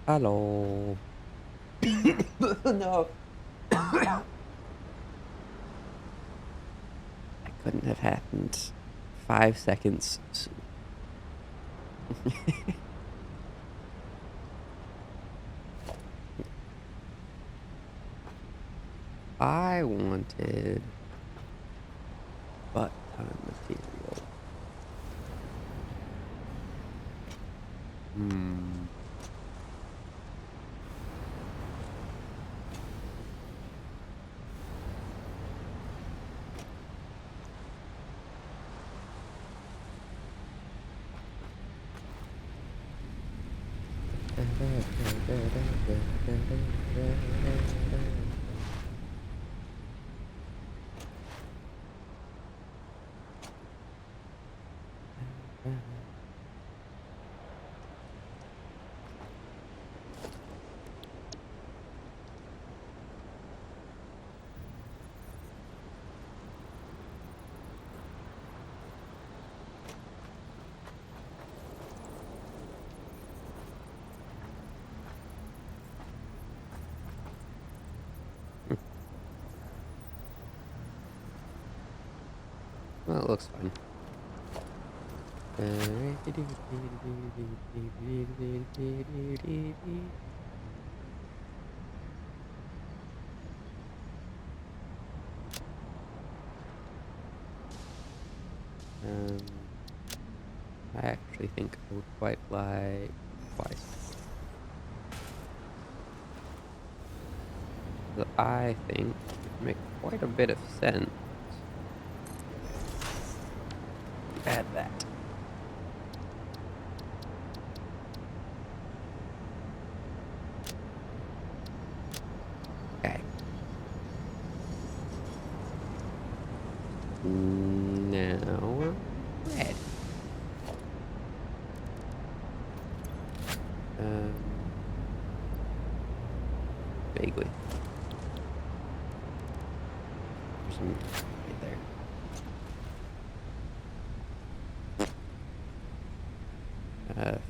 Hello. No. That couldn't have happened 5 seconds sooner. I wanted butt ton material. Hmm. Well, it looks fine. I actually think I would quite like twice. So I think it would make quite a bit of sense to add that. Okay. Now we're ready. Vaguely. There's some right there.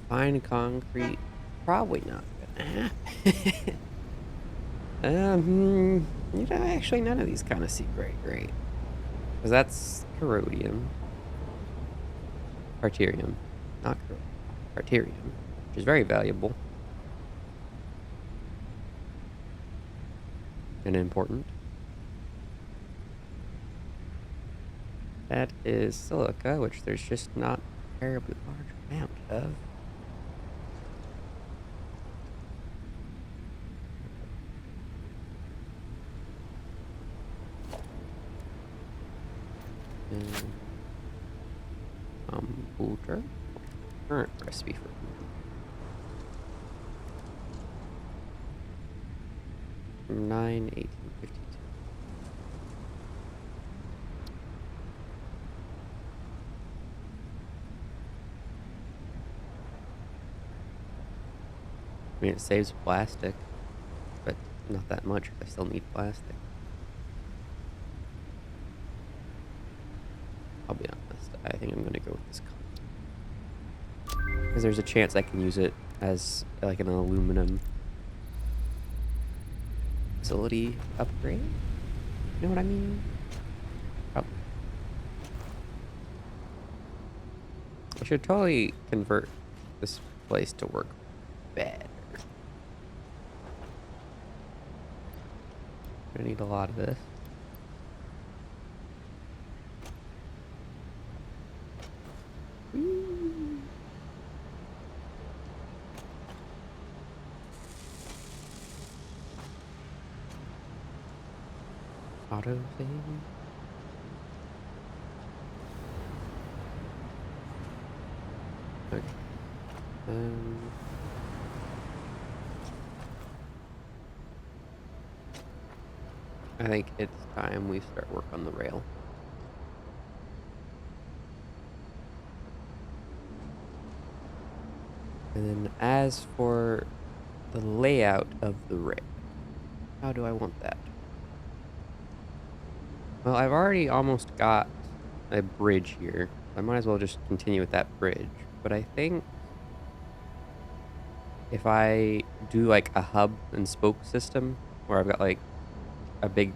Fine concrete, probably not gonna happen. Actually none of these kind of seem great. Because that's corrodium. Carterium. Not carterium, which is very valuable. And important. That is silica, which there's just not a terribly large amount of. Kombucha. Current recipe for 9/1852. I mean, it saves plastic, but not that much. I still need plastic. I'll be honest. I think I'm gonna go with this because there's a chance I can use it as like an aluminum facility upgrade. You know what I mean? Probably. I should totally convert this place to work better. Gonna need a lot of this. Auto save. Okay. I think it's time we start work on the rail. And then as for the layout of the rail, how do I want that? Well, I've already almost got a bridge here. I might as well just continue with that bridge. But I think if I do like a hub and spoke system where I've got like a big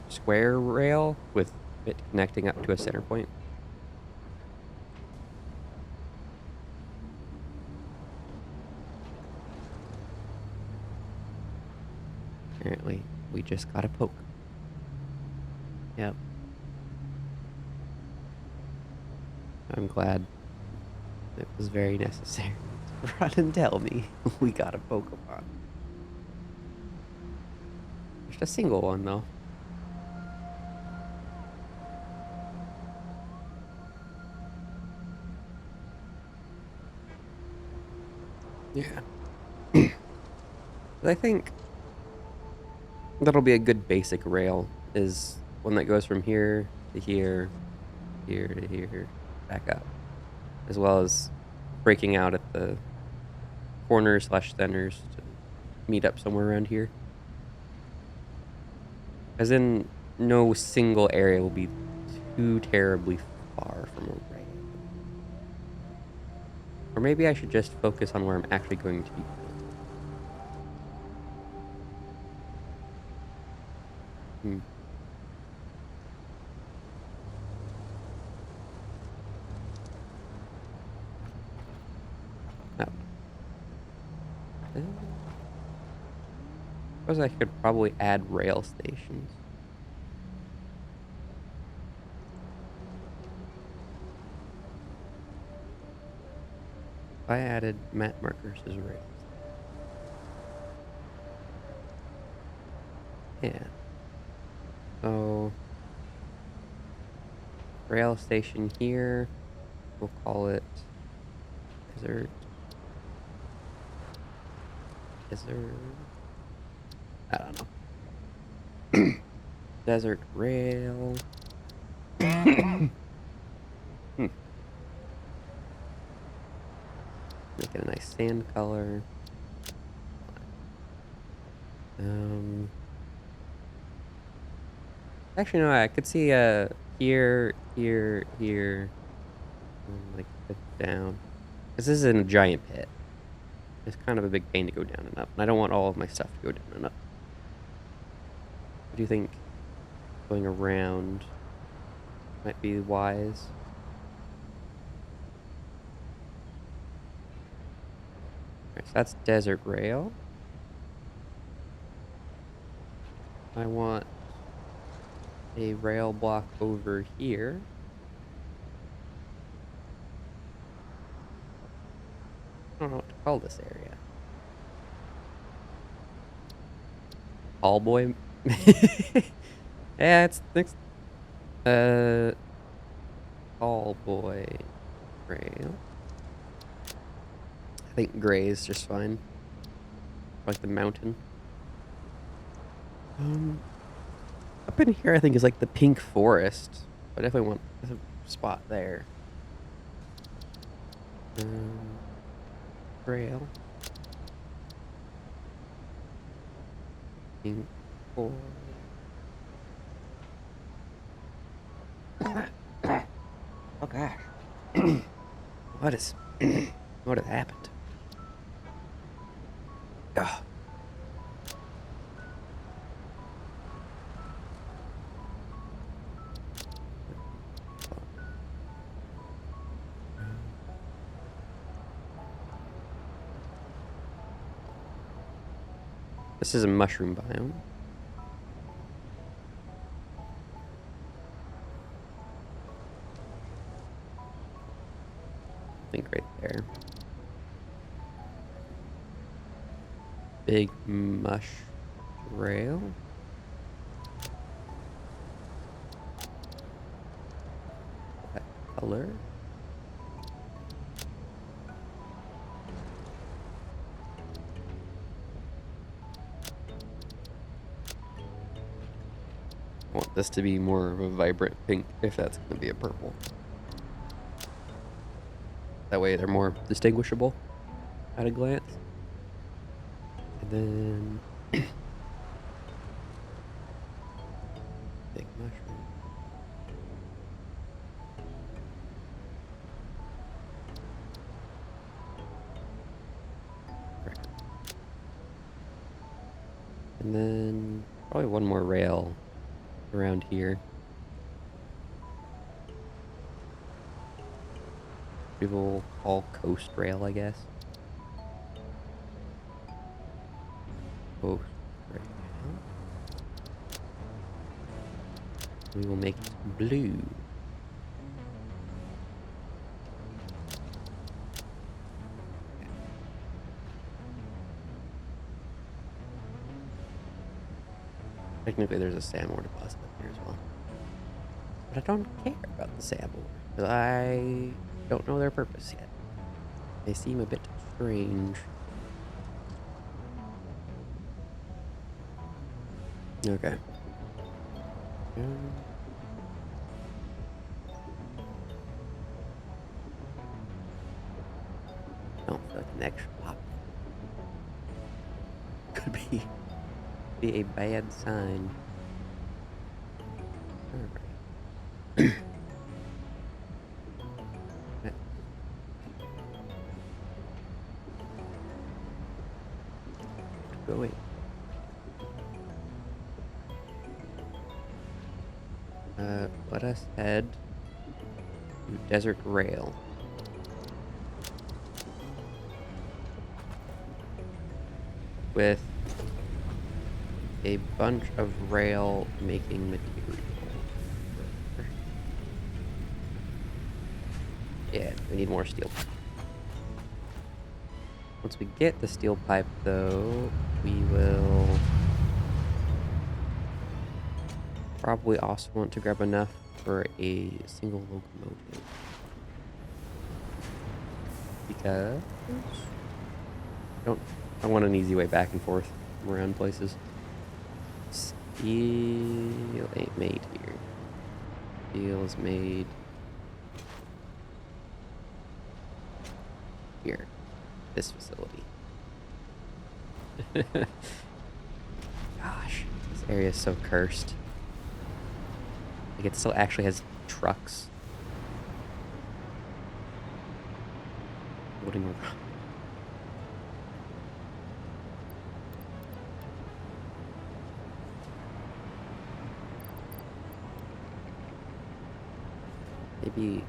square rail with it connecting up to a center point. Apparently, we just got a poke. Yep. I'm glad it was very necessary to run and tell me we got a Pokemon. Just a single one, though. Yeah. I think that'll be a good basic rail, is one that goes from here to here, here to here, back up, as well as breaking out at the corners / centers to meet up somewhere around here. As in, no single area will be too terribly far from a rail. Or maybe I should just focus on where I'm actually going to be going. Hmm. Oh. Suppose I could probably add rail stations. If I added map markers as rails. Yeah. So, rail station here. We'll call it desert. Desert. I don't know. Desert rail. Hmm. Make it a nice sand color. Actually, no, I could see here, like down. Because this is in a giant pit. It's kind of a big pain to go down and up. And I don't want all of my stuff to go down and up. What do you think going around might be wise? Alright, so that's desert rail. I want a rail block over here. I don't know what to call this area. All boy. Yeah, it's next. All boy rail. I think gray is just fine. Like the mountain. Up in here, I think is like the pink forest. I definitely want a spot there. Trail. Pink forest. Oh gosh. What has happened? Ugh. This is a mushroom biome. I think right there. Big mush trail. That color. I want this to be more of a vibrant pink if that's going to be a purple. That way they're more distinguishable at a glance. And then big mushroom. And then probably one more rail around here. People call coast rail, I guess. Coast rail. We will make it blue. Technically, there's a sand ore deposit up here as well. But I don't care about the sand ore, because I don't know their purpose yet. They seem a bit strange. Okay. Don't feel like an extra pop. Could be a bad sign. Alright. Go away. Let us head to Desert Rail. With a bunch of rail making material. Yeah, we need more steel pipe. Once we get the steel pipe, though, we will probably also want to grab enough for a single locomotive. Because I want an easy way back and forth from around places. Steel ain't made here. Steel is made here. This facility. Gosh, this area is so cursed. Like, it still actually has trucks. Loading around.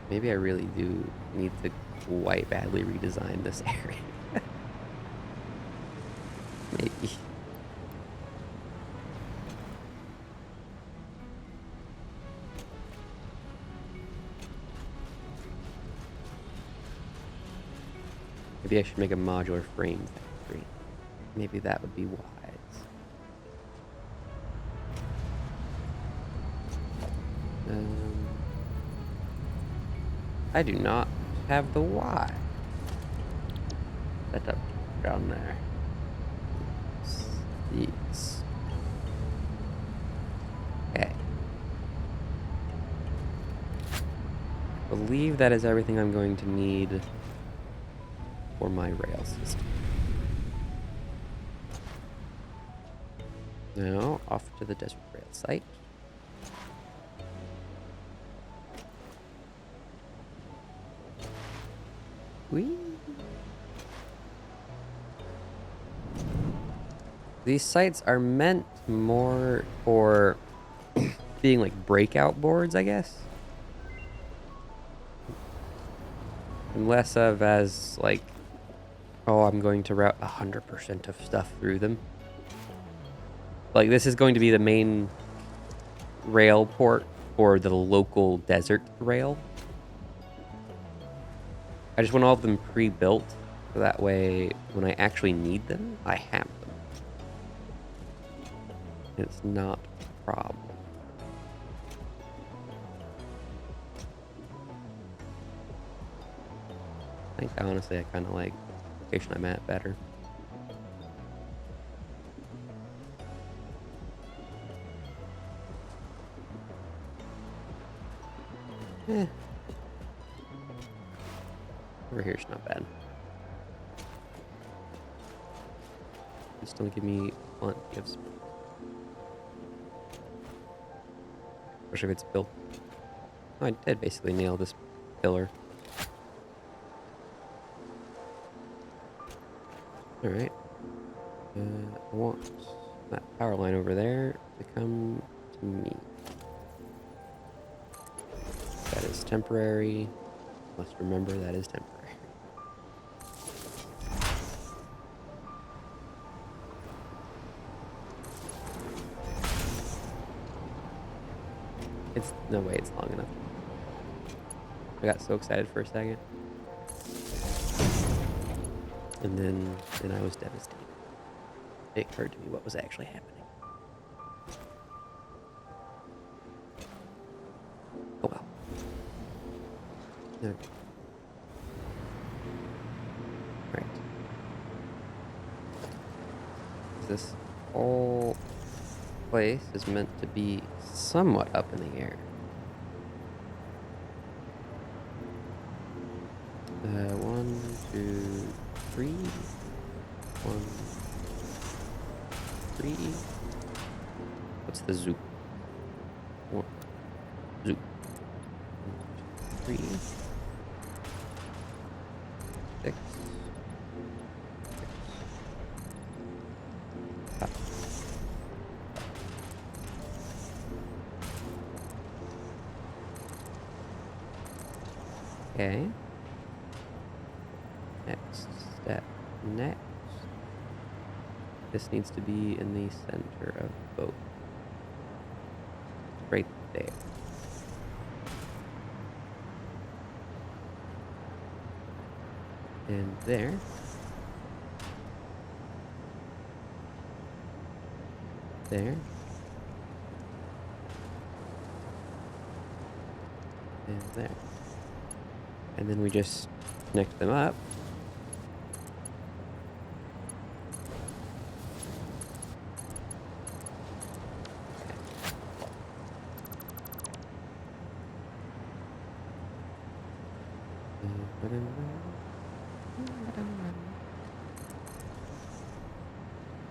Maybe I really do need to quite badly redesign this area. Maybe. Maybe I should make a modular frame factory. Maybe that would be wise. I do not have the Y set up down there. Yes. Okay. I believe that is everything I'm going to need for my rail system. Now, off to the desert rail site. Whee! These sites are meant more for being like breakout boards, I guess. And less of as like, oh, I'm going to route 100% of stuff through them. Like, this is going to be the main rail port for the local desert rail. I just want all of them pre-built, so that way, when I actually need them, I have them. It's not a problem. I think, honestly, I kind of like the location I'm at better. Over here's not bad. Just don't give me plenty of space. Especially if it's built. Oh, I did basically nail this pillar. Alright. I want that power line over there to come to me. That is temporary. Must remember that is temporary. It's no way it's long enough. I got so excited for a second. And then I was devastated. It occurred to me what was actually happening. Oh well. Okay. Right. This whole place is meant to be somewhat up in the air. 1, 2, 3. 1, 3. What's the zoop? 1, zoop. 1, 2, 3. 6. Up. Okay. Next step. Next. This needs to be in the center of the boat. Right there. And there. There. And there. And then we just connect them up.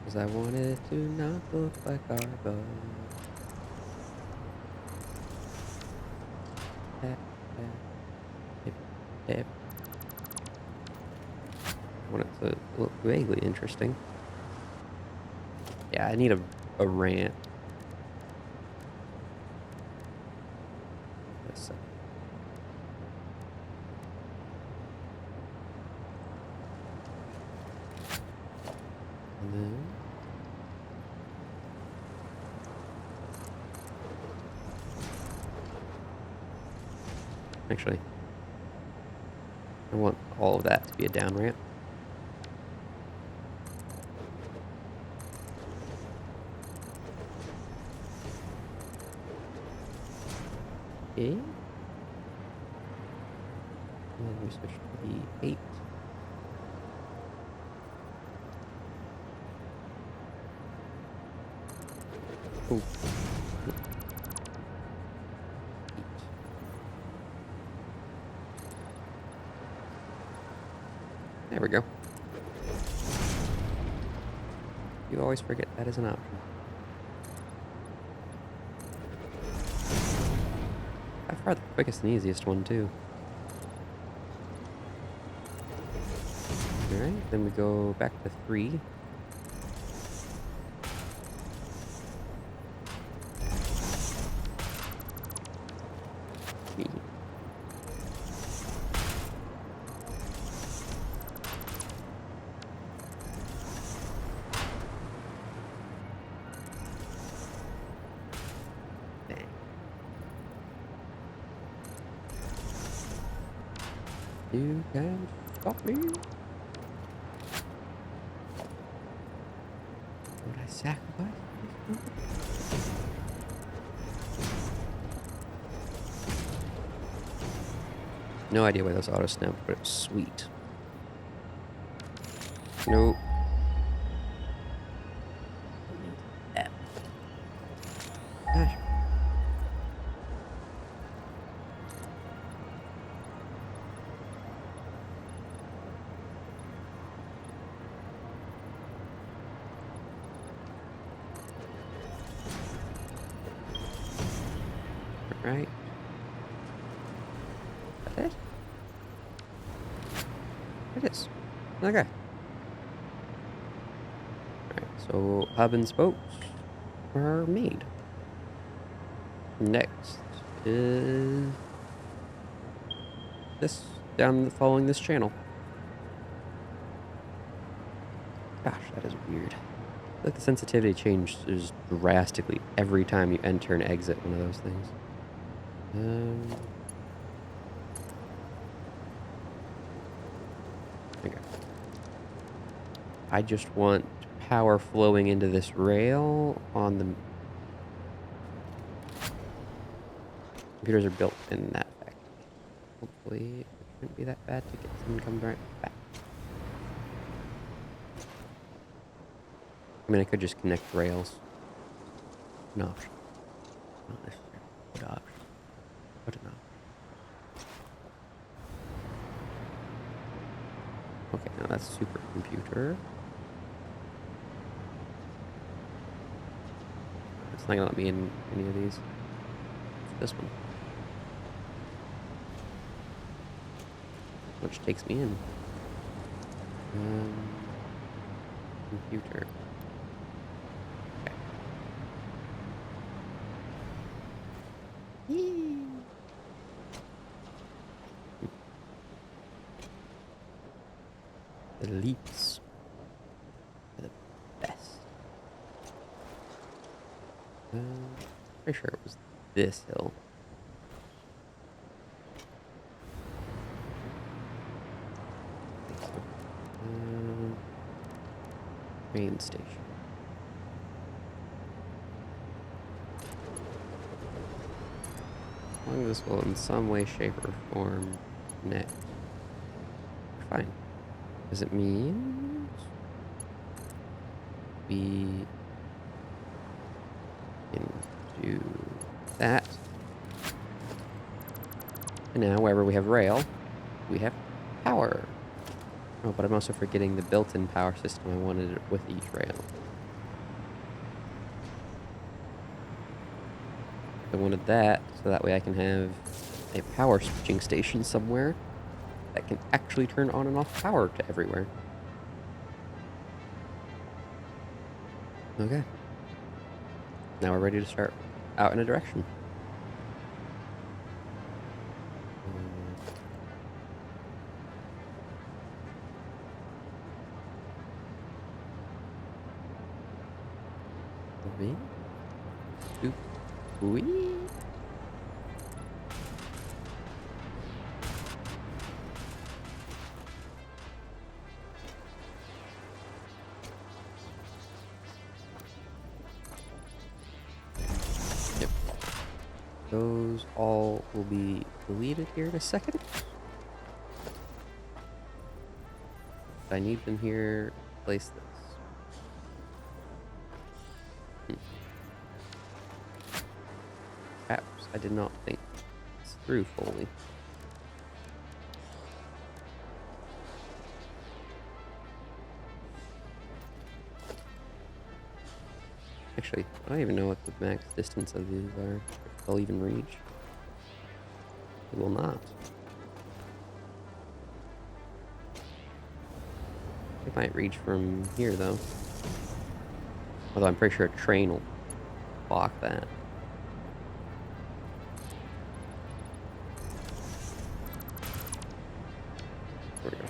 Because I want it to not look like our boat. Tap, tap, tip, tap. I want it to look vaguely interesting. Yeah, I need a ramp. Yes. And then actually, I want all of that to be a down ramp. Okay. And then we switch to the 8. Oh. 8. There we go. You always forget that is an option. By far the quickest and easiest one, too. Alright, then we go back to 3. Dang. You can stop me. Would I sacrifice this? No idea why those auto snapped, but it's sweet. Nope. Gosh. Right. That it? It is. Okay. Alright. So hub and spokes are made. Next is this following this channel. Gosh, that is weird. Like the sensitivity changes drastically every time you enter and exit one of those things. Okay. I just want power flowing into this rail on the computers are built in that factory. Hopefully it shouldn't be that bad to get someone come right back. I mean, I could just connect rails. An option. Not necessary. Good option. What an option. Okay, now that's supercomputer. It's not gonna let me in any of these. It's this one. Which takes me in. Computer. Okay. The leaps are the best. Pretty sure it was this hill. I think so. Train station. As long as this will in some way, shape, or form connect. Fine. Does it mean we can do that? And now, wherever we have rail, we have power. Oh, but I'm also forgetting the built-in power system. I wanted it with each rail. I wanted that, so that way I can have a power switching station somewhere that can actually turn on and off power to everywhere. Okay. Now we're ready to start out in a direction. Wee. Yep. Those all will be deleted here in a second. I need them here to place this. Perhaps I did not think this through fully. Actually, I don't even know what the max distance of these are. If they'll even reach. They will not. They might reach from here, though. Although I'm pretty sure a train will block that. There we go.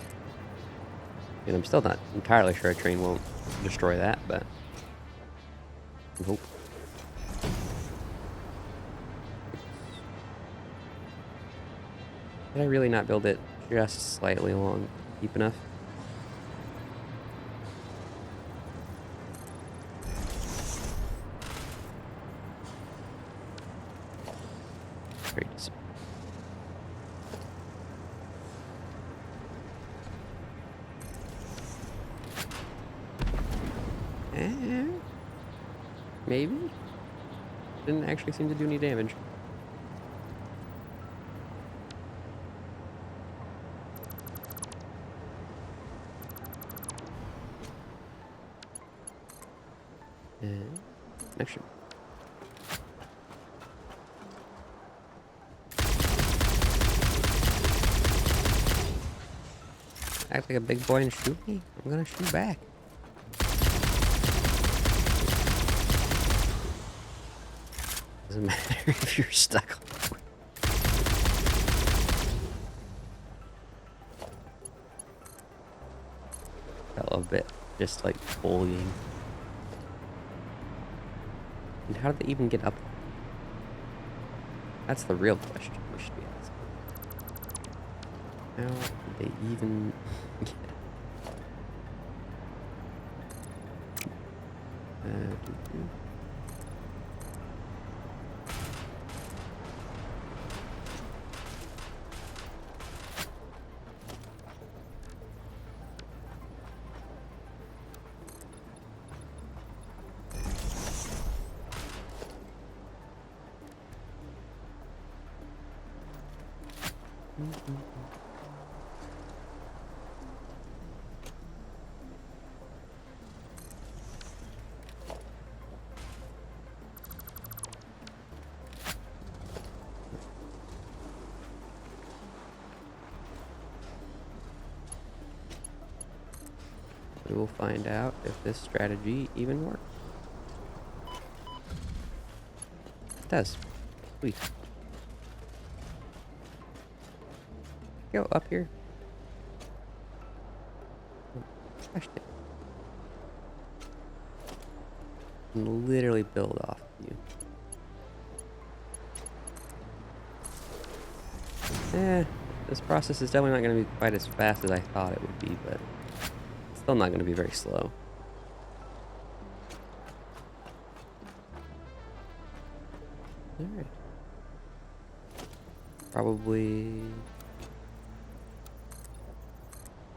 And I'm still not entirely sure a train won't destroy that, but I hope. Did I really not build it just slightly long, deep enough? Very disappointing. Maybe? Didn't actually seem to do any damage. And connection. Act like a big boy and shoot me? I'm gonna shoot back. Doesn't matter if you're stuck. Felt a bit just like bullying. And how did they even get up? That's the real question we should be asking. How did they even get up? We will find out if this strategy even works. It does. Sweet. Go up here. Smashed it. And literally build off of you. This process is definitely not going to be quite as fast as I thought it would be, but it's still not going to be very slow. Alright. Probably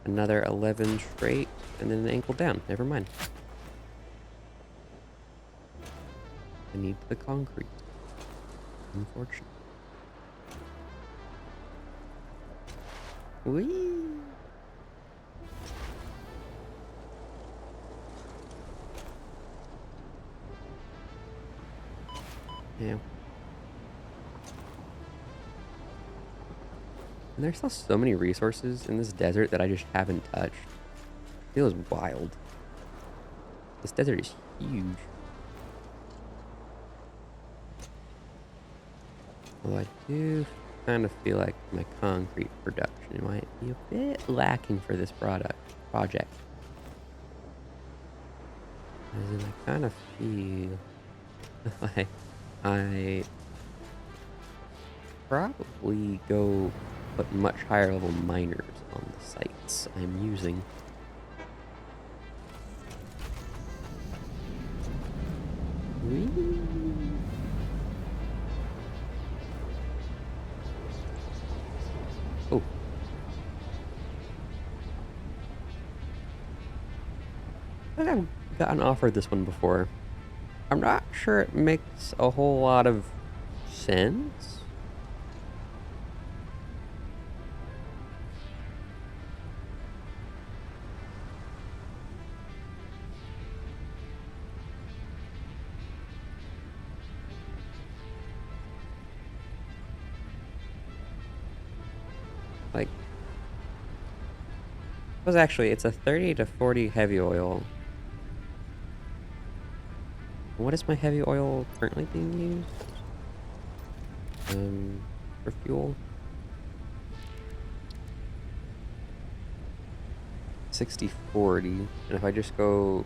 another 11 straight, and then an ankle down. Never mind. I need the concrete. Unfortunately. Whee! Yeah. And there's still so many resources in this desert that I just haven't touched. It feels wild. This desert is huge. Although I do kind of feel like my concrete production might be a bit lacking for this project. As in, I kind of feel like I probably go put much higher level miners on the sites I'm using. Whee! Oh. I think I've gotten offered this one before. I'm not sure it makes a whole lot of sense. Like, it's a 30 to 40 heavy oil. What is my heavy oil currently being used? For fuel? 60-40. And if I just go...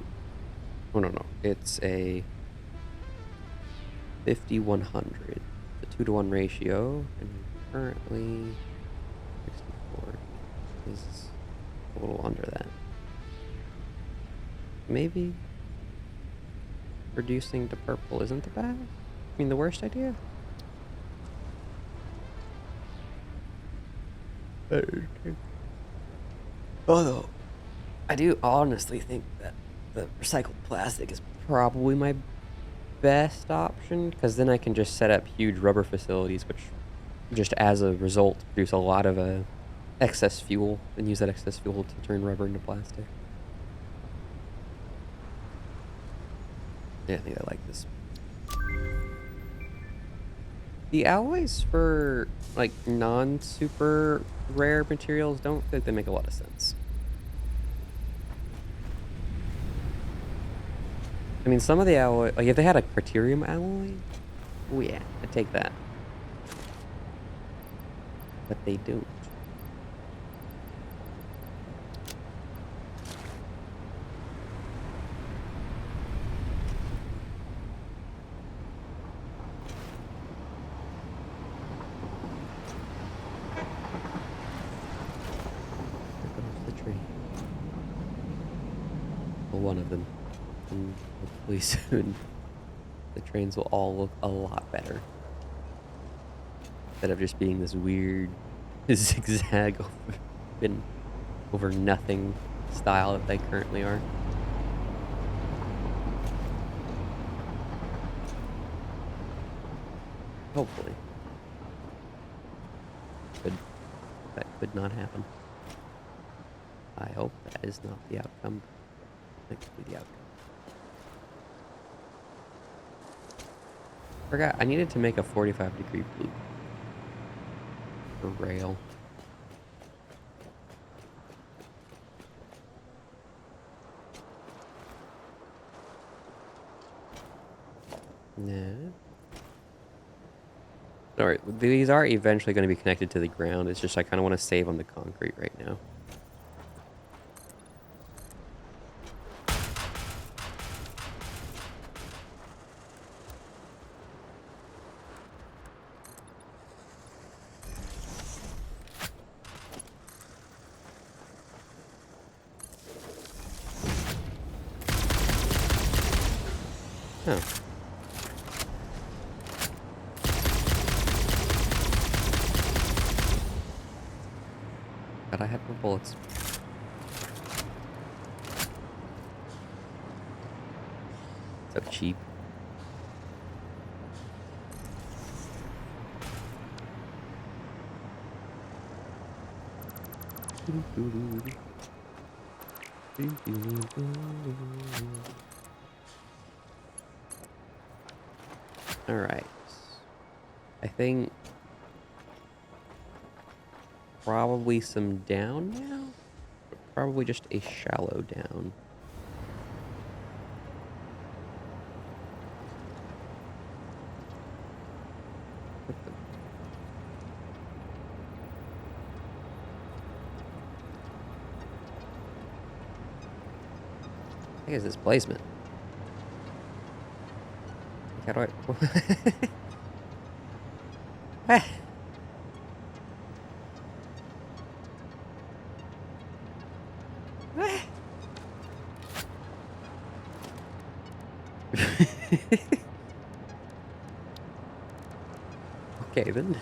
Oh, no. It's a 50-100. It's a 2-to-1 ratio. And currently... 64 is a little under that. Maybe reducing to purple isn't the worst idea. Although, I do honestly think that the recycled plastic is probably my best option, because then I can just set up huge rubber facilities, which just as a result produce a lot of excess fuel, and use that excess fuel to turn rubber into plastic. Yeah, I think I like this. The alloys for, like, non-super rare materials don't think they make a lot of sense. I mean, some of the alloy, like, if they had a Criterium alloy, Oh yeah, I take that. But they don't. There goes the train. Well, one of them. And hopefully soon the trains will all look a lot better. Instead of just being this weird zigzag over nothing style that they currently are. Hopefully. That could not happen. I hope that is not the outcome. That could be the outcome. Forgot, I needed to make a 45-degree loop. For rail. No. Alright, these are eventually going to be connected to the ground. It's just I kind of want to save on the concrete right now. Oh. God, I had more bullets. So cheap. Alright. I think probably some down now? Probably just a shallow down. What is this placement? How do I... Okay, then.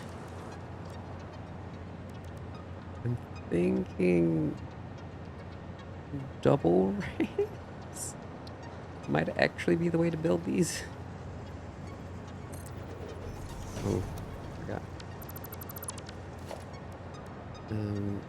I'm thinking double rails might actually be the way to build these. Oh, forgot. No.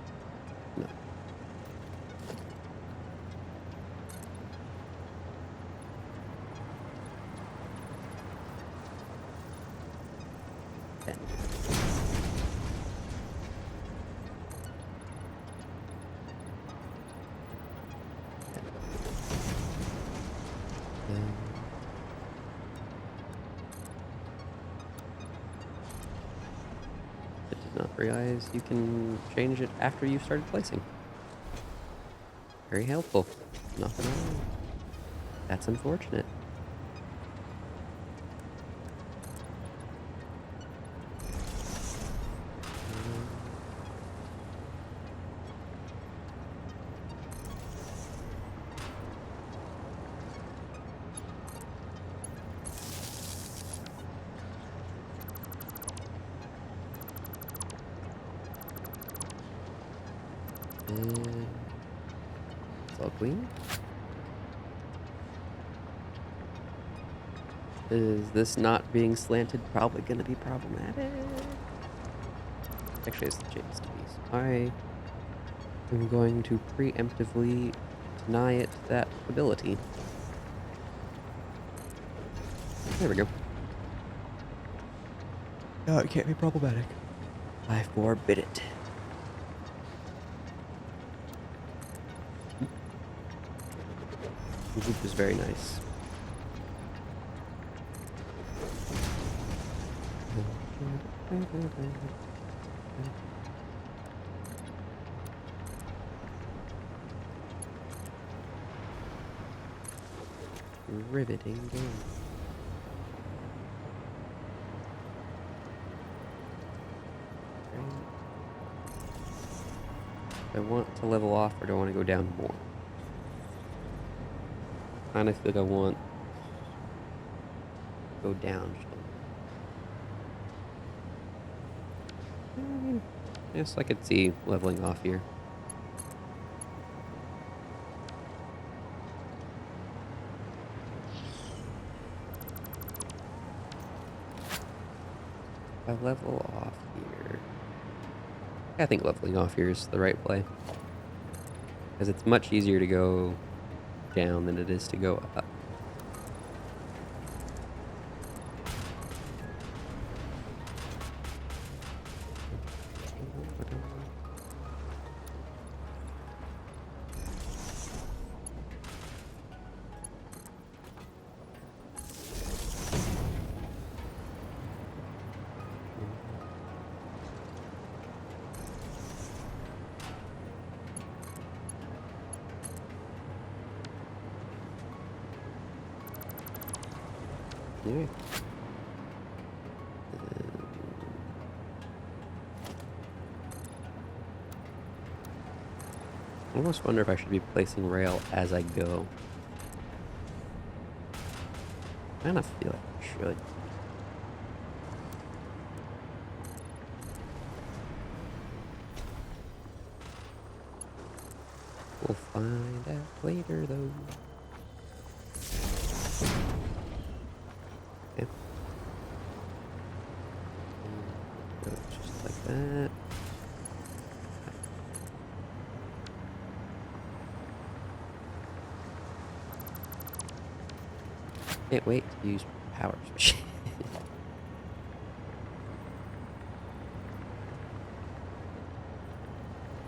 I did not realize you can change it after you started placing. Very helpful. Nothing wrong. That's unfortunate. It's all clean. Is this not being slanted probably going to be problematic? Actually, it's the chance to be. So I am going to preemptively deny it that ability. There we go. Oh, it can't be problematic. I forbid it. The loop is very nice. Riveting game. Do I want to level off or do I want to go down more? I kind of feel like I want to go down. Yes, I could see leveling off here. If I level off here, I think leveling off here is the right play. Because it's much easier to go down than it is to go up. Yeah. I almost wonder if I should be placing rail as I go. I kind of feel like I should. We'll find out later, though. Okay. Go just like that. Can't wait to use power switch.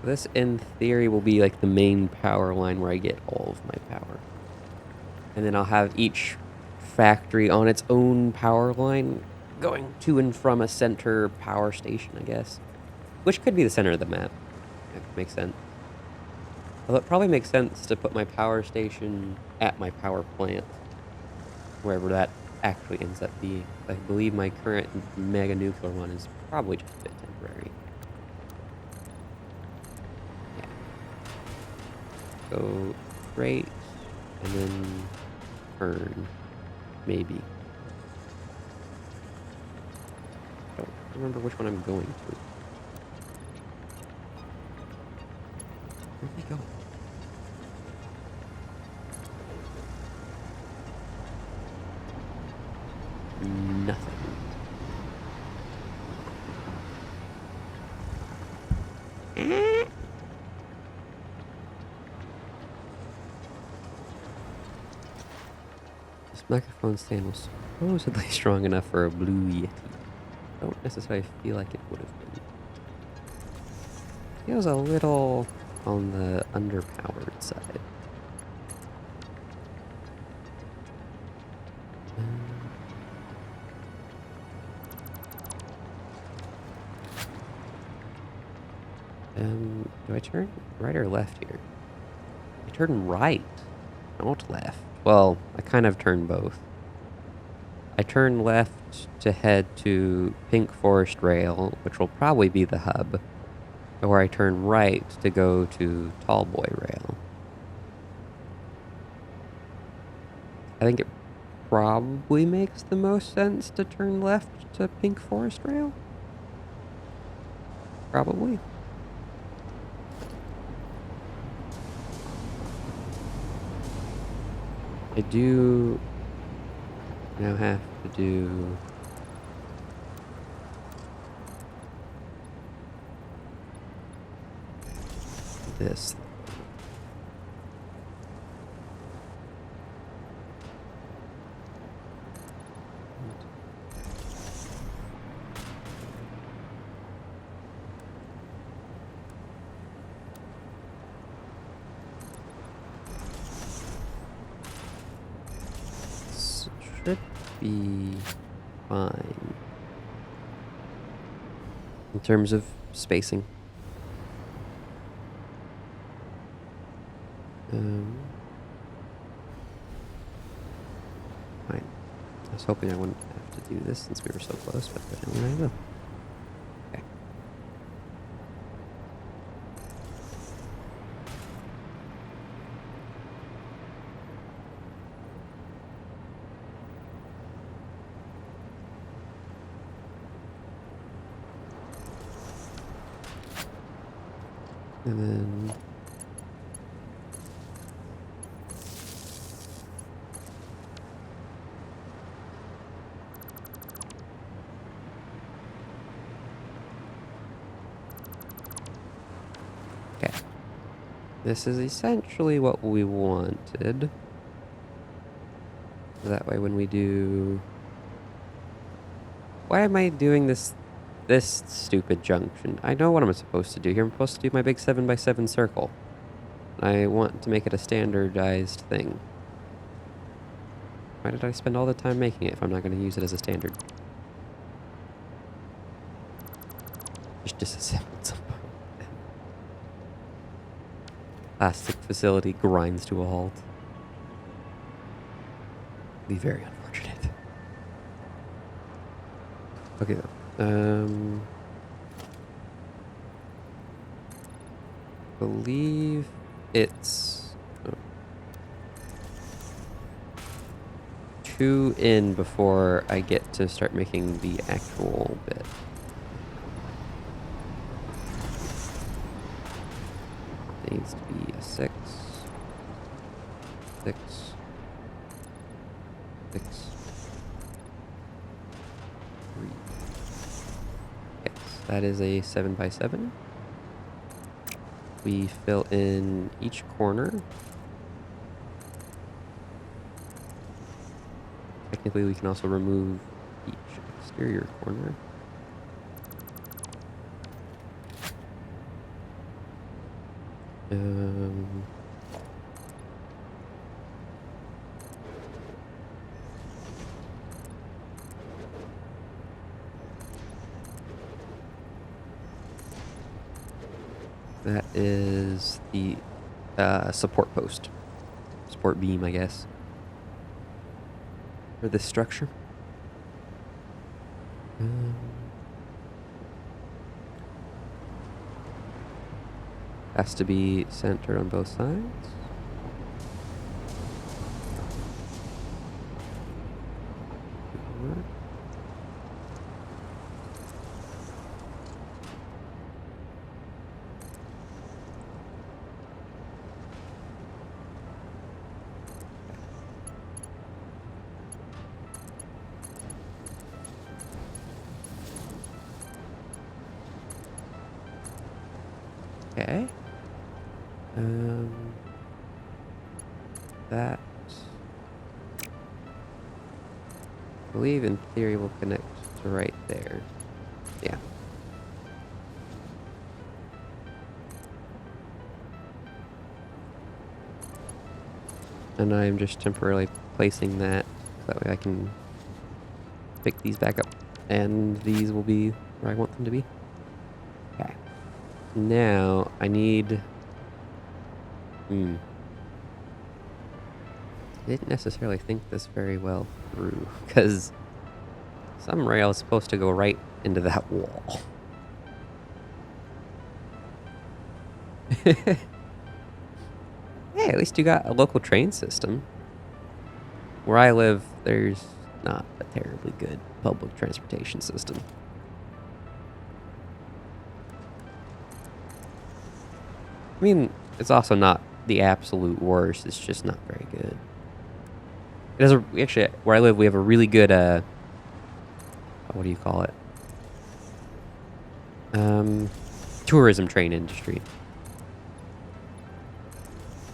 This, in theory, will be like the main power line where I get all of my power. And then I'll have each factory on its own power line going to and from a center power station, I guess. Which could be the center of the map. That makes sense. Although it probably makes sense to put my power station at my power plant. Wherever that actually ends up being. I believe my current mega nuclear one is probably just a bit temporary. Yeah. Go straight and then turn, maybe. Don't remember which one I'm going to. Where'd we go? Nothing. This microphone stand was supposedly strong enough for a blue Yeti. I don't necessarily feel like it would have been. Feels a little on the underpowered side. Do I turn right or left here? I turn right, not left. Well, I kind of turn both. I turn left to head to Pink Forest Rail, which will probably be the hub, or I turn right to go to Tallboy Rail. I think it probably makes the most sense to turn left to Pink Forest Rail. Probably. I do now have to do this. Should be fine. in terms of spacing. Fine. I was hoping I wouldn't have to do this since we were so close, but apparently I will. Okay. And then okay. This is essentially what we wanted. That way when we do... Why am I doing this stupid junction? I know what I'm supposed to do here. I'm supposed to do my big 7x7 circle. I want to make it a standardized thing. Why did I spend all the time making it if I'm not going to use it as a standard? Just disassembled some. Plastic facility grinds to a halt. Be very unfortunate. Okay, believe it's 2 in before I get to start making the actual bit. It needs to be a 6, 6, 6, 3. Yes, that is a 7x7. We fill in each corner. Technically, we can also remove each exterior corner. That is the support post. Support beam, I guess. For this structure. Has to be centered on both sides. Okay. That, I believe in theory will connect to right there. Yeah. And I'm just temporarily placing that so that way I can pick these back up. And these will be where I want them to be. Okay. Now I need... I didn't necessarily think this very well through, because some rail is supposed to go right into that wall. Hey, at least you got a local train system. Where I live, there's not a terribly good public transportation system. I mean, it's also not the absolute worst, it's just not very good. It has actually, where I live, we have a really good, what do you call it? Tourism train industry.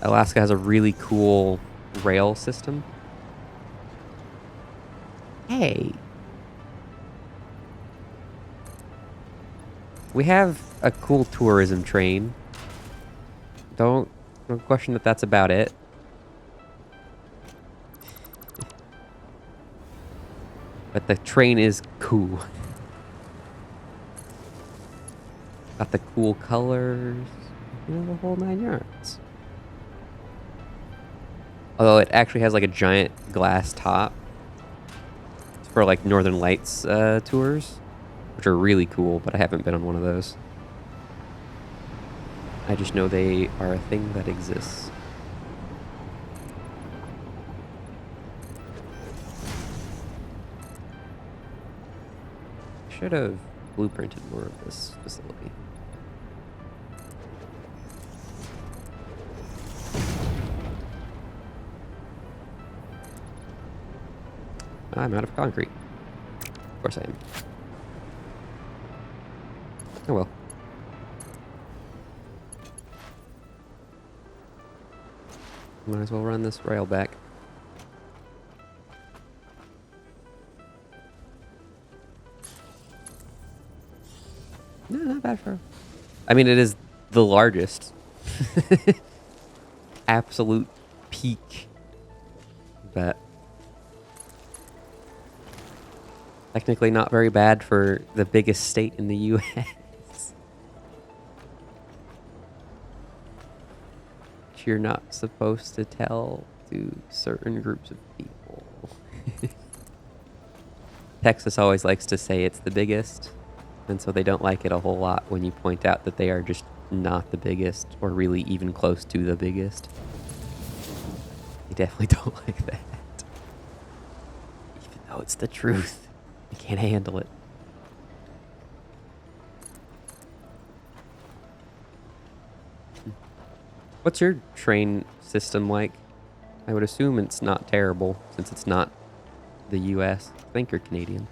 Alaska has a really cool rail system. Hey. We have a cool tourism train. Don't question that that's about it. But the train is cool. Got the cool colors. You know, the whole 9 yards. Although it actually has like a giant glass top for like Northern Lights tours, which are really cool, but I haven't been on one of those. I just know they are a thing that exists. Should have blueprinted more of this facility. I'm out of concrete. Of course I am. Oh well. Might as well run this rail back. No, not bad for... I mean, it is the largest. Absolute peak. But... technically not very bad for the biggest state in the U.S. Which you're not supposed to tell to certain groups of people. Texas always likes to say it's the biggest, and so they don't like it a whole lot when you point out that they are just not the biggest, or really even close to the biggest. They definitely don't like that. Even though it's the truth. I can't handle it. What's your train system like? I would assume it's not terrible, since it's not the US. I think you're Canadian.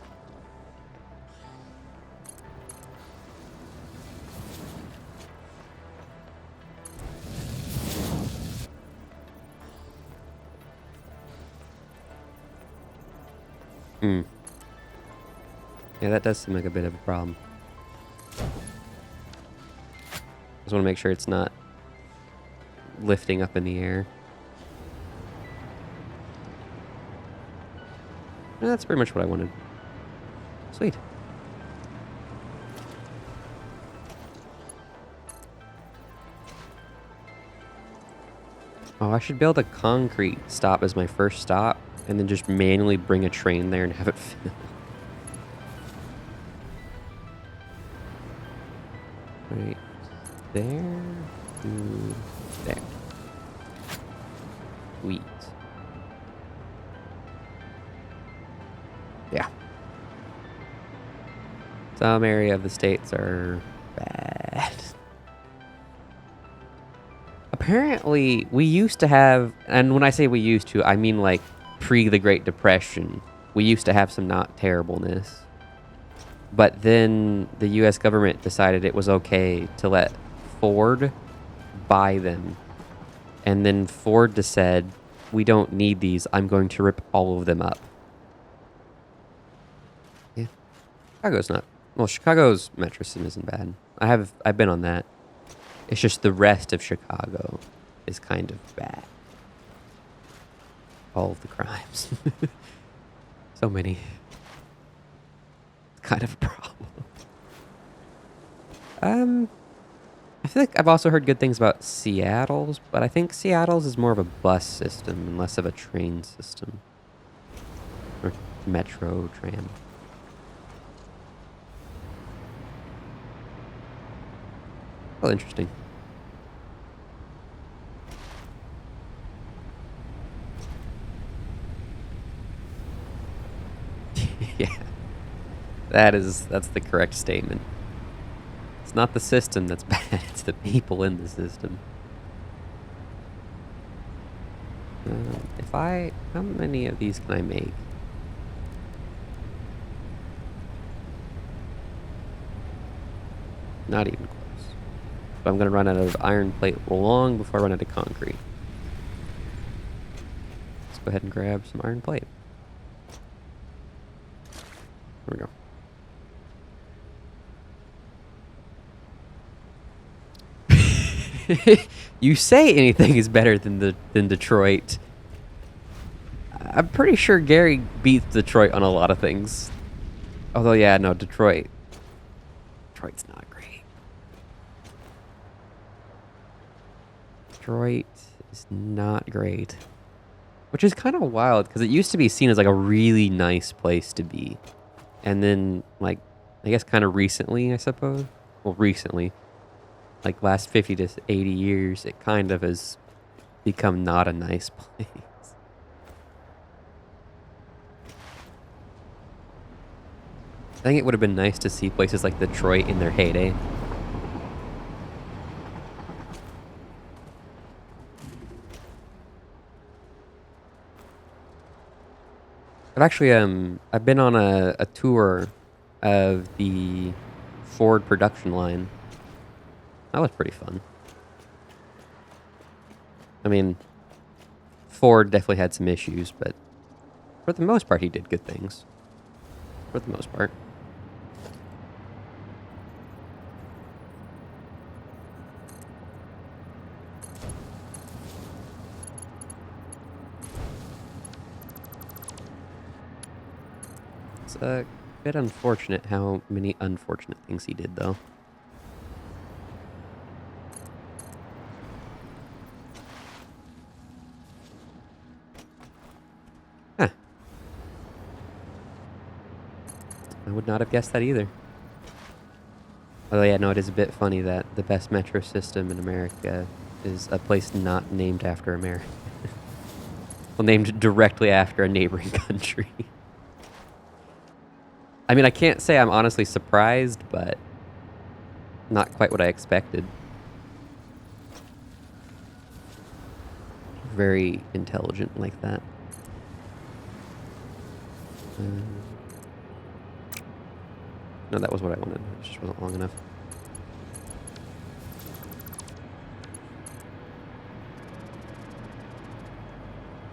Hmm. Yeah, that does seem like a bit of a problem. Just want to make sure it's not lifting up in the air. No, that's pretty much what I wanted. Sweet. Oh, I should build a concrete stop as my first stop, and then just manually bring a train there and have it fill. Right there to there. Sweet. Yeah. Some area of the states are bad. Apparently, we used to have, and when I say we used to, I mean like pre the Great Depression, we used to have some not terribleness. But then the US government decided it was okay to let Ford buy them. And then Ford just said, we don't need these. I'm going to rip all of them up. Yeah. Chicago's not... well, Chicago's metro system isn't bad. I've been on that. It's just the rest of Chicago is kind of bad. All of the crimes. So many. Kind of a problem. I feel like I've also heard good things about Seattle's, but I think Seattle's is more of a bus system and less of a train system. Or metro, tram. Well, interesting. Yeah. That's the correct statement. It's not the system that's bad, it's the people in the system. How many of these can I make? Not even close. But I'm gonna run out of iron plate long before I run out of concrete. Let's go ahead and grab some iron plate. There we go. You say anything is better than Detroit. I'm pretty sure Gary beats Detroit on a lot of things. Although, yeah, no, Detroit's not great. Detroit is not great. Which is kind of wild, because it used to be seen as like a really nice place to be. And then, like, I guess kind of recently, I suppose. Well, recently. Like, last 50 to 80 years, it kind of has become not a nice place. I think it would have been nice to see places like Detroit in their heyday. I've been on a tour of the Ford production line. That was pretty fun. I mean, Ford definitely had some issues, but for the most part, he did good things. For the most part. It's a bit unfortunate how many unfortunate things he did, though. Huh. I would not have guessed that either. Although, yeah, no, it is a bit funny that the best metro system in America is a place not named after America. Well, named directly after a neighboring country. I mean, I can't say I'm honestly surprised, but not quite what I expected. Very intelligent like that. No, that was what I wanted. It just wasn't long enough.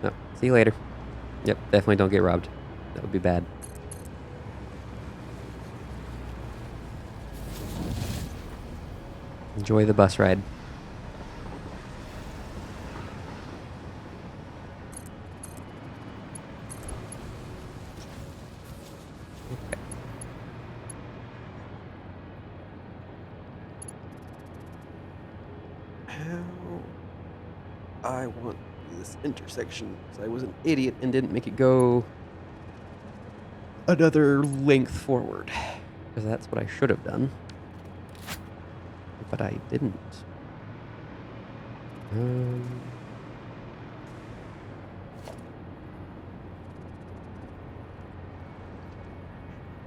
No, see you later. Yep, definitely don't get robbed. That would be bad. Enjoy the bus ride. Okay. How I want to do this intersection, because I was an idiot and didn't make it go another length forward. Because that's what I should have done. But I didn't.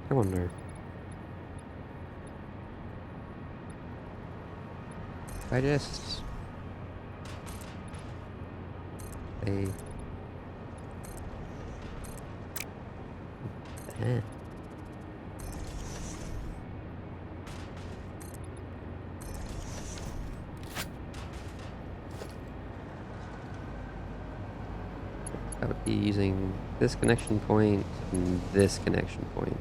I wonder. If I just say that. I would be using this connection point and this connection point.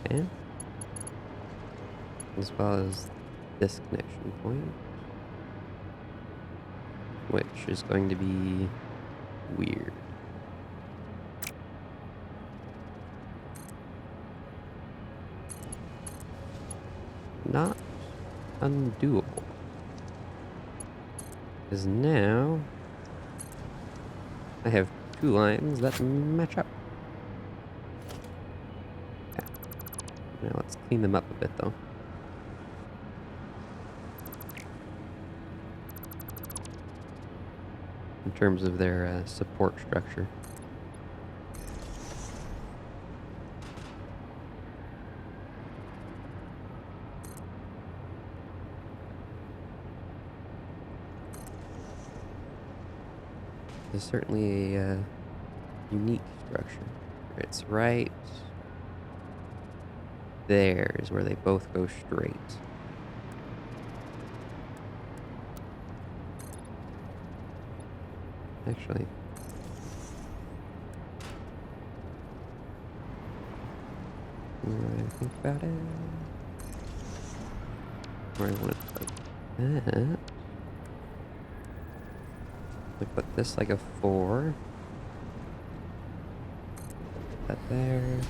Okay. As well as this connection point, which is going to be weird. Not undoable. Because now I have two lines that match up. Okay. Now let's clean them up a bit though. In terms of their support structure. It's certainly a unique structure. It's right there is where they both go straight. Actually. When I think about it. Or I want it like that. I put this like a 4. That there.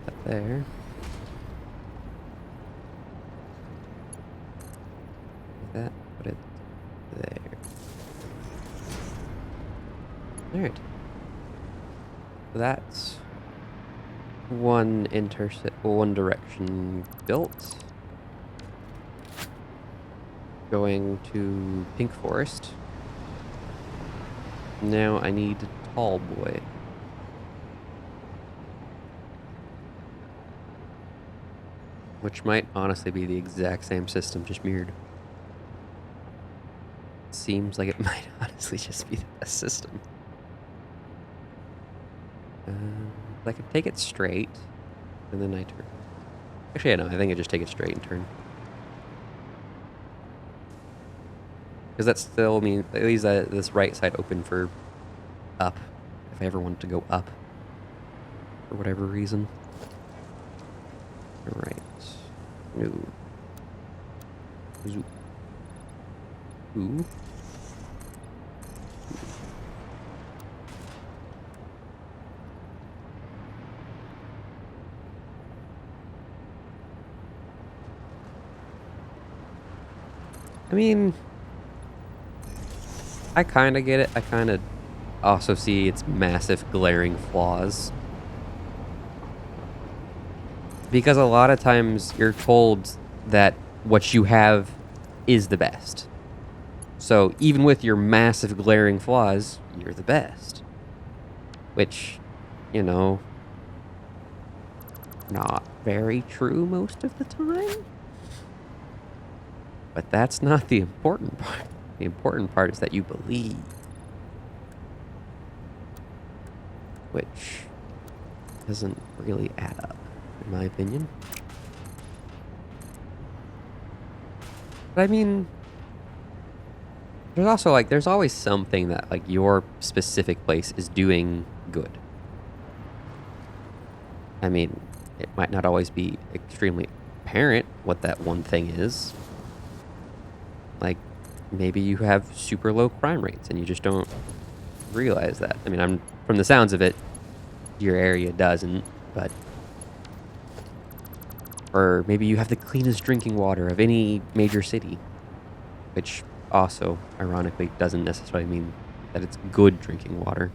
That there. Like that. Put it there. Alright. So that's one direction built. Going to Pink Forest. Now I need Tall Boy. Which might honestly be the exact same system, just mirrored. Seems like it might honestly just be the best system. I could take it straight, and then I turn. Actually, no, I think I just take it straight and turn. Because that still means it leaves this right side open for up, if I ever wanted to go up, for whatever reason. All right. No. Zoop. Ooh. I mean, I kind of get it. I kind of also see its massive glaring flaws. Because a lot of times you're told that what you have is the best. So even with your massive glaring flaws, you're the best. Which, you know, not very true most of the time. But that's not the important part. The important part is that you believe. Which doesn't really add up, in my opinion. But I mean, there's also there's always something that your specific place is doing good. I mean, it might not always be extremely apparent what that one thing is. Like, maybe you have super low crime rates and you just don't realize that. I mean, from the sounds of it, your area doesn't, but... Or maybe you have the cleanest drinking water of any major city, which also, ironically, doesn't necessarily mean that it's good drinking water.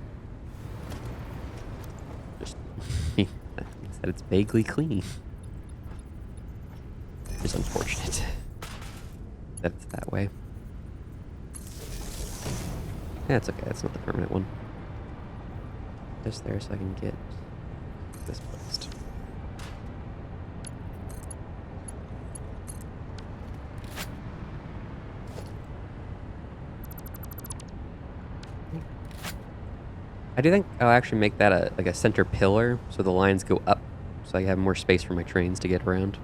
Just means that it's vaguely clean. It's unfortunate that it's that way. Yeah, it's okay. That's not the permanent one. Just there so I can get this placed. I do think I'll actually make that a center pillar so the lines go up so I have more space for my trains to get around.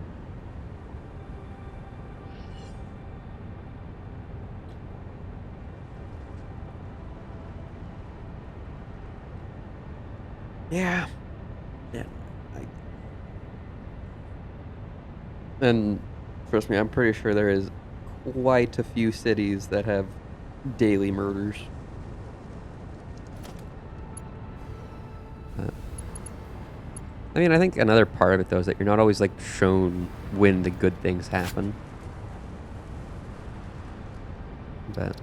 Yeah. And trust me, I'm pretty sure there is quite a few cities that have daily murders. I mean, I think another part of it, though, is that you're not always, shown when the good things happen. But,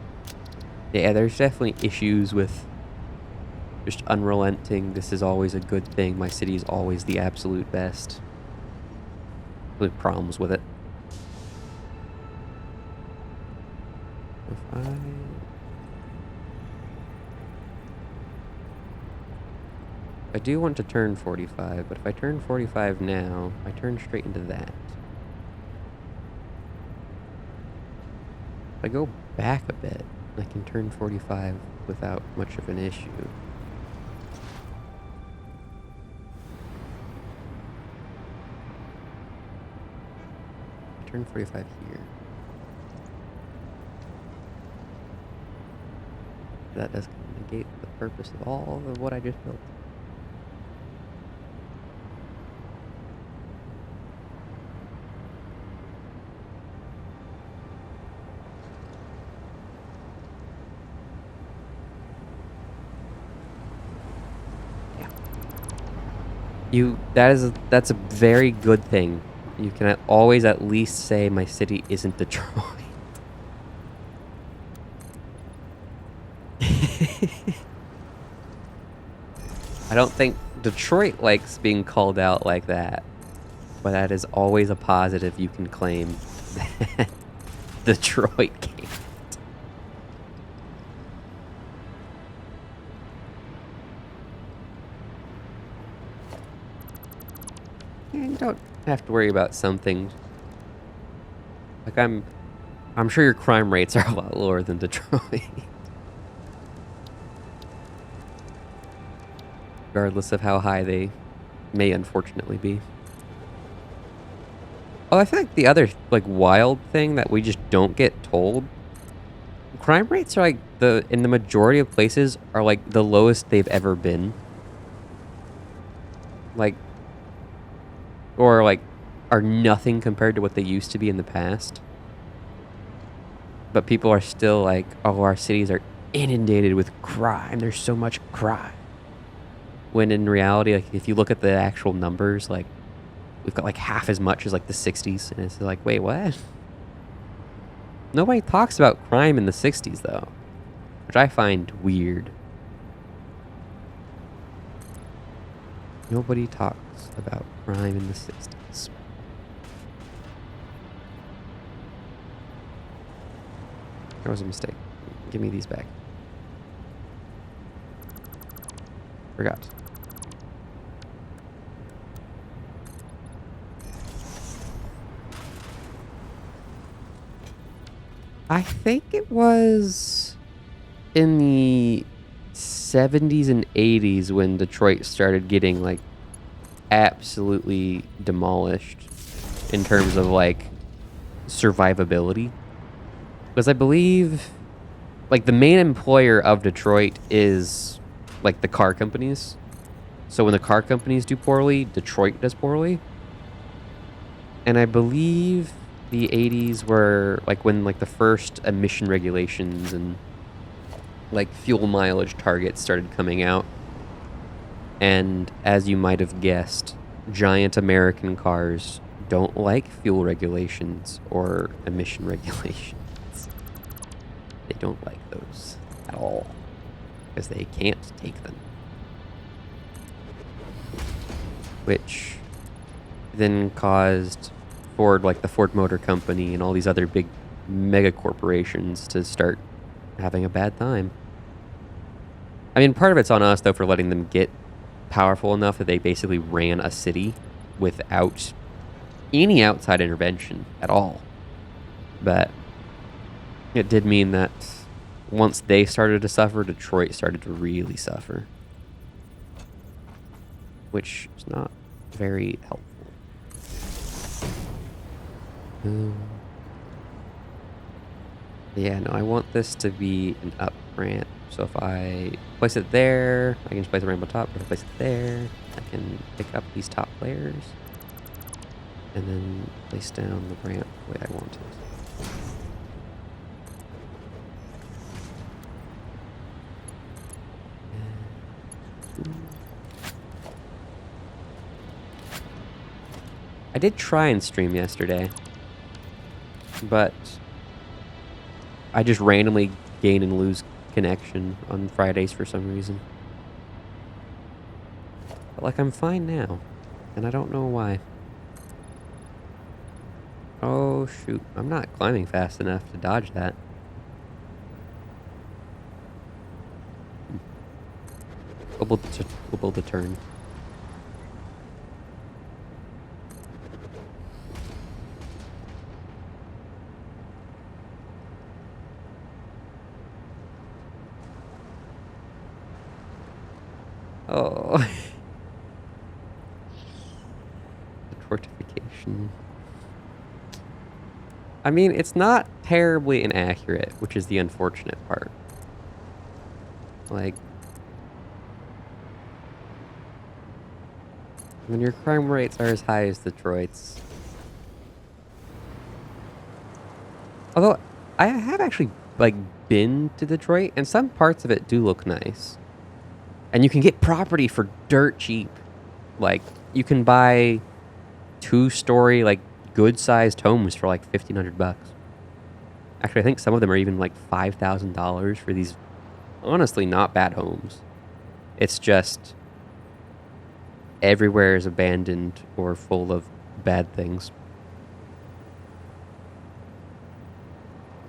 yeah, there's definitely issues with just unrelenting, this is always a good thing, my city is always the absolute best. There's problems with it. If I do want to turn 45, but if I turn 45 now, I turn straight into that. If I go back a bit, I can turn 45 without much of an issue. I turn 45 here. That does kind of negate the purpose of all of what I just built. That's a very good thing. You can always at least say my city isn't Detroit. I don't think Detroit likes being called out like that, but that is always a positive you can claim that Detroit can't. You don't have to worry about some things. Like I'm sure your crime rates are a lot lower than Detroit. Regardless of how high they may unfortunately be. Oh, I feel like the other like wild thing that we just don't get told, crime rates are like in the majority of places are like the lowest they've ever been. Like, or like are nothing compared to what they used to be in the past. But people are still like, oh, our cities are inundated with crime. There's so much crime. When in reality, like if you look at the actual numbers, like we've got like half as much as like the 60s. And it's like, wait, what? Nobody talks about crime in the 60s though, which I find weird. Nobody talks about crime in the 60s. That was a mistake. Give me these back. Forgot. I think it was in the 70s and 80s when Detroit started getting like absolutely demolished in terms of like survivability. Because I believe like the main employer of Detroit is like the car companies. So when the car companies do poorly, Detroit does poorly. And I believe the 80s were like when like the first emission regulations and like fuel mileage targets started coming out. And as you might have guessed, giant American cars don't like fuel regulations or emission regulations. They don't like those at all because they can't take them. Which then caused Ford, like the Ford Motor Company and all these other big mega corporations to start having a bad time. I mean, part of it's on us, though, for letting them get powerful enough that they basically ran a city without any outside intervention at all. But it did mean that once they started to suffer, Detroit started to really suffer. Which is not very helpful. Yeah, no, I want this to be an up ramp. So if I place it there, I can just place a ramp on top. If I place it there, I can pick up these top layers and then place down the ramp the way I want it. I did try and stream yesterday, but I just randomly gain and lose connection on Fridays for some reason. But like I'm fine now, and I don't know why. Oh shoot, I'm not climbing fast enough to dodge that. We'll build a turn. Oh. The fortification. I mean, it's not terribly inaccurate, which is the unfortunate part. Like, when your crime rates are as high as Detroit's. Although, I have actually, like, been to Detroit, and some parts of it do look nice. And you can get property for dirt cheap. Like, you can buy 2-story, like, good-sized homes for, like, $1,500. Actually, I think some of them are even, like, $5,000 for these, honestly, not bad homes. It's just everywhere is abandoned or full of bad things.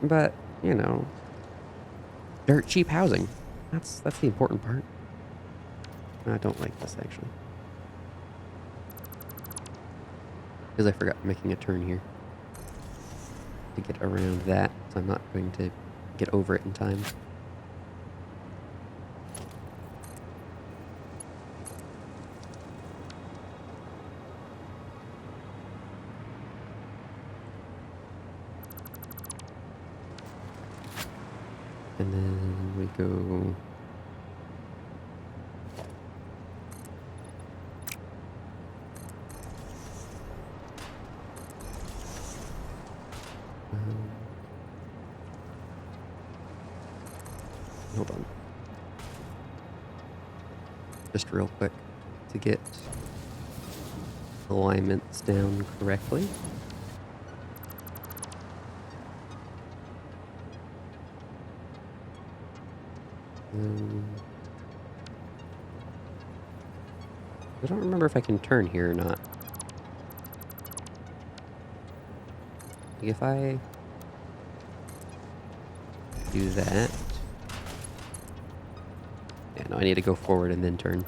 But, you know, dirt cheap housing. That's the important part. I don't like this, actually. Because I forgot making a turn here. To get around that, so I'm not going to get over it in time. And then we go... hold on. Just real quick to get alignments down correctly. I don't remember if I can turn here or not. If I do that... yeah, no, I need to go forward and then turn.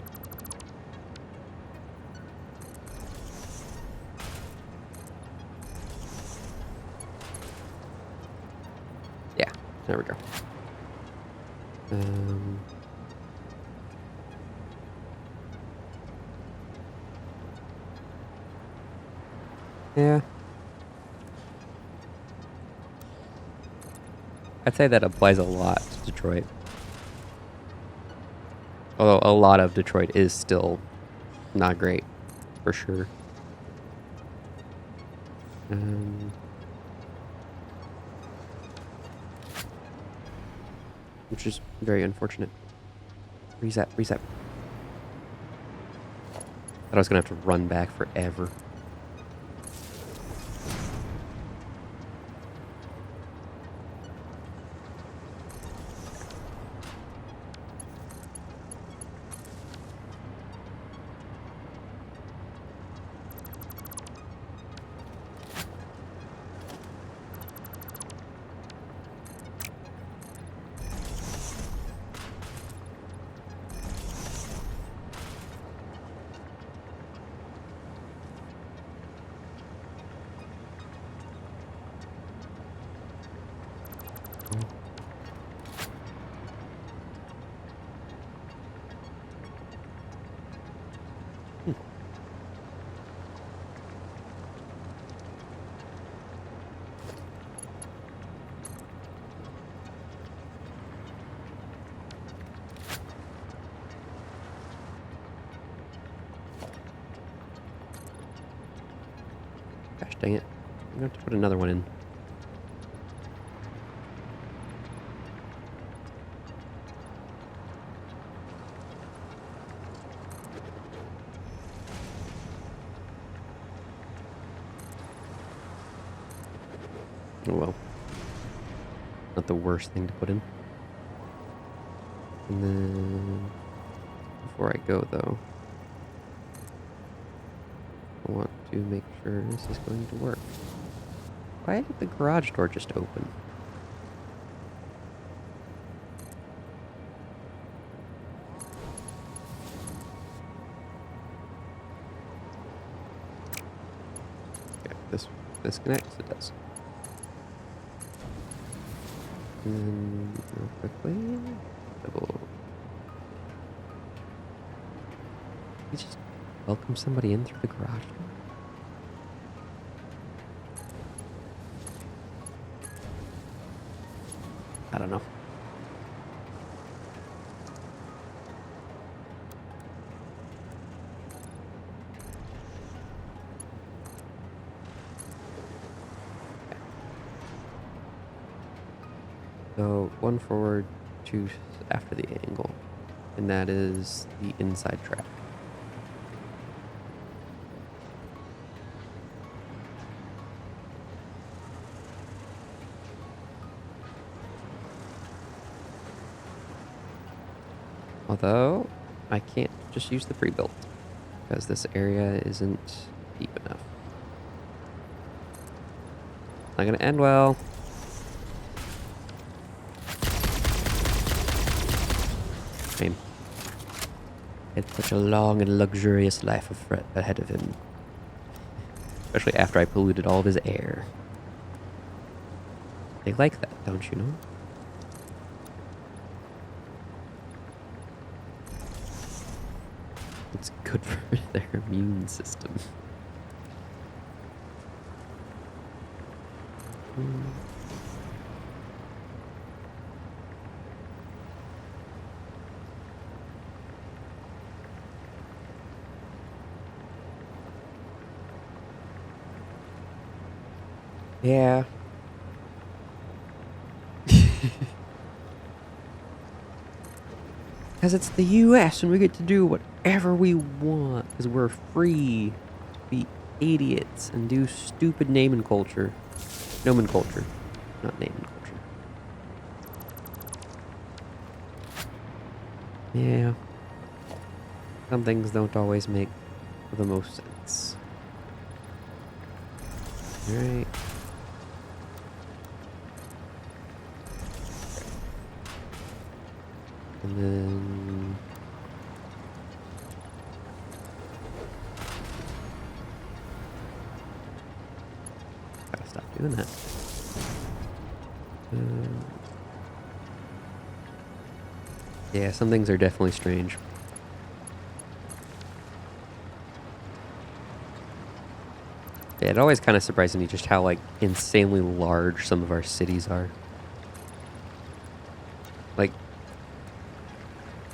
Yeah, there we go. Yeah. I'd say that applies a lot to Detroit. Although a lot of Detroit is still not great, for sure. Which is very unfortunate. Reset, reset. Thought I was gonna have to run back forever. Gosh dang it. I'm gonna have to put another one in. Oh well. Not the worst thing to put in. And then... before I go, though, I want to make sure this is going to work. Why did the garage door just open? Okay, this connects, it does. And then, real quickly, double. You just welcome somebody in through the garage door? I don't know. So 1 forward, 2 after the angle. And that is the inside track. Although, I can't just use the pre-built because this area isn't deep enough. Not gonna end well. Shame. He had such a long and luxurious life ahead of him. Especially after I polluted all of his air. They like that, don't you know? It's good for their immune system. Yeah. Because it's the US and we get to do whatever we want. Because we're free to be idiots and do stupid nomenculture. Nomenculture. Not nomenculture. Yeah. Some things don't always make the most sense. Alright. And then... gotta stop doing that. Yeah, some things are definitely strange. Yeah, it always kind of surprises me just how, like, insanely large some of our cities are. Like,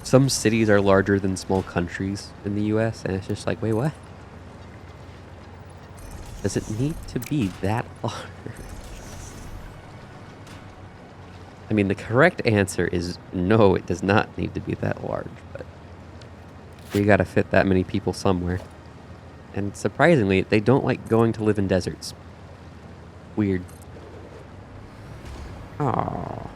some cities are larger than small countries in the US, and it's just like, wait, what? Does it need to be that large? I mean, the correct answer is no, it does not need to be that large, but we gotta fit that many people somewhere. And surprisingly, they don't like going to live in deserts. Weird. Aww.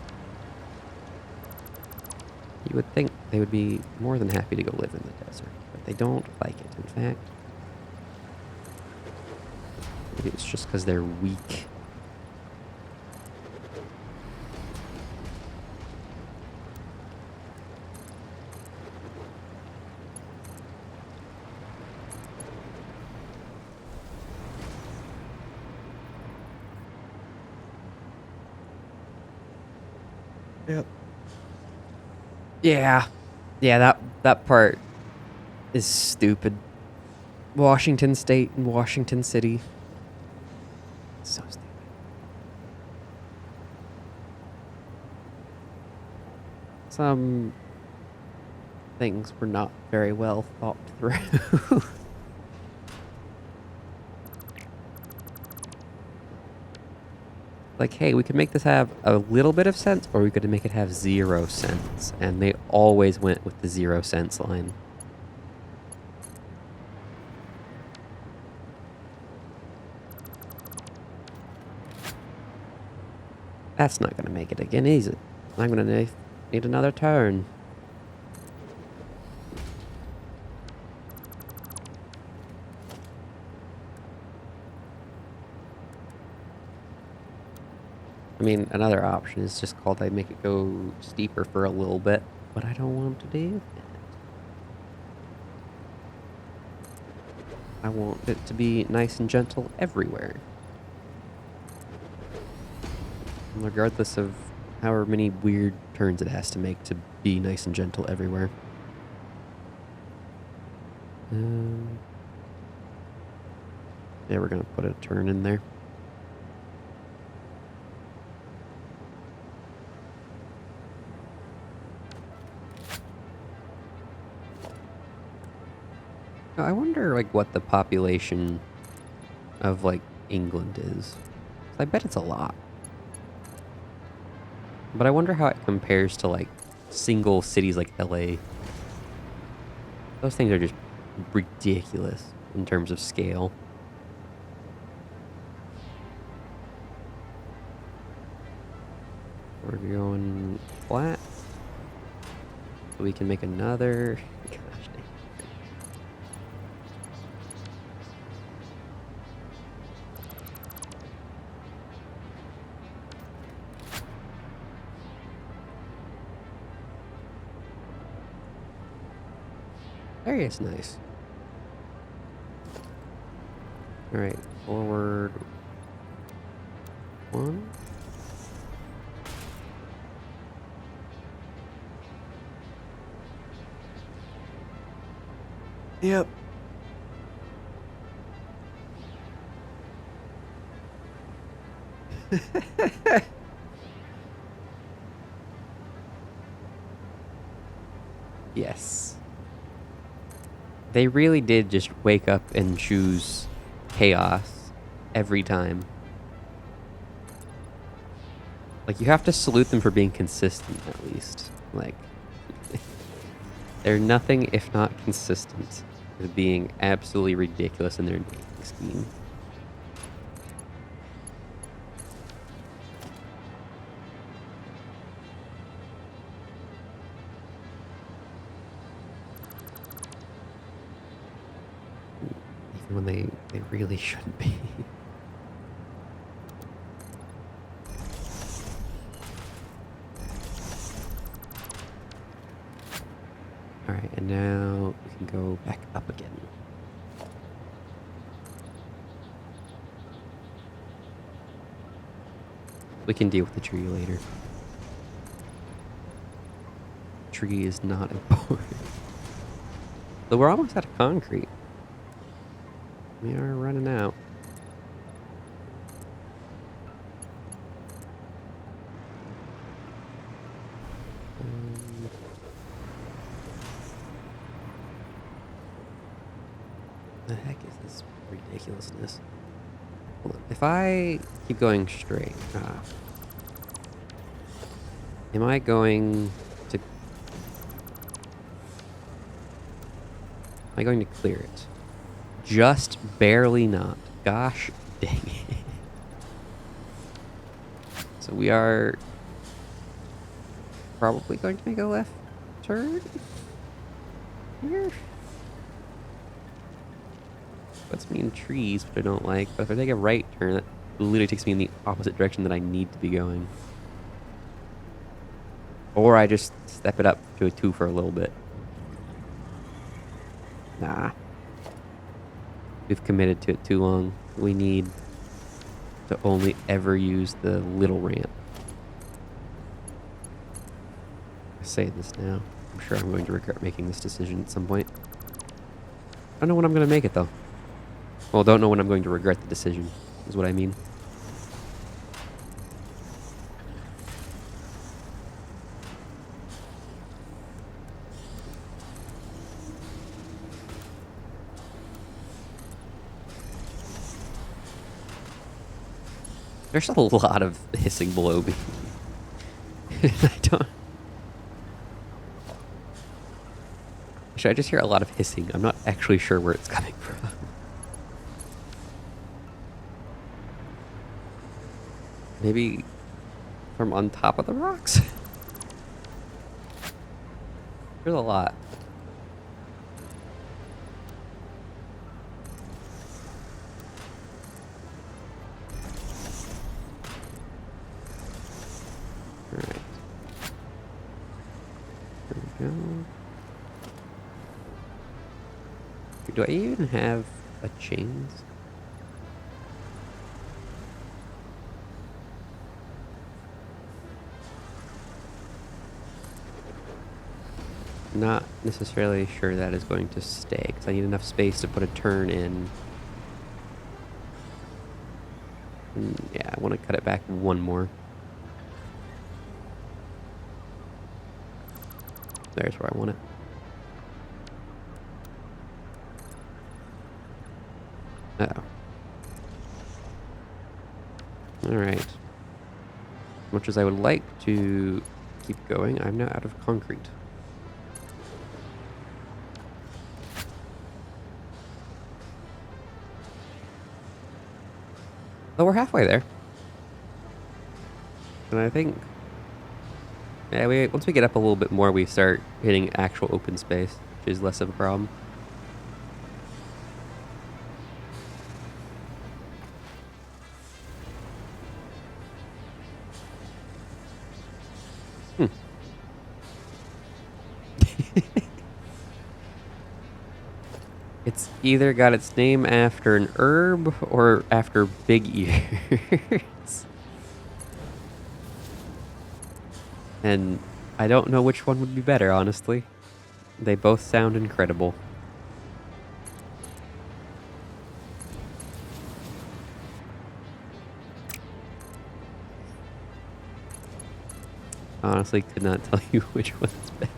You would think they would be more than happy to go live in the desert, but they don't like it. In fact, maybe it's just because they're weak. Yep. Yeah. Yeah, that part is stupid. Washington State and Washington City. So stupid. Some things were not very well thought through. Like, hey, we could make this have a little bit of sense, or we could make it have 0 sense. And they always went with the 0 sense line. That's not gonna make it again, is it? I'm gonna need another turn. I mean, another option is just called I make it go steeper for a little bit, but I don't want to do that. I want it to be nice and gentle everywhere. Regardless of however many weird turns it has to make to be nice and gentle everywhere. Yeah, we're gonna put a turn in there. I wonder, like, what the population of, like, England is. I bet it's a lot. But I wonder how it compares to, like, single cities like LA. Those things are just ridiculous in terms of scale. We're going flat. So we can make another. Gosh dang. There is nice. Alright, forward one. Yep. Yes. They really did just wake up and choose chaos every time. Like, you have to salute them for being consistent, at least. Like, they're nothing if not consistent with being absolutely ridiculous in their naming scheme. Even when they really shouldn't be. Alright, and now we can go back up again. We can deal with the tree later. Tree is not important. Though we're almost out of concrete. We are running out. The heck is this ridiculousness? Hold on. If I keep going straight, am I going to? Am I going to clear it? Just barely not. Gosh dang it. So we are probably going to make a left turn here. Puts me in trees, which I don't like. But if I take a right turn, that literally takes me in the opposite direction that I need to be going. Or I just step it up to a 2 for a little bit. Nah. We've committed to it too long. We need to only ever use the little ramp. I say this now. I'm sure I'm going to regret making this decision at some point. I don't know when I'm going to make it, though. Well, don't know when I'm going to regret the decision, is what I mean. There's a lot of hissing below me. I don't... Actually, I just hear a lot of hissing. I'm not actually sure where it's coming from. Maybe from on top of the rocks? There's a lot. Alright. There we go. Do I even have a chains? Not necessarily sure that is going to stay, because I need enough space to put a turn in. And yeah, I want to cut it back one more. There's where I want it. Uh-oh. Alright. Much as I would like to keep going. I'm now out of concrete. But we're halfway there. And I think, yeah, once we get up a little bit more, we start hitting actual open space, which is less of a problem. Hmm. It's either got its name after an herb or after big ears. And I don't know which one would be better, honestly. They both sound incredible. Honestly, could not tell you which one's better.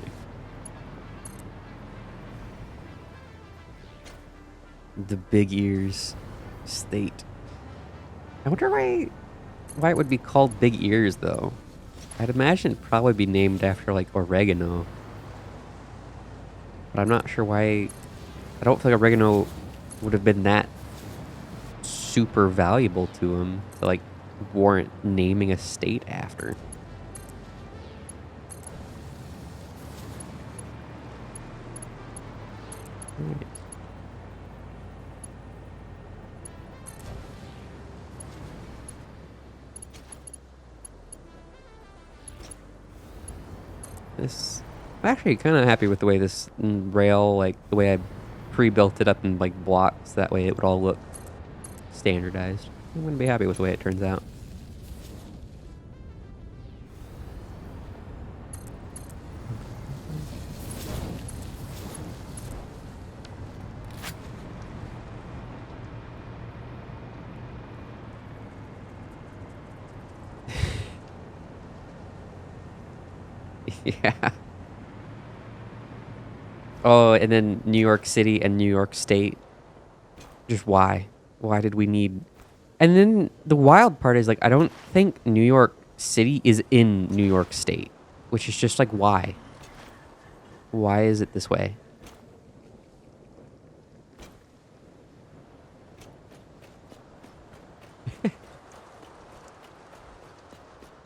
The Big Ears State. I wonder why it would be called Big Ears, though. I'd imagine it'd probably be named after, like, oregano. But I'm not sure why. I don't feel like oregano would have been that super valuable to him to, like, warrant naming a state after. Alright. I'm actually kind of happy with the way this rail, like, the way I pre-built it up in, like, blocks. That way it would all look standardized. I'm going to be happy with the way it turns out. Yeah. Oh, and then New York City and New York State. Just why? Why did we need... And then the wild part is, like, I don't think New York City is in New York State, which is just like, why? Why is it this way?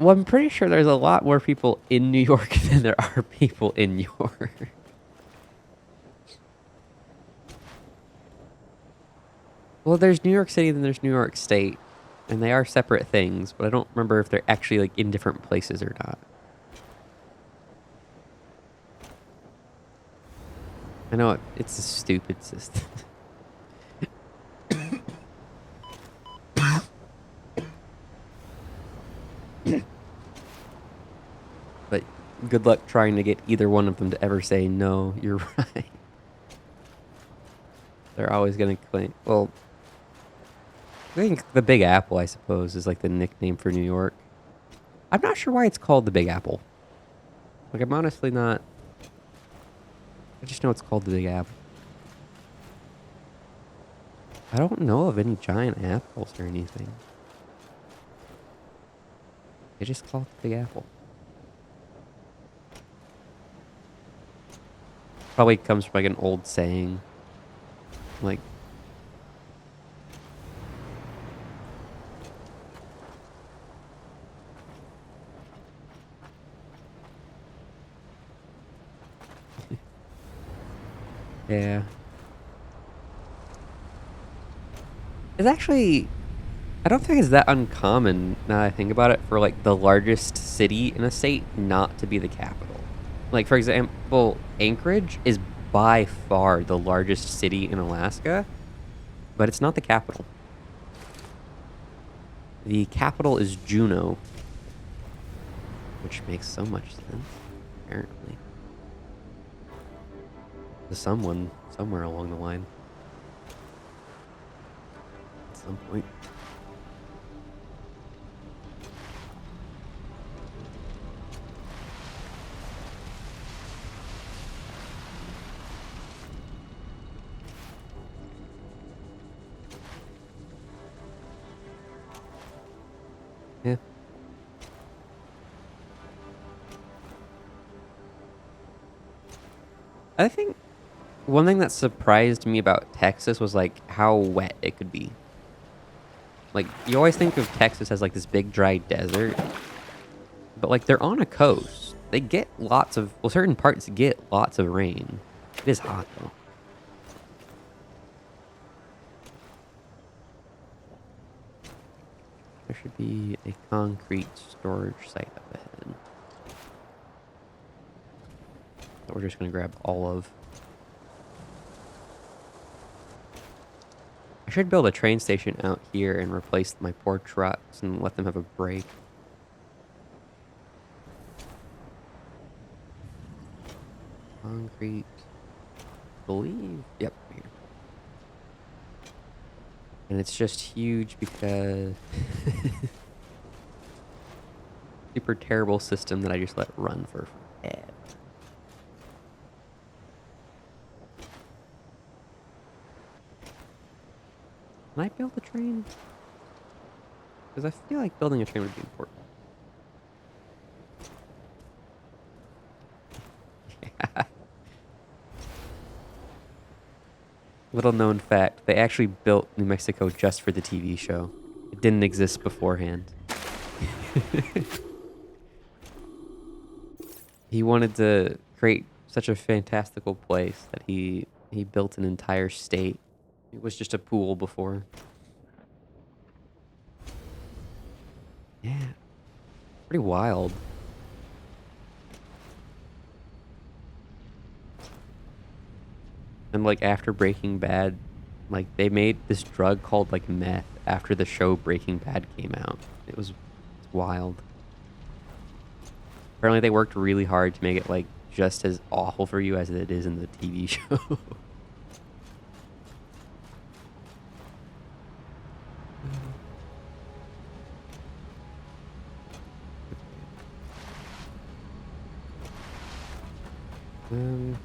Well, I'm pretty sure there's a lot more people in New York than there are people in New York. Well, there's New York City, then there's New York State, and they are separate things, but I don't remember if they're actually, like, in different places or not. I know it's a stupid system. But good luck trying to get either one of them to ever say, no, you're right. They're always going to claim... Well, I think the Big Apple, I suppose, is like the nickname for New York. I'm not sure why it's called the Big Apple. Like, I'm honestly not... I just know it's called the Big Apple. I don't know of any giant apples or anything. They just call it the Big Apple. Probably comes from, like, an old saying. Like... Yeah. It's actually... I don't think it's that uncommon, now that I think about it, for, like, the largest city in a state not to be the capital. Like, for example, Anchorage is by far the largest city in Alaska, but it's not the capital. The capital is Juneau, which makes so much sense, apparently. To someone, somewhere along the line. At some point. Yeah. I think one thing that surprised me about Texas was like how wet it could be. Like you always think of Texas as like this big dry desert, but like they're on a coast. They get lots of certain parts get lots of rain. It is hot though. There should be a concrete storage site up ahead that we're just gonna grab all of. I should build a train station out here and replace my poor trucks and let them have a break. Concrete, believe. Yep, here. And it's just huge because super terrible system that I just let run for forever. Can I build a train? Because I feel like building a train would be important. Yeah. Little known fact, they actually built New Mexico just for the TV show. It didn't exist beforehand. He wanted to create such a fantastical place that he built an entire state. It was just a pool before. Yeah. Pretty wild. And like after Breaking Bad, like they made this drug called like meth after the show Breaking Bad came out. It's wild. Apparently they worked really hard to make it like just as awful for you as it is in the TV show. um,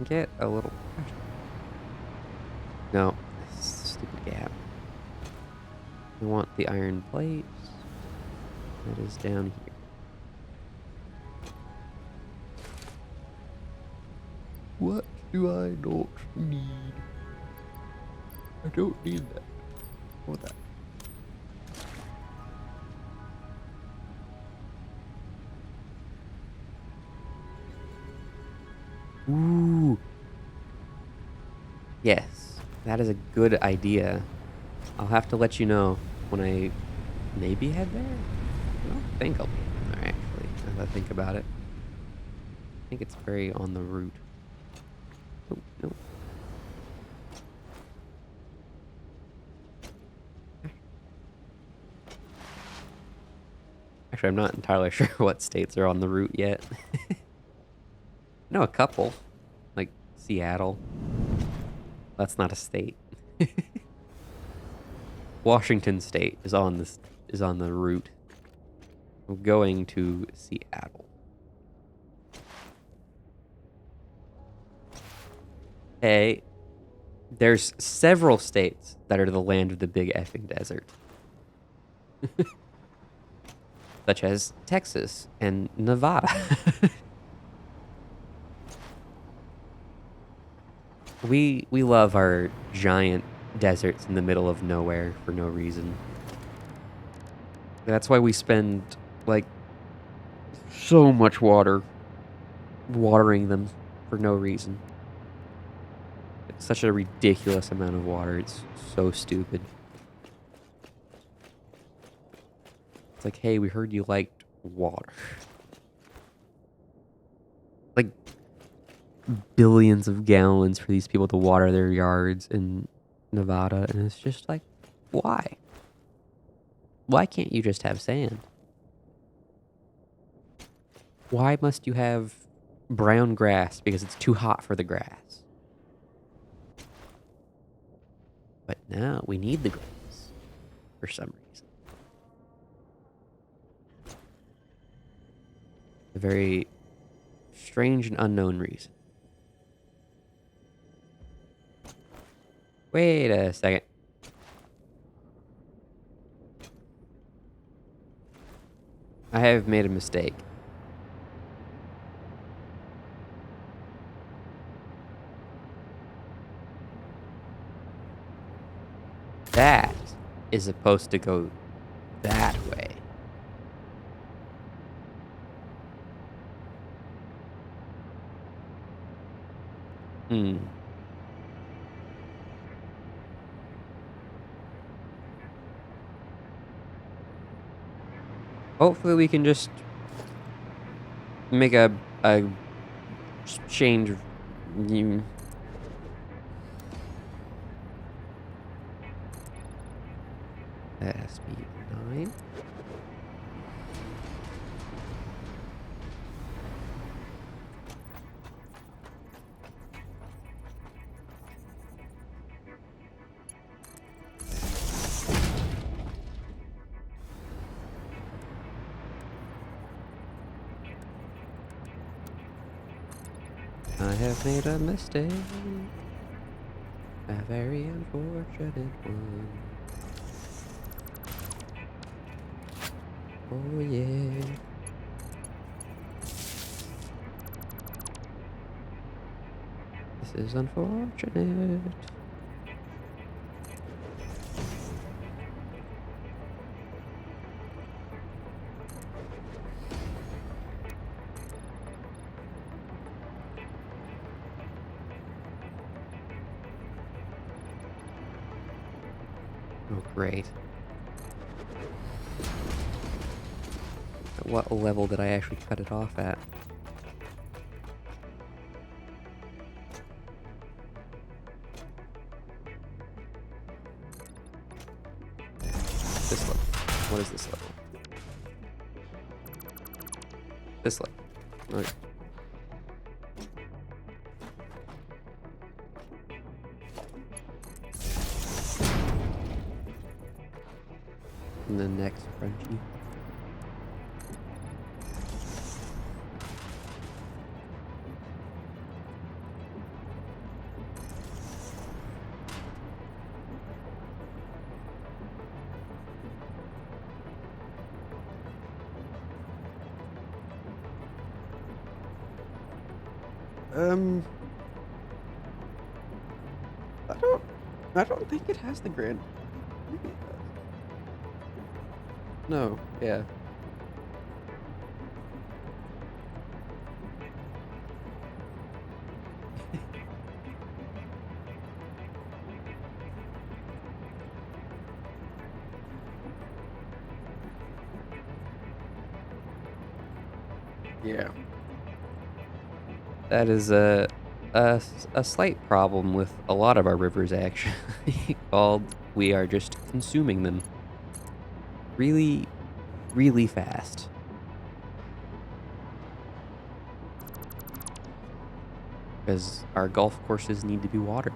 get a little. No, stupid gap. We want the iron plates. That is down here. What do I not need? I don't need that. Or that. Ooh. Yes, that is a good idea. I'll have to let you know when I maybe head there. I don't think I'll be there, actually, as I think about it. I think it's very on the route. Oh, no. Actually, I'm not entirely sure what states are on the route yet. No, a couple. Like Seattle. That's not a state. Washington State is on the route. I'm going to Seattle. Hey, there's several states that are the land of the big effing desert. Such as Texas and Nevada. We love our giant deserts in the middle of nowhere for no reason. That's why we spend like so much water watering them for no reason. It's such a ridiculous amount of water. It's so stupid. It's like, hey, we heard you liked water. Like billions of gallons for these people to water their yards in Nevada, and it's just like, why? Why can't you just have sand? Why must you have brown grass because it's too hot for the grass? But now we need the grass for some reason. A very strange and unknown reason. Wait a second. I have made a mistake. that is supposed to go that way. Hmm. Hopefully we can just make a change. That has to be 9. I have made a mistake. A very unfortunate one. Oh yeah. This is unfortunate. Oh, great. At what level did I actually cut it off at? This level. What is this level? This level. Okay. And the next Frenchie. I don't think it has the grid. Maybe it does. No, yeah. Yeah. That is a slight problem with a lot of our rivers, actually. Called we are just consuming them really, really fast. Because our golf courses need to be watered,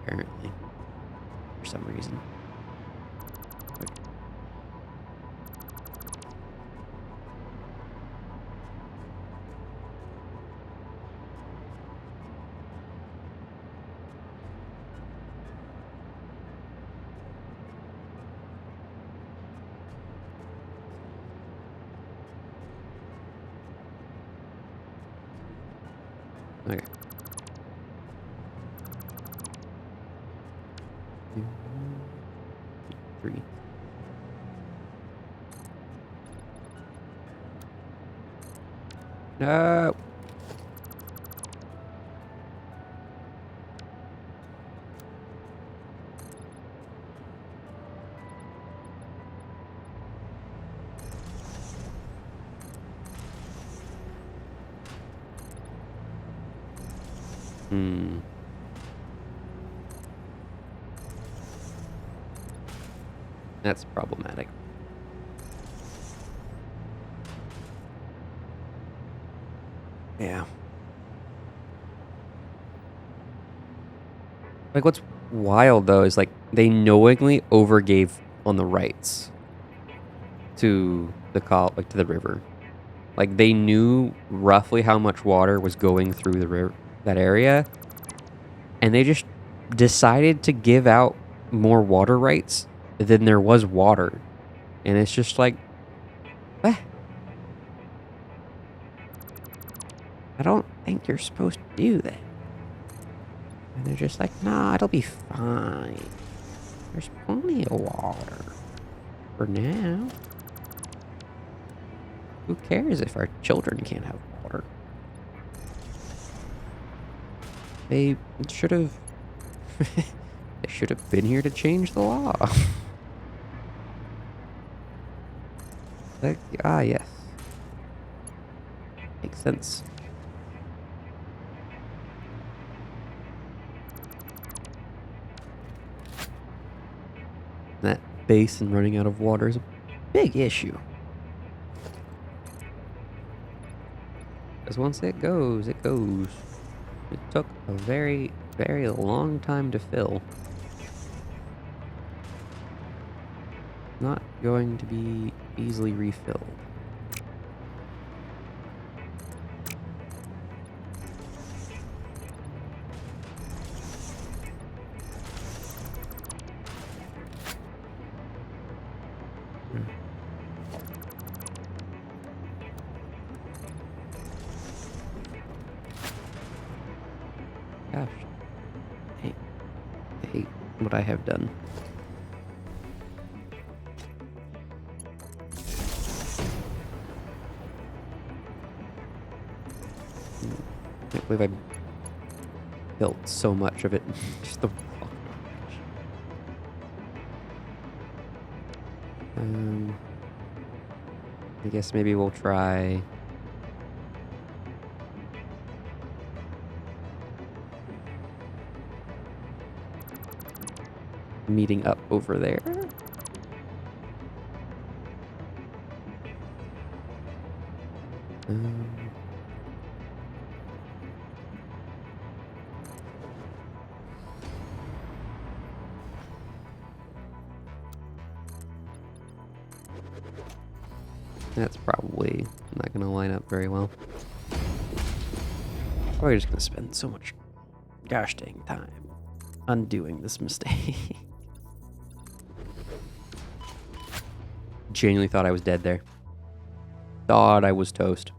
apparently, for some reason. Okay. 2, 3. No. Hmm. That's problematic. Yeah. Like, what's wild, though, is, like, they knowingly overgave on the rights to the to the river. Like, they knew roughly how much water was going through the river, that area, and they just decided to give out more water rights than there was water. And it's just like, eh, I don't think you're supposed to do that. And they're just like, nah, it'll be fine. There's plenty of water. For now. Who cares if our children can't have water? They should have... they should have been here to change the law. Like, yes. Makes sense. That basin running out of water is a big issue. Because once it goes, it goes. It took a very, very long time to fill. Not going to be easily refilled. Gosh. I hate what I have done. I can't believe I built so much of it. Just the wrong direction. I guess maybe we'll try... meeting up over there. That's probably not going to line up very well. Probably just going to spend so much gosh dang time undoing this mistake. Genuinely thought I was dead there. Thought I was toast.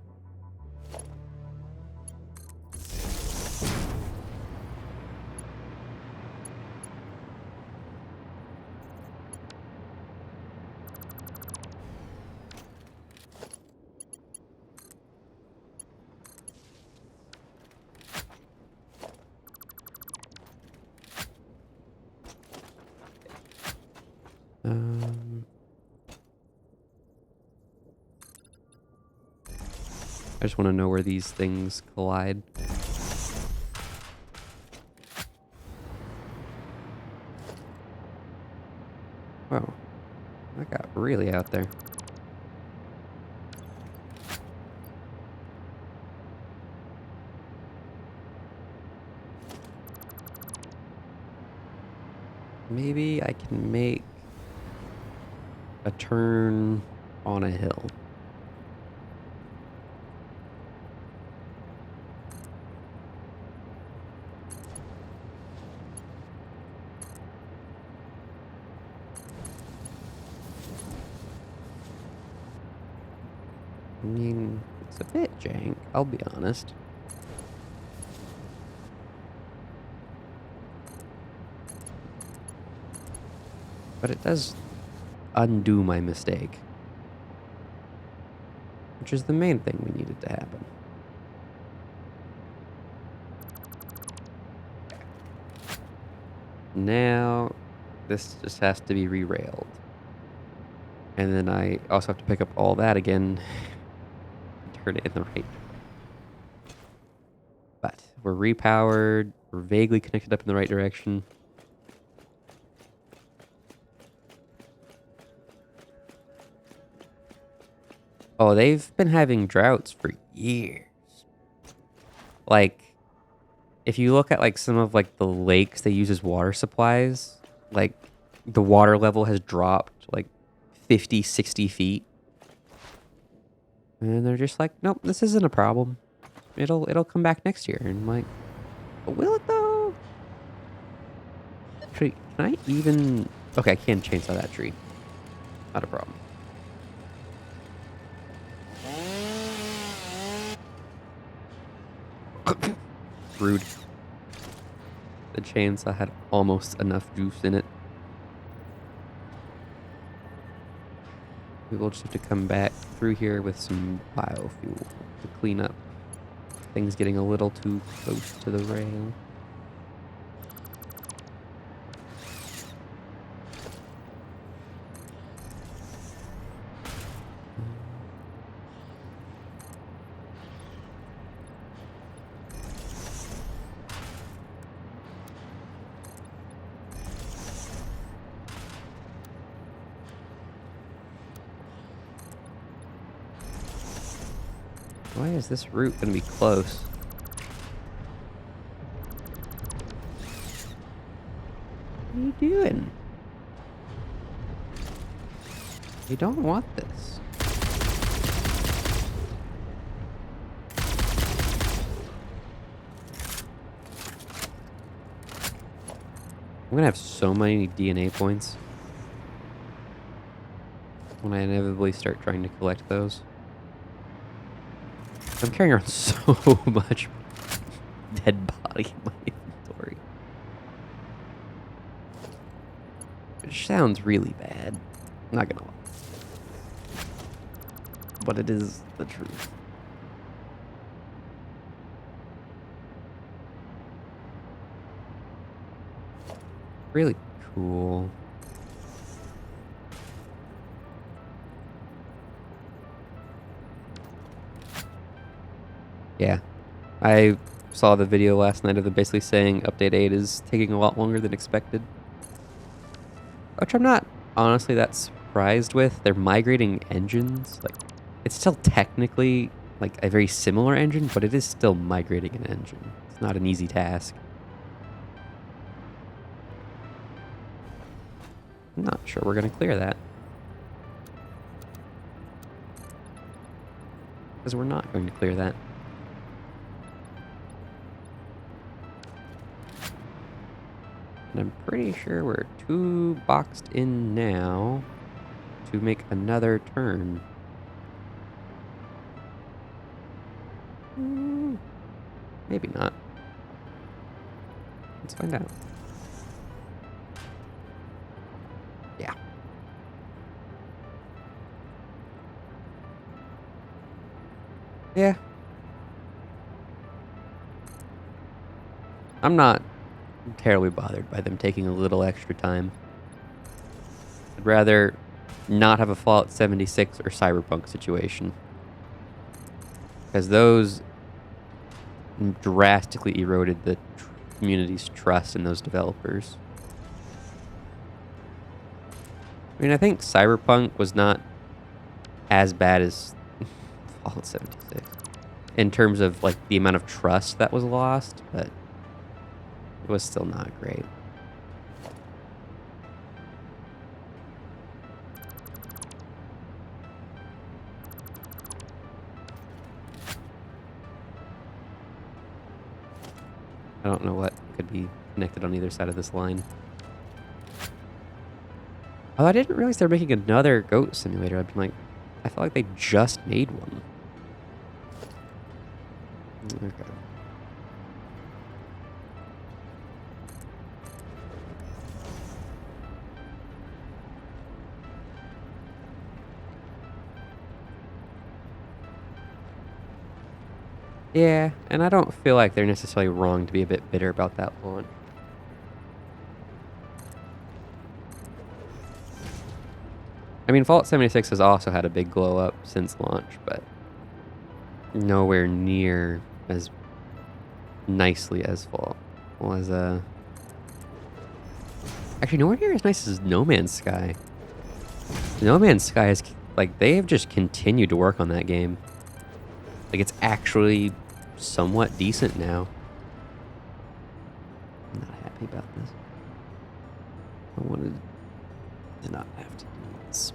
I just want to know where these things collide. Whoa. That got really out there. Maybe I can make a turn on a hill. I mean, it's a bit jank, I'll be honest. But it does undo my mistake. Which is the main thing we needed to happen. Now, this just has to be re-railed. And then I also have to pick up all that again and turn it in the right. But we're repowered, we're vaguely connected up in the right direction. Oh, they've been having droughts for years. Like, if you look at like some of like the lakes they use as water supplies, like the water level has dropped like 50, 60 feet. And they're just like, nope, this isn't a problem. It'll come back next year. And I'm like, will it though? Tree, can I even... Okay, I can chainsaw that tree. Not a problem. Rude. The chainsaw had almost enough juice in it. We will just have to come back through here with some biofuel to clean up things getting a little too close to the rail. Why is this route going to be close? What are you doing? You don't want this. I'm going to have so many DNA points when I inevitably start trying to collect those. I'm carrying around so much dead body in my inventory. Which sounds really bad. I'm not gonna lie. But it is the truth. Really cool. Yeah. I saw the video last night of them basically saying Update 8 is taking a lot longer than expected. Which I'm not honestly that surprised with. They're migrating engines. Like, it's still technically like a very similar engine, but it is still migrating an engine. It's not an easy task. I'm not sure we're going to clear that. Because we're not going to clear that. And I'm pretty sure we're too boxed in now to make another turn. Maybe not. Let's find out. Yeah. Yeah. I'm not terribly bothered by them taking a little extra time. I'd rather not have a Fallout 76 or Cyberpunk situation. Because those drastically eroded the community's trust in those developers. I mean, I think Cyberpunk was not as bad as Fallout 76 in terms of like the amount of trust that was lost, but it was still not great. I don't know what could be connected on either side of this line. Oh, I didn't realize they were making another goat simulator. I'd be like, I felt like they just made one. Okay. Yeah, and I don't feel like they're necessarily wrong to be a bit bitter about that launch. I mean, Fallout 76 has also had a big glow up since launch, but nowhere near as nicely as Fallout was. Actually, nowhere near as nice as No Man's Sky. No Man's Sky is like they have just continued to work on that game. Like it's actually somewhat decent now. I'm not happy about this. I wanted to not have to do this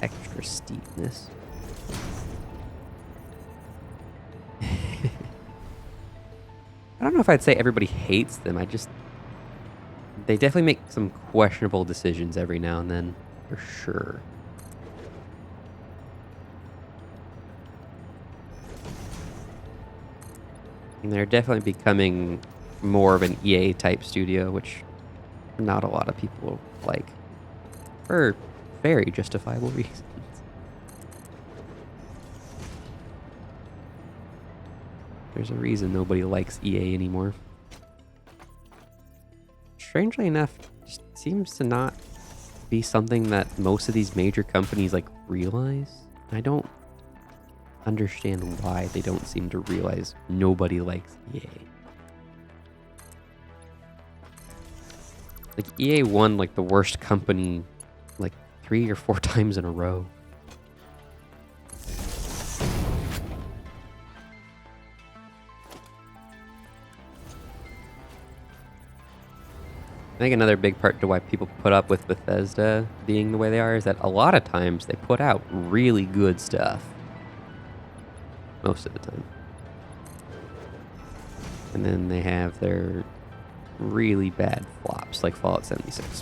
extra steepness. I don't know if I'd say everybody hates them. They definitely make some questionable decisions every now and then, for sure. And they're definitely becoming more of an EA type studio, which not a lot of people like. For very justifiable reasons. There's a reason nobody likes EA anymore. Strangely enough, just seems to not be something that most of these major companies like realize. I don't understand why they don't seem to realize nobody likes EA. Like EA won like the worst company like 3 or 4 times in a row. I think another big part to why people put up with Bethesda being the way they are is that a lot of times they put out really good stuff. Most of the time. And then they have their really bad flops, like Fallout 76.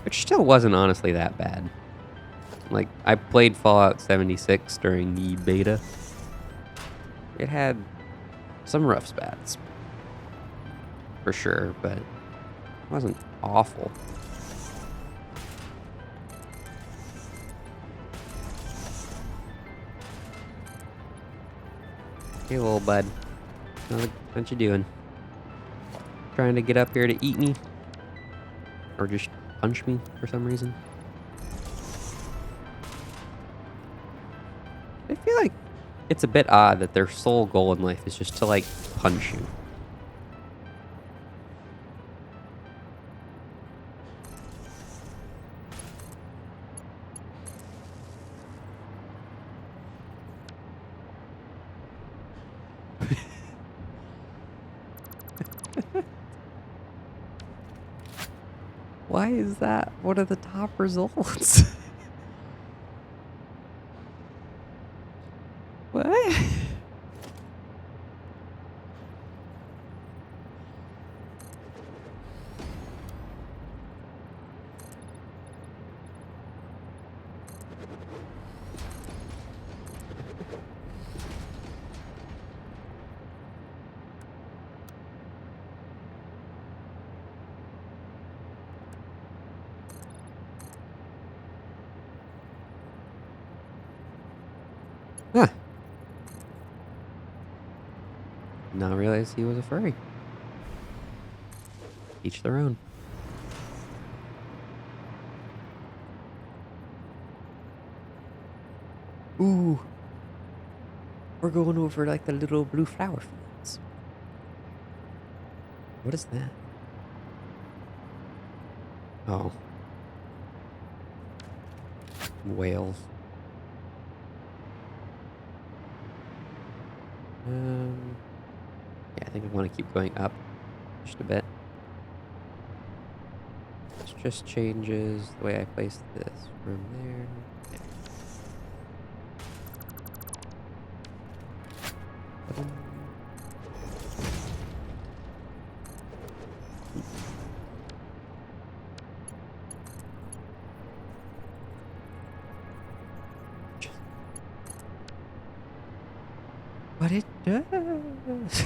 Which still wasn't honestly that bad. Like, I played Fallout 76 during the beta. It had some rough spats. For sure, but it wasn't awful. Hey, little bud. What you doing? Trying to get up here to eat me? Or just punch me for some reason? I feel like it's a bit odd that their sole goal in life is just to, like, punch you. Why is that one of the top results? What? Huh. Not realize he was a furry. Each their own. Ooh. We're going over like the little blue flower fields. What is that? Oh. Whales. Yeah, I think I want to keep going up just a bit. This just changes the way I place this from there. Yeah. But it does.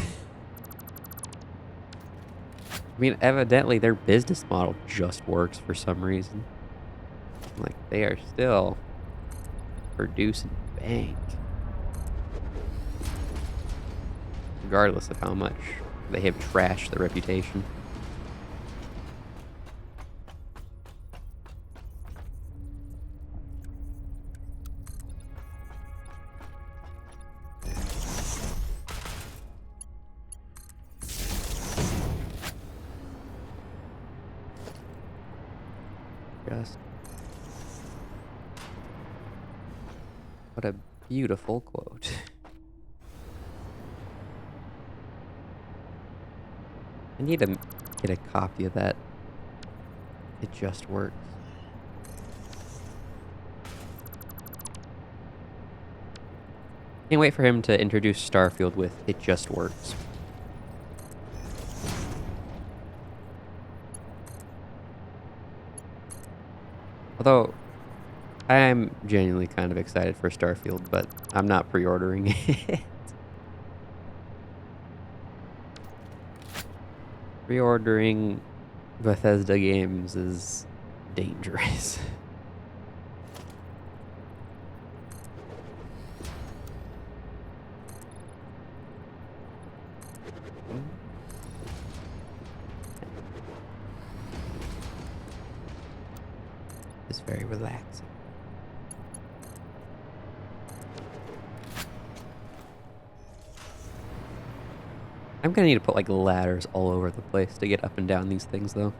I mean, evidently their business model just works for some reason. Like, they are still producing bank. Regardless of how much they have trashed their reputation. What a beautiful quote. I need to get a copy of that. It just works. Can't wait for him to introduce Starfield with "It just works." Although, I am genuinely kind of excited for Starfield, but I'm not pre-ordering it. Pre-ordering Bethesda games is dangerous. It's very relaxing. I'm gonna need to put like ladders all over the place to get up and down these things though.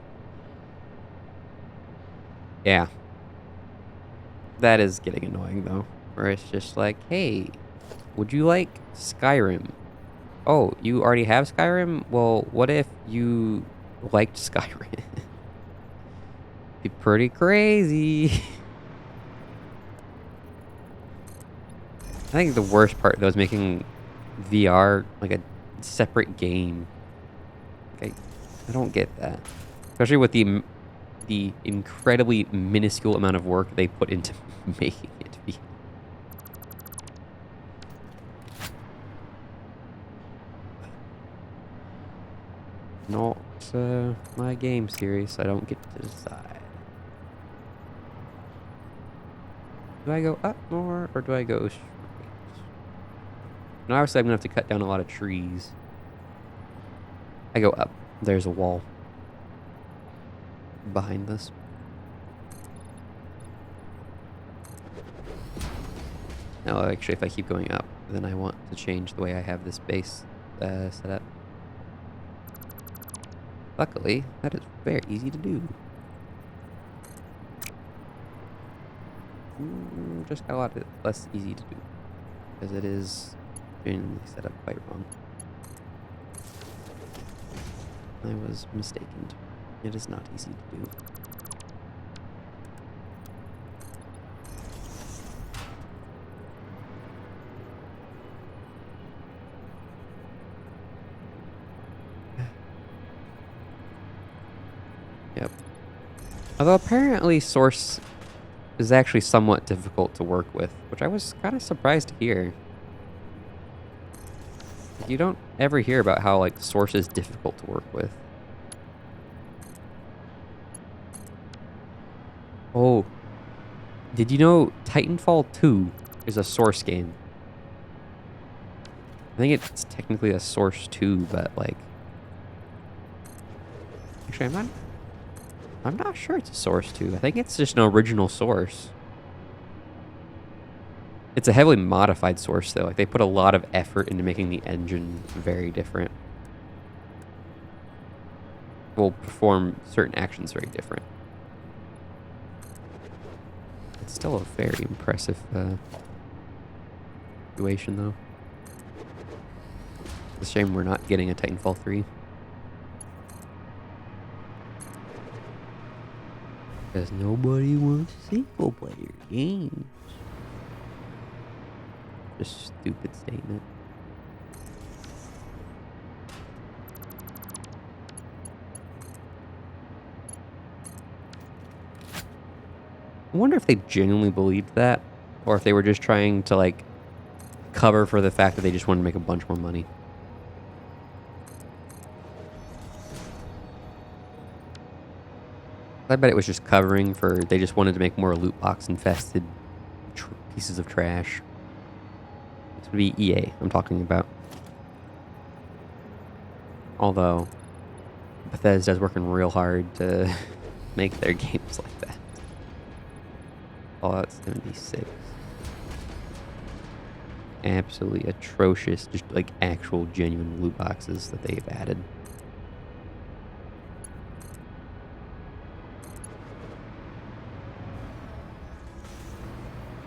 Yeah. That is getting annoying though. Where it's just like, hey, would you like Skyrim? Oh, you already have Skyrim? Well, what if you liked Skyrim? Be pretty crazy. I think the worst part though is making VR like a separate game. Like, I don't get that, especially with the incredibly minuscule amount of work they put into making it VR. Not my game series. I don't get to decide. Do I go up more or do I go straight? And obviously I'm gonna have to cut down a lot of trees. I go up. There's a wall behind this. No, actually, if I keep going up, then I want to change the way I have this base set up. Luckily, that is very easy to do. Just got a lot less easy to do, because it is genuinely set up quite wrong. I was mistaken. It is not easy to do. Yep. Although apparently Source is actually somewhat difficult to work with, which I was kind of surprised to hear. You don't ever hear about how like Source is difficult to work with. Oh, did you know Titanfall 2 is a Source game? I think it's technically a Source 2, but like, actually I'm not sure it's a Source 2. I think it's just an original Source. It's a heavily modified Source though. Like they put a lot of effort into making the engine very different. Will perform certain actions very different. It's still a very impressive situation though. It's a shame we're not getting a Titanfall 3. Because nobody wants single player games. Just stupid statement. I wonder if they genuinely believed that, or if they were just trying to like cover for the fact that they just wanted to make a bunch more money. I bet it was just covering for they just wanted to make more loot box infested pieces of trash. This would be EA I'm talking about. Although Bethesda's working real hard to make their games like that. Fallout 76. Absolutely atrocious, just like actual genuine loot boxes that they've added.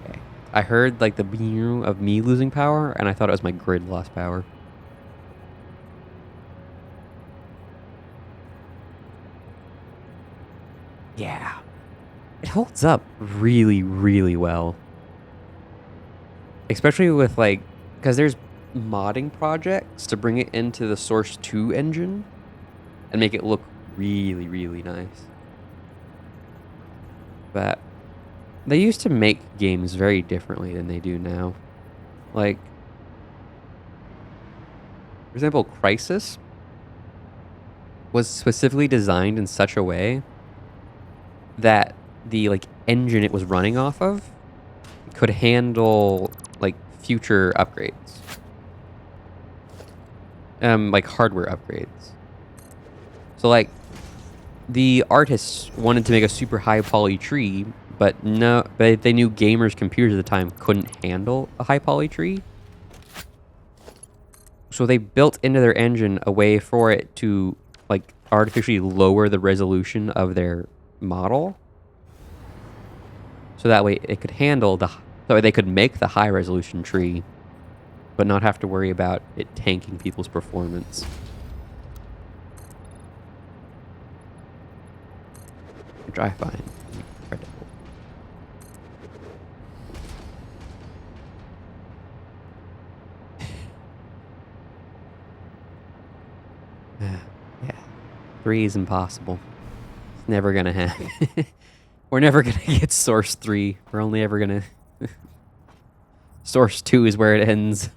Okay. I heard like the mew of me losing power, and I thought it was my grid lost power. Yeah. It holds up really, really well. Especially with like, because there's modding projects to bring it into the Source 2 engine and make it look really, really nice. But they used to make games very differently than they do now. Like, for example, Crysis was specifically designed in such a way that the like engine it was running off of could handle like future upgrades. Like hardware upgrades. So like the artists wanted to make a super high poly tree, but they knew gamers' computers at the time couldn't handle a high poly tree. So they built into their engine a way for it to like artificially lower the resolution of their model. So that way it could handle so they could make the high resolution tree, but not have to worry about it tanking people's performance. Which I find incredible. Yeah. 3 is impossible. It's never gonna happen. We're never gonna get Source 3. We're only ever gonna... Source 2 is where it ends.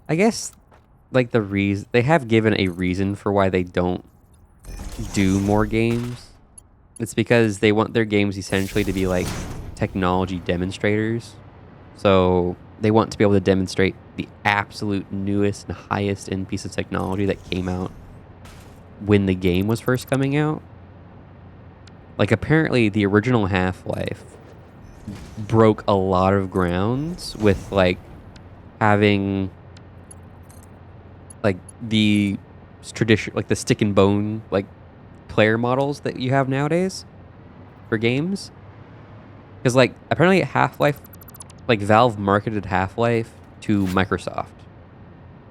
I guess, like, they have given a reason for why they don't do more games. It's because they want their games essentially to be, like, technology demonstrators. So they want to be able to demonstrate the absolute newest and highest end piece of technology that came out when the game was first coming out. Like, apparently the original Half-Life broke a lot of grounds with, like, having, like, the tradition, like, the stick and bone, like, player models that you have nowadays for games. Because, like, apparently Half-Life, like, Valve marketed Half-Life to Microsoft.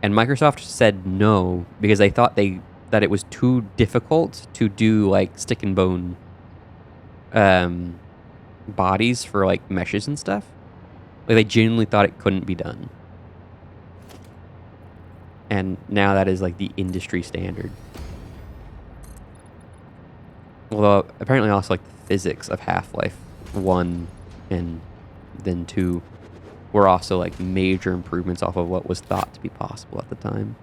And Microsoft said no because they thought that it was too difficult to do, like, stick and bone bodies for, like, meshes and stuff. Like, they genuinely thought it couldn't be done. And now that is, like, the industry standard. Although, apparently also, like, the physics of Half-Life 1 and then 2 were also, like, major improvements off of what was thought to be possible at the time.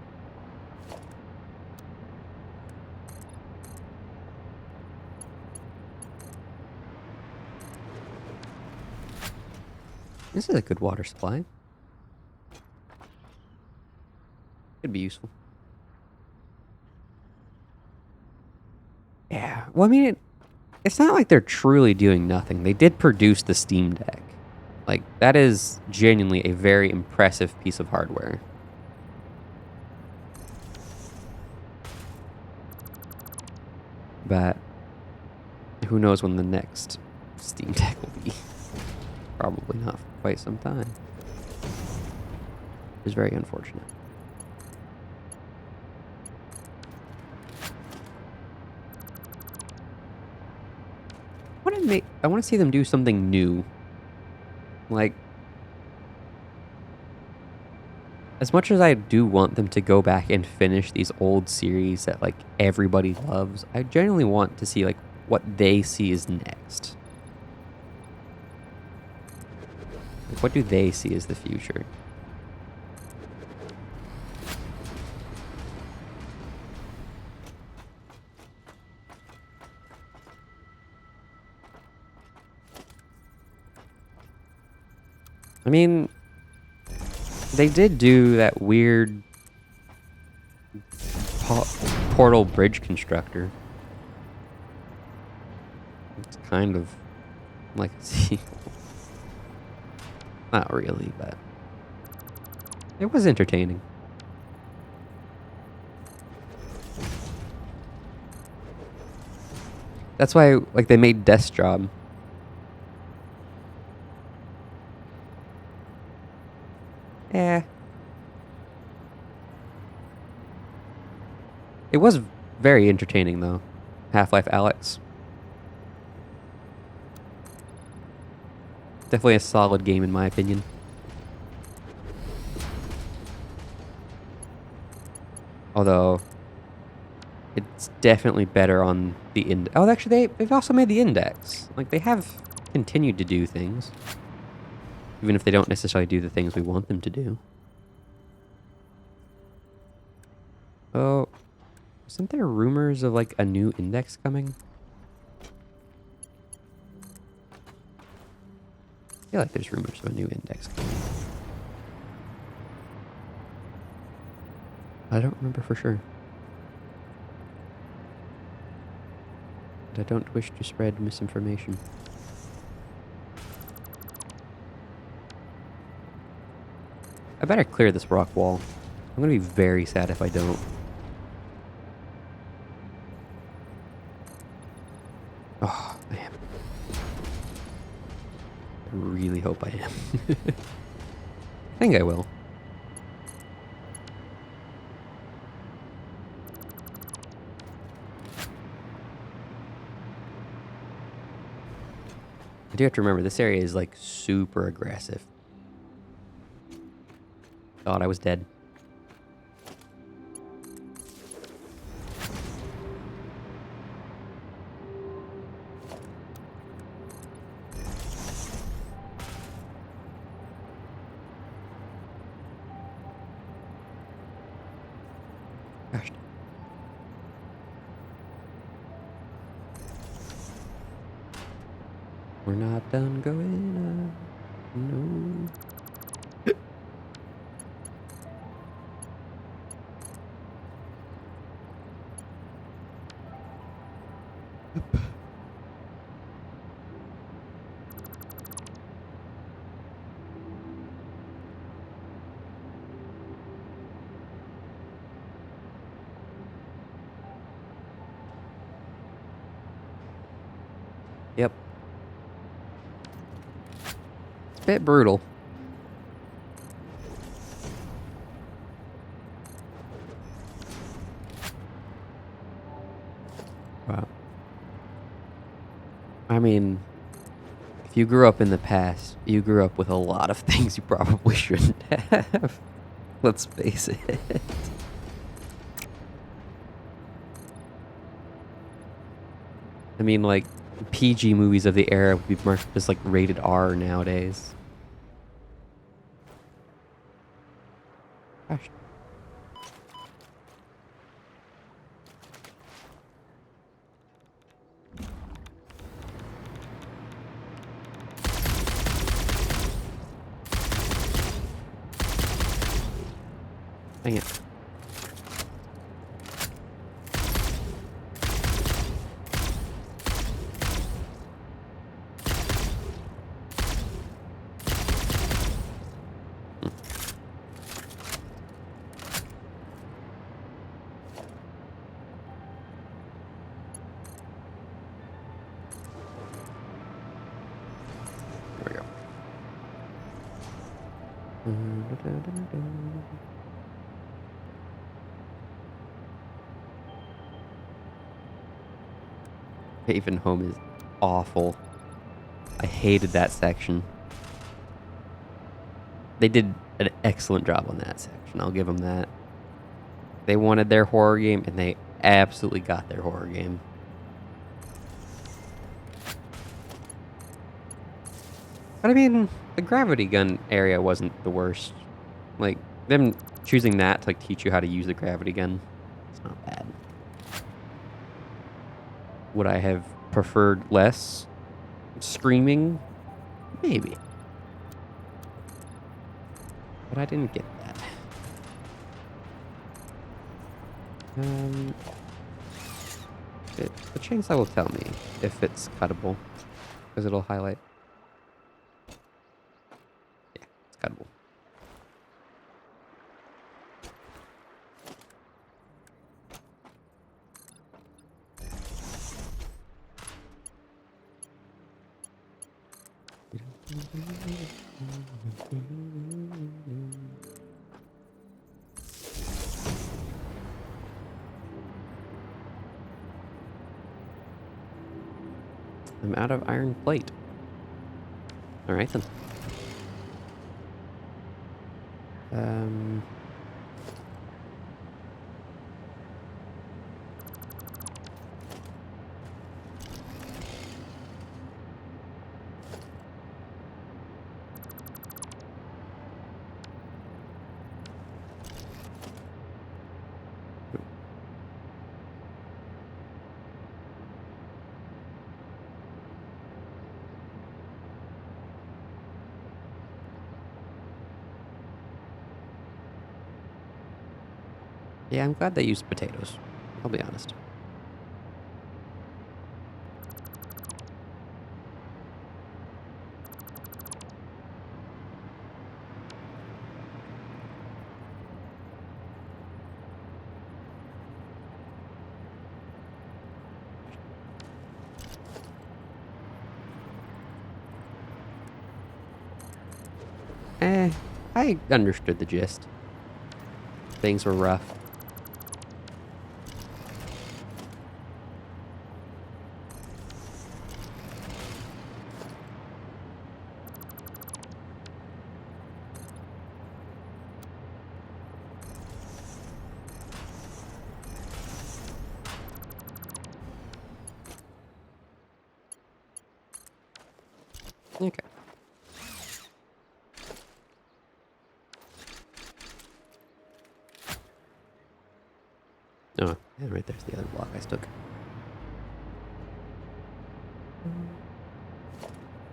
This is a good water supply. Could be useful. Yeah. Well, I mean, it's not like they're truly doing nothing. They did produce the Steam Deck. Like, that is genuinely a very impressive piece of hardware. But who knows when the next Steam Deck will be. Probably not for quite some time. It's very unfortunate. I want to see them do something new. Like, as much as I do want them to go back and finish these old series that, like, everybody loves, I genuinely want to see, like, what they see is next. Like, what do they see as the future? I mean, they did do that weird portal bridge constructor. It's kind of like a sequel. Not really, but it was entertaining. That's why, like, they made Death's Job. Eh. It was very entertaining, though. Half-Life Alyx. Definitely a solid game, in my opinion. Although, it's definitely better on the Index. Oh, actually, they've also made the Index. Like, they have continued to do things. Even if they don't necessarily do the things we want them to do. Oh, isn't there rumors of like a new index coming? I feel like there's rumors of a new index coming. I don't remember for sure. And I don't wish to spread misinformation. I better clear this rock wall. I'm gonna be very sad if I don't. Oh, I am. I really hope I am. I think I will. I do have to remember, this area is like super aggressive. Thought I was dead. Gosh. We're not done going up. No. Yep. It's a bit brutal. Wow. I mean, if you grew up in the past, you grew up with a lot of things you probably shouldn't have. Let's face it. I mean, like, PG movies of the era would be marked as, like, rated R nowadays. Gosh. Dang it. There we go. Haven Home is awful. I hated that section. They did an excellent job on that section. I'll give them that. They wanted their horror game, and they absolutely got their horror game. But I mean, the gravity gun area wasn't the worst. Like, them choosing that to like teach you how to use the gravity gun, it's not bad. Would I have preferred less screaming? Maybe. But I didn't get that. The chainsaw will tell me if it's cuttable, because it'll highlight. Yeah, it's cuttable. I'm out of iron plate. All right then. Yeah, I'm glad they used potatoes. I'll be honest. Eh, I understood the gist. Things were rough. Okay. Oh, yeah, right there's the other block I took.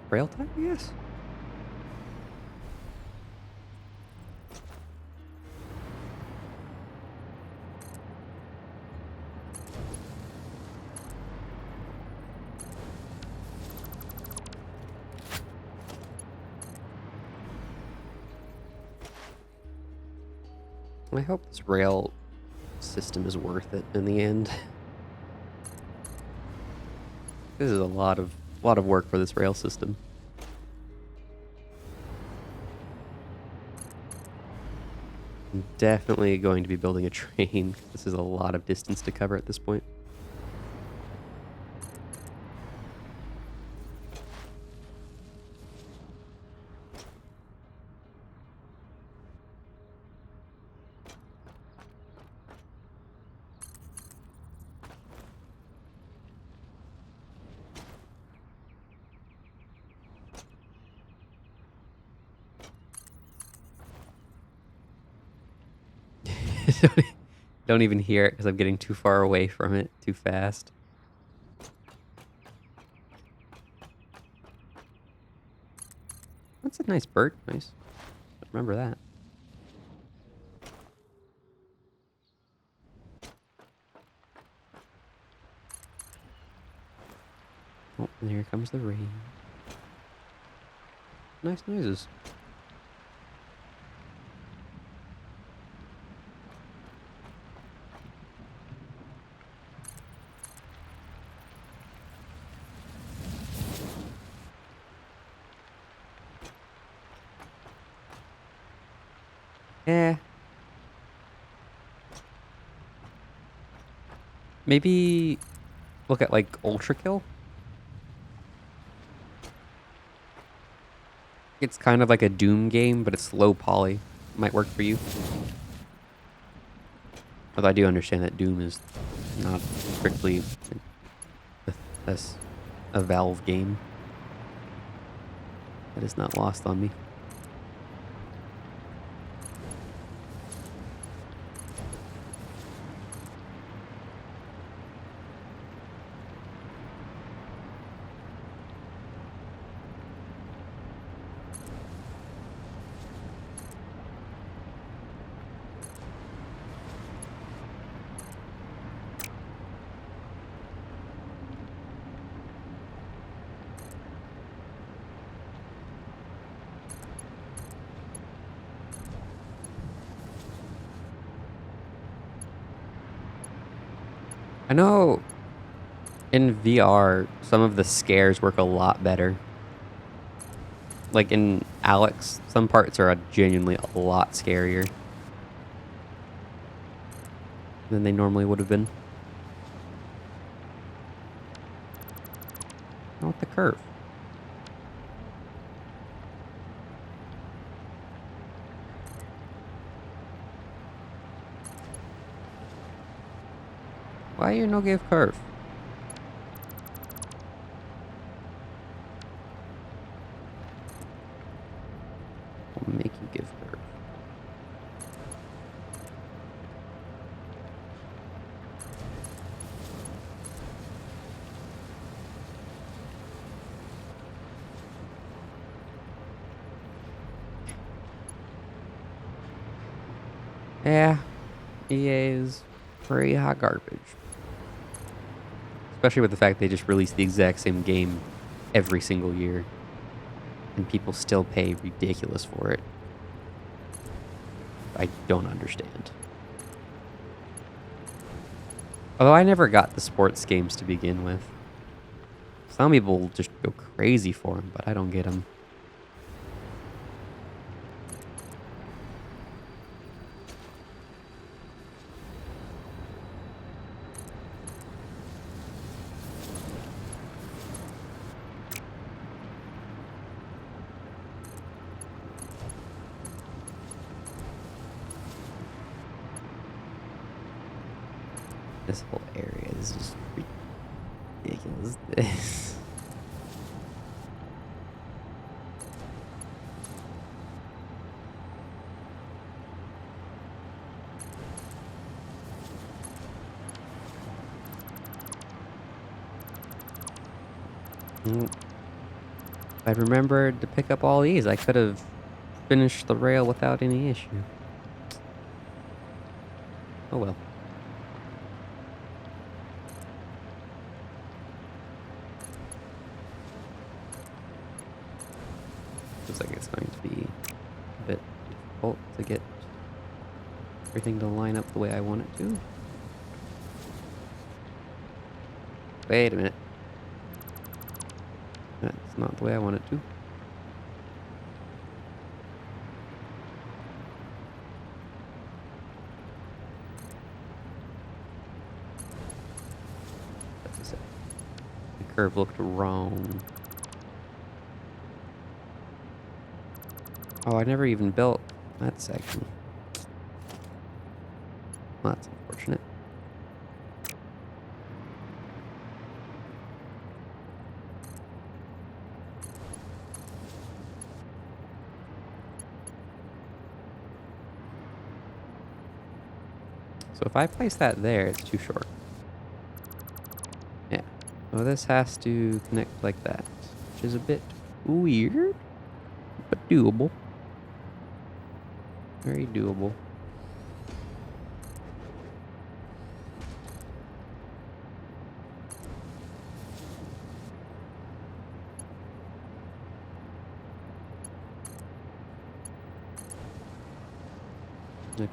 Rail time, I guess? I hope this rail system is worth it in the end. This is a lot of work for this rail system. I'm definitely going to be building a train. This is a lot of distance to cover at this point. Don't even hear it because I'm getting too far away from it too fast. That's a nice bird. Nice. Remember that. Oh, and here comes the rain. Nice noises. Eh. Maybe look at like Ultra Kill. It's kind of like a Doom game, but it's low poly. Might work for you. Although I do understand that Doom is not strictly a, a Valve game. That is not lost on me. I know in VR, some of the scares work a lot better. Like in Alex, some parts are genuinely a lot scarier than they normally would have been. Not with the curve. Why you no give curve? I'll make you give curve. Yeah, EA is pretty hot garbage. Especially with the fact they just release the exact same game every single year. And people still pay ridiculous for it. I don't understand. Although I never got the sports games to begin with. Some people just go crazy for them, but I don't get them. This whole area is just ridiculous. If I remembered to pick up all these, I could have finished the rail without any issue. Oh well. Looks like it's going to be a bit difficult to get everything to line up the way I want it to. Wait a minute. That's not the way I want it to. That's it. The curve looked wrong. Oh, I never even built that section. Well, that's unfortunate. So if I place that there, it's too short. Yeah. So this has to connect like that, which is a bit weird, but doable. Very doable. Okay.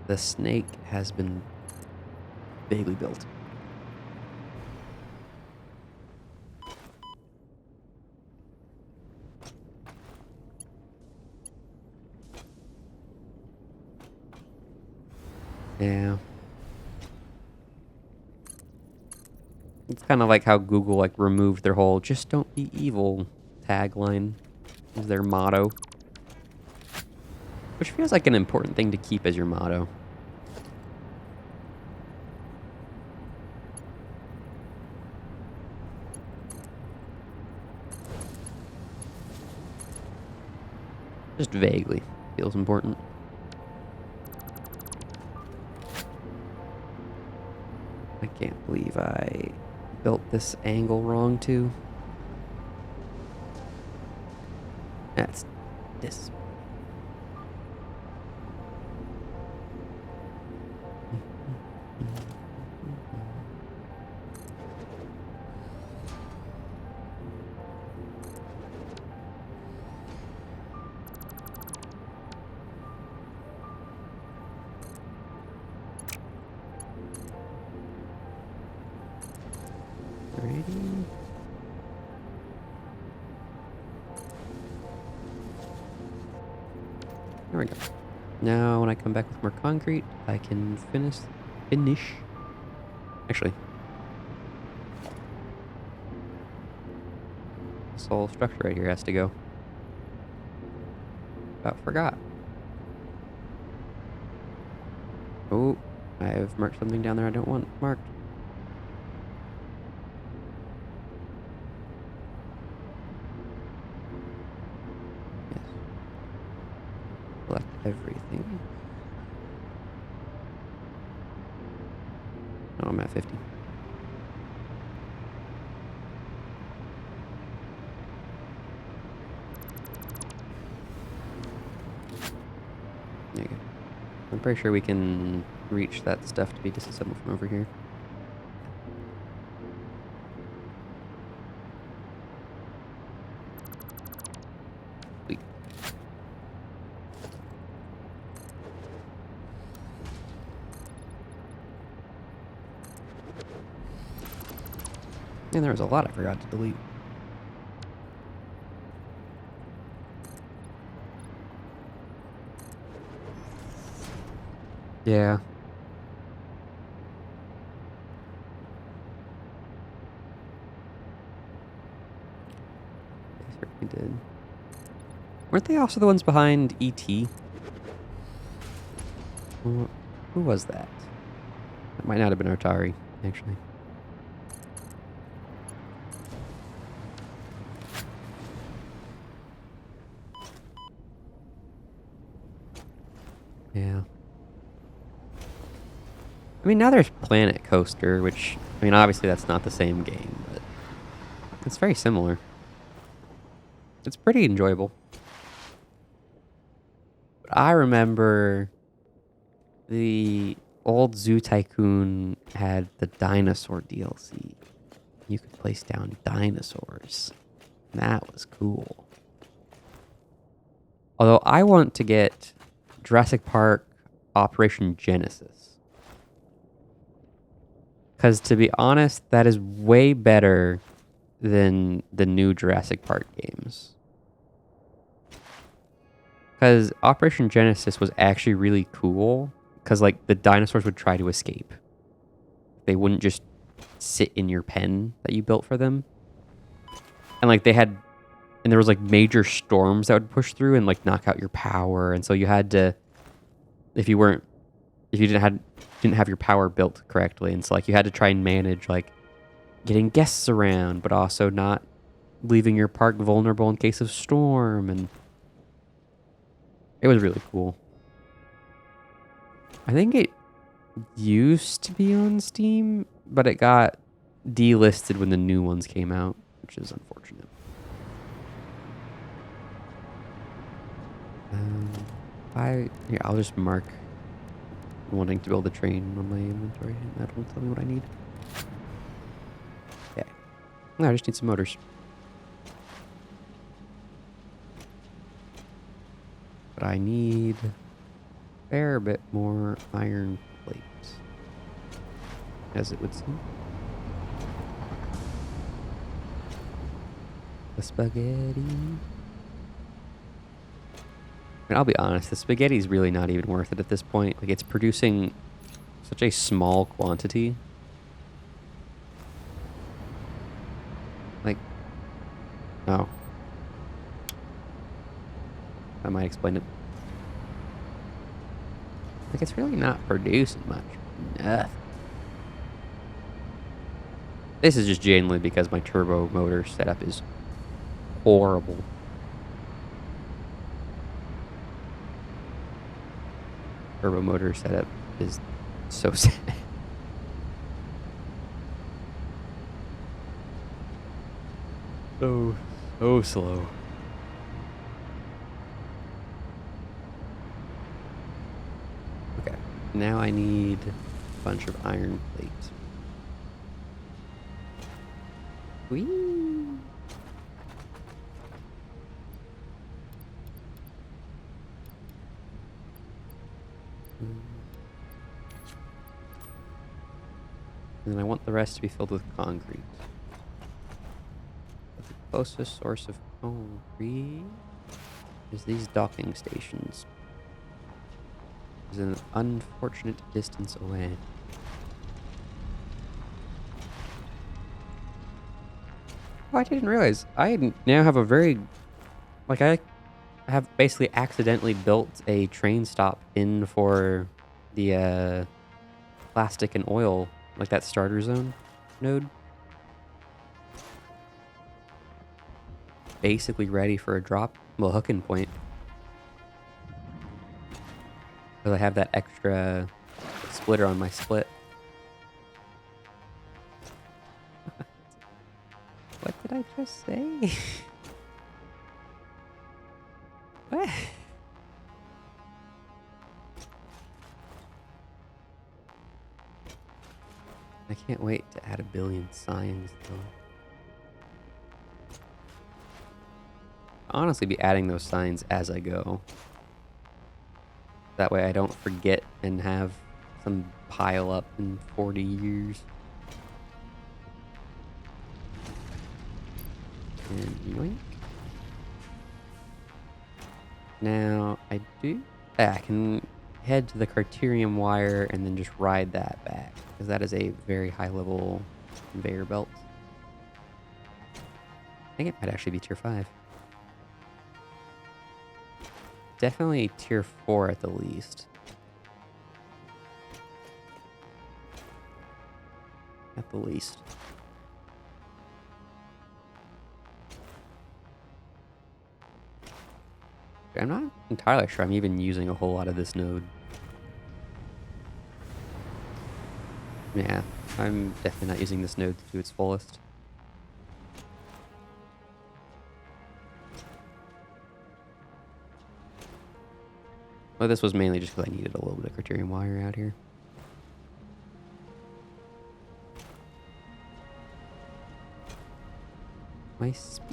The snake has been vaguely built. Yeah. It's kind of like how Google like removed their whole "just don't be evil" tagline as their motto. Which feels like an important thing to keep as your motto. Just vaguely feels important. I can't believe I built this angle wrong too. That's this. Alrighty. There we go. Now when I come back with more concrete, I can finish. Actually, this whole structure right here has to go. About forgot. Oh, I've marked something down there I don't want marked. Yes. Select everything. Oh, I'm at 50. I'm pretty sure we can reach that stuff to be disassembled from over here. Sweet. And there was a lot I forgot to delete. Yeah. They certainly did. Weren't they also the ones behind E.T.? Who was that? It might not have been Atari, actually. Yeah. I mean, now there's Planet Coaster, which, I mean, obviously that's not the same game, but it's very similar. It's pretty enjoyable. But I remember the old Zoo Tycoon had the dinosaur DLC. You could place down dinosaurs. That was cool. Although I want to get Jurassic Park Operation Genesis. Because to be honest, that is way better than the new Jurassic Park games. Because Operation Genesis was actually really cool. Because, like, the dinosaurs would try to escape. They wouldn't just sit in your pen that you built for them. And, like, and there was, like, major storms that would push through and, like, knock out your power. And so you had to, if you didn't have your power built correctly. And so, like, you had to try and manage, like, getting guests around, but also not leaving your park vulnerable in case of storm. And it was really cool. I think it used to be on Steam, but it got delisted when the new ones came out, which is unfortunate. I'll just mark wanting to build a train on my inventory, and that will tell me what I need. Okay. I just need some motors. But I need a fair bit more iron plates, as it would seem. The spaghetti. I mean, I'll be honest, the spaghetti's really not even worth it at this point. Like, it's producing such a small quantity. Like, oh. I might explain it. Like, it's really not producing much. Nothing. This is just genuinely because my turbo motor setup is horrible. Turbo motor setup is so sad. So slow. Okay, now I need a bunch of iron plates. Whee! And then I want the rest to be filled with concrete. But the closest source of concrete is these docking stations. It's an unfortunate distance away. Oh, I didn't realize. I now have a very... Like, I have basically accidentally built a train stop in for the plastic and oil, like that starter zone node. Basically ready for a drop, well, hooking point. Because I have that extra splitter on my split. What did I just say? What? wait to add 1 billion signs, though. I'll honestly be adding those signs as I go. That way I don't forget and have some pile up in 40 years. And yoink. Now, I can head to the Criterium wire and then just ride that back, because that is a very high level conveyor belt. I think it might actually be tier 5. Definitely tier 4 at the least. At the least. I'm not entirely sure I'm even using a whole lot of this node. Yeah, I'm definitely not using this node to its fullest. Well, this was mainly just because I needed a little bit of Criterium wire out here. My speed.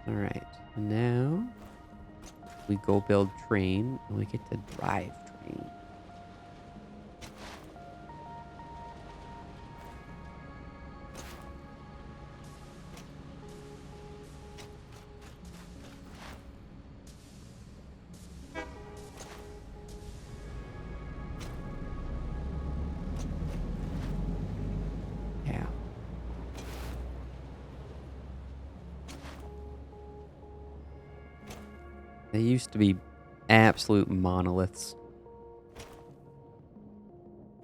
Alright, now we go build train and we get to drive train. Yeah. They used to be absolute monoliths.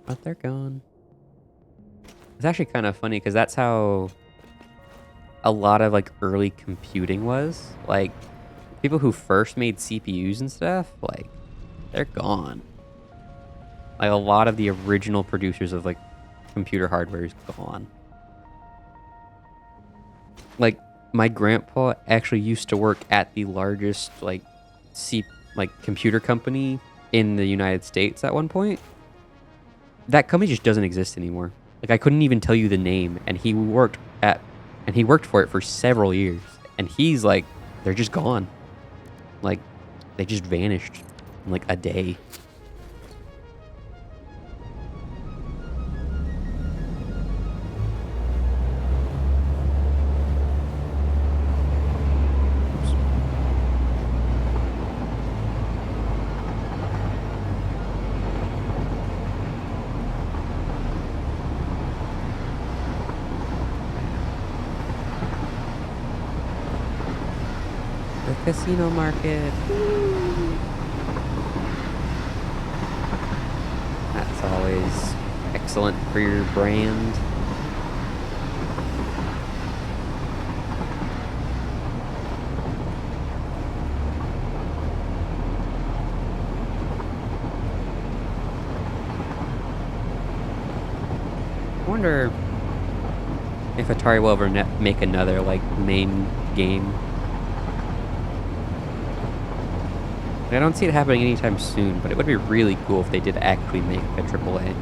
But they're gone. It's actually kind of funny because that's how a lot of like early computing was. Like people who first made CPUs and stuff, like they're gone. Like a lot of the original producers of like computer hardware is gone. Like my grandpa actually used to work at the largest like computer company in the United States at one point. That company just doesn't exist anymore. Like I couldn't even tell you the name, and he worked for it for several years. And he's like, they're just gone. Like they just vanished in like a day. Casino market. That's always excellent for your brand. I wonder if Atari will ever make another like main game. I don't see it happening anytime soon, but it would be really cool if they did actually make a AAA.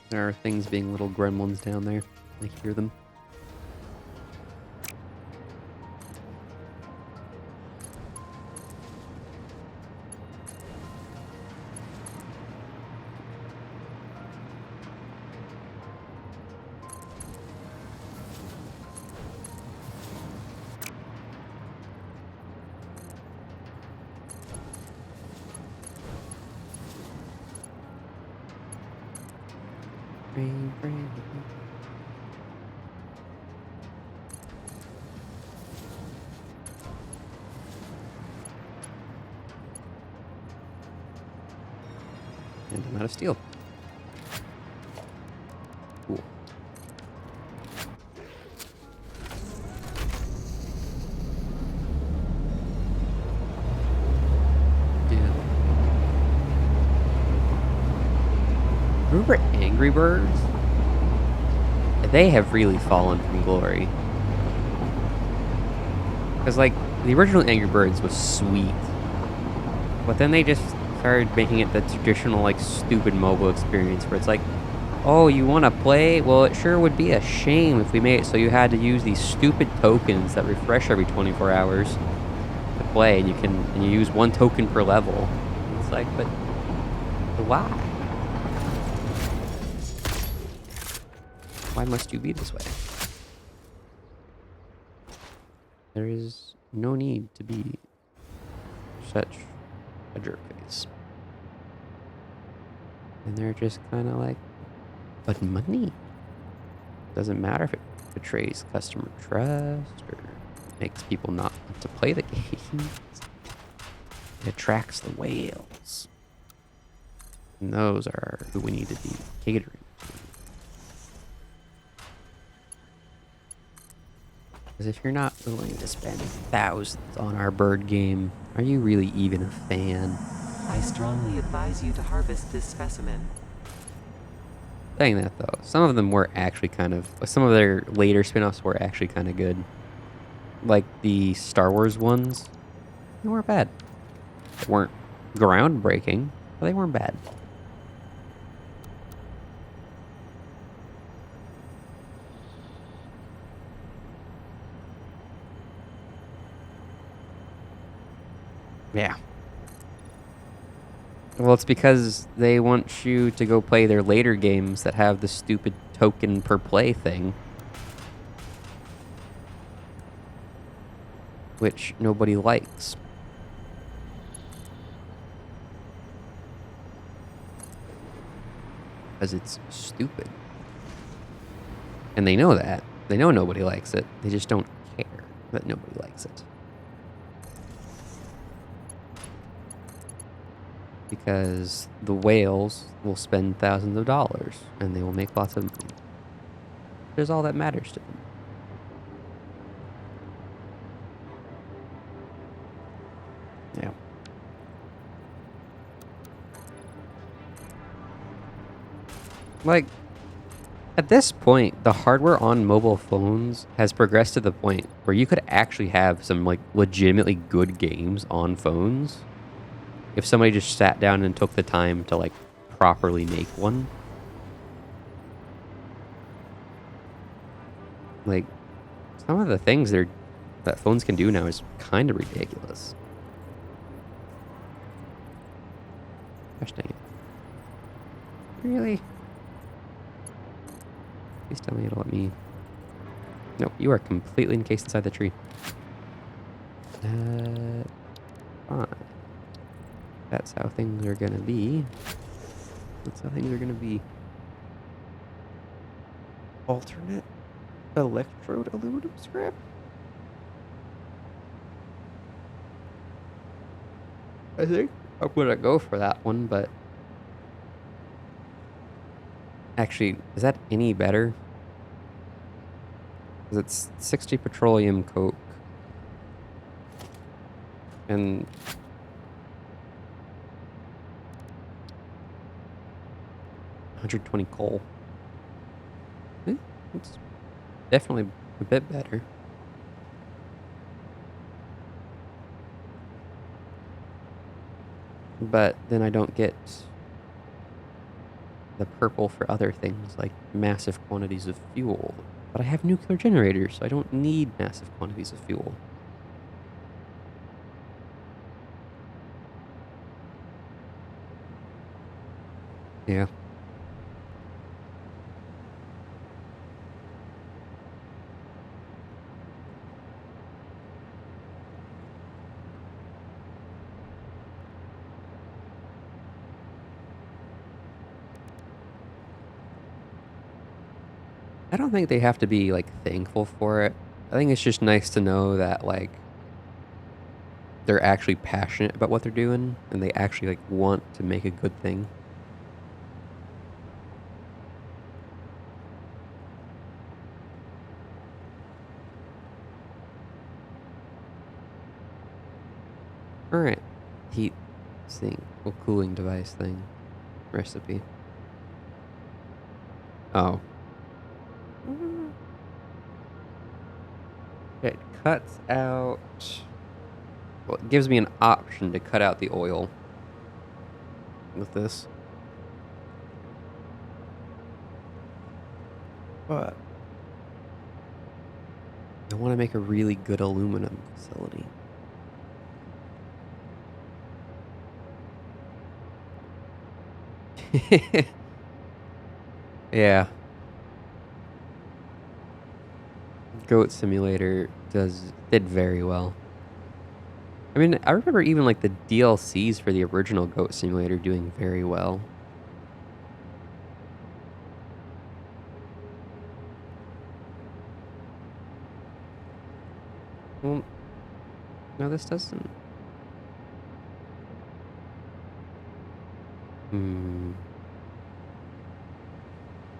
There are things being little gremlins down there. I hear them. And I'm out of steel. Cool. Yeah. Remember Angry Birds? They have really fallen from glory. Because, like, the original Angry Birds was sweet. But then they just started making it the traditional, like, stupid mobile experience where it's like, oh, you want to play? Well, it sure would be a shame if we made it so you had to use these stupid tokens that refresh every 24 hours to play, and you use one token per level. It's like, but why? Why must you be this way? There is no need to be such a jerk face. And they're just kind of like, but money doesn't matter if it betrays customer trust or makes people not want to play the games. It attracts the whales. And those are who we need to be catering to. Because if you're not willing to spend thousands on our bird game, are you really even a fan? I strongly advise you to harvest this specimen. Saying that though, some of them were actually some of their later spin-offs were actually kind of good. Like the Star Wars ones, they weren't bad. They weren't groundbreaking, but they weren't bad. Yeah. Well, it's because they want you to go play their later games that have the stupid token per play thing. Which nobody likes. Because it's stupid. And they know that. They know nobody likes it. They just don't care that nobody likes it. Because the whales will spend thousands of dollars and they will make lots of money. There's all that matters to them. Yeah. Like, at this point, the hardware on mobile phones has progressed to the point where you could actually have some, like, legitimately good games on phones if somebody just sat down and took the time to, like, properly make one. Like, some of the things that phones can do now is kind of ridiculous. Gosh dang it. Really? Please tell me it'll let me... Nope, you are completely encased inside the tree. Fine. That's how things are gonna be. That's how things are gonna be. Alternate electrode aluminum scrap? I think I'm gonna go for that one, but... Actually, is that any better? Because it's 60 petroleum coke. And... 120 coal. It's definitely a bit better. But then I don't get the purple for other things like massive quantities of fuel. But I have nuclear generators, so I don't need massive quantities of fuel. Yeah. I don't think they have to be, like, thankful for it. I think it's just nice to know that, like, they're actually passionate about what they're doing and they actually, like, want to make a good thing. Alright. Heat sink. Well, cooling device thing. Recipe. Oh. It cuts out... Well, it gives me an option to cut out the oil with this. But I want to make a really good aluminum facility. Yeah. Goat Simulator did very well. I mean, I remember even like the DLCs for the original Goat Simulator doing very well. Well, no, this doesn't.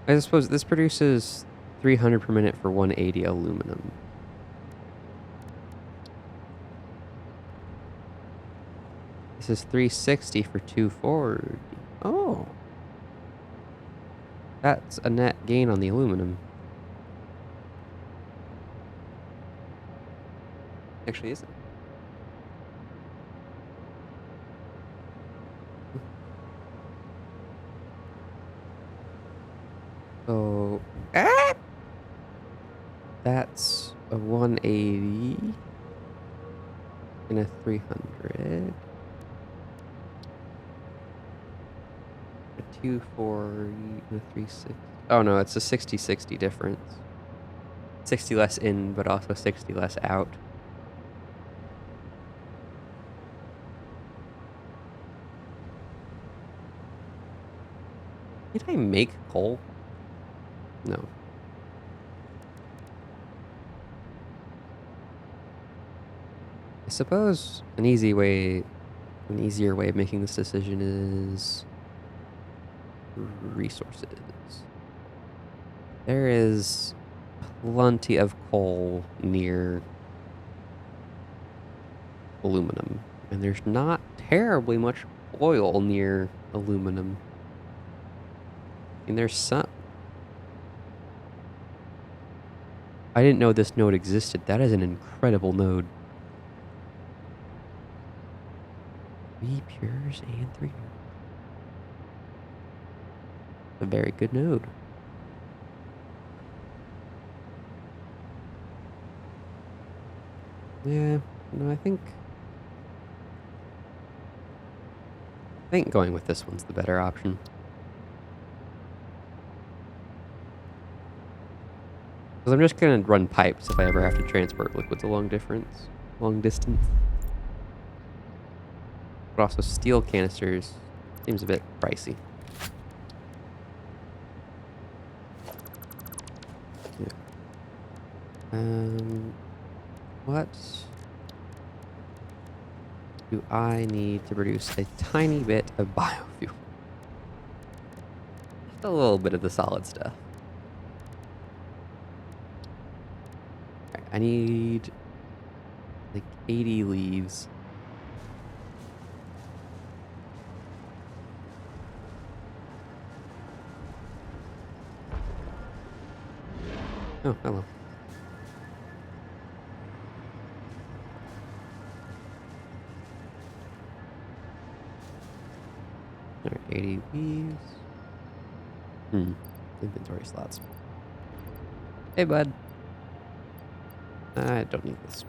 I suppose this produces 300 per minute for 180 aluminum. This is 360 for 240. Oh. That's a net gain on the aluminum. Actually, isn't. So, that's a 180 and a 300. A 240 and a 360. Oh no, it's a 60-60 difference. 60 less in, but also 60 less out. Did I make coal? No. I suppose an easier way of making this decision is resources. There is plenty of coal near aluminum, and there's not terribly much oil near aluminum. And there's some. I didn't know this node existed. That is an incredible node. 3 pures and 3. A very good node. Yeah, no, I think going with this one's the better option. Because I'm just gonna run pipes if I ever have to transport liquids a long distance. But also steel canisters seems a bit pricey. Yeah. What do I need to produce a tiny bit of biofuel? Just a little bit of the solid stuff. Right, I need like 80 leaves. Oh, hello. Alright, 80 leaves. Inventory slots. Hey, bud. I don't need this.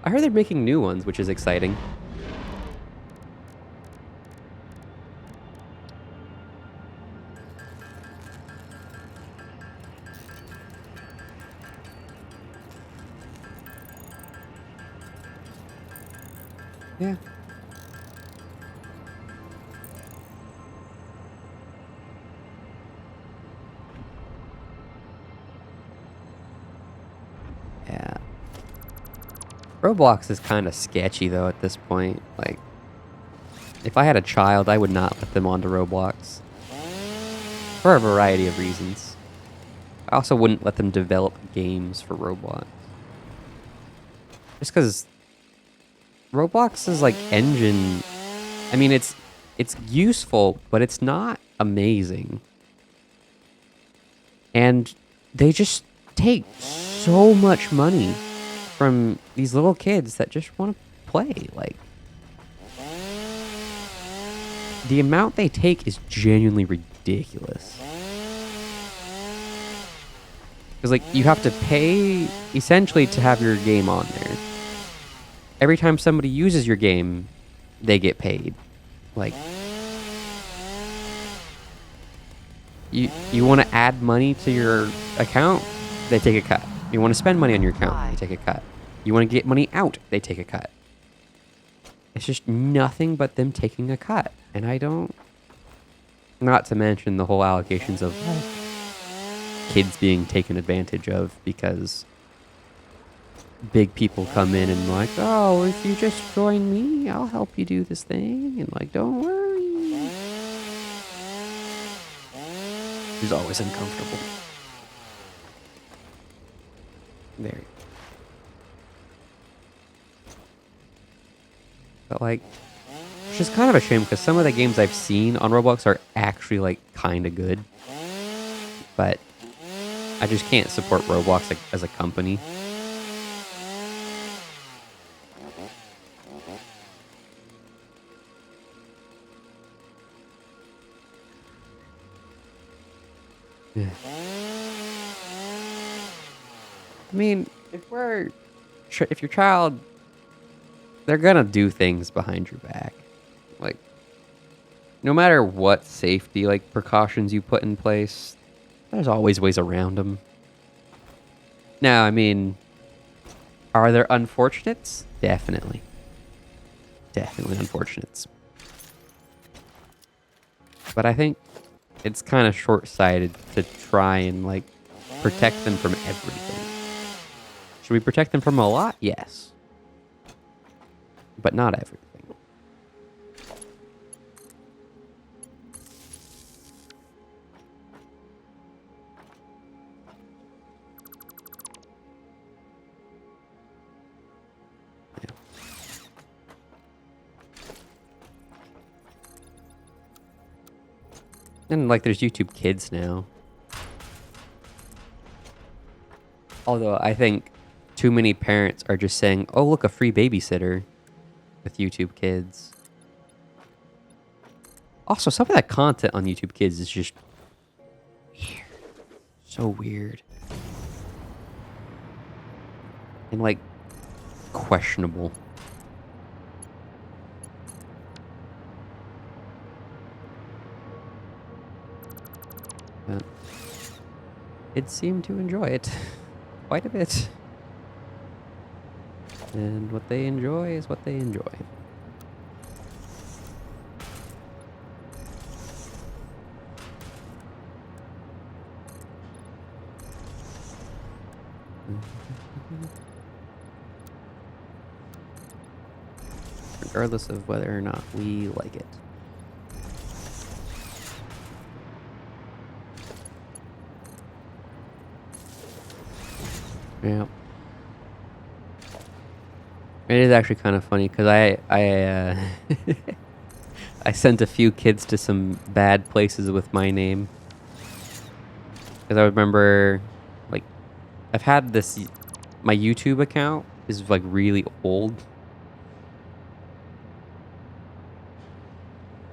I heard they're making new ones, which is exciting. Yeah. Yeah. Roblox is kind of sketchy, though, at this point. Like, if I had a child, I would not let them onto Roblox. For a variety of reasons. I also wouldn't let them develop games for Roblox. Just because Roblox's, like, engine... I mean, it's It's useful, but it's not amazing. And they just take so much money from these little kids that just want to play. Like, the amount they take is genuinely ridiculous. Because, like, you have to pay, essentially, to have your game on there. Every time somebody uses your game, they get paid. Like, you want to add money to your account, they take a cut. You want to spend money on your account, they take a cut. You want to get money out, they take a cut. It's just nothing but them taking a cut. And I don't... Not to mention the whole allocations of kids being taken advantage of because big people come in and like, oh, if you just join me, I'll help you do this thing. And like, don't worry. It's always uncomfortable. Very. But like, which is kind of a shame because some of the games I've seen on Roblox are actually like kind of good. But I just can't support Roblox like, as a company. Yeah. I mean, if your child, they're gonna do things behind your back. Like, no matter what safety, like, precautions you put in place, there's always ways around them. Now, I mean, are there unfortunates? Definitely. Definitely unfortunates. But I think it's kind of short-sighted to try and, like, protect them from everything. Should we protect them from a lot? Yes. But not everything. And, like, there's YouTube Kids now. Although, I think too many parents are just saying, oh, look, a free babysitter with YouTube Kids. Also, some of that content on YouTube Kids is just weird. So weird. And, like, questionable. But kids seem to enjoy it quite a bit. And what they enjoy is what they enjoy. Regardless of whether or not we like it. Yeah. It is actually kind of funny because I sent a few kids to some bad places with my name. Because I remember, like, I've had this, my YouTube account is like really old.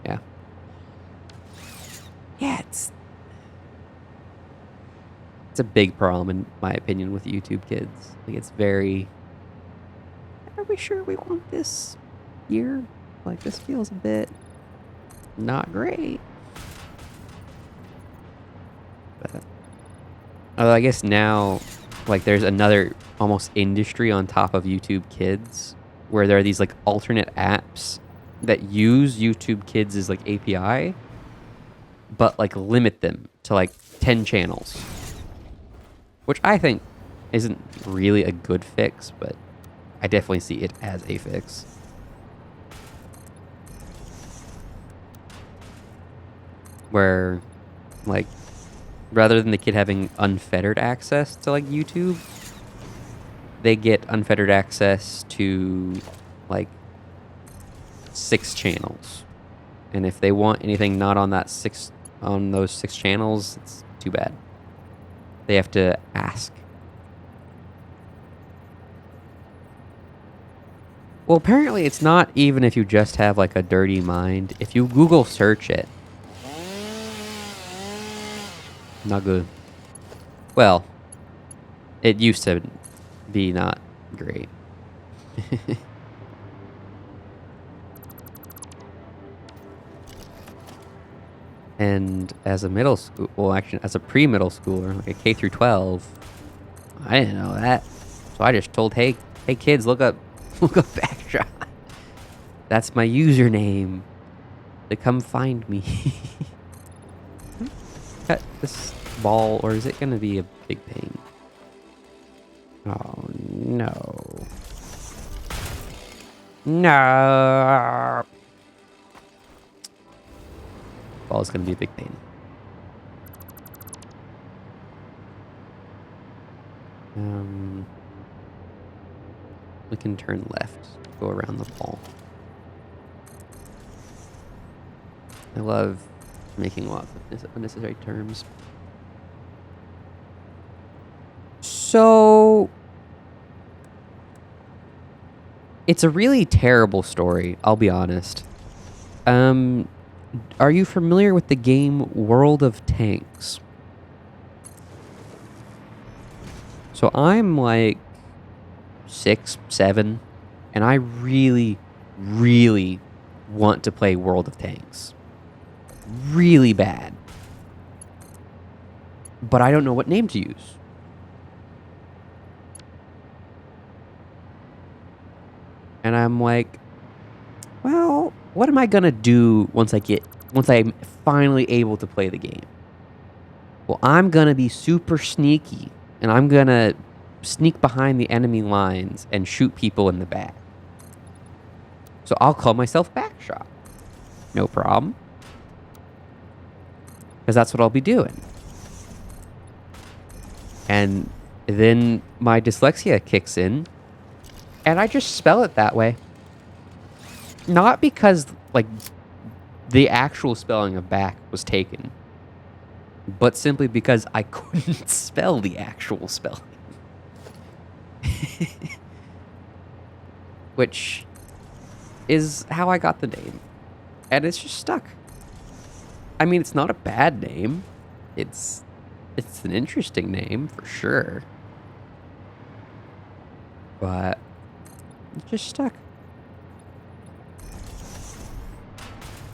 Yeah. Yeah, it's a big problem in my opinion with YouTube Kids. Like, it's very, are we sure we want this here? Like, this feels a bit not great. But although I guess now, like, there's another almost industry on top of YouTube Kids where there are these like alternate apps that use YouTube Kids as like API, but like limit them to like 10 channels. Which I think isn't really a good fix, but I definitely see it as a fix. Where, like, rather than the kid having unfettered access to, like, YouTube, they get unfettered access to, like, 6 channels. And if they want anything not on that on those 6 channels, it's too bad. They have to ask. Well, apparently it's not even if you just have like a dirty mind. If you Google search it. Not good. Well, it used to be not great. And as a middle school, well, actually, as a pre-middle schooler, like a K through 12, I didn't know that. So I just told, hey kids, look up Backshot. That's my username. To come find me. Cut this ball, or is it gonna be a big pain? Oh no. No. Ball is gonna be a big pain. We can turn left, go around the ball. I love making lots of unnecessary terms. So it's a really terrible story, I'll be honest. Are you familiar with the game World of Tanks? So I'm like 6, 7, and I really, really want to play World of Tanks. Really bad. But I don't know what name to use. And I'm like, well, what am I gonna do once I'm finally able to play the game? Well, I'm gonna be super sneaky, and I'm gonna sneak behind the enemy lines and shoot people in the back. So I'll call myself Backshot. No problem. Because that's what I'll be doing. And then my dyslexia kicks in, and I just spell it that way. Not because, like, the actual spelling of back was taken, but simply because I couldn't spell the actual spelling. Which is how I got the name. And it's just stuck. I mean, it's not a bad name. It's an interesting name, for sure. But it just stuck.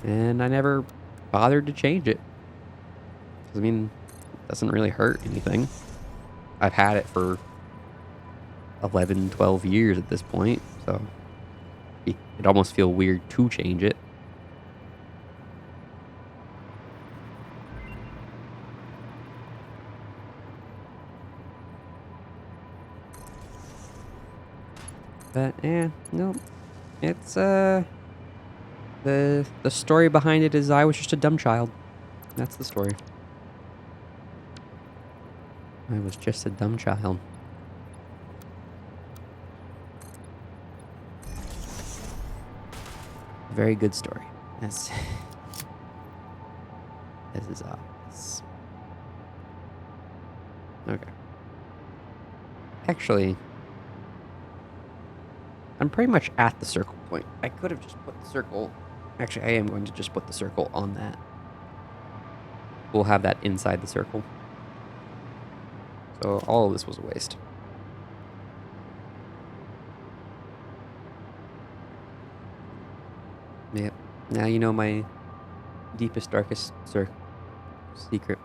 And I never bothered to change it. I mean, it doesn't really hurt anything. I've had it for 11, 12 years at this point, so it'd almost feel weird to change it. But no, it's the story behind it is I was just a dumb child. That's the story. I was just a dumb child. Very good story. This is obvious. Okay. Actually, I'm pretty much at the circle point. I could have just put the circle. Actually, I am going to just put the circle on that. We'll have that inside the circle. So all of this was a waste. Yep. Now you know my deepest, darkest secret.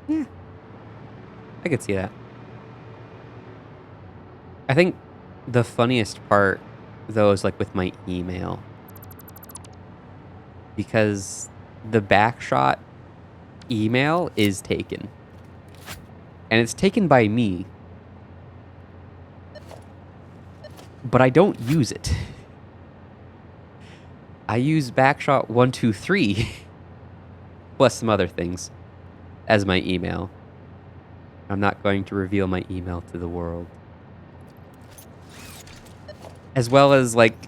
Yeah. I could see that. I think the funniest part, though, is like with my email. Because the Backshot email is taken. And it's taken by me. but I don't use it. I use backshot123 plus some other things as my email. I'm not going to reveal my email to the world. As well as like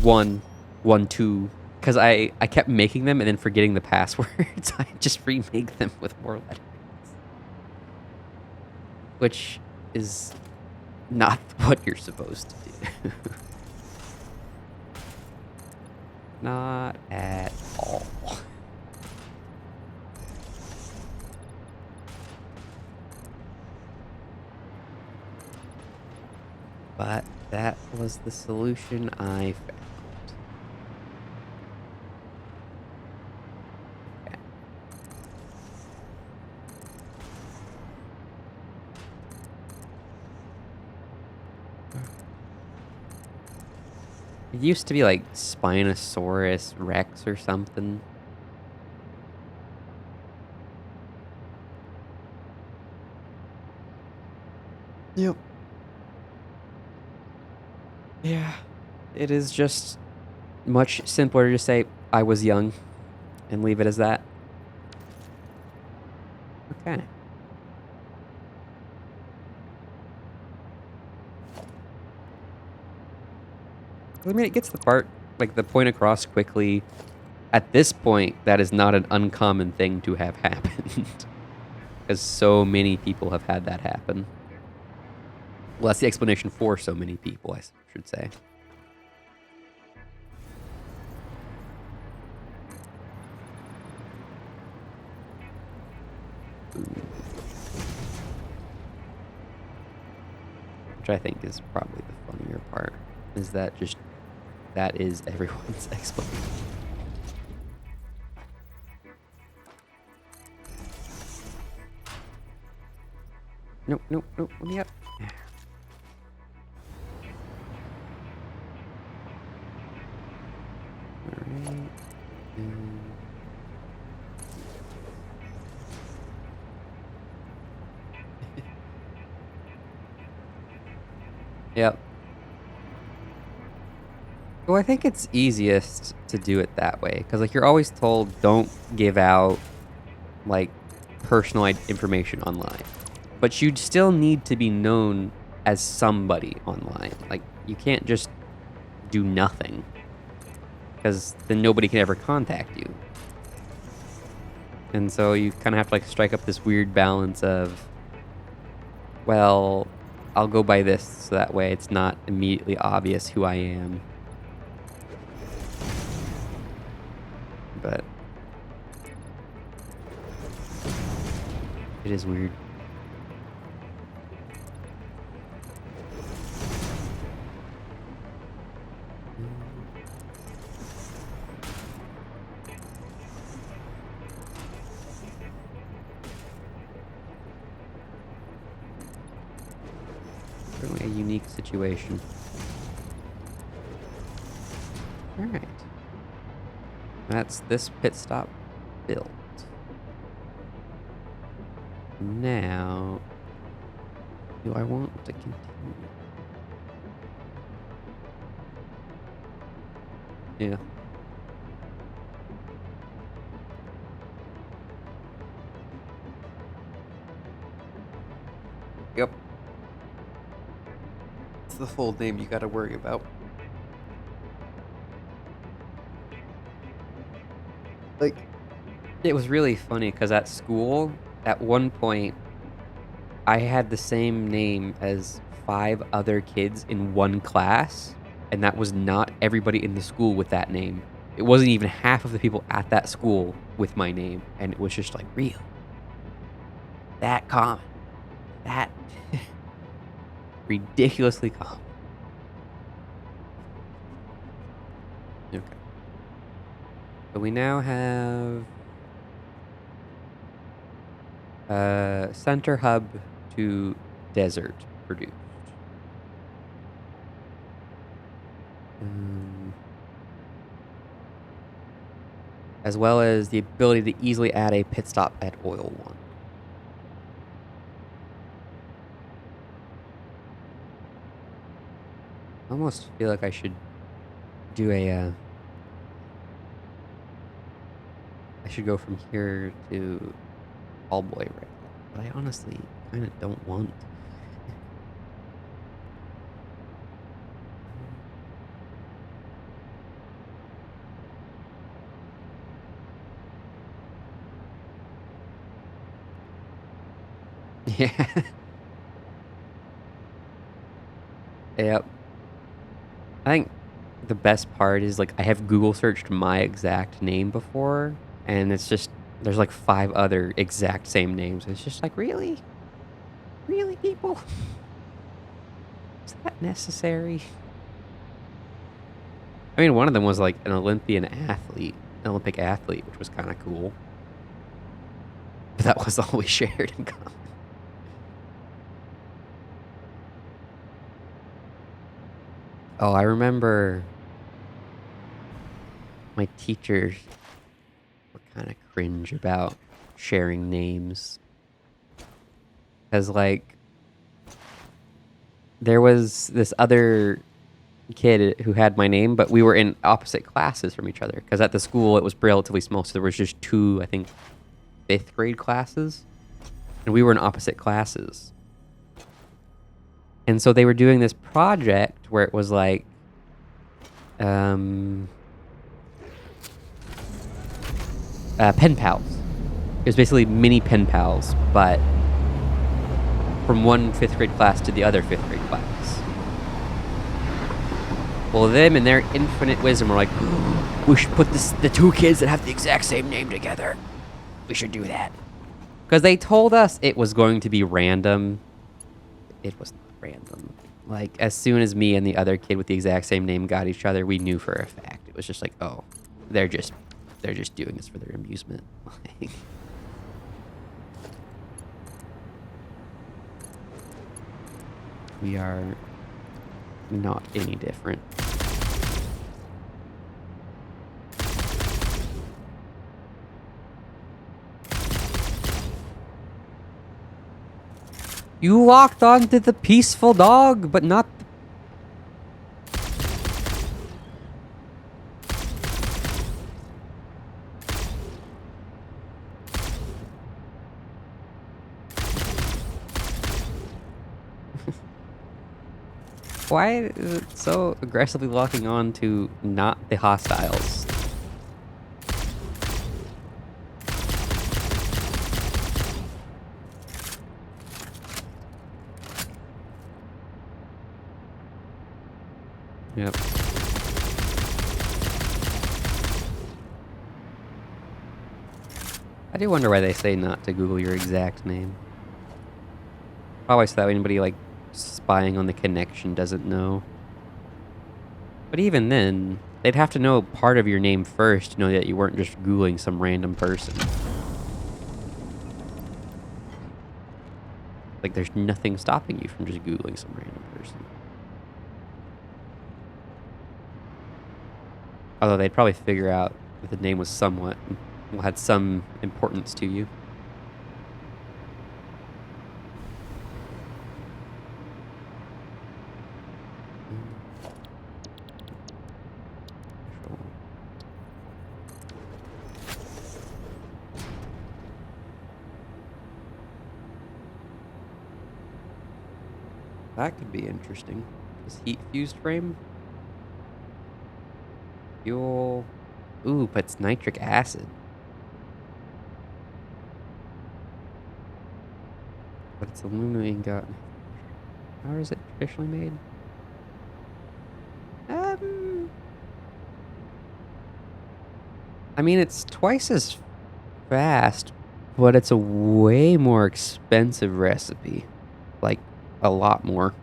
112, because I kept making them and then forgetting the passwords. I just remake them with more letters, which is not what you're supposed to do. Not at all. But that was the solution I found. Okay. It used to be like Spinosaurus Rex or something. Yep. Yeah. It is just much simpler to say I was young and leave it as that. Okay. I mean, it gets the part, like the point across quickly. At this point, that is not an uncommon thing to have happened. Because so many people have had that happen. Well, that's the explanation for so many people, I should say. Which I think is probably the funnier part, is that just, that is everyone's explanation. Nope, nope, nope, let me up. Alright. Yep. Well, I think it's easiest to do it that way, because like you're always told don't give out like personal information online, but you'd still need to be known as somebody online. Like you can't just do nothing, because then nobody can ever contact you. And so you kind of have to like strike up this weird balance of, well, I'll go by this so that way it's not immediately obvious who I am. But it is weird. Certainly a unique situation. All right. That's this pit stop built. Now, do I want to continue? Yeah. Yep. It's the full name you gotta worry about. Like, it was really funny because at school, at one point, I had the same name as 5 other kids in one class, and that was not everybody in the school with that name. It wasn't even half of the people at that school with my name, and it was just like, real. That common. That ridiculously common. Okay. So we now have center hub to desert produced. As well as the ability to easily add a pit stop at oil 1. almost feel like I should do I should go from here to Tallboy right now, but I honestly kind of don't want. Yeah. Yep. I think the best part is like I have Google searched my exact name before, and it's just there's like 5 other exact same names. It's just like really, really, people, is that necessary? I mean, one of them was like an Olympic athlete, which was kind of cool. But that was all we shared in common. Oh, I remember my teachers were kind of cringe about sharing names. Because, like, there was this other kid who had my name, but we were in opposite classes from each other. Because at the school, it was relatively small, so there was just 2, I think, 5th grade classes. And we were in opposite classes. And so they were doing this project where it was like, pen pals. It was basically mini pen pals, but from one 5th grade class to the other 5th grade class. Well, them and their infinite wisdom were like, we should put the 2 kids that have the exact same name together. We should do that. Because they told us it was going to be random. It was not random. Like, as soon as me and the other kid with the exact same name got each other, we knew for a fact. It was just like, oh, they're just doing this for their amusement. We are not any different. You locked onto the peaceful dog, but not the... Why is it so aggressively locking on to not the hostiles? Yep. I do wonder why they say not to Google your exact name. Probably so that anybody, like, spying on the connection doesn't know. But even then, they'd have to know part of your name first to know that you weren't just Googling some random person. Like, there's nothing stopping you from just Googling some random person. Although they'd probably figure out that the name was had some importance to you. That could be interesting. Is heat fused frame? Fuel. Ooh, but it's nitric acid. But it's aluminum ingot. How is it traditionally made? I mean, it's twice as fast, but it's a way more expensive recipe. Like, a lot more.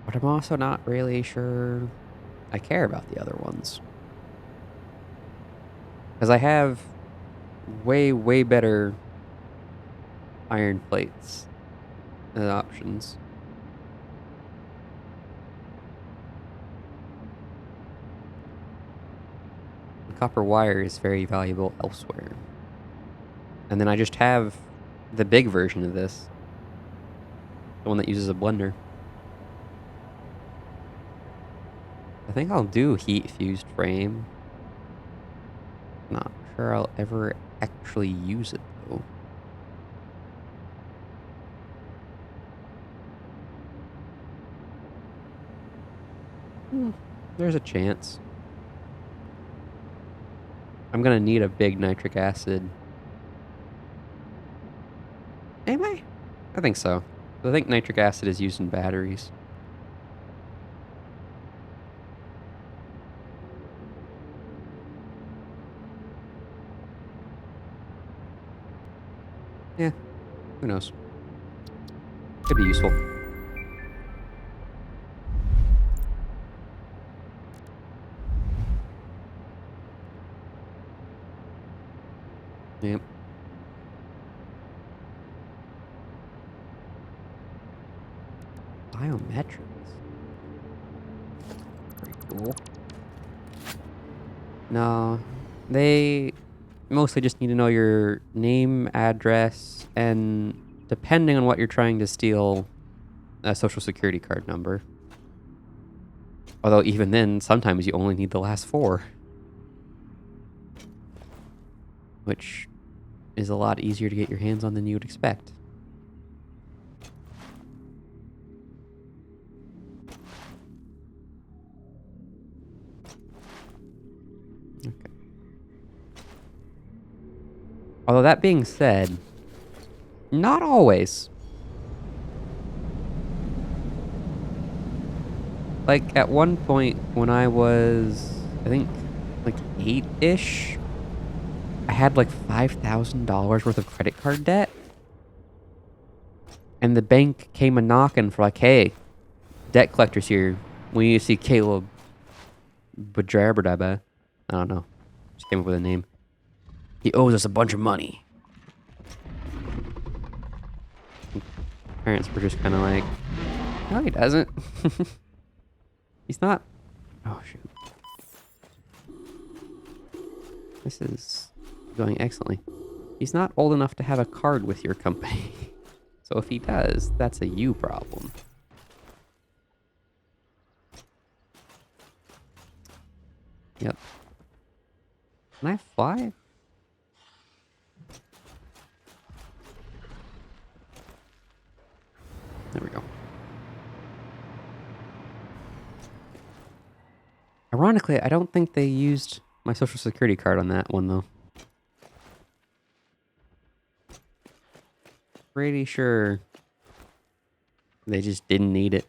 But I'm also not really sure I care about the other ones. Because I have way, way better iron plates and options. The copper wire is very valuable elsewhere. And then I just have the big version of this. The one that uses a blender. I think I'll do heat fused frame. Not sure I'll ever actually use it though. There's a chance. I'm gonna need a big nitric acid. Am I? I think so. I think nitric acid is used in batteries. Yeah, who knows? Could be useful. Yep. Biometrics. Pretty cool. No, they mostly just need to know your name, address, and depending on what you're trying to steal, a social security card number. Although even then, sometimes you only need the last four. Which is a lot easier to get your hands on than you would expect. Okay. Although that being said, not always. Like, at one point when I was, I think, like 8-ish, I had like $5,000 worth of credit card debt. And the bank came a knocking for like, hey, debt collectors here. We need to see Caleb Bajabradaba. I don't know. Just came up with a name. He owes us a bunch of money. Parents were just kind of like, no, he doesn't. He's not. Oh, shoot. This is going excellently. He's not old enough to have a card with your company. So if he does, that's a you problem. Yep. Can I fly? There we go. Ironically, I don't think they used my social security card on that one, though. Pretty sure they just didn't need it.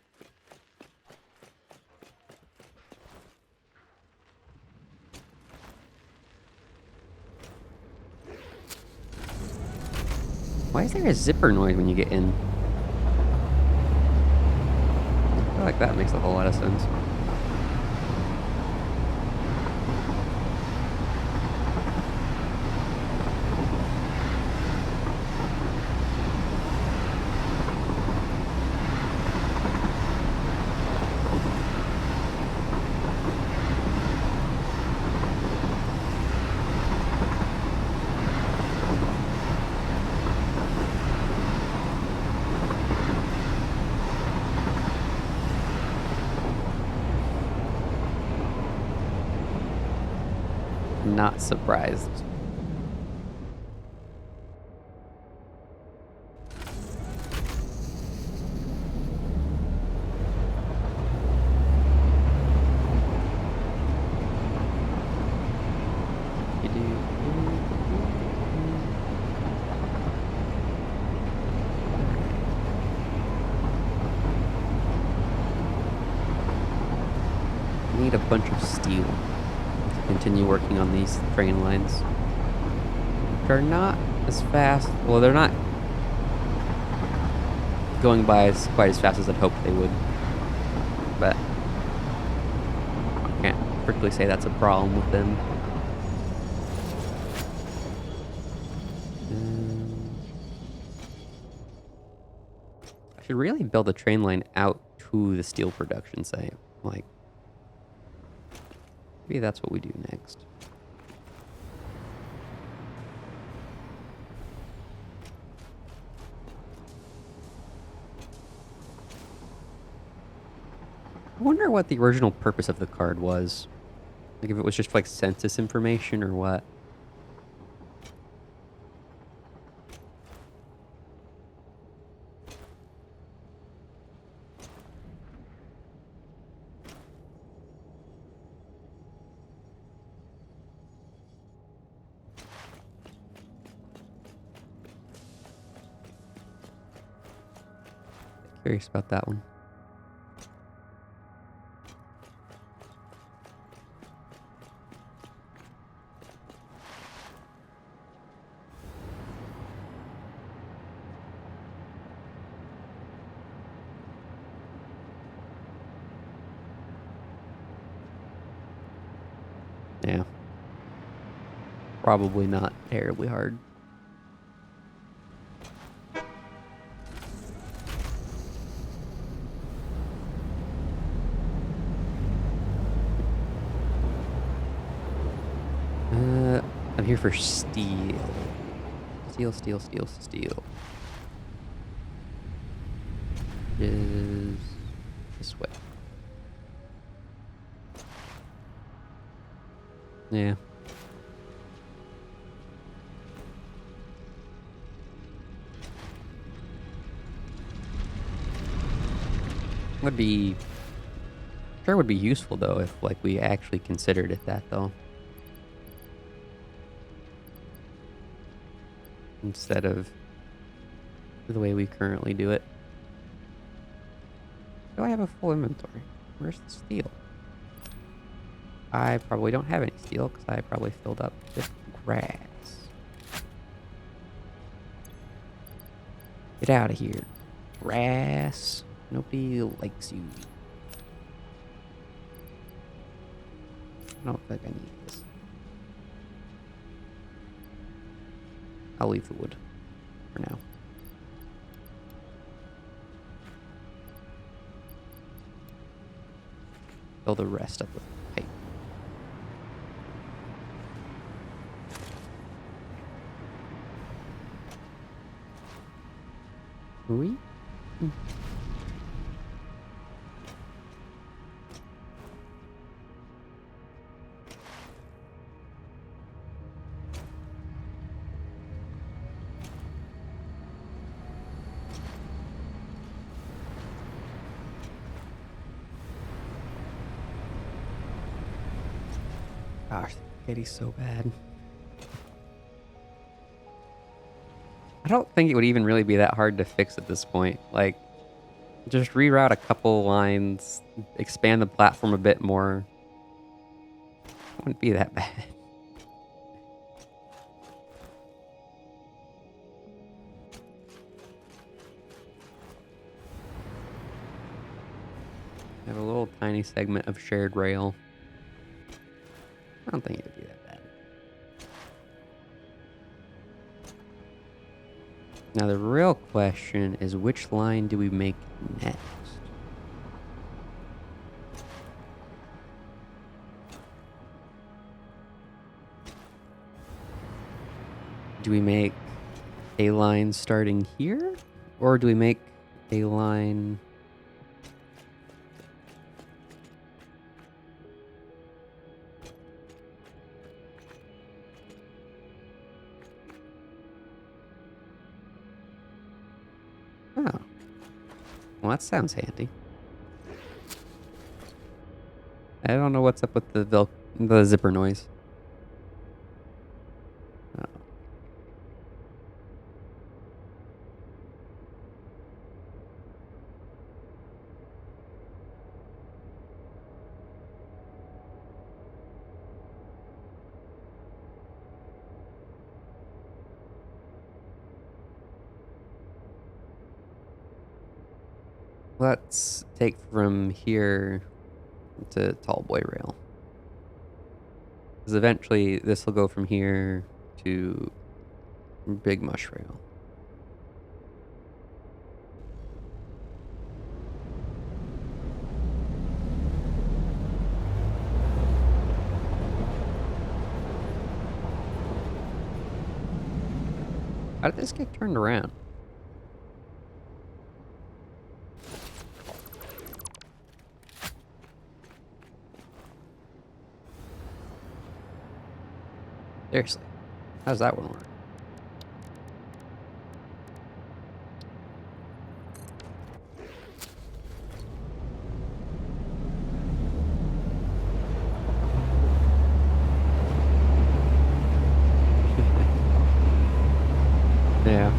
Why is there a zipper noise when you get in? I feel like that makes a whole lot of sense. Not surprised. Need a bunch of steel to continue working on these train lines, which are not as fast. Well, they're not going by quite as fast as I'd hoped they would, but I can't strictly say that's a problem with them. I should really build a train line out to the steel production site. Like, maybe that's what we do next. wonder what the original purpose of the card was. Like if it was just like census information or what. Curious about that one. Yeah. Probably not terribly hard. I'm here for steel. Steel, steel, steel, steel. Is this way. Yeah. Would be sure would be useful though if like we actually considered it that though. Instead of the way we currently do it. Do I have a full inventory? Where's the steel? I probably don't have any steel because I probably filled up with grass. Get out of here. Grass. Nobody likes you. I don't think I need this. I'll leave the wood for now. Fill the rest up with pipe. Oui? Gosh, Katie's so bad. I don't think it would even really be that hard to fix at this point. Like, just reroute a couple lines, expand the platform a bit more. It wouldn't be that bad. Have a little tiny segment of shared rail. I don't think it would be that bad. Now the real question is which line do we make next? Do we make a line starting here? Or do we make a line... Oh. Well, that sounds handy. I don't know what's up with the zipper noise. Oh. Let's take from here to Tall Boy Rail. Because eventually this will go from here to Big Mush Rail. How did this get turned around? Seriously. How's that one work? Yeah.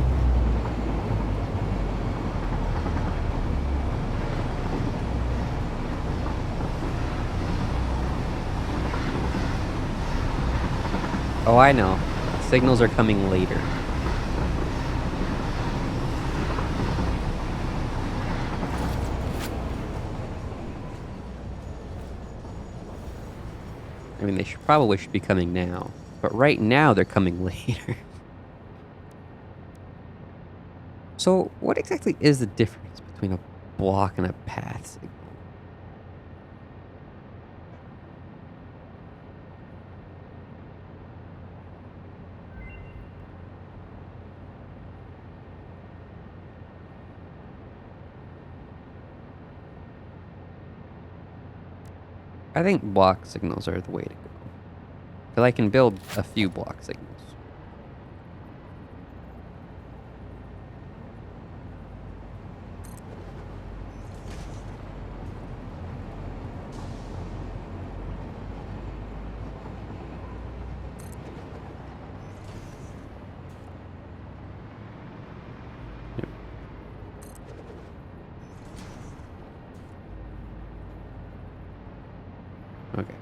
Oh, I know. Signals are coming later. I mean, they probably should be coming now. But right now, they're coming later. So, what exactly is the difference between a block and a path signal? I think block signals are the way to go. Because I can build a few block signals. Yep. Okay.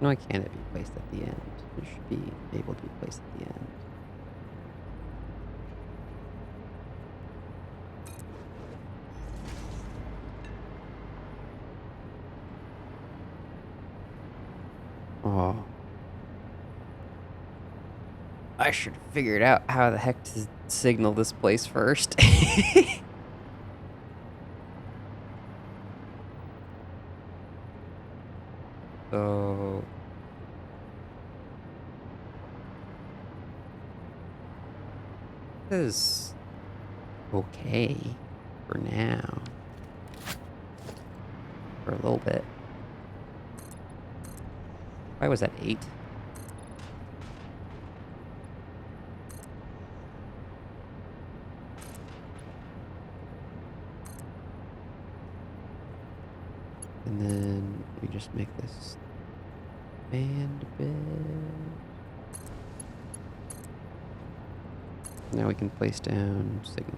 No, I can't be placed at the end. It should be able to be placed at the end. Oh. I should have figured out how the heck to signal this place first. So... This is okay for now. For a little bit. Why was that 8? And then we just make this band a bit. Now we can place down signal.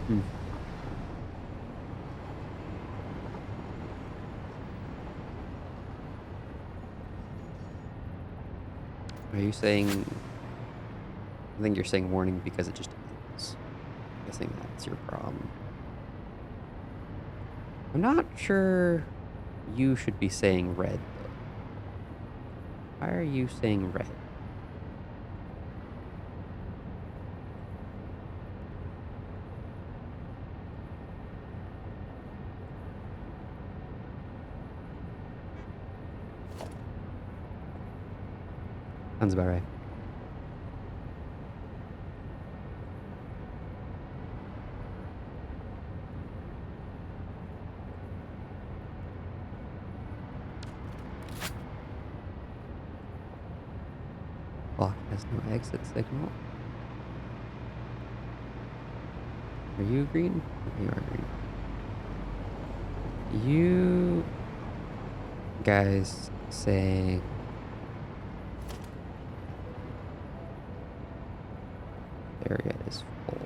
Hmm. Are you saying... I think you're saying warning because it just ends. I'm guessing that's your problem. I'm not sure you should be saying red, though. Why are you saying red? Sounds about right. Block has no exit signal. Are you green? You are green. You guys saying area is full.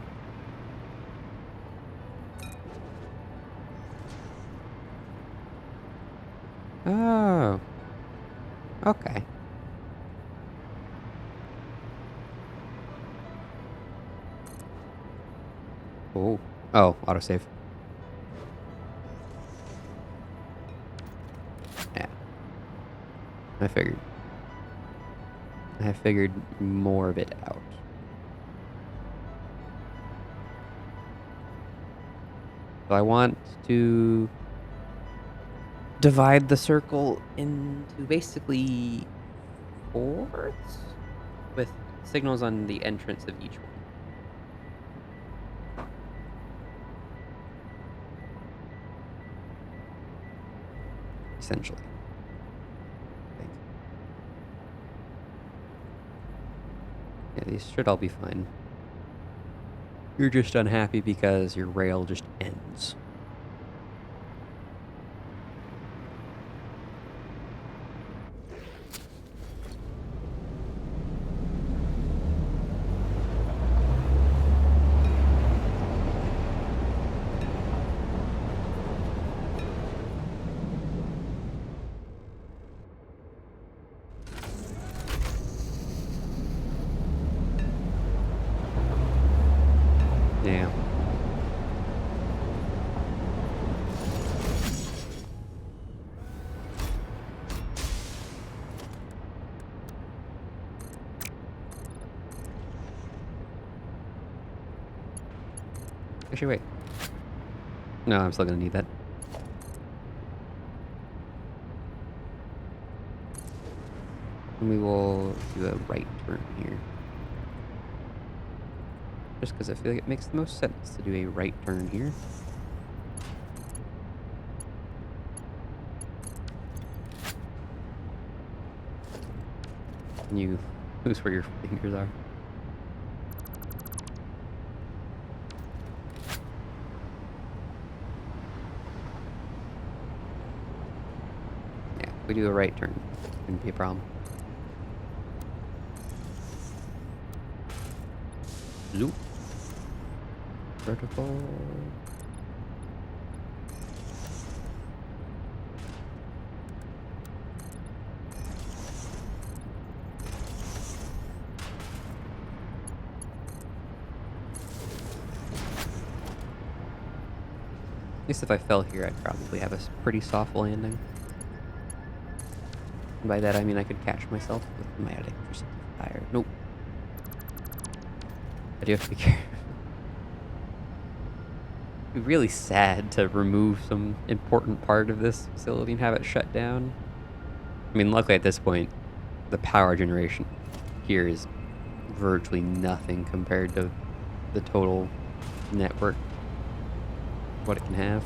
Oh. Okay. Oh. Oh, autosave. Yeah. I figured. I figured more of it out. So I want to divide the circle into basically fourths with signals on the entrance of each one. Essentially. I think. Yeah, these should all be fine. You're just unhappy because your rail just ends. Yeah. Actually, wait. No, I'm still gonna need that. And we will do a right turn here. Just because I feel like it makes the most sense to do a right turn here. And you lose where your fingers are. Yeah, if we do a right turn, it shouldn't be a problem. Zoop. Vertical. At least if I fell here, I'd probably have a pretty soft landing. And by that, I mean I could catch myself with my electricity fire. Nope. I do have to be careful. It'd be really sad to remove some important part of this facility and have it shut down. I mean, luckily at this point, the power generation here is virtually nothing compared to the total network, what it can have.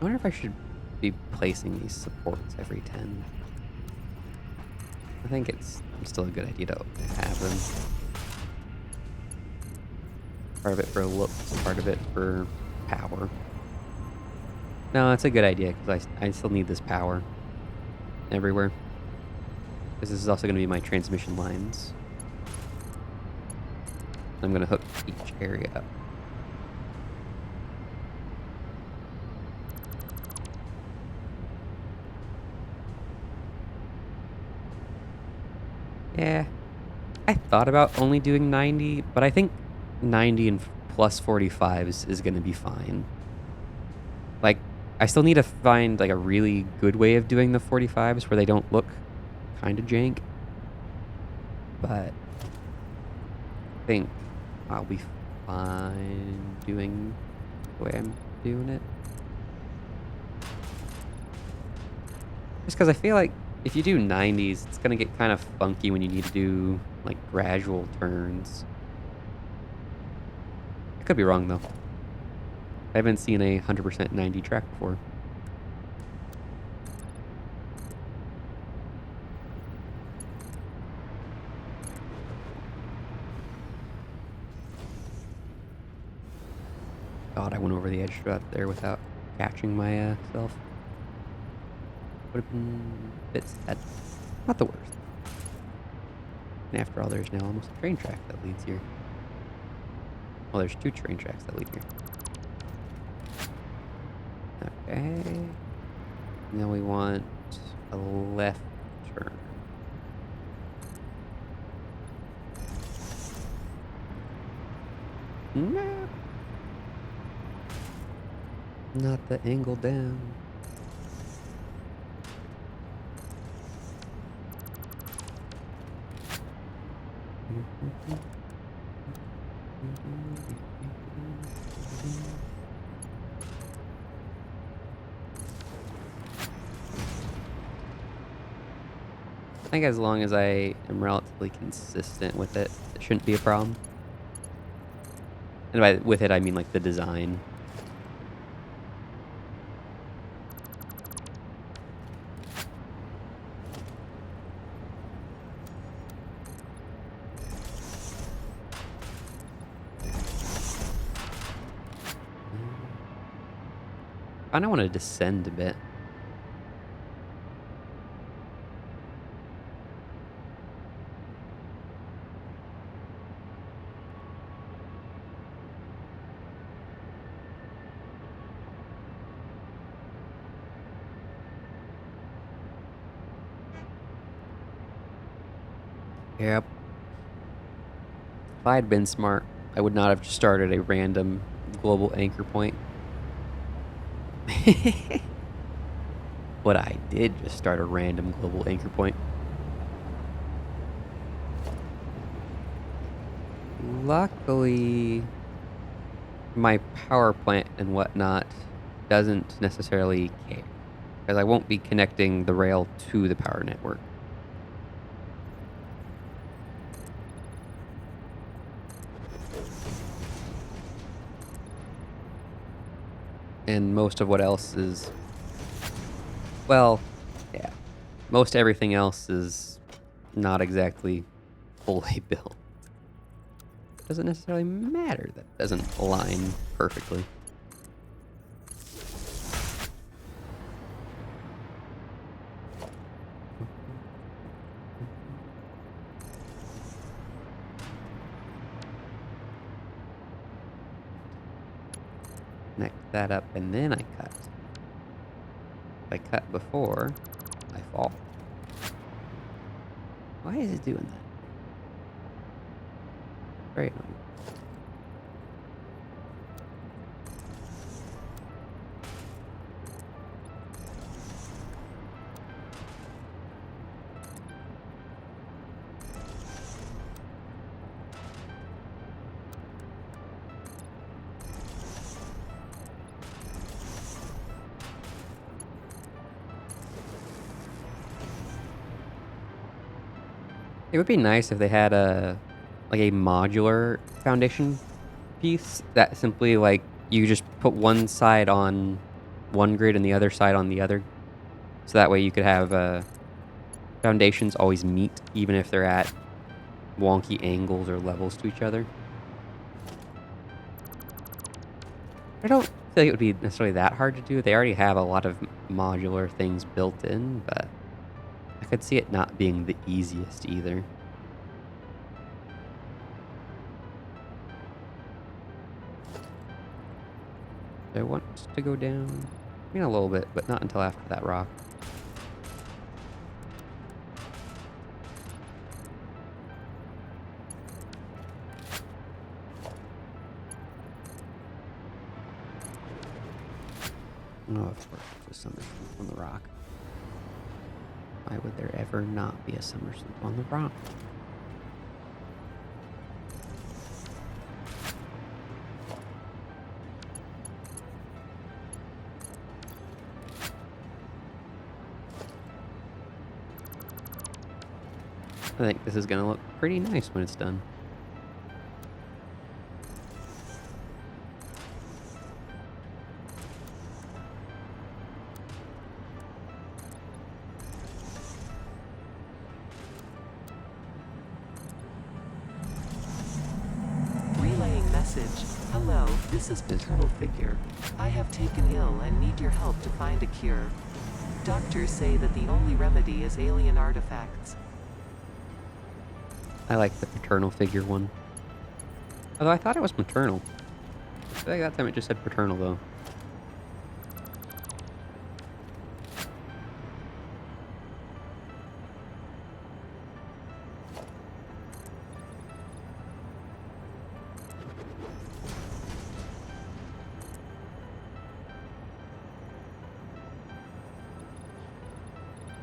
I wonder if I should be placing these supports every 10. I think it's still a good idea to have them. Part of it for looks, part of it for power. No, it's a good idea because I still need this power everywhere. This is also going to be my transmission lines. I'm going to hook each area up. Yeah, I thought about only doing 90, but I think 90 and plus 45 is going to be fine. Like, I still need to find like a really good way of doing the 45s where they don't look kind of jank. But I think I'll be fine doing the way I'm doing it. Just because I feel like if you do 90s, it's going to get kind of funky when you need to do like gradual turns. I could be wrong though. I haven't seen a 100% 90 track before. God, I went over the edge right there without catching myself. Would have been a bit sad. Not the worst. And after all, there's now almost a train track that leads here. Well, there's 2 train tracks that lead here. Okay. Now we want a left turn. No. Not the angle down. I think as long as I am relatively consistent with it, it shouldn't be a problem. And with it, I mean like the design. I kind of want to descend a bit. Yep. If I had been smart, I would not have just started a random global anchor point. But I did just start a random global anchor point. Luckily, my power plant and whatnot doesn't necessarily care, because I won't be connecting the rail to the power network. And most of what else is, well, yeah, most everything else is not exactly fully built. Doesn't necessarily matter that it doesn't align perfectly. Connect that up and then I cut. If I cut before, I fall. Why is it doing that? Very annoying. It would be nice if they had a modular foundation piece that simply like you just put one side on one grid and the other side on the other, so that way you could have foundations always meet even if they're at wonky angles or levels to each other. I don't think it would be necessarily that hard to do. They already have a lot of modular things built in, but I could see it not being the easiest either. I want to go down, I mean a little bit, but not until after that rock. Oh, of course, there's a somersault on the rock. Why would there ever not be a somersault on the rock? I think this is going to look pretty nice when it's done. Relaying message. Hello, this is Paternal Figure. I have taken ill and need your help to find a cure. Doctors say that the only remedy is alien artifacts. I like the paternal figure one. Although I thought it was maternal. I feel like that time it just said paternal, though.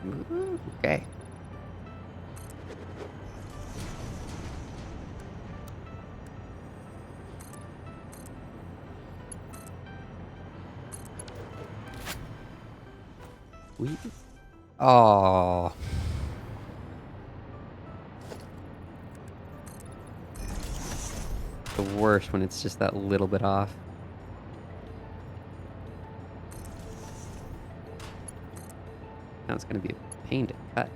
Ooh, okay. We. Oh. The worst when it's just that little bit off. Now it's going to be a pain to cut.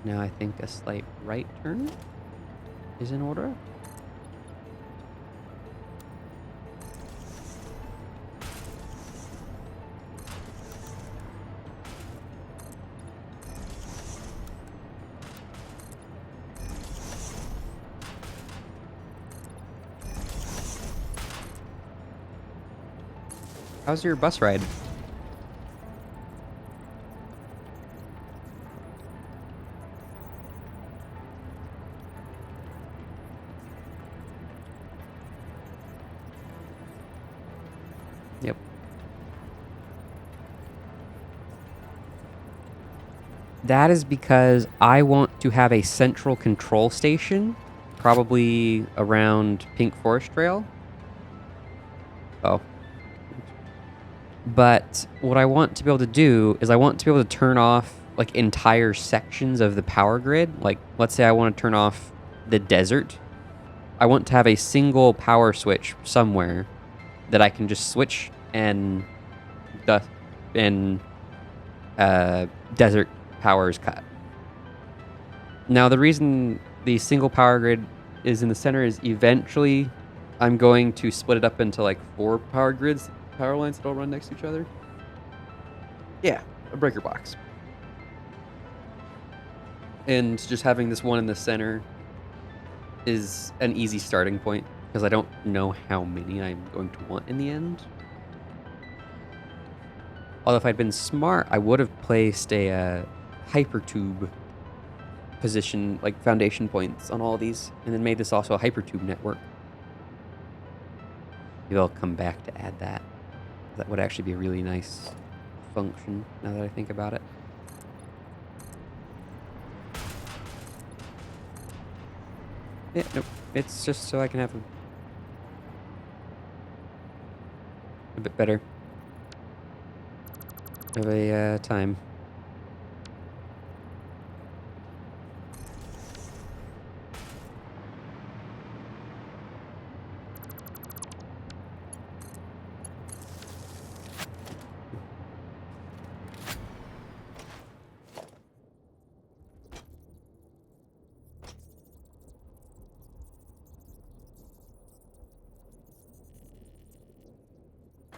Now I think a slight right turn is in order. How's your bus ride? Yep. That is because I want to have a central control station, probably around Pink Forest Trail. Oh. But what I want to be able to do is I want to be able to turn off like entire sections of the power grid. Like, let's say I want to turn off the desert. I want to have a single power switch somewhere that I can just switch and desert power is cut. Now, the reason the single power grid is in the center is eventually I'm going to split it up into like 4 power grids, power lines that all run next to each other. Yeah, a breaker box. And just having this one in the center is an easy starting point because I don't know how many I'm going to want in the end. Although if I'd been smart, I would have placed a hypertube position, like foundation points on all of these, and then made this also a hypertube network. Maybe I'll come back to add that. That would actually be a really nice function now that I think about it. Yeah, nope. It's just so I can have a bit better of a time.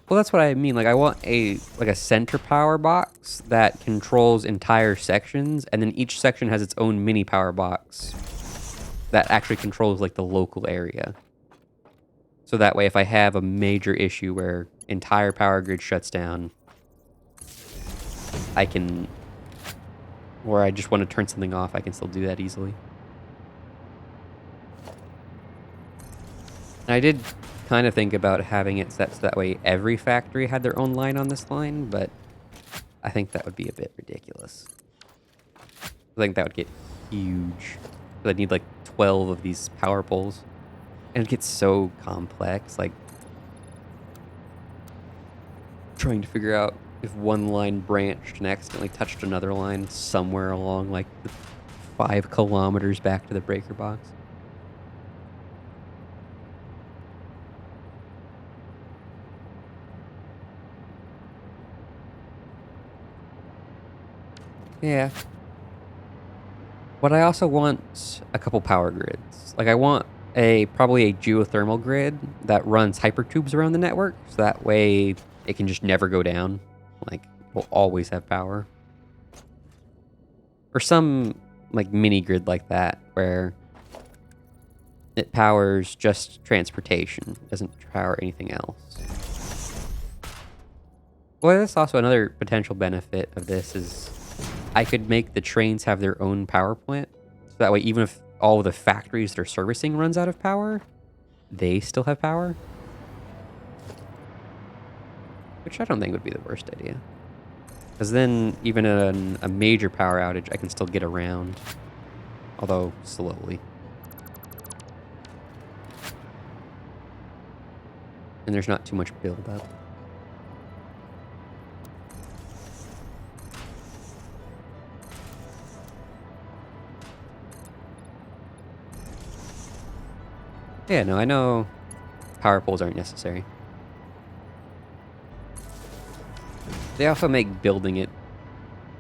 Well, that's what I mean. Like, I want a center power box that controls entire sections, and then each section has its own mini power box that actually controls like the local area. So that way, if I have a major issue where entire power grid shuts down, I can, or I just want to turn something off, I can still do that easily. And I did kind of think about having it set so that way every factory had their own line on this line, but I think that would be a bit ridiculous. I think that would get huge. I'd need like 12 of these power poles. And it gets so complex, like trying to figure out if one line branched and accidentally touched another line somewhere along like the 5 kilometers back to the breaker box. Yeah. But I also want a couple power grids. Like, I want probably a geothermal grid that runs hypertubes around the network, so that way it can just never go down. Like, we'll always have power. Or some, like, mini grid like that, where it powers just transportation, doesn't power anything else. Well, that's also another potential benefit of this is I could make the trains have their own power plant. So that way, even if all of the factories they're servicing runs out of power, they still have power. Which I don't think would be the worst idea. Because then, even a major power outage, I can still get around. Although, slowly. And there's not too much buildup. Yeah, no, I know power poles aren't necessary. They also make building it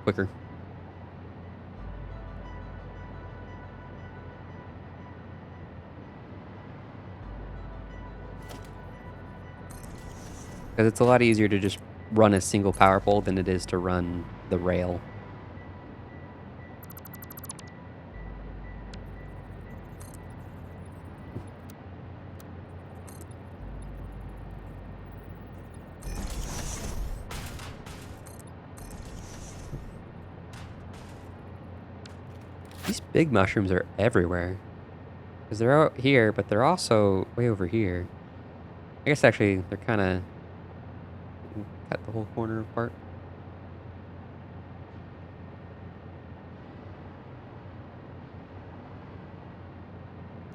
quicker. Because it's a lot easier to just run a single power pole than it is to run the rail. These big mushrooms are everywhere. Because they're out here, but they're also way over here. I guess actually, they're kind of... cut the whole corner apart.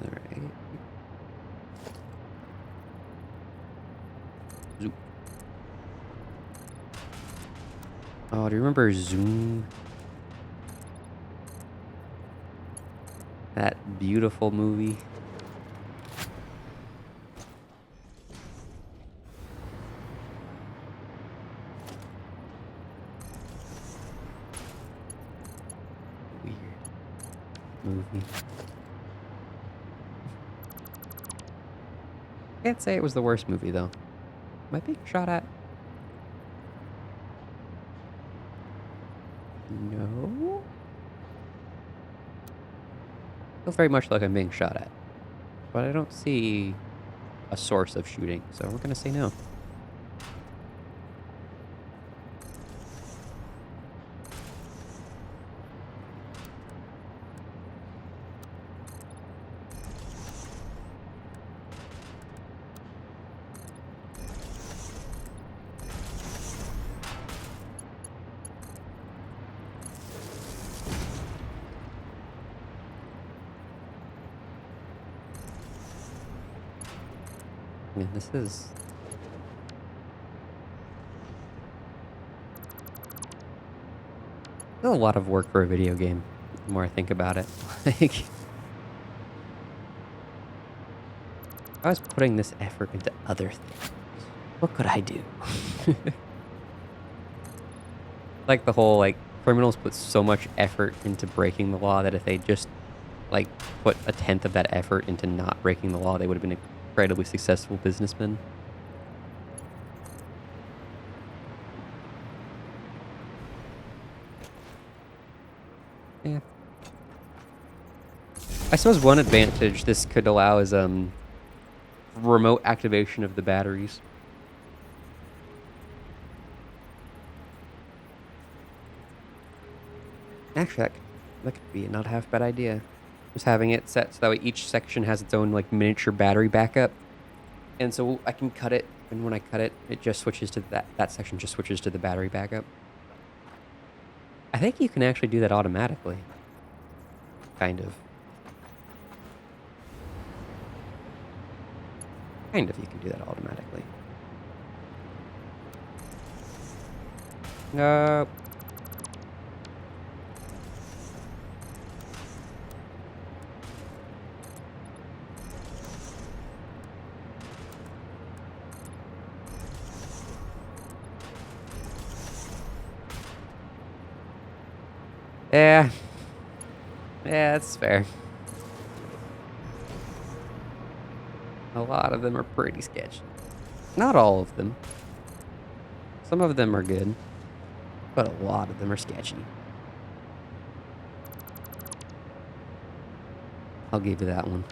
Alright. Zoom. Oh, do you remember Zoom? That beautiful movie. Weird movie. Can't say it was the worst movie though. Am I being shot at? No. Feels very much like I'm being shot at. But I don't see a source of shooting, so we're gonna say no. Man, this is... a lot of work for a video game, the more I think about it. Like, if I was putting this effort into other things, what could I do? Like the whole, like, criminals put so much effort into breaking the law that if they just, like, put a tenth of that effort into not breaking the law, they would have been incredibly successful businessmen. Yeah. I suppose one advantage this could allow is remote activation of the batteries. Actually, that could be a not half bad idea. Just having it set so that way each section has its own like miniature battery backup. And so I can cut it, and when I cut it, it just switches to that section just switches to the battery backup. I think you can actually do that automatically. Kind of. Kind of, you can do that automatically. Nope. Yeah. Yeah, that's fair. A lot of them are pretty sketchy. Not all of them. Some of them are good, but a lot of them are sketchy. I'll give you that one.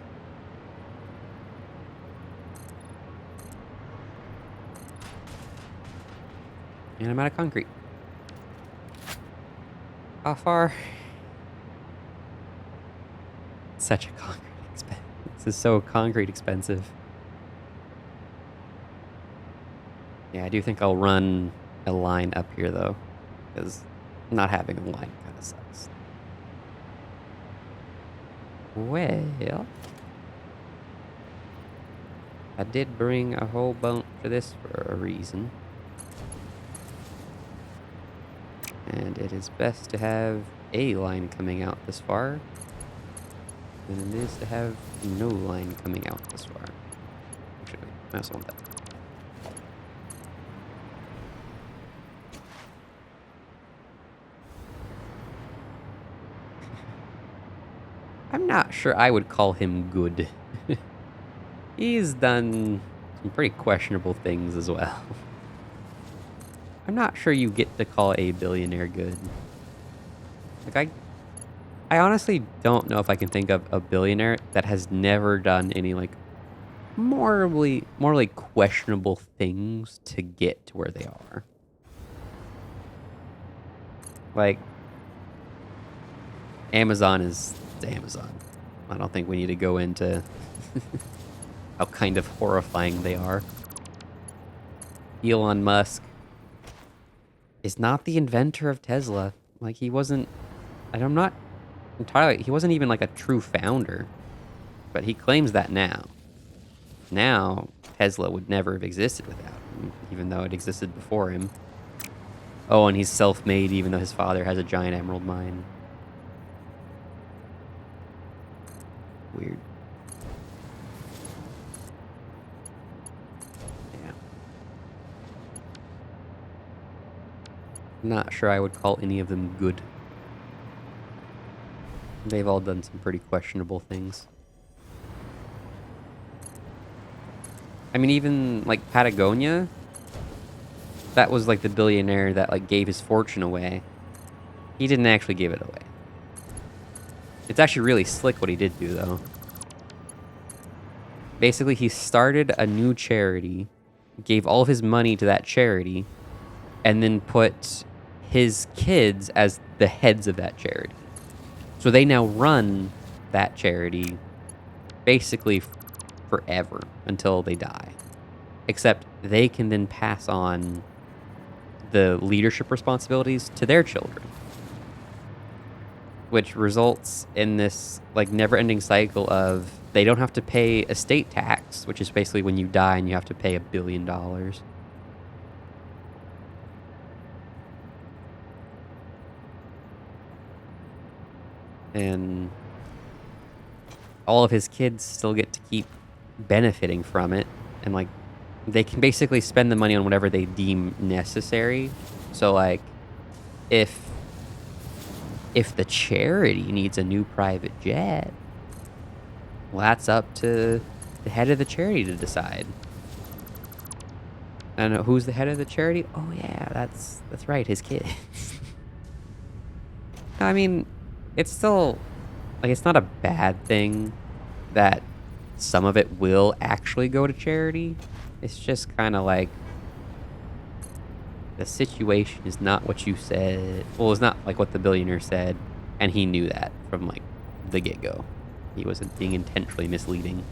And I'm out of concrete. How far? Such a concrete expense. This is so concrete expensive. Yeah, I do think I'll run a line up here though, because not having a line kind of sucks. Well, I did bring a whole bunch of this for a reason. And it is best to have a line coming out this far than it is to have no line coming out this far. Actually, wait, I also want that. I'm not sure I would call him good. He's done some pretty questionable things as well. I'm not sure you get to call a billionaire good. Like, I honestly don't know if I can think of a billionaire that has never done any, like, morally questionable things to get to where they are. Like, Amazon is Amazon. I don't think we need to go into how kind of horrifying they are. Elon Musk is not the inventor of Tesla. Like, he wasn't, and I'm not entirely, he wasn't even like a true founder, but he claims that now. Now, Tesla would never have existed without him, even though it existed before him. Oh, and he's self-made, even though his father has a giant emerald mine. Weird. Yeah. Not sure I would call any of them good. They've all done some pretty questionable things. I mean, even, like, Patagonia, that was, like, the billionaire that, like, gave his fortune away. He didn't actually give it away. It's actually really slick what he did do, though. Basically, he started a new charity, gave all of his money to that charity, and then put his kids as the heads of that charity. So they now run that charity basically forever until they die. Except they can then pass on the leadership responsibilities to their children. Which results in this, like, never-ending cycle of they don't have to pay estate tax, which is basically when you die and you have to pay $1 billion. And all of his kids still get to keep benefiting from it. And, like, they can basically spend the money on whatever they deem necessary. So, like, if the charity needs a new private jet, well, that's up to the head of the charity to decide. And who's the head of the charity? Oh yeah, that's right, his kids. I mean, it's still, like, it's not a bad thing that some of it will actually go to charity. It's just kind of like the situation is not what you said. Well, it's not like what the billionaire said, and he knew that from, like, the get-go. He wasn't being intentionally misleading.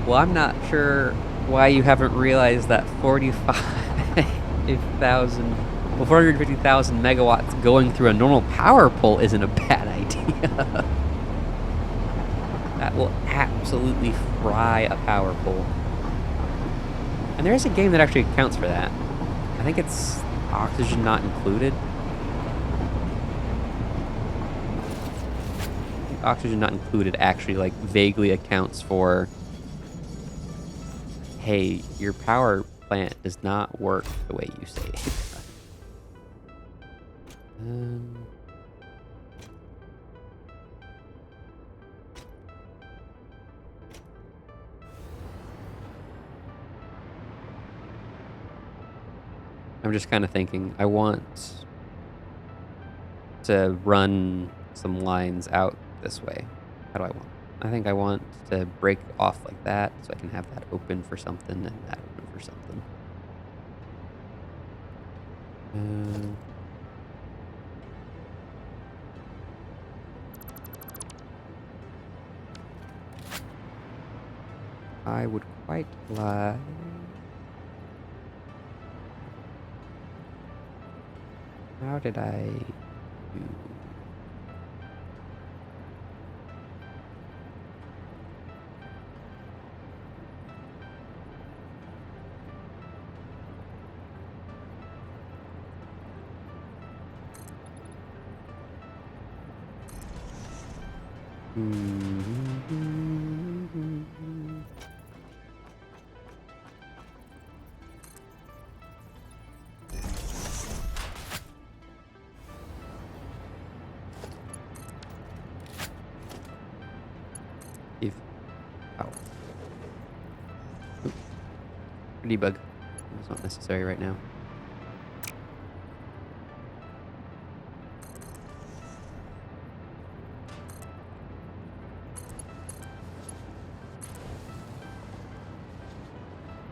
Well, I'm not sure why you haven't realized that 450,000 megawatts going through a normal power pole isn't a bad idea. That will absolutely fry a power pole. And there is a game that actually accounts for that. I think it's Oxygen not included? Oxygen not included actually like vaguely accounts for, hey, your power plant does not work the way you say it. um, I'm just kind of thinking I want to run some lines out this way. How do I want? I think I want to break off like that so I can have that open for something and that open for something. Uh, I would quite like... How did I do? If oh, debug. It's not necessary right now.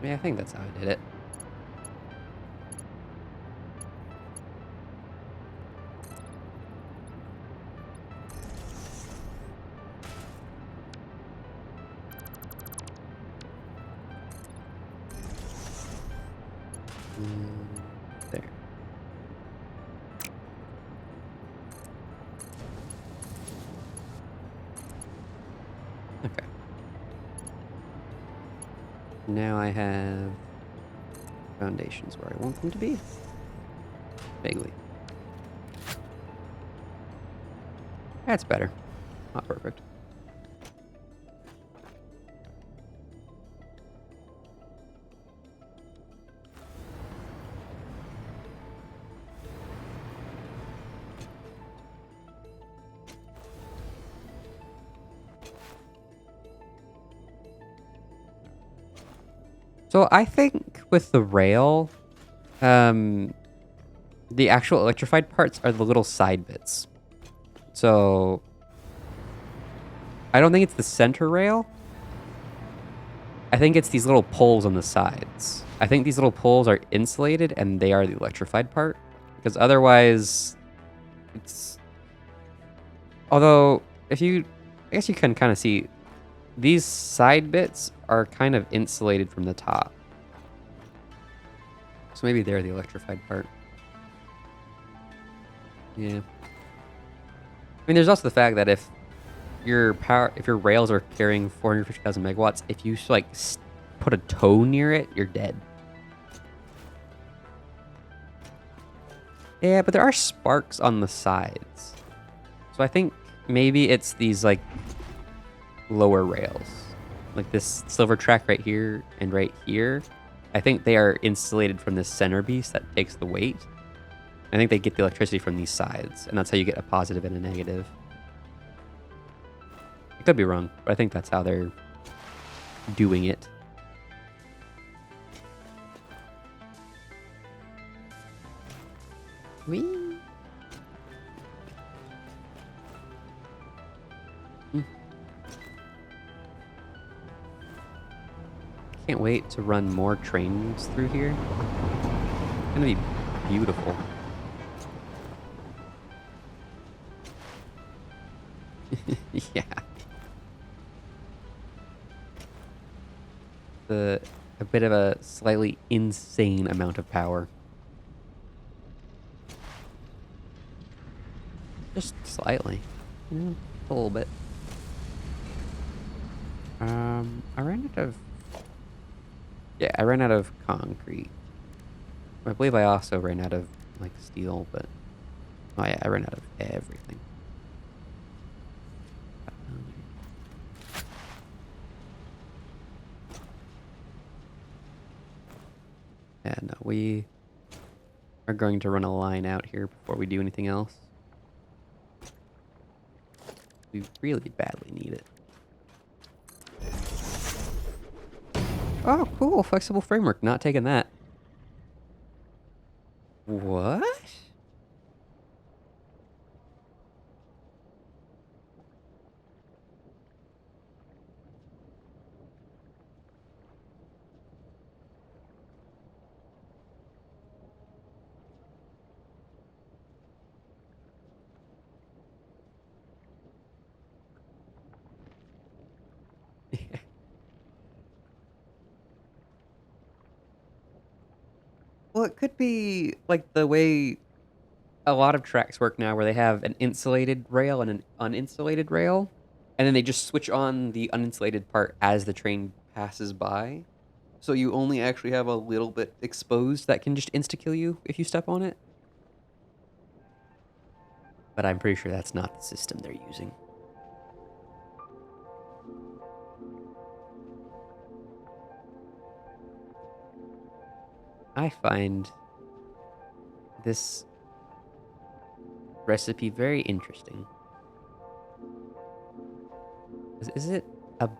Yeah, I think that's how I did it. There. Okay. Now I have foundations where I want them to be. Vaguely. That's better. Not perfect. So I think with the rail, the actual electrified parts are the little side bits. So I don't think it's the center rail. I think it's these little poles on the sides. I think these little poles are insulated and they are the electrified part. Because otherwise, it's... Although, if you... I guess you can kind of see these side bits are kind of insulated from the top. So maybe they're the electrified part. Yeah. I mean, there's also the fact that if your rails are carrying 450,000 megawatts, if you like put a toe near it, you're dead. Yeah, but there are sparks on the sides. So I think maybe it's these like lower rails. Like this silver track right here and right here. I think they are insulated from this center piece that takes the weight. I think they get the electricity from these sides, and that's how you get a positive and a negative. I could be wrong, but I think that's how they're doing it. Whee! Can't wait to run more trains through here. It's gonna be beautiful. Yeah. A bit of a slightly insane amount of power. Just slightly. Yeah, a little bit. I ran out of... Yeah, I ran out of concrete. I believe I also ran out of, like, steel, but... Oh yeah, I ran out of everything. Yeah, no, we are going to run a line out here before we do anything else. We really badly need it. Oh, cool. Flexible framework. Not taking that. What? Well, it could be like the way a lot of tracks work now, where they have an insulated rail and an uninsulated rail, and then they just switch on the uninsulated part as the train passes by. So you only actually have a little bit exposed that can just insta-kill you if you step on it. But I'm pretty sure that's not the system they're using. I find this recipe very interesting. Is it a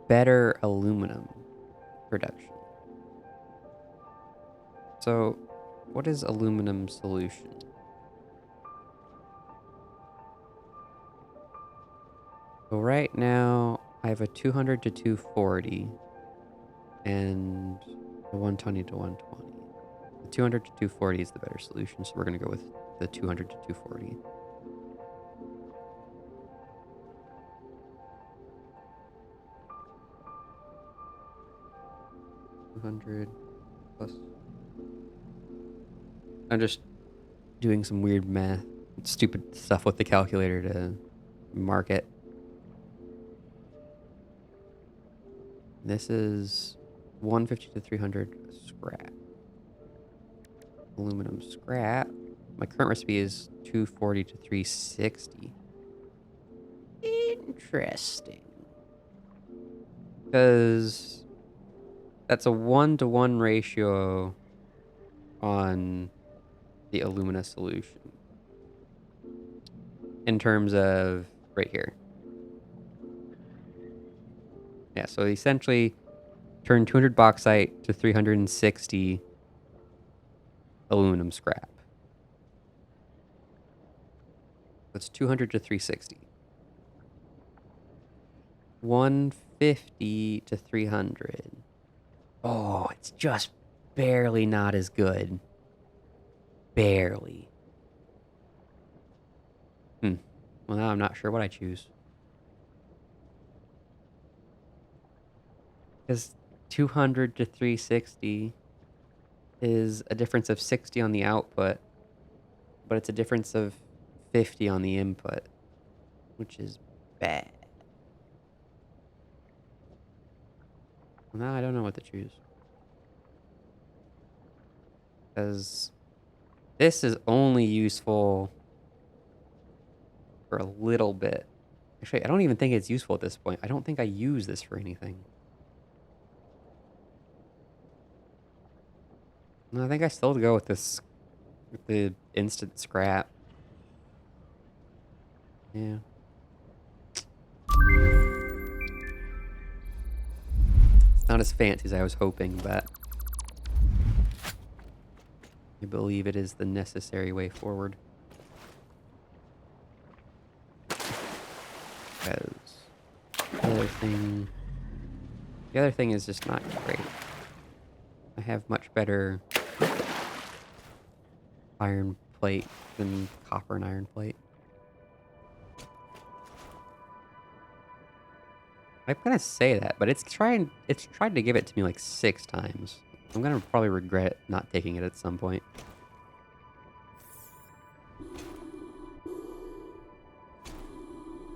better aluminum production? So, what is aluminum solution? So right now, I have a 200 to 240 and a 120 to 120. The 200 to 240 is the better solution, so we're going to go with the 200 to 240. $200 plus. I'm just doing some weird math, stupid stuff with the calculator to mark it. This is 150 to 300 scrap. Aluminum scrap. My current recipe is 240 to 360. Interesting. Because that's a 1-to-1 ratio on the alumina solution. In terms of right here. Yeah, so essentially turn 200 bauxite to 360 aluminum scrap. That's 200 to 360. 150 to 300. Oh, it's just barely not as good. Barely. Well, now I'm not sure what I choose. Because 200 to 360 is a difference of 60 on the output, but it's a difference of 50 on the input, which is bad. Well, now I don't know what to choose. Because this is only useful for a little bit. Actually, I don't even think it's useful at this point. I don't think I use this for anything. No, I think I still go with this, with the instant scrap. Yeah. Not as fancy as I was hoping, but I believe it is the necessary way forward. Because the other thing is just not great. I have much better iron plate than copper and iron plate. I'm gonna say that, but it's tried to give it to me like 6 times. I'm gonna probably regret not taking it at some point.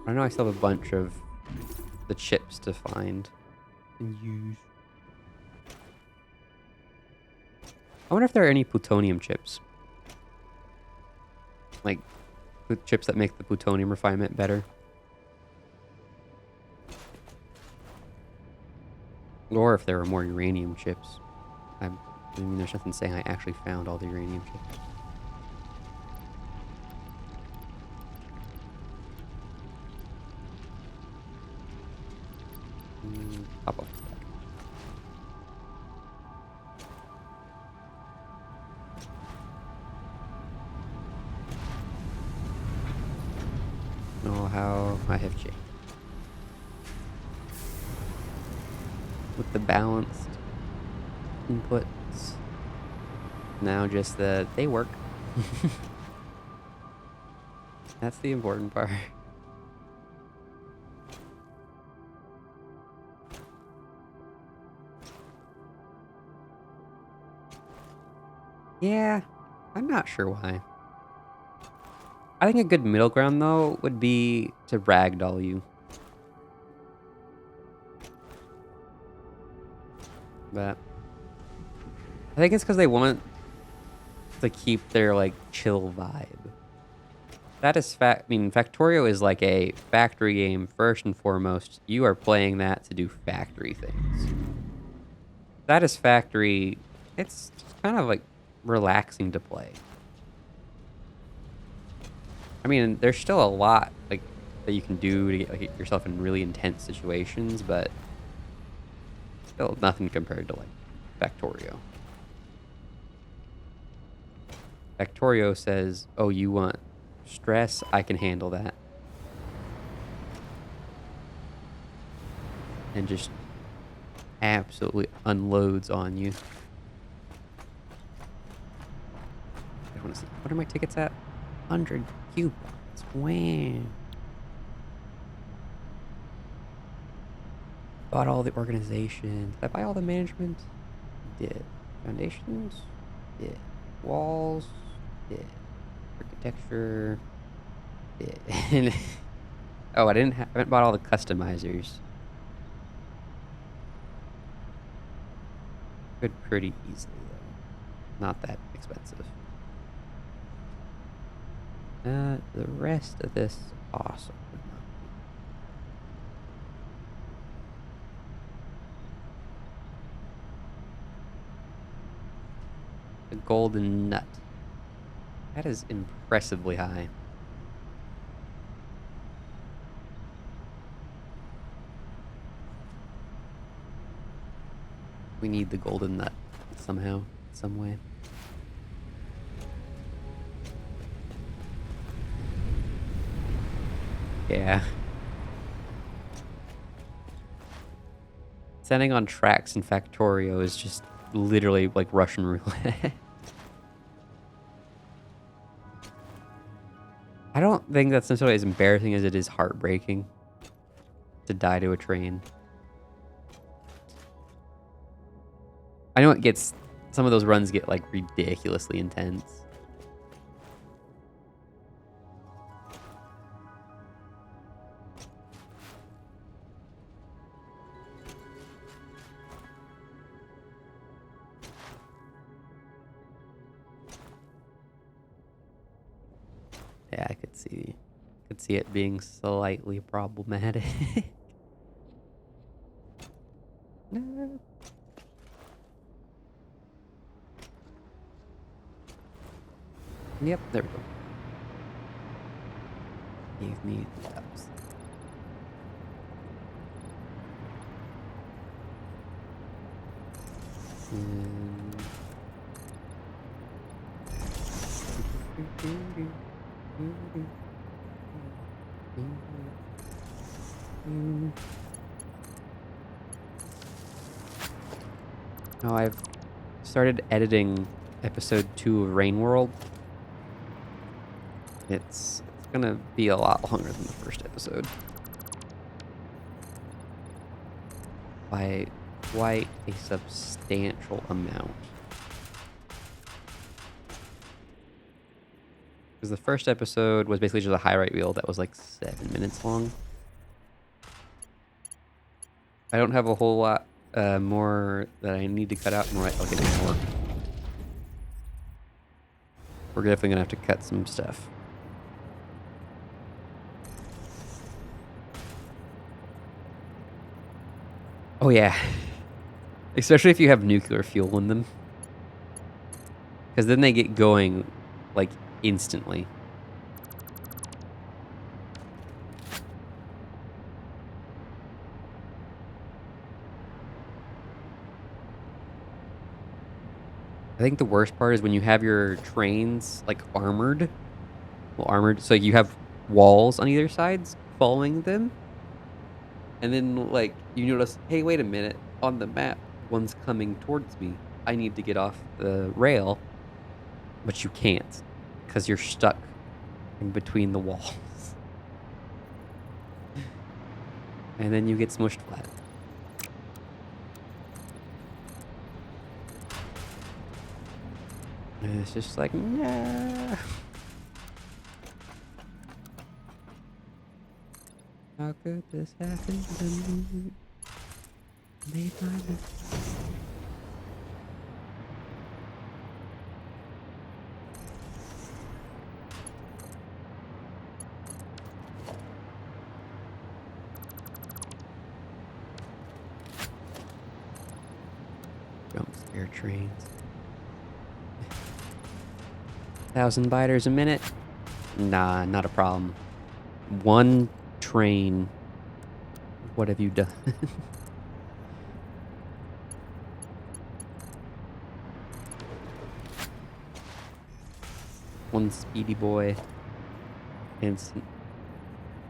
I know I still have a bunch of the chips to find and use. I wonder if there are any plutonium chips. Like, chips that make the plutonium refinement better. Or if there are more uranium chips. I mean, there's nothing saying I actually found all the uranium chips. Pop off. Oh, how I have changed. With the balanced inputs. Now just that they work. That's the important part. Yeah, I'm not sure why. I think a good middle ground, though, would be to ragdoll you. But I think it's because they want to keep their, like, chill vibe. I mean, Factorio is like a factory game first and foremost. You are playing that to do factory things. Satisfactory, it's just kind of like relaxing to play. I mean, there's still a lot like that you can do to get yourself in really intense situations, but still nothing compared to like Factorio. Factorio says, "Oh, you want stress? I can handle that," and just absolutely unloads on you. I want to see, what are my tickets at? 100 coupons. Wow. Bought all the organizations. Did I buy all the management? Did. Foundations? Did. Walls? Did. Architecture? Did. Oh, I haven't bought all the customizers. Could pretty easily though. Not that expensive. The rest of this awesome. The golden nut. That is impressively high. We need the golden nut somehow, some way. Yeah. Standing on tracks in Factorio is just literally like Russian roulette. I don't think that's necessarily as embarrassing as it is heartbreaking to die to a train. I know some of those runs get like ridiculously intense. Yeah, I could see it being slightly problematic. No. Yep, there we go. Give me the ups. Oh, I've started editing episode 2 of Rain World. It's gonna be a lot longer than the first episode. By quite a substantial amount. Because the first episode was basically just a highlight reel that was like 7 minutes long. I don't have a whole lot more that I need to cut out, nor I'll get any more. we're definitely gonna have to cut some stuff. Oh yeah. Especially if you have nuclear fuel in them. Because then they get going, like, instantly. I think the worst part is when you have your trains, like, armored. Well, armored, so you have walls on either sides following them. And then, like, you notice, hey, wait a minute. On the map, one's coming towards me. I need to get off the rail. But you can't. Because you're stuck in between the walls. And then you get smushed flat. And it's just like, nah. How could this happen to me? Made my mistake. Jump scare trains. 1,000 biters a minute? Nah, not a problem. One train. What have you done? One speedy boy. Instant.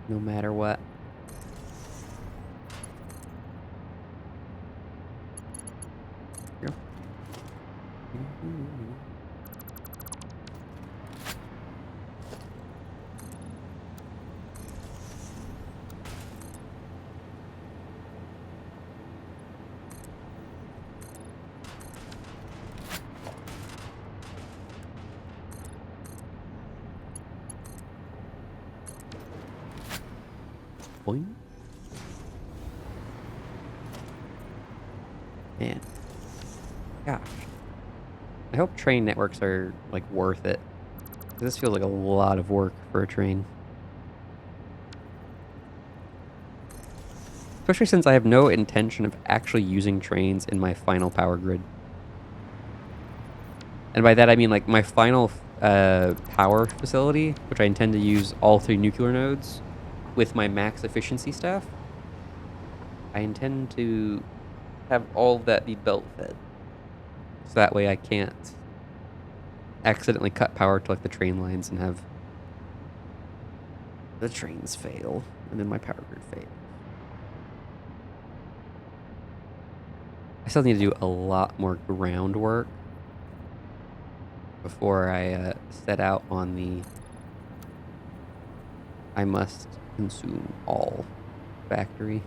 No matter what. Here. Boing. Man. Gosh. I hope train networks are, like, worth it. This feels like a lot of work for a train. Especially since I have no intention of actually using trains in my final power grid. And by that I mean, like, my final power facility, which I intend to use all 3 nuclear nodes with my max efficiency stuff. I intend to have all of that be belt fed. So that way I can't accidentally cut power to, like, the train lines and have the trains fail and then my power grid fail. I still need to do a lot more groundwork before I set out on the I must consume all factory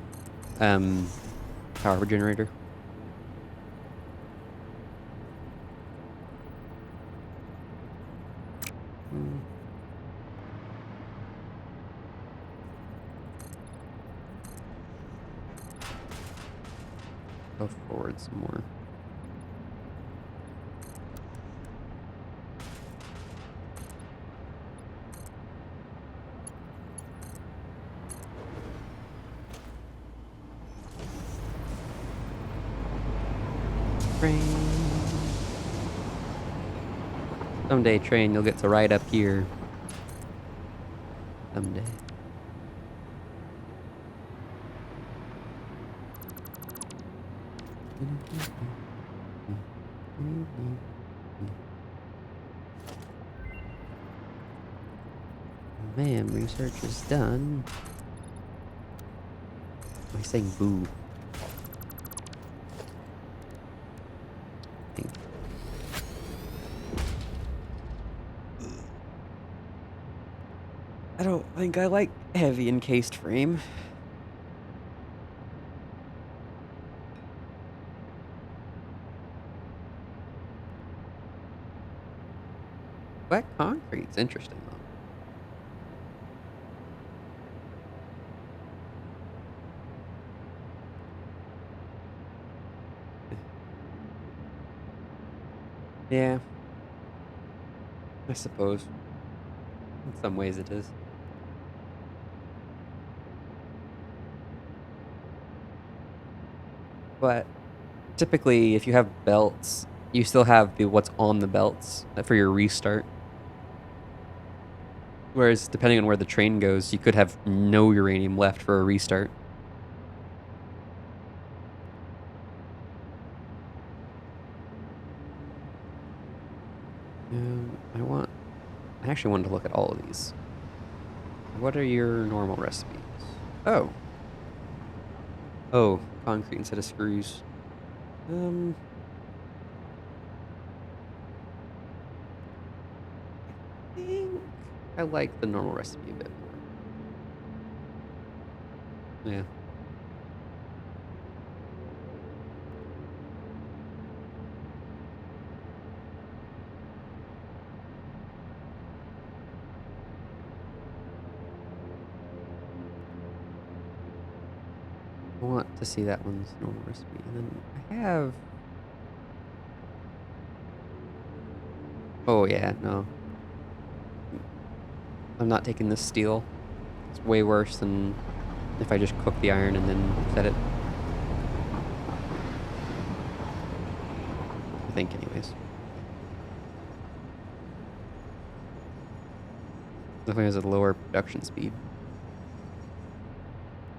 power generator. Go forward some more. Train. Someday, train, you'll get to ride up here. Someday. Man, research is done. Am I saying boo? I don't think I like heavy encased frame. Wet concrete's interesting though. Yeah. I suppose. In some ways it is. But typically, if you have belts, you still have the what's on the belts for your restart. Whereas, depending on where the train goes, you could have no uranium left for a restart. I actually wanted to look at all of these. What are your normal recipes? Oh. Oh, concrete instead of screws. I think I like the normal recipe a bit more. Yeah. I want to see that one's normal recipe. And then I have... Oh, yeah, no. I'm not taking this steel. It's way worse than if I just cook the iron and then set it. I think, anyways. Definitely has a lower production speed.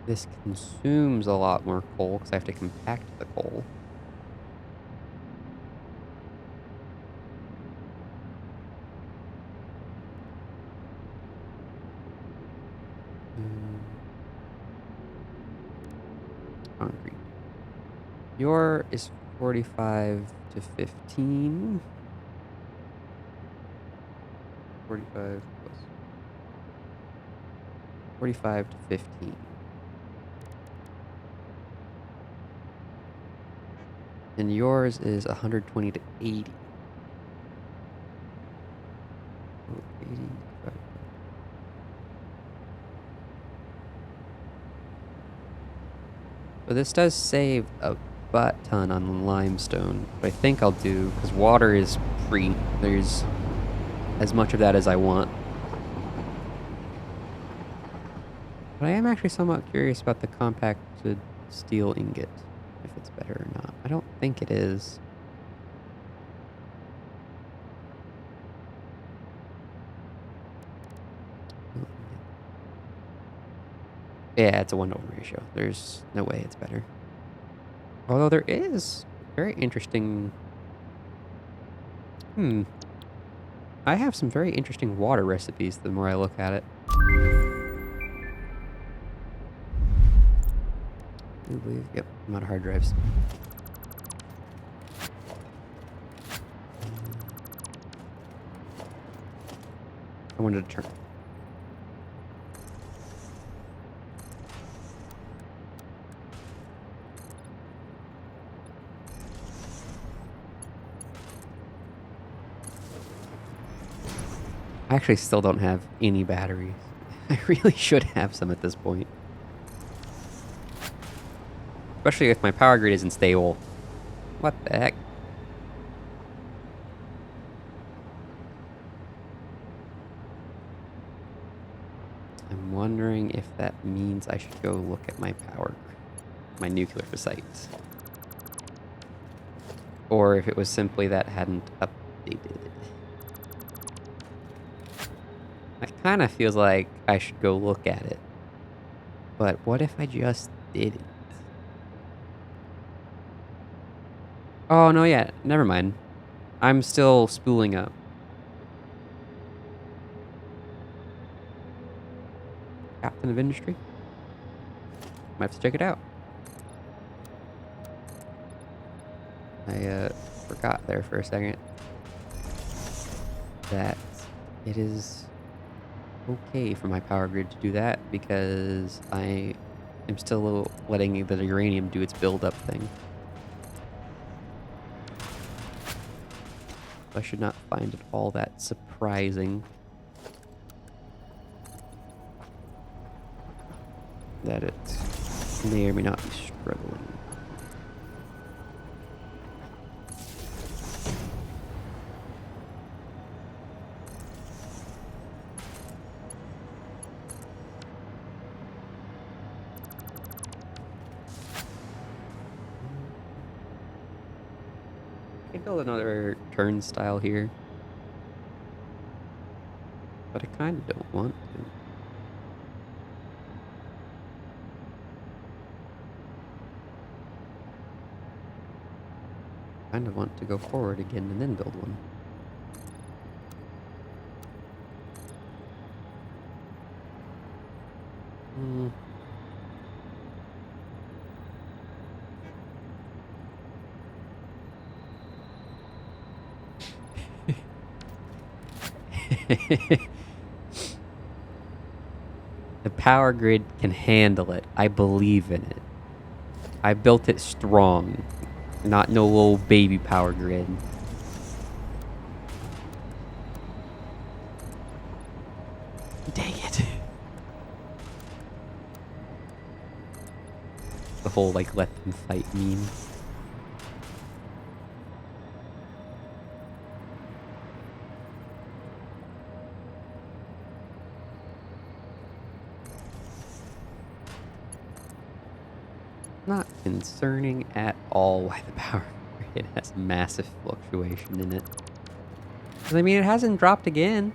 This consumes a lot more coal because I have to compact the coal. Concrete. Your is 45 to 15. 45 plus 45 to 15. And yours is 120 to 80. Oh, 80. So this does save a butt ton on limestone. But I think I'll do, because water is free. There's as much of that as I want. But I am actually somewhat curious about the compacted steel ingot, if it's better or not. I don't think it is. Yeah, it's a 1-to-1 ratio. There's no way it's better. Although there is very interesting... I have some very interesting water recipes the more I look at it. I believe, yep, I'm out of hard drives. I wanted to turn. I actually still don't have any batteries. I really should have some at this point. Especially if my power grid isn't stable. What the heck? I'm wondering if that means I should go look at my my nuclear sites. Or if it was simply that hadn't updated. It kind of feels like I should go look at it. But what if I just didn't? Oh, no, yeah. Never mind. I'm still spooling up. Captain of Industry? Might have to check it out. I forgot there for a second that it is okay for my power grid to do that because I am still letting the uranium do its build-up thing. I should not find it all that surprising that it may or may not be struggling. could build another turnstile here. But I kind of don't want to. I kind of want to go forward again and then build one. The power grid can handle it. I believe in it. I built it strong. Not no little baby power grid. Dang it. The whole, like, let them fight meme. Not concerning at all why the power grid has massive fluctuation in it. 'Cause, I mean, it hasn't dropped again.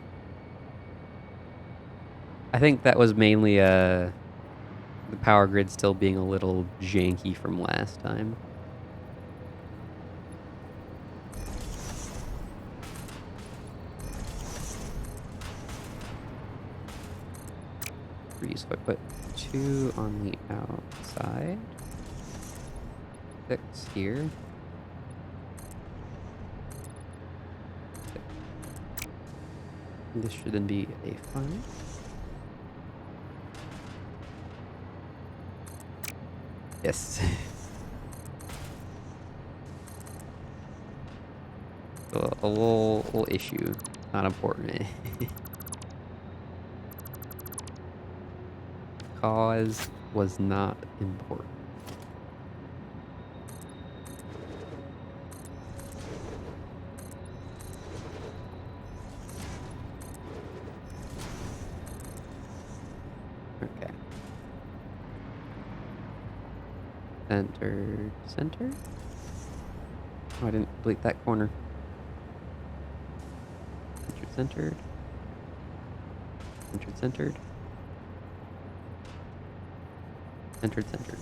I think that was mainly the power grid still being a little janky from last time. So I put 2 on the outside. 6 here. 6. This should then be a 5. Yes. So a little issue. Not important. Cause was not important. Okay. Centered, centered? Oh, I didn't delete that corner. Centered, centered. Centered, centered. Centered, centered.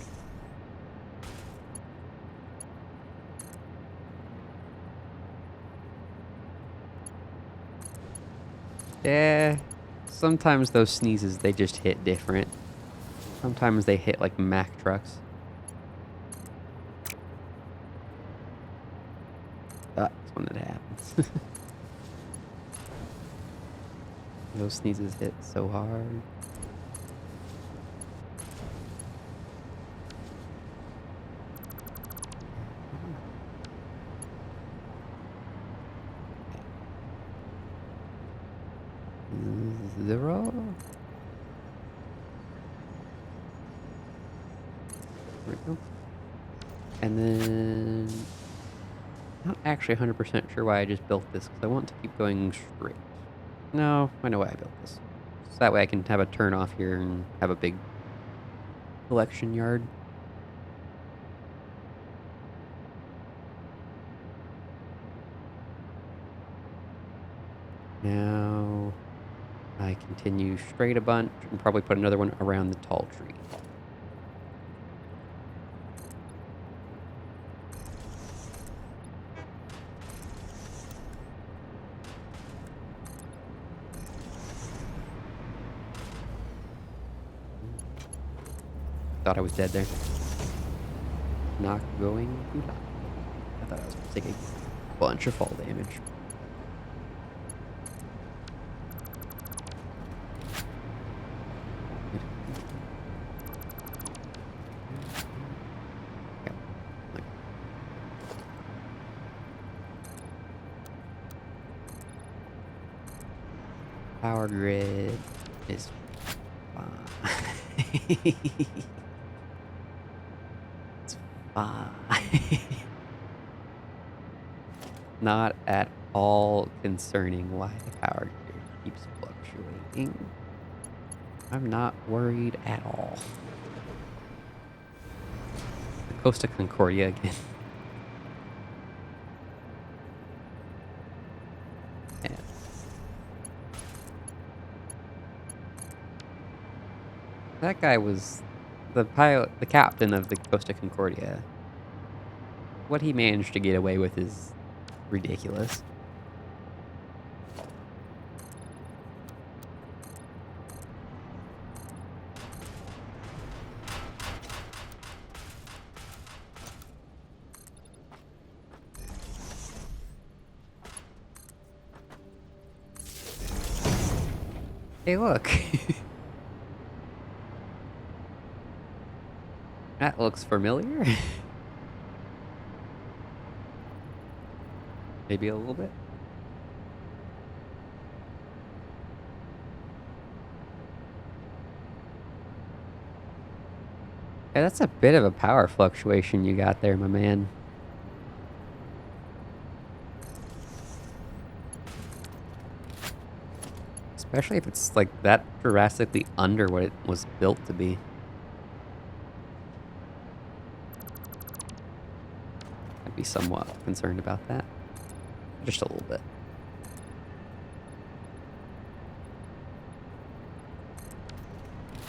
Yeah, sometimes those sneezes, they just hit different. Sometimes they hit like Mack trucks. That's when it happens. Those sneezes hit so hard. Zero. There we go. And then, not actually 100% sure why I just built this, because I want to keep going straight. No, I know why I built this. So that way I can have a turn off here and have a big collection yard. Now, I continue straight a bunch and probably put another one around the tall tree. Thought I was dead there. Not going to die. I thought I was going to take a bunch of fall damage. Power grid is fine. It's fine. Not at all concerning why the power grid keeps fluctuating. I'm not worried at all. The Costa Concordia again. That guy was the pilot, the captain of the Costa Concordia. What he managed to get away with is ridiculous. Hey, look. That looks familiar. Maybe a little bit. Yeah, that's a bit of a power fluctuation you got there, my man. Especially if it's like that drastically under what it was built to be. I'd be somewhat concerned about that. Just a little bit.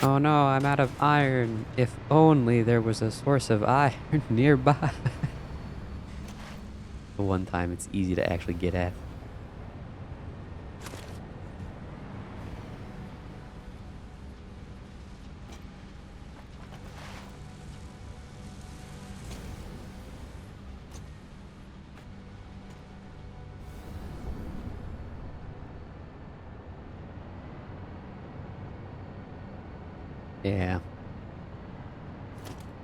Oh no, I'm out of iron. If only there was a source of iron nearby. The one time it's easy to actually get at. Yeah.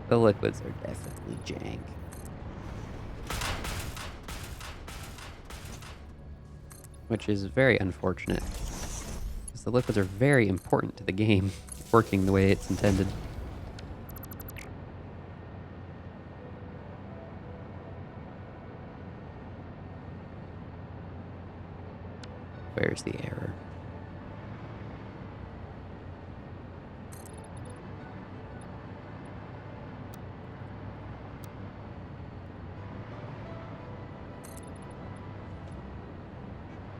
The liquids are definitely jank. Which is very unfortunate. Because the liquids are very important to the game, working the way it's intended. Where's the error?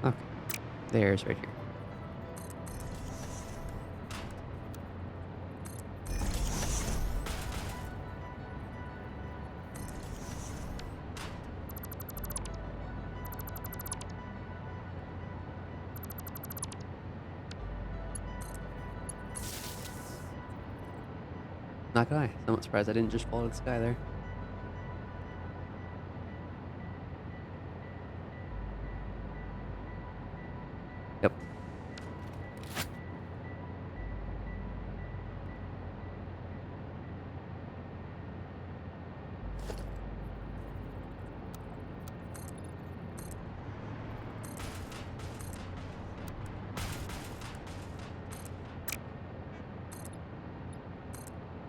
Okay, there's right here. Not gonna lie, somewhat surprised I didn't just fall to the sky there. Yep.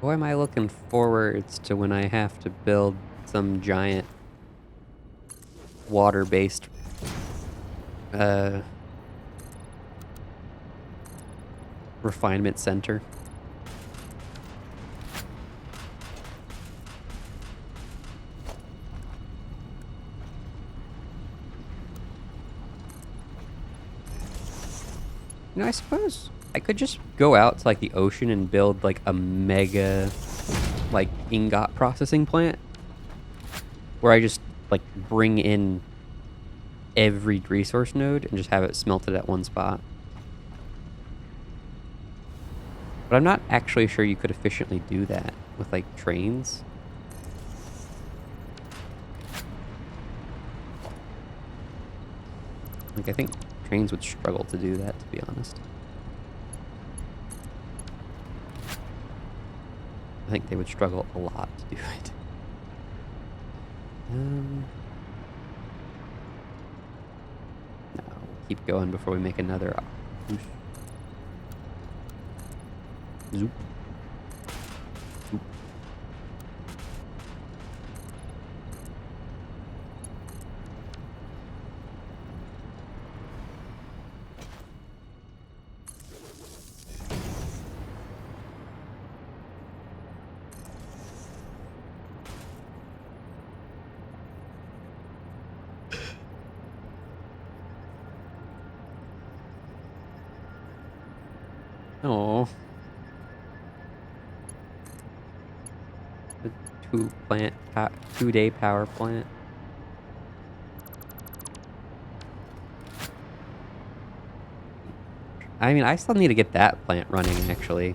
Boy, am I looking forwards to when I have to build some giant water-based refinement center. You know, I suppose I could just go out to like the ocean and build like a mega like ingot processing plant where I just like bring in every resource node and just have it smelted at one spot. But I'm not actually sure you could efficiently do that with like trains. Like I think trains would struggle to do that, to be honest. I think they would struggle a lot to do it. No, keep going before we make another. Zoop. Zoop. Oh. 2-day power plant. I mean, I still need to get that plant running, actually.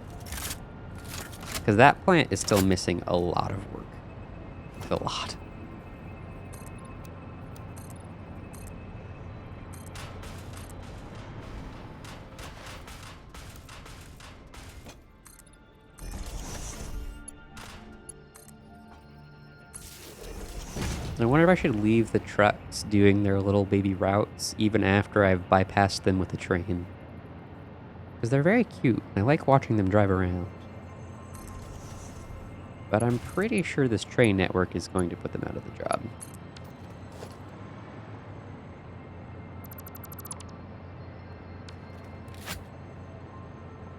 Because that plant is still missing a lot of work. Like, a lot. I wonder if I should leave the trucks doing their little baby routes even after I've bypassed them with the train. Because they're very cute. I like watching them drive around. But I'm pretty sure this train network is going to put them out of the job.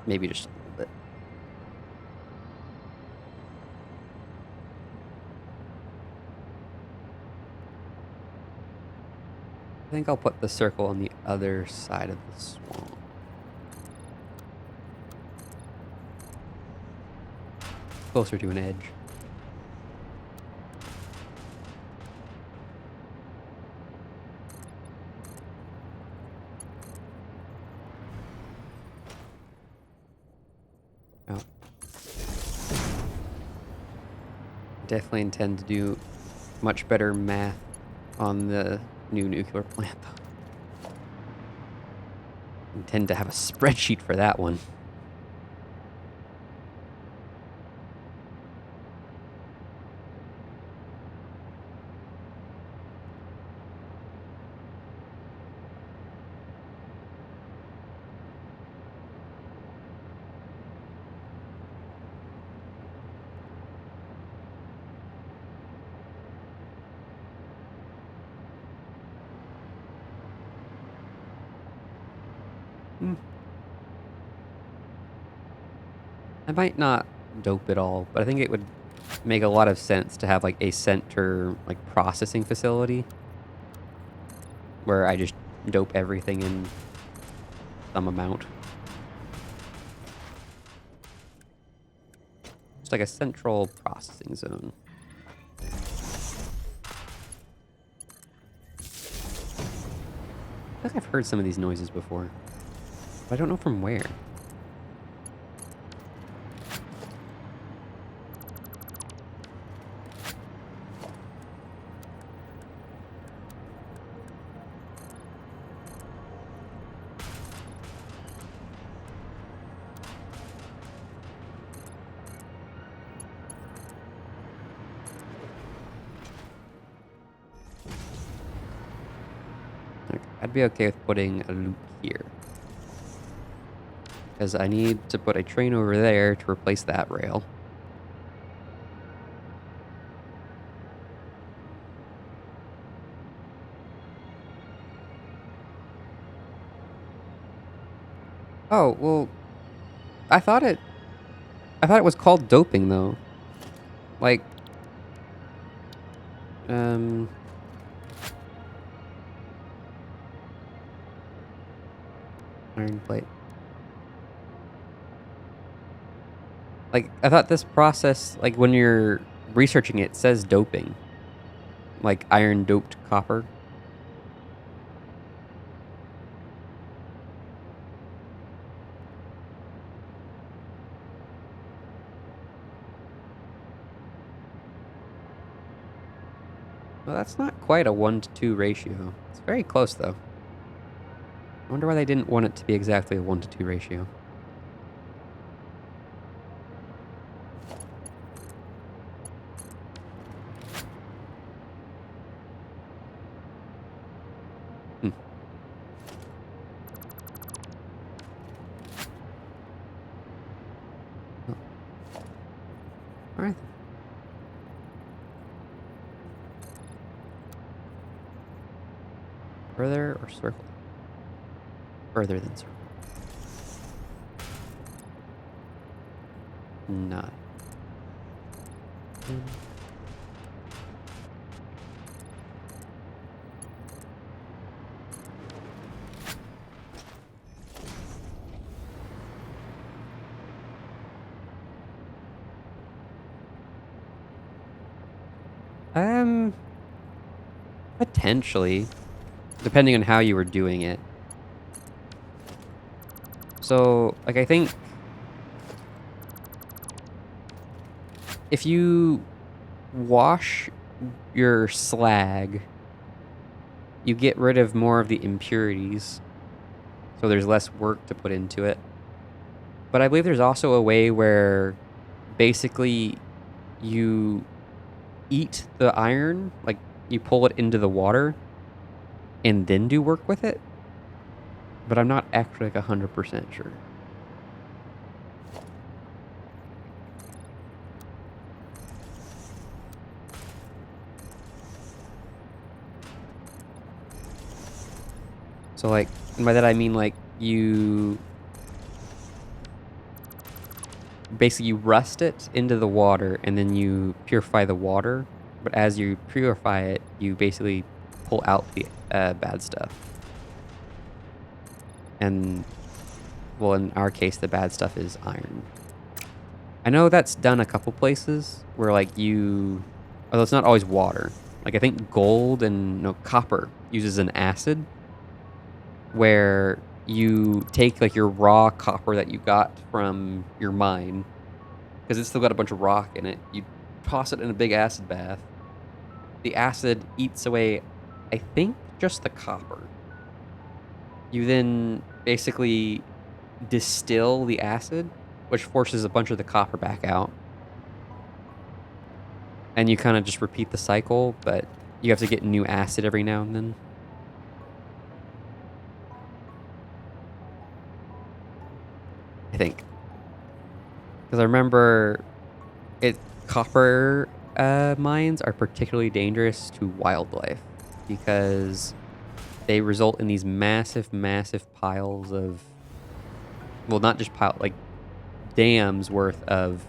Maybe just a little bit. I think I'll put the circle on the other side of the swamp. Closer to an edge. Oh. Definitely intend to do much better math on the new nuclear plant, though. Intend to have a spreadsheet for that one. I might not dope it all, but I think it would make a lot of sense to have like a center like processing facility where I just dope everything in some amount. Just like a central processing zone. I feel like I've heard some of these noises before, but I don't know from where. I'd be okay with putting a loop here. Because I need to put a train over there to replace that rail. Oh, well, I thought it was called doping, though. Like, iron plate. Like, I thought this process, like, when you're researching it, says doping. Like, iron doped copper. Well, that's not quite a 1-to-2 ratio. It's very close, though. I wonder why they didn't want it to be exactly a 1-to-2 ratio. Oh. All right. Further or circle? Further than circle. Not. Potentially, depending on how you were doing it. So, like, I think if you wash your slag, you get rid of more of the impurities, so there's less work to put into it. But I believe there's also a way where basically you eat the iron, like you pull it into the water and then do work with it. But I'm not actually like 100% sure. So like, and by that I mean like you basically you rust it into the water and then you purify the water. But as you purify it, you basically pull out the bad stuff. And well, in our case, the bad stuff is iron. I know that's done a couple places where like although it's not always water. Like I think gold and no copper uses an acid where you take like your raw copper that you got from your mine, because it's still got a bunch of rock in it. You toss it in a big acid bath. The acid eats away, I think, just the copper. You then basically distill the acid, which forces a bunch of the copper back out. And you kind of just repeat the cycle, but you have to get new acid every now and then. I think. Because I remember copper mines are particularly dangerous to wildlife because they result in these massive, massive piles of, well, not just like dams worth of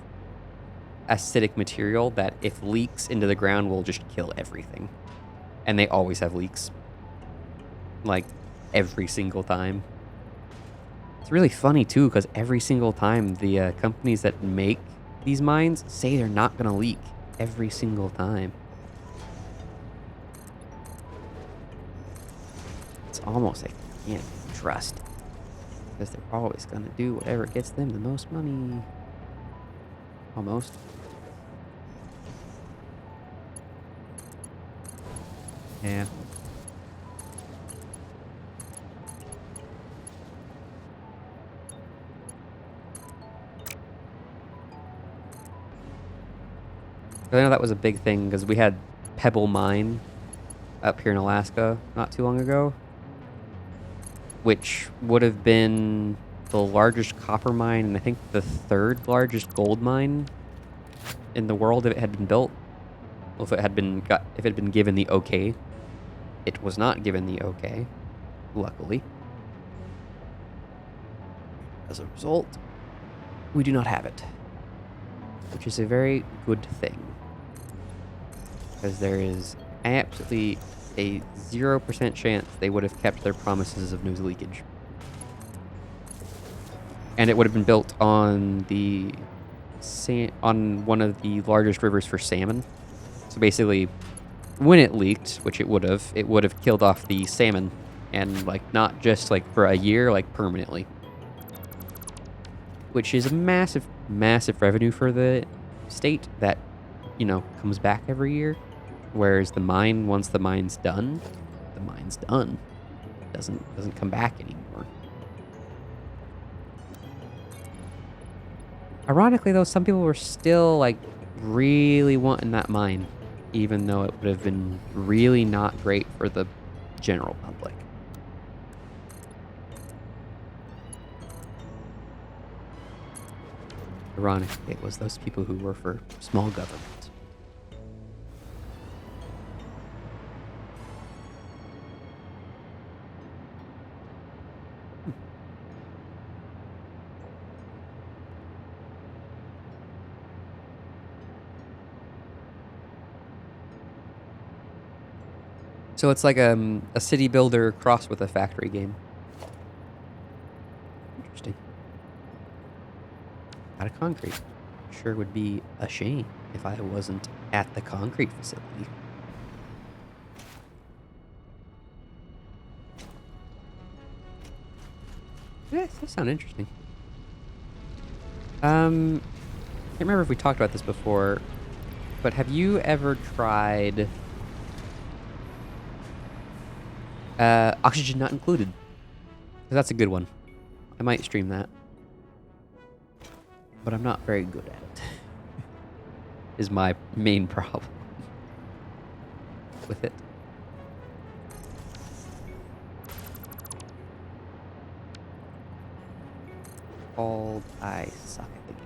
acidic material that if leaks into the ground will just kill everything. And they always have leaks. Like every single time. It's really funny too, because every single time the companies that make these mines say they're not going to leak every single time. It's almost like you can't trust it, because they're always going to do whatever gets them the most money. Almost. Yeah. I know that was a big thing because we had Pebble Mine up here in Alaska not too long ago, which would have been the largest copper mine and I think the third largest gold mine in the world if it had been built. Well, if it had been given the okay. It was not given the okay, luckily. As a result, we do not have it, which is a very good thing. Because there is absolutely a 0% chance they would have kept their promises of no leakage. And it would have been built on on one of the largest rivers for salmon. So basically, when it leaked, which it would have killed off the salmon, and like not just like for a year, like permanently. Which is a massive, massive revenue for the state that, comes back every year. Whereas the mine, once the mine's done, the mine's done. It doesn't come back anymore. Ironically, though, some people were still like really wanting that mine, even though it would have been really not great for the general public. Ironically, it was those people who were for small government. So it's like a city builder crossed with a factory game. Interesting. Out of concrete. Sure would be a shame if I wasn't at the concrete facility. Yeah, that sounds interesting. Can't remember if we talked about this before, but have you ever tried oxygen not included? 'Cause that's a good one. I might stream that, but I'm not very good at it. Is my main problem with it. Called I suck at the game.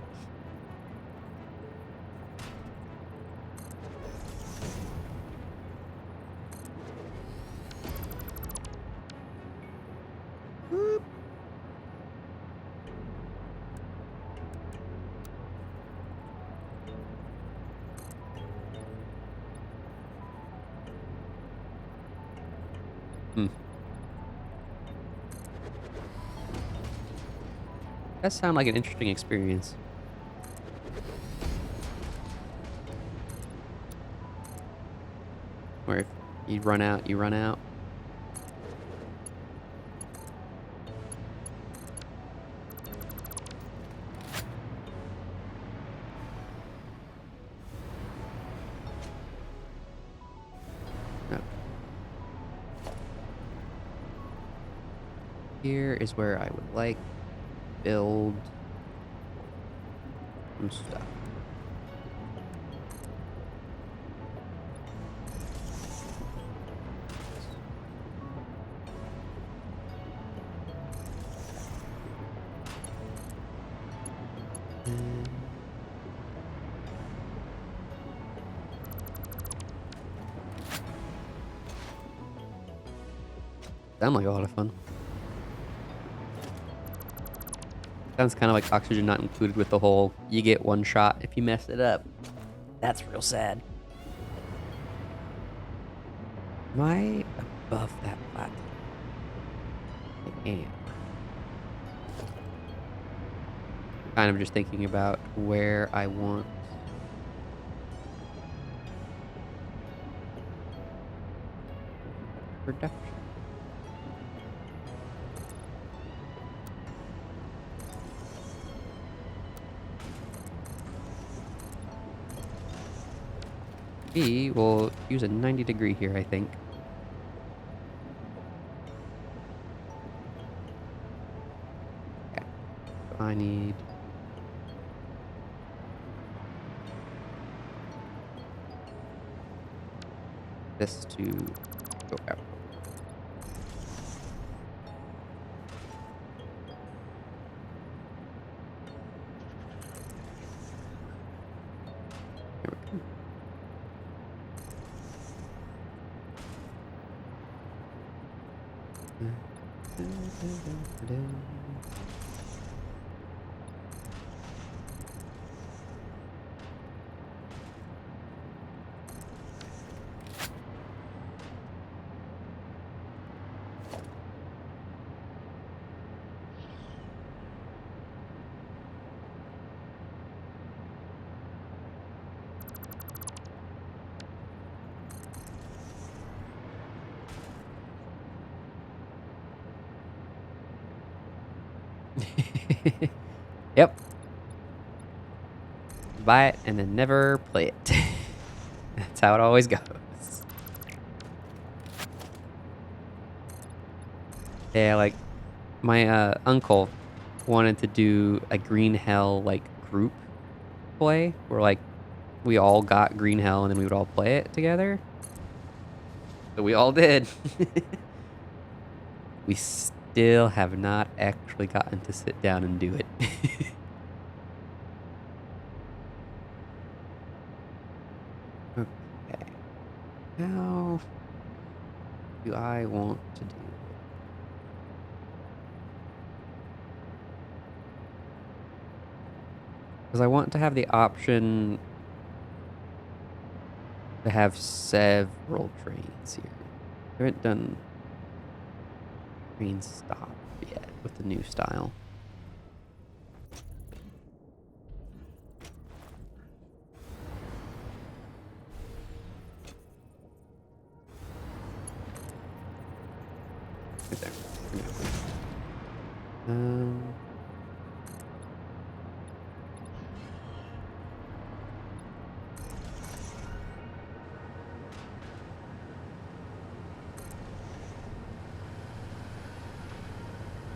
Boop. Hmm. That sounds like an interesting experience. Where if you run out, you run out. No. Here is where I would like to build some stuff. And sound like a lot of fun. Sounds kind of like oxygen not included with the whole you get one shot if you mess it up. That's real sad. Am I above that plateau? I am. Kind of just thinking about where I want production. We will use a 90-degree here, I think. Yeah. So I need this to go out. There we go. Yep. Buy it and then never play it. That's how it always goes. Yeah, like my uncle wanted to do a Green Hell like group play where like we all got Green Hell and then we would all play it together. So we all did. We still have not actually gotten to sit down and do it. Okay. How do I want to do it? Because I want to have the option to have several trains here. I haven't done train stop yet with the new style. Right there. Um,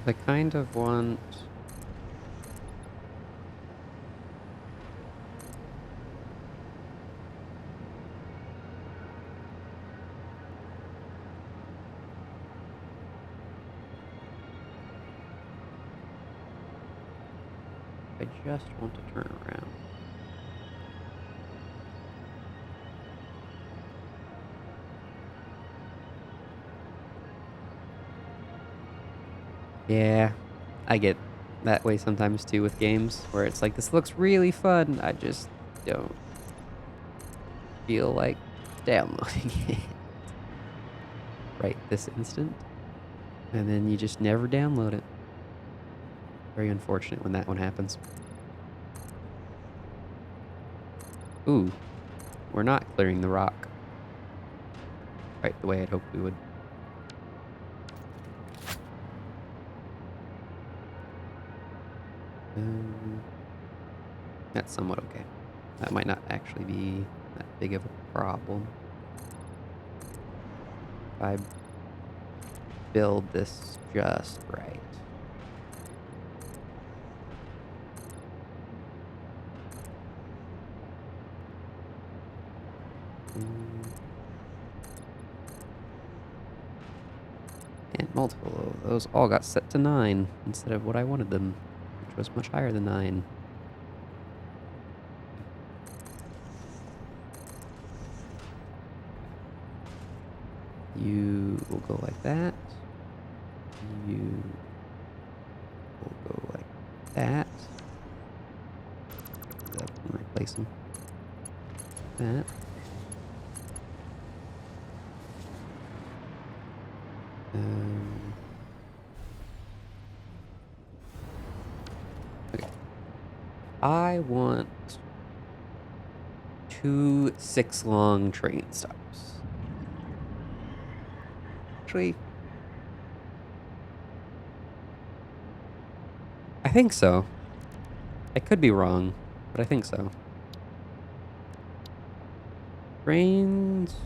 I kind of want... I just want to turn around. Yeah, I get that way sometimes too with games where it's like, this looks really fun. I just don't feel like downloading it right this instant. And then you just never download it. Very unfortunate when that one happens. Ooh, we're not clearing the rock right the way I'd hoped we would. That's somewhat okay. That might not actually be that big of a problem. If I build this just right. And multiple of those all got set to 9 instead of what I wanted them, which was much higher than 9. You will go like that. You will go like that. And replace them. That. Okay. I want 2 6-long train stops. Actually, I think so. I could be wrong, but I think so. Trains...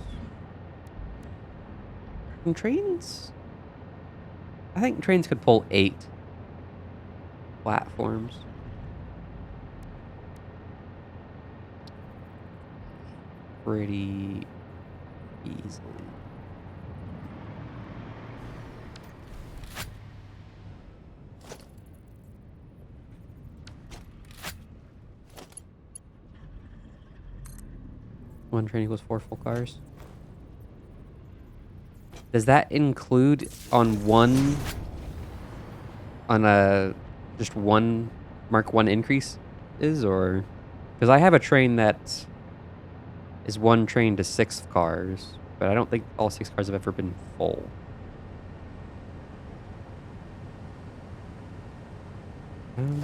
Trains? I think trains could pull 8 platforms. Pretty easily. One train equals 4 full cars. Does that include on a just one Mark 1 increase or? Because I have a train that is 1 train to 6 cars, but I don't think all 6 cars have ever been full. You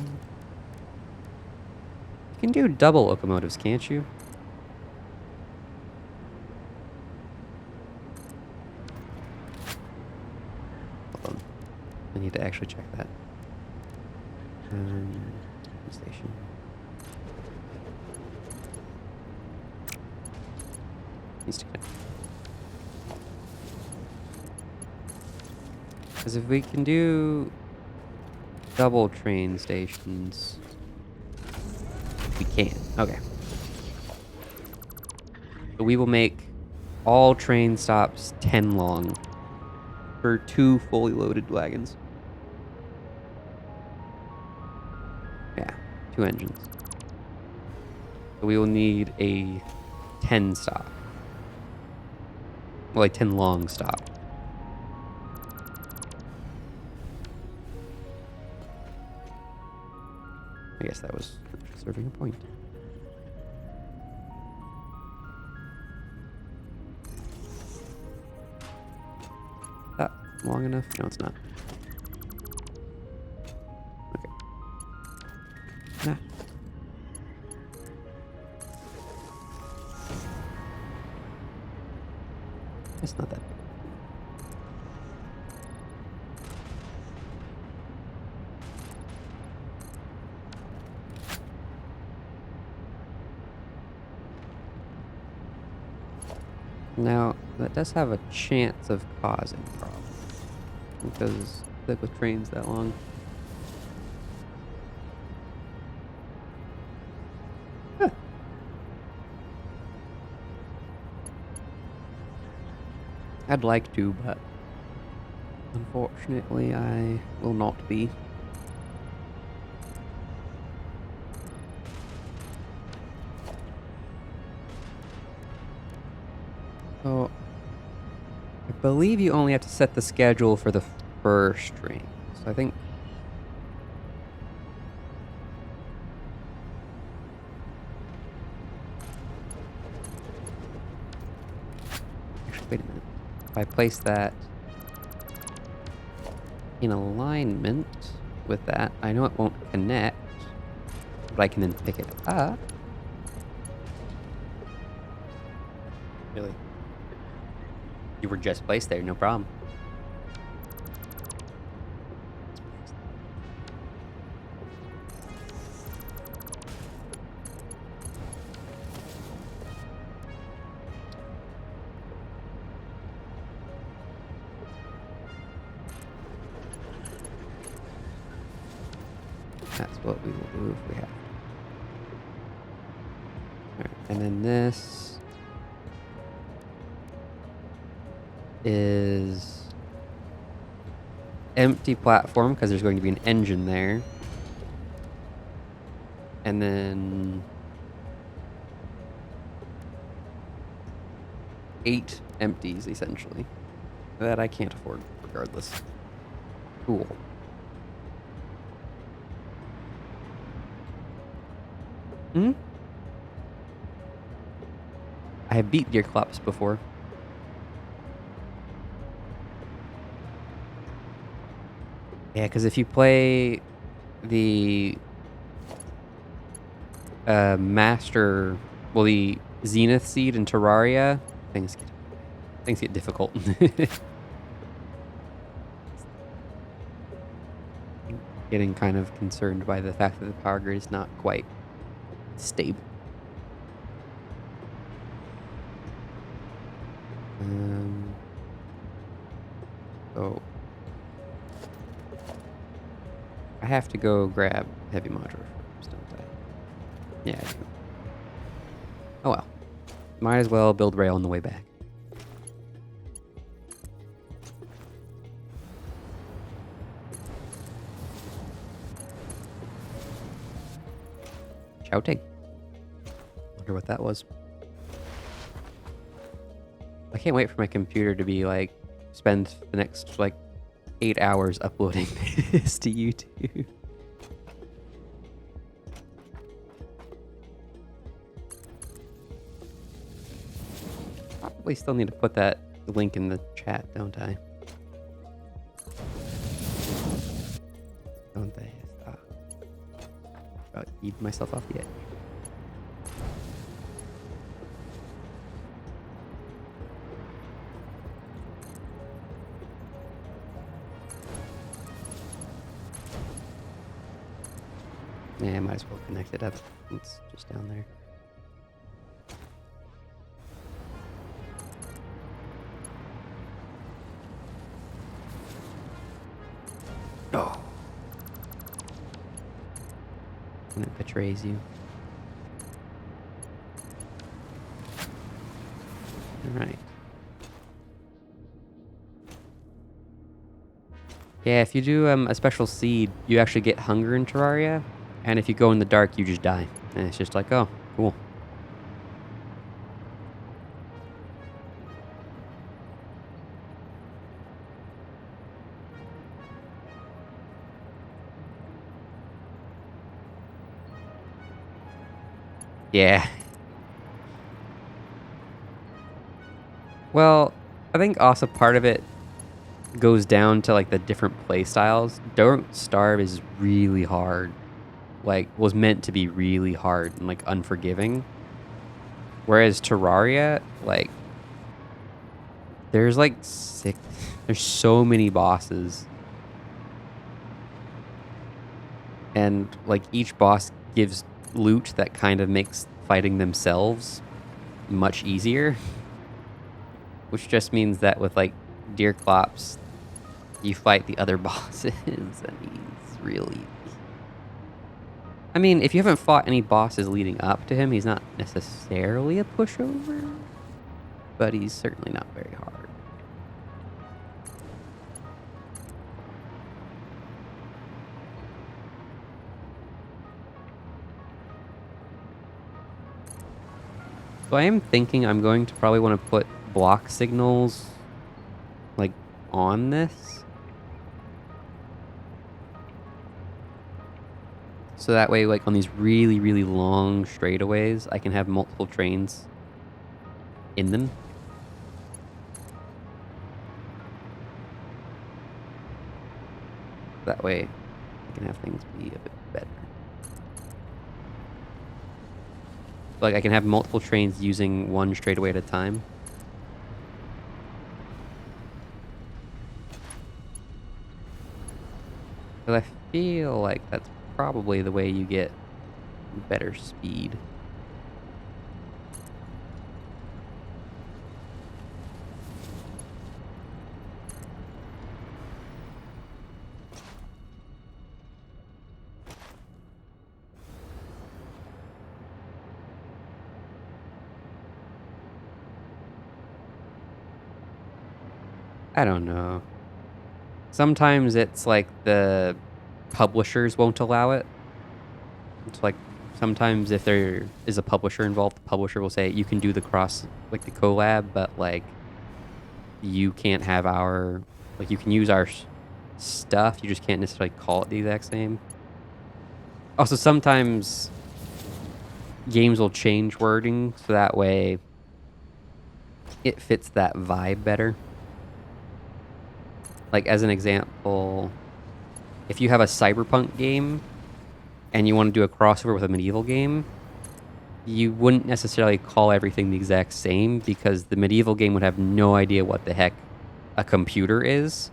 can do double locomotives, can't you? Hold on. I need to actually check that. Station. Needs to connect. Because if we can do double train stations, we can. Okay. So we will make all train stops 10 long for 2 fully loaded wagons. Yeah, 2 engines. So we will need a 10 stop. Well, a 10 long stop. I guess that was serving a point. That long enough? No, it's not. Okay. Nah. It's not that big. Now, that does have a chance of causing problems. Because stick with trains that long. Huh. I'd like to, but unfortunately I will not be. So, I believe you only have to set the schedule for the first train. So I think... Actually, wait a minute. If I place that in alignment with that, I know it won't connect, but I can then pick it up. Really? You were just placed there, no problem. That's what we will do if we have to. Alright, and then this is empty platform because there's going to be an engine there. And then 8 empties, essentially. That I can't afford, regardless. Cool. Hmm? I have beat Gearclops before. Yeah, because if you play the Master... Well, the Zenith Seed in Terraria, things get difficult. Getting kind of concerned by the fact that the power grid is not quite stable. So I have to go grab heavy module first, don't I? Yeah, I do. Oh well. Might as well build rail on the way back. Shouting. Wonder what that was. I can't wait for my computer to be like, spend the next like 8 hours uploading this to YouTube. Probably still need to put that link in the chat, don't I? Don't I? About to eat myself off the edge. Yeah, I might as well connect it up. It's just down there. Oh. When it betrays you. Alright. Yeah, if you do a special seed, you actually get hunger in Terraria. And if you go in the dark, you just die. And it's just like, oh, cool. Yeah. Well, I think also part of it goes down to like the different play styles. Don't Starve is really hard. Like, was meant to be really hard and like unforgiving. Whereas Terraria, like, there's like there's so many bosses. And like each boss gives loot that kind of makes fighting themselves much easier. which just means that with like Deerclops, you fight the other bosses, and he's real easy. I mean, if you haven't fought any bosses leading up to him, he's not necessarily a pushover, but he's certainly not very hard. So I am thinking I'm going to probably want to put block signals like on this. So that way, like on these really, really long straightaways, I can have multiple trains in them. That way, I can have things be a bit better. Like I can have multiple trains using one straightaway at a time. Because I feel like that's probably the way you get better speed. I don't know. Sometimes it's like the publishers won't allow it. It's like sometimes if there is a publisher involved, the publisher will say you can do the cross, like the collab, but like you can't have our, like you can use our stuff, you just can't necessarily call it the exact same. Also, sometimes games will change wording so that way it fits that vibe better. Like as an example, if you have a cyberpunk game and you want to do a crossover with a medieval game, you wouldn't necessarily call everything the exact same because the medieval game would have no idea what the heck a computer is.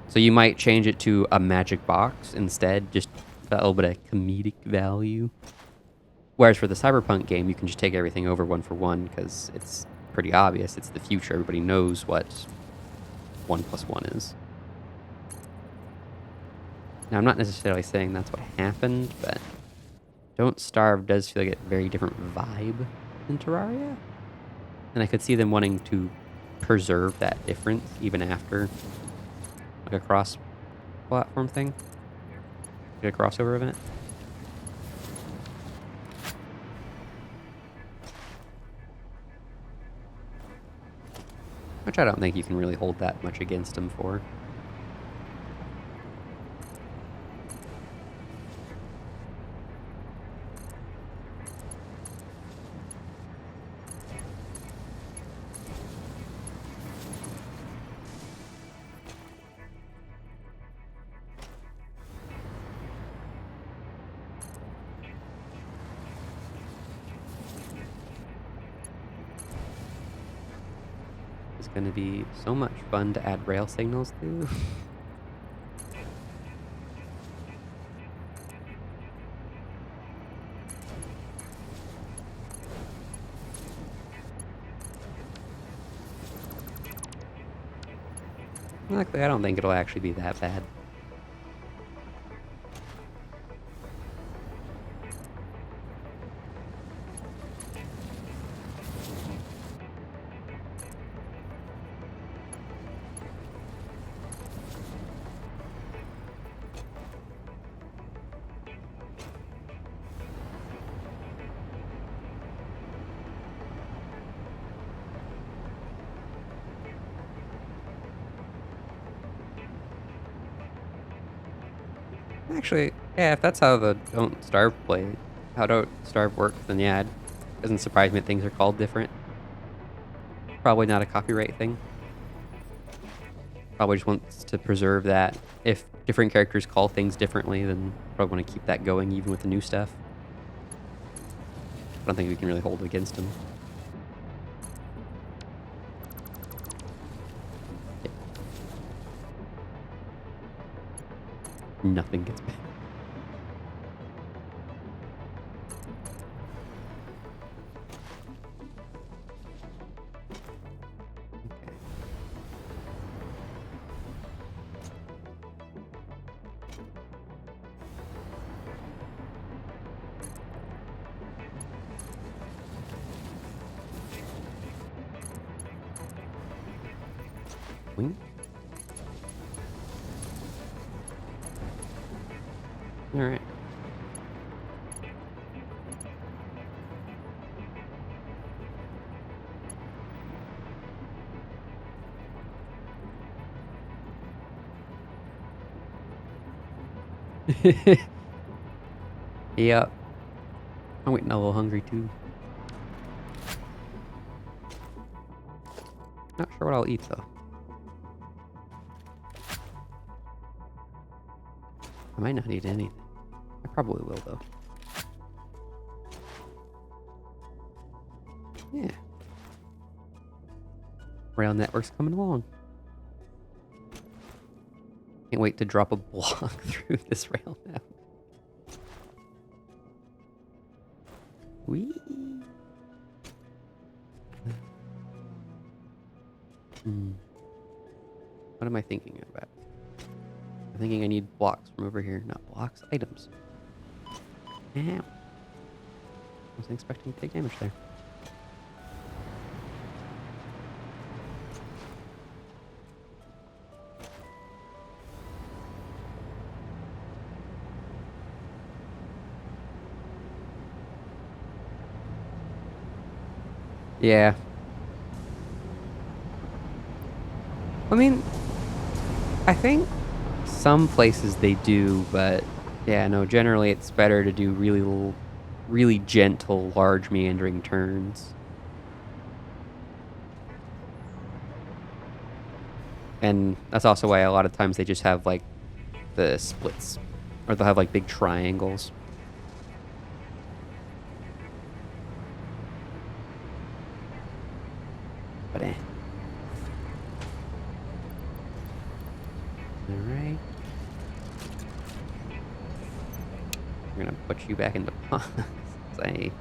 So you might change it to a magic box instead, just a little bit of comedic value. Whereas for the cyberpunk game, you can just take everything over one for one because it's pretty obvious. It's the future. Everybody knows what 1 + 1 is. Now, I'm not necessarily saying that's what happened, but Don't Starve does feel like a very different vibe than Terraria. And I could see them wanting to preserve that difference even after like a cross-platform thing. Like a crossover event. Which I don't think you can really hold that much against them for. It's going to be so much fun to add rail signals to. Luckily, I don't think it'll actually be that bad. Actually, yeah, if that's how the Don't Starve how Don't Starve works, then yeah, it doesn't surprise me that things are called different. Probably not a copyright thing. Probably just wants to preserve that. If different characters call things differently, then probably want to keep that going even with the new stuff. I don't think we can really hold it against them. Yeah. Nothing gets better. Wing. All right. Yep. I'm getting a little hungry too. Not sure what I'll eat though. I might not eat anything. I probably will though. Yeah. Rail network's coming along. Can't wait to drop a block through this rail now. Whee! What am I thinking about? I'm thinking I need blocks from over here. Not blocks, items. Ow. Wasn't expecting to take damage there. Yeah. I mean, I think some places they do, but yeah, no, generally it's better to do really gentle, large meandering turns. And that's also why a lot of times they just have like the splits, or they'll have like big triangles. But Alright. We're gonna put you back into pause. I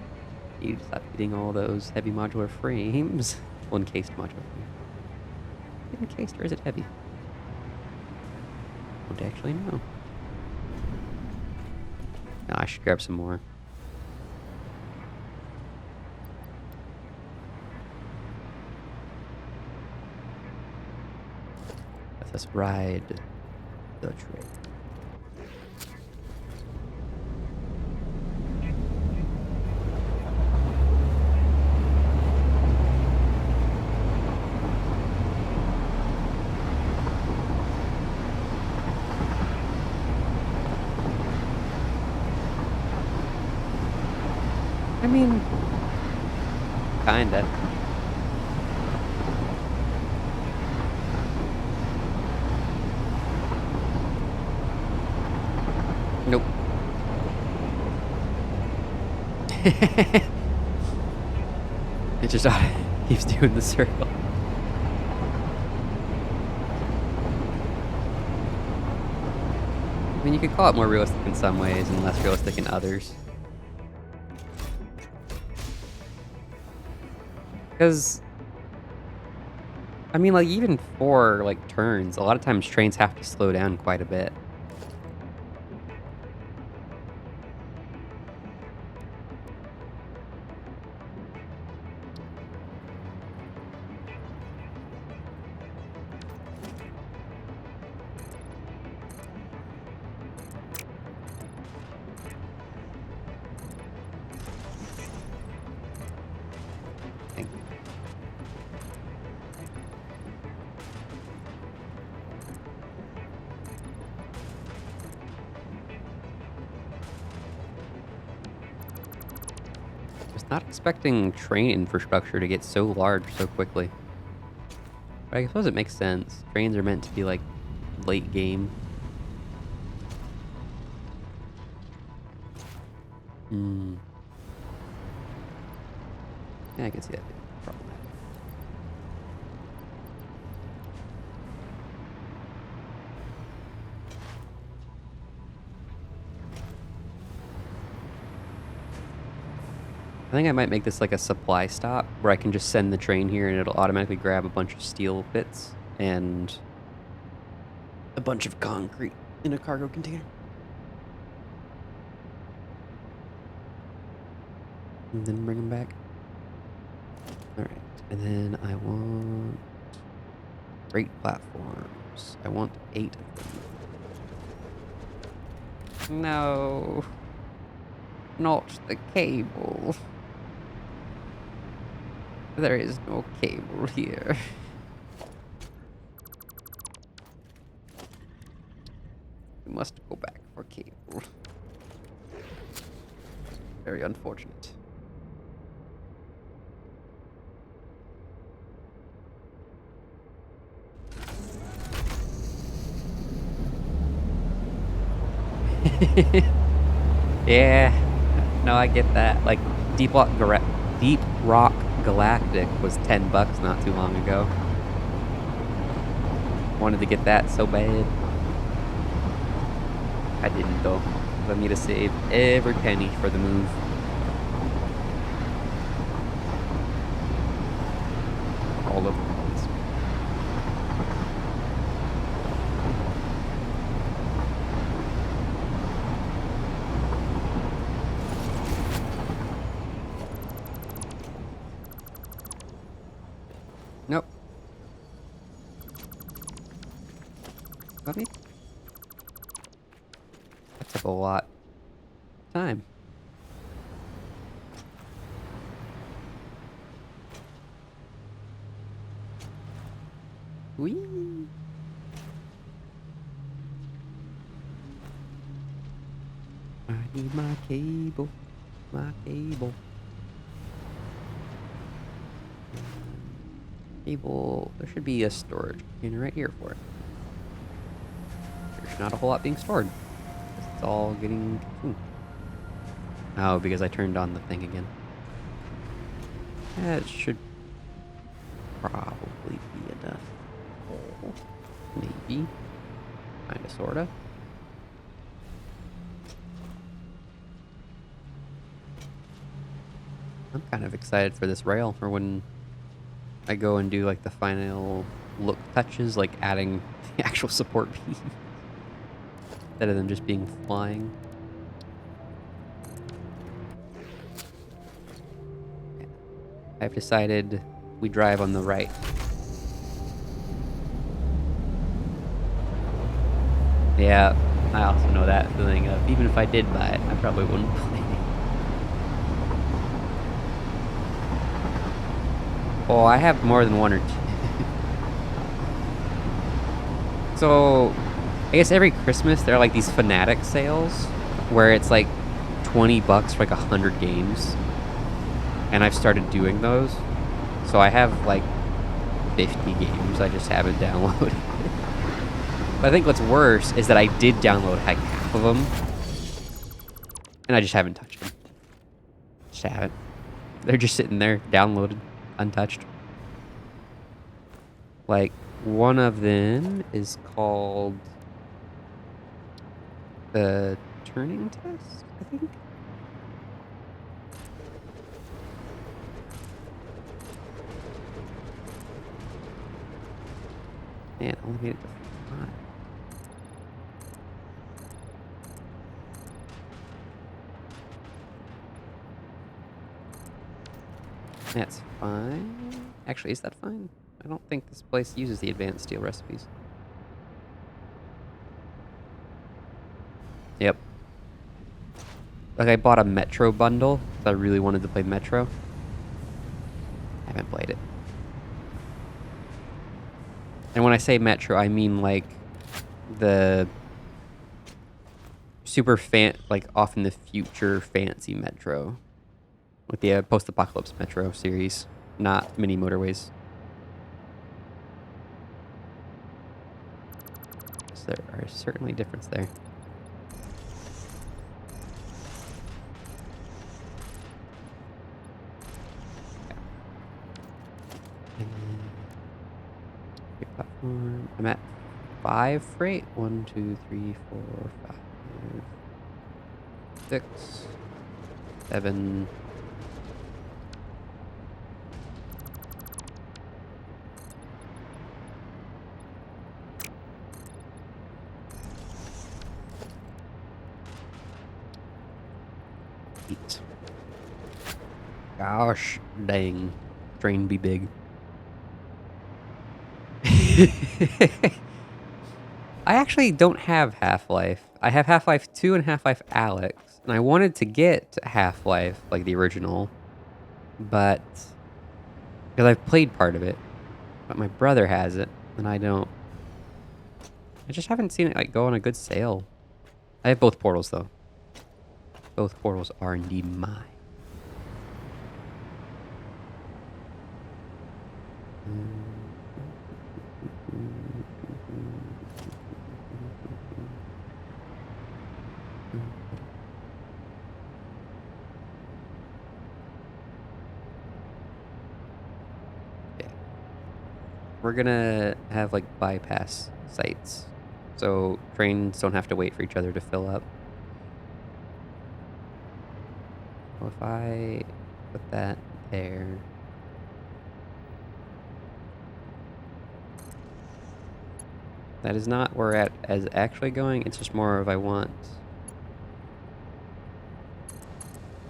need to stop hitting all those heavy modular frames. Well, encased modular frames. Is it encased or is it heavy? I don't actually know. No, I should grab some more. Let us ride the train. I mean, kinda. Nope. It just keeps doing the circle. I mean, you could call it more realistic in some ways and less realistic in others. Because, I mean, like, even for, like, turns, a lot of times trains have to slow down quite a bit. Thank you. Was not expecting train infrastructure to get so large so quickly. But I suppose it makes sense. Trains are meant to be, like, late game. Yeah, I can see that being problematic. I think I might make this like a supply stop where I can just send the train here and it'll automatically grab a bunch of steel bits and a bunch of concrete in a cargo container. And then bring them back. All right, and then I want Freight platforms. I want 8 of them. No. Not the cable. There is no cable here. We must go back for cable. Very unfortunate. Yeah. No, I get that. Like, Deep Rock Galactic was $10 not too long ago. Wanted to get that so bad. I didn't though. I need to save every penny for the move. All of them. Nope. Got me? That took a lot of time. Whee! I need my cable. My cable. Cable. There should be a storage container right here for it. There's not a whole lot being stored. It's all getting consumed. Oh, because I turned on the thing again. That should probably be enough. Oh, maybe. Kinda, sorta. I'm kind of excited for this rail for when I go and do like the final look touches, like adding the actual support beam instead of them just being flying. Yeah. I've decided we drive on the right. Yeah, I also know that feeling of even if I did buy it, I probably wouldn't play it. Oh, I have more than one or two. So, I guess every Christmas there are like these Fanatic sales where it's like $20 for like 100 games. And I've started doing those. So I have like 50 games I just haven't downloaded. But I think what's worse is that I did download like half of them. And I just haven't touched them. Just haven't. They're just sitting there, downloaded, untouched. Like, one of them is called the Turning Test, I think. Man, I only made it to 5. That's fine. Actually, is that fine? I don't think this place uses the advanced steel recipes. Yep. Like, I bought a Metro bundle because I really wanted to play Metro. Haven't played it. And when I say Metro, I mean, like, the super like, off in the future fancy Metro. Like the post-apocalypse Metro series, not mini motorways. So there are certainly difference there. Platform. I'm at 5 freight. 1, 2, 3, 4, 5, 6, 7. Gosh dang. Train be big. I actually don't have Half-Life. I have Half-Life 2 and Half-Life Alyx, and I wanted to get Half-Life, like the original, but because I've played part of it, but my brother has it, and I don't. I just haven't seen it like go on a good sale. I have both Portals though. Both Portals are indeed mine. Yeah. We're gonna have like bypass sites, so trains don't have to wait for each other to fill up. So if I put that there. That is not where it is actually going. It's just more of I want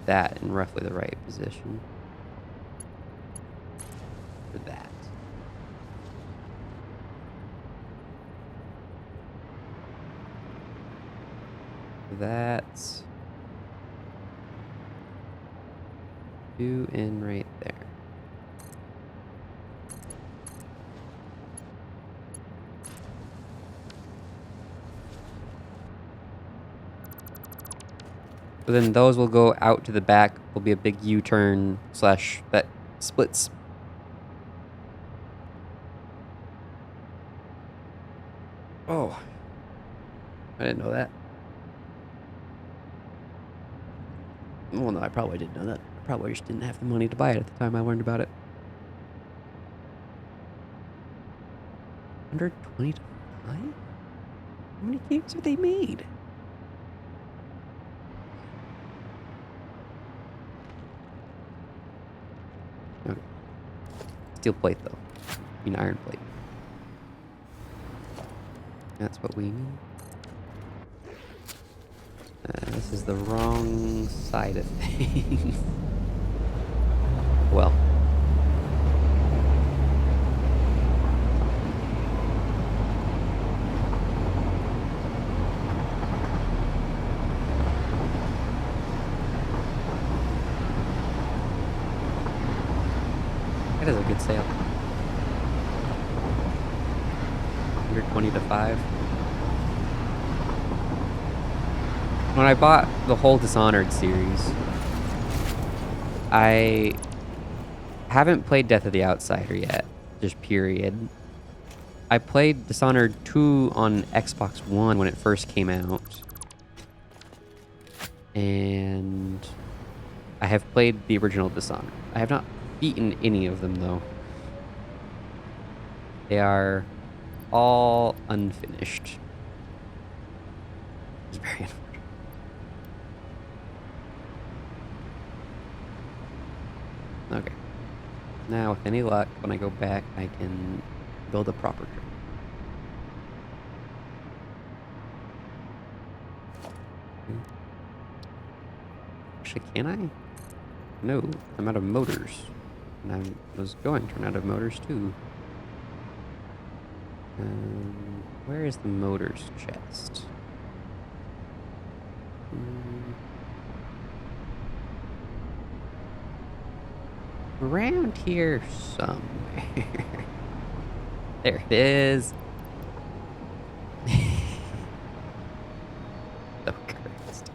that in roughly the right position for that. That's 2 in right there. So then those will go out to the back. Will be a big U-turn slash that splits. Oh, I didn't know that. Well, no, I probably didn't know that. I probably just didn't have the money to buy it at the time I learned about it. 125? How many games have they made? Okay. Steel plate, though. I mean, iron plate. That's what we need. This is the wrong side of things. Well. That is a good sale. 120 to 5. When I bought the whole Dishonored series, I haven't played Death of the Outsider yet, just period. I played Dishonored 2 on Xbox One when it first came out. And I have played the original Dishonored. I have not beaten any of them, though. They are all unfinished. It's very unfortunate. Okay. Now, with any luck, when I go back, I can build a proper train. Actually, can I? No, I'm out of motors. And I was going to run out of motors, too. Where is the motors chest? Around here somewhere. There it is. So cursed.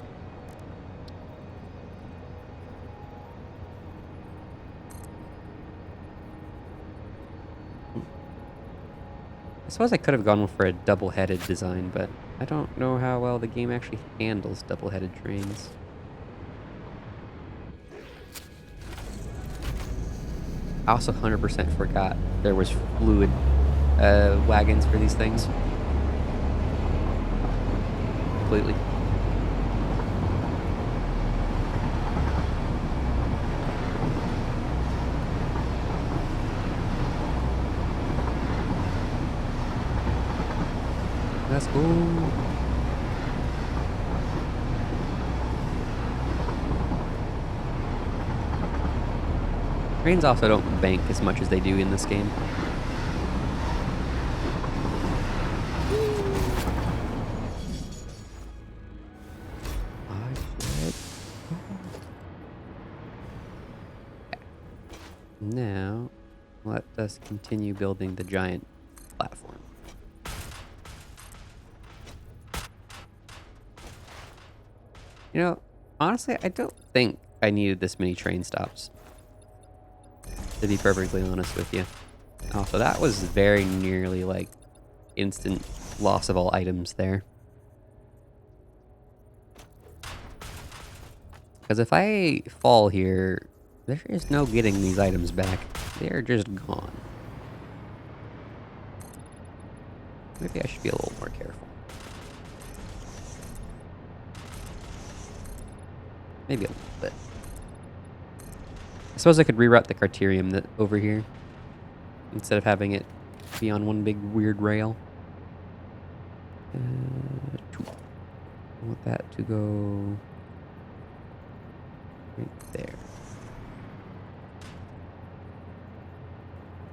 I suppose I could have gone for a double-headed design, but I don't know how well the game actually handles double-headed trains. I also 100% forgot there was fluid wagons for these things. Completely. Let's go. Trains also don't bank as much as they do in this game. Now, let us continue building the giant platform. You know, honestly, I don't think I needed this many train stops, to be perfectly honest with you. Also, that was very nearly like instant loss of all items there. Because if I fall here, there is no getting these items back. They're just gone. Maybe I should be a little more careful. Maybe a little bit. I suppose I could reroute the Carterium that over here instead of having it be on one big weird rail. I want that to go right there.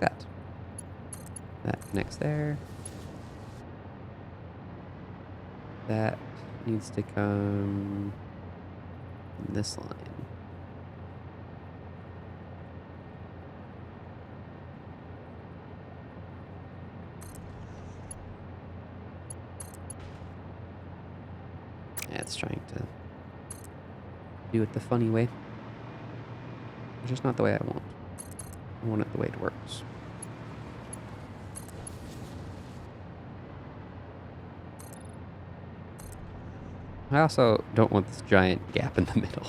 That. That connects there. That needs to come from this line. Yeah, it's trying to do it the funny way. It's just not the way I want. I want it the way it works. I also don't want this giant gap in the middle.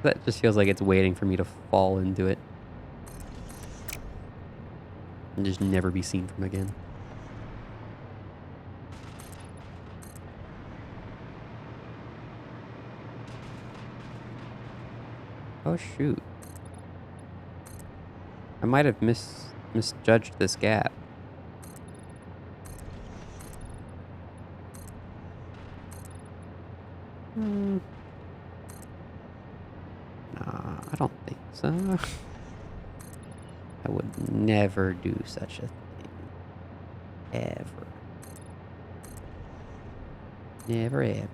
That just feels like it's waiting for me to fall into it. And just never be seen from again. Oh shoot. I might have misjudged this gap. Nah, I don't think so. I would never do such a thing. Ever. Never ever.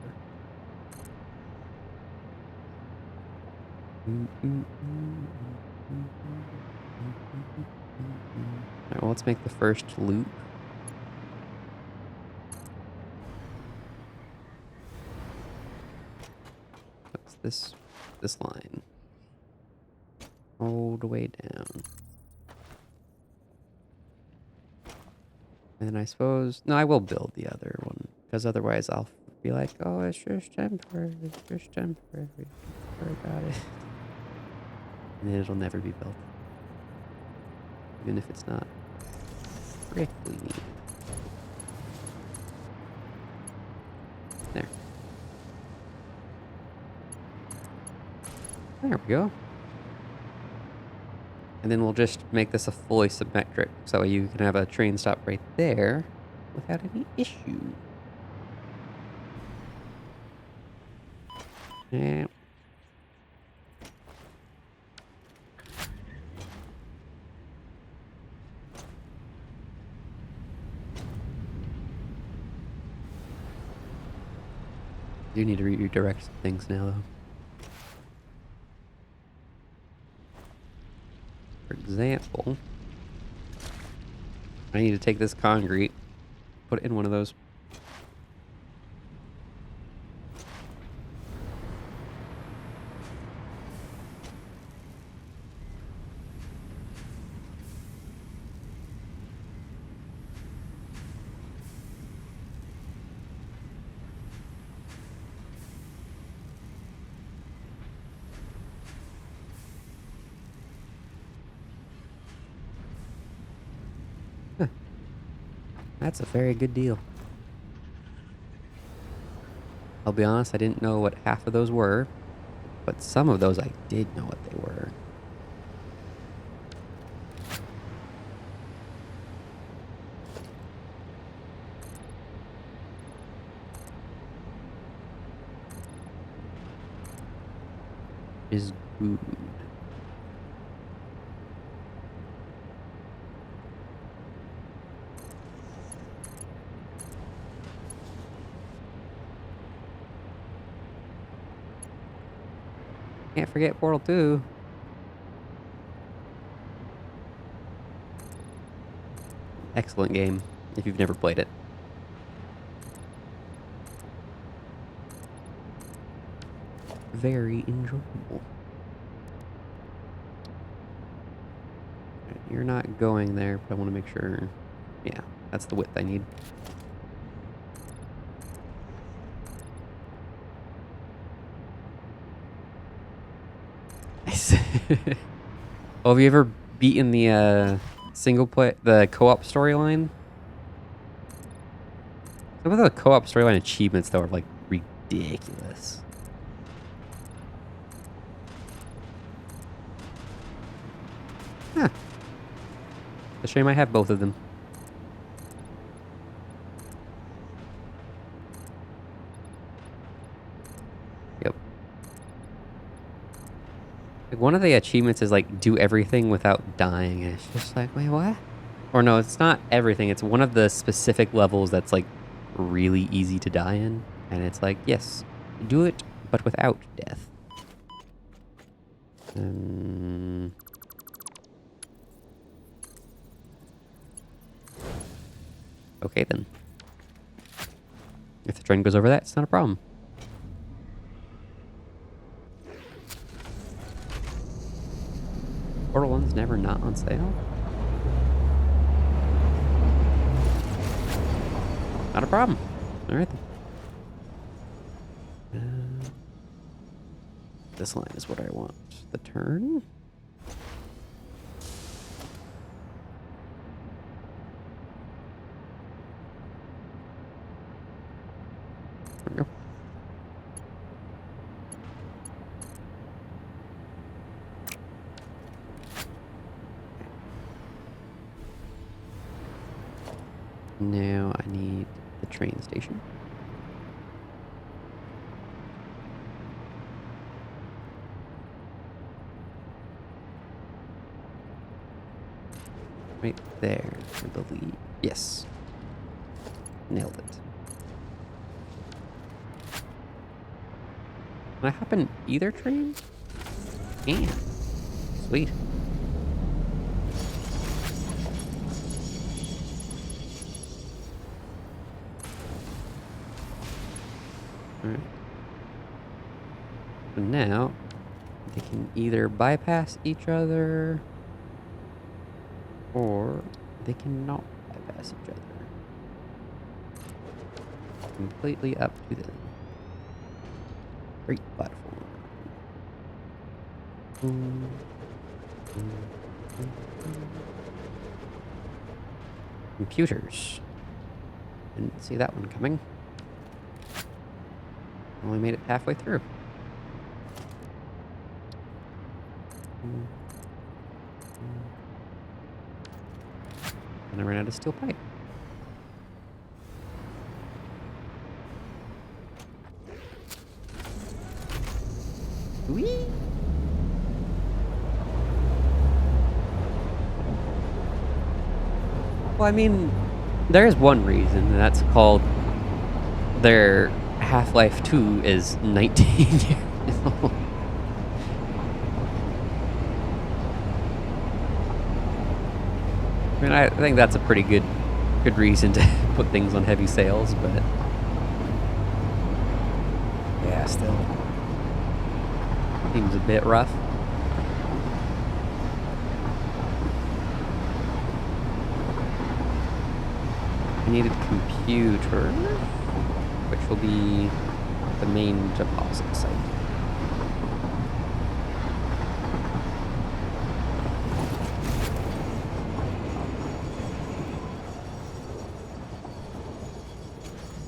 Alright, well, let's make the first loop. What's this line? All the way down. And I suppose... No, I will build the other one. Because otherwise I'll be like, oh, it's just temporary. It's just temporary. Don't worry about it. And then it'll never be built. Even if it's not strictly needed. There. There we go. And then we'll just make this a fully symmetric, so you can have a train stop right there without any issue. Yeah. Do need to redirect some things now, though. For example, I need to take this concrete, put it in one of those. That's a very good deal. I'll be honest, I didn't know what half of those were, but some of those I did know what they were. Is good. Can't forget Portal 2. Excellent game if you've never played it. Very enjoyable. You're not going there, but I want to make sure. Yeah, that's the width I need. Nice. Oh, have you ever beaten the the co-op storyline? Some of the co-op storyline achievements though are like ridiculous. Huh. It's a shame I have both of them. Yep. Like one of the achievements is like do everything without dying. And it's just like, wait, what? Or no, it's not everything. It's one of the specific levels that's like really easy to die in. And it's like, yes, do it, but without death. Okay then. If the train goes over that, it's not a problem. Portal 1's never not on sale? Not a problem. Alright then. This line is what I want. The turn? There we go. Now I need the train station. Right there, I believe. Yes. Nailed it. Can I hop in either train? Can. Sweet. Alright. So now, they can either bypass each other, or they cannot bypass each other. Completely up to them. Great platform. Computers. Didn't see that one coming. Only made it halfway through. And I ran out of steel pipe. Whee! Well, I mean, there is one reason, and that's called their Half-Life 2 is 19 years old. I mean, I think that's a pretty good reason to put things on heavy sales, but yeah, still seems a bit rough. I needed computer, which will be the main deposit site.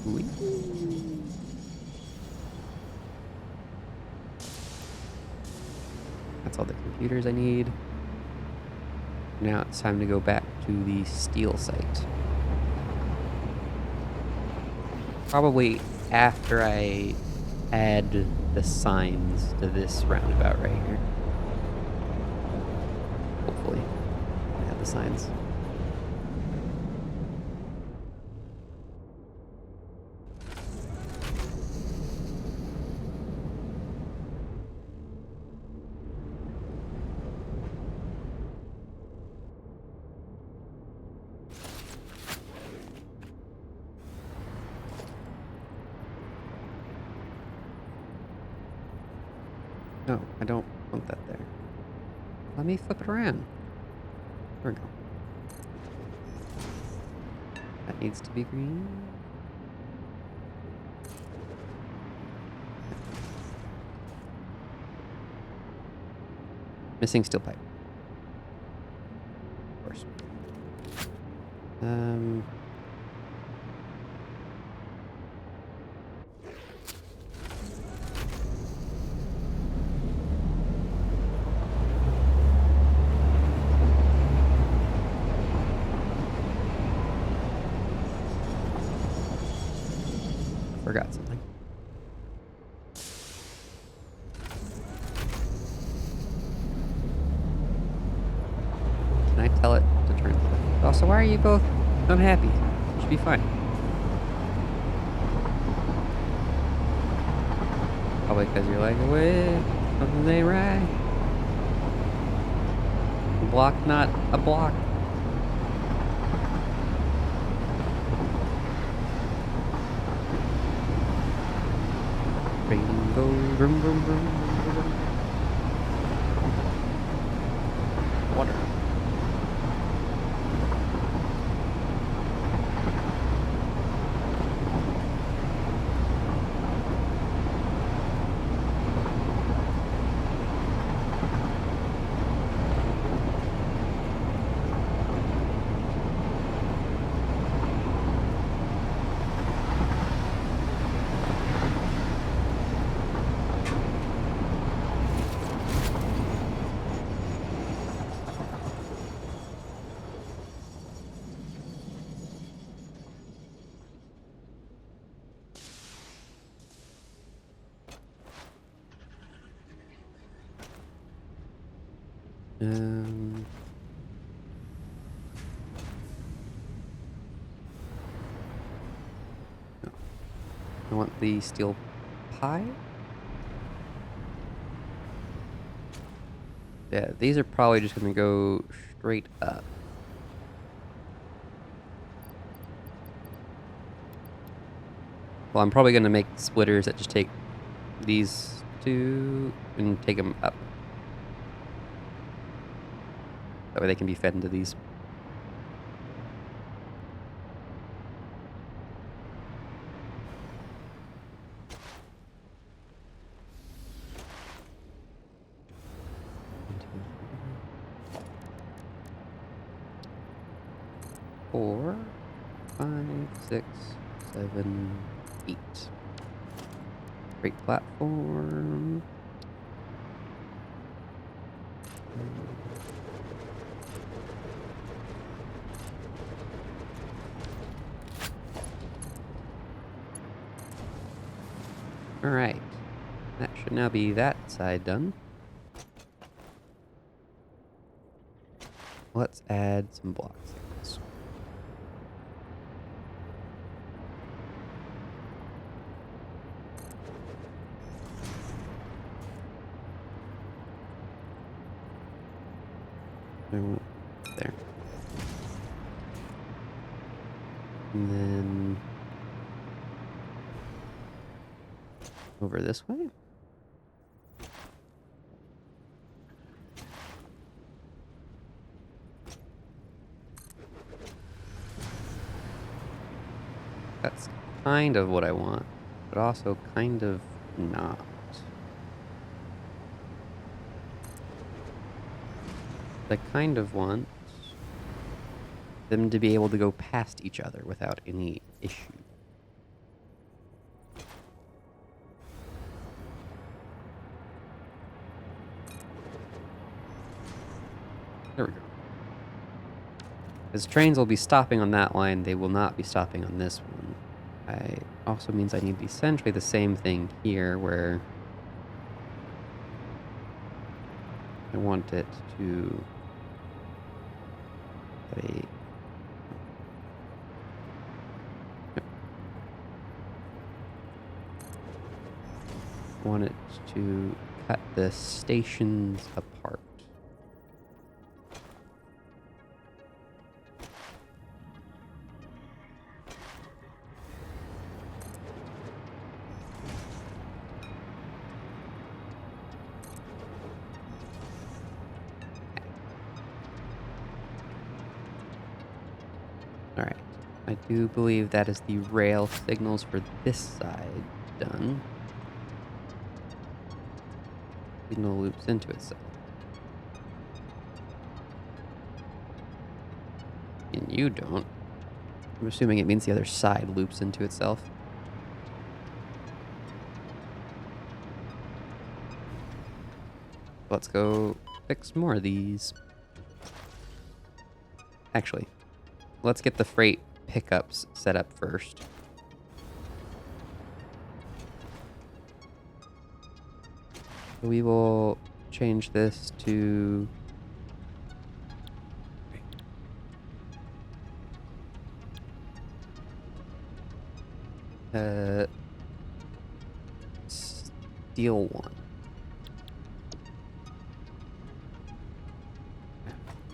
Whee! That's all the computers I need. Now it's time to go back to the steel site. Probably after I add the signs to this roundabout right here. Hopefully, add the signs. No, I don't want that there. Let me flip it around. There we go. That needs to be green. Missing steel pipe. Of course. Forgot something. Can I tell it to turn? Also, why are you both unhappy? You should be fine. Probably because you're like, wait, something ain't right. Block, not a block. Rainbow, vroom, vroom, vroom, vroom. Water. I want the steel pie. Yeah, these are probably just gonna go straight up. Well, I'm probably gonna make splitters that just take these two and take them up. That way they can be fed into these. Four, 5, 6, 7, 8. Great platform. All right, that should now be that side done. Let's add some blocks. There. And then over this way. That's kind of what I want, but also kind of not. I kind of want them to be able to go past each other without any issue. There we go. As trains will be stopping on that line, they will not be stopping on this one. Also means I need essentially the same thing here, where I want it to have a... I want it to cut the stations apart. Alright. I do believe that is the rail signals for this side done. Signal loops into itself. And you don't. I'm assuming it means the other side loops into itself. Let's go fix more of these. Actually, let's get the freight pickups set up first. We will change this to steel one.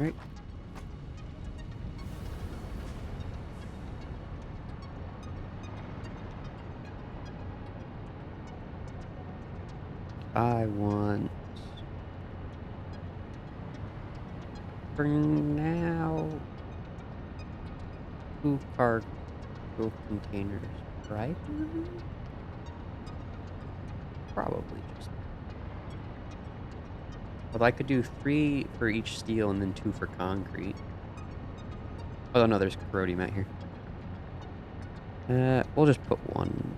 All right. I want, for now, 2 cargo containers, right? Probably just. But I could do 3 for each steel and then 2 for concrete. Oh no, there's rhodium out here. We'll just put 1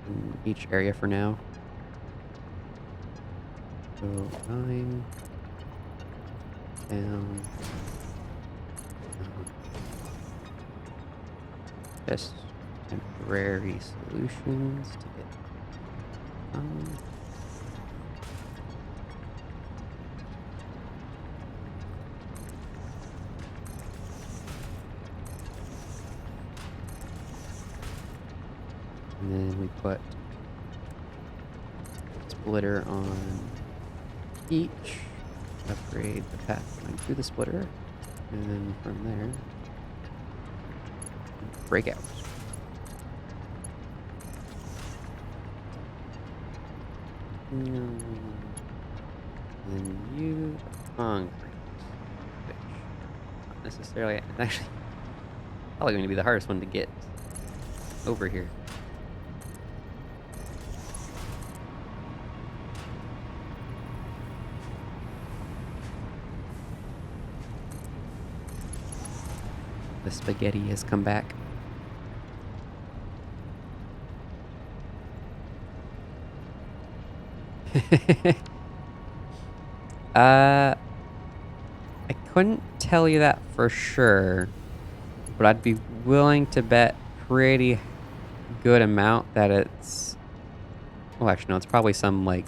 in each area for now. So 9 down. Just temporary solutions to get and then we put splitter on each, upgrade the path line to the splitter, and then from there, break out. And you concrete, which not necessarily, it's actually probably going to be the hardest one to get over here. The spaghetti has come back. I couldn't tell you that for sure, but I'd be willing to bet pretty good amount that it's, well, actually no, it's probably some like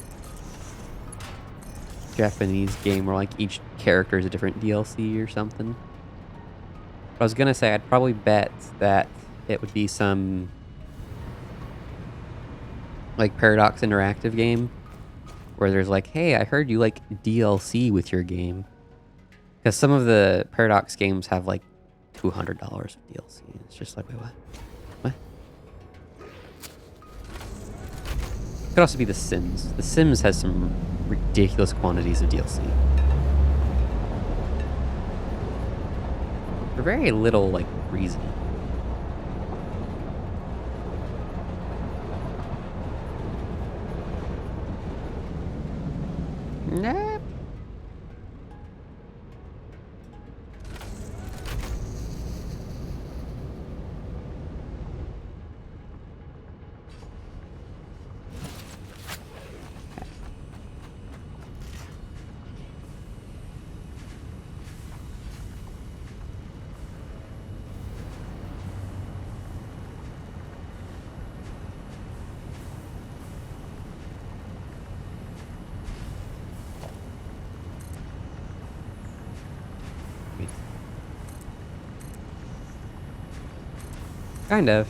Japanese game where like each character is a different DLC or something. I was gonna say I'd probably bet that it would be some like Paradox Interactive game where there's like, hey, I heard you like DLC with your game. Because some of the Paradox games have like $200 of DLC. It's just like, wait, what? What? Could also be The Sims. The Sims has some ridiculous quantities of DLC. For very little like reason. Nah. Kind of.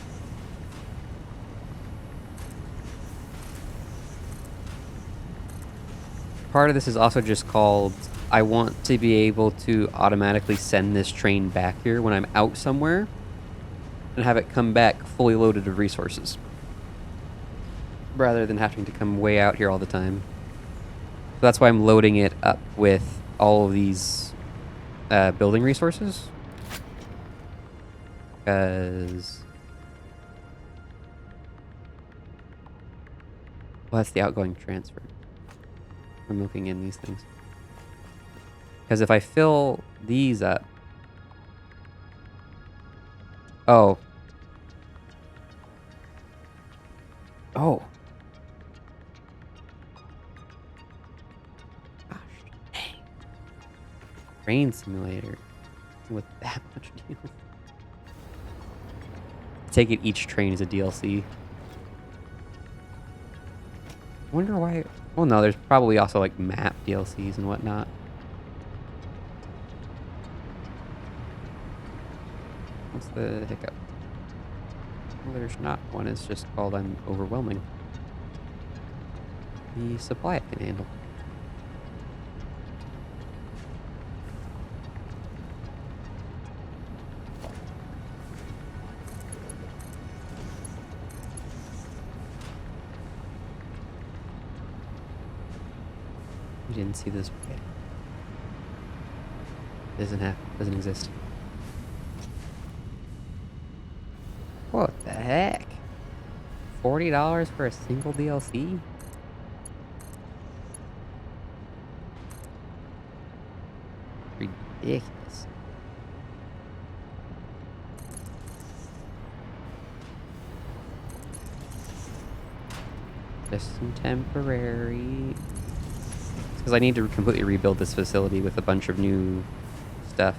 Part of this is also just called, I want to be able to automatically send this train back here when I'm out somewhere and have it come back fully loaded with resources, rather than having to come way out here all the time. So that's why I'm loading it up with all of these building resources. Because... well, that's the outgoing transfer. I'm looking in these things. Because if I fill these up... oh. Oh. Gosh. Dang. Train simulator. With that much deal. I take it each train is a DLC. I wonder why... well, no, there's probably also like map DLCs and whatnot. What's the hiccup? Well, there's not one. It's just called I'm overwhelming. The supply it can handle. You didn't see this. Okay. Doesn't exist. What the heck? $40 for a single DLC? Ridiculous. Just some temporary... because I need to completely rebuild this facility with a bunch of new stuff.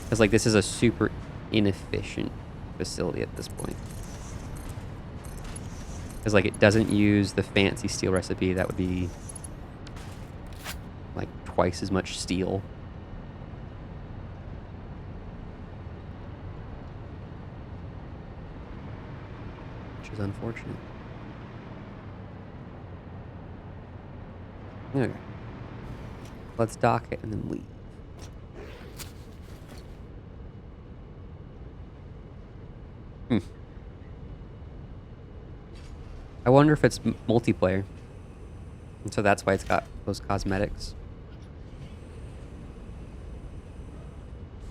Because, like, this is a super inefficient facility at this point. Because, like, it doesn't use the fancy steel recipe. That would be, like, twice as much steel. Which is unfortunate. Okay. Let's dock it and then leave. I wonder if it's multiplayer. And so that's why it's got those cosmetics.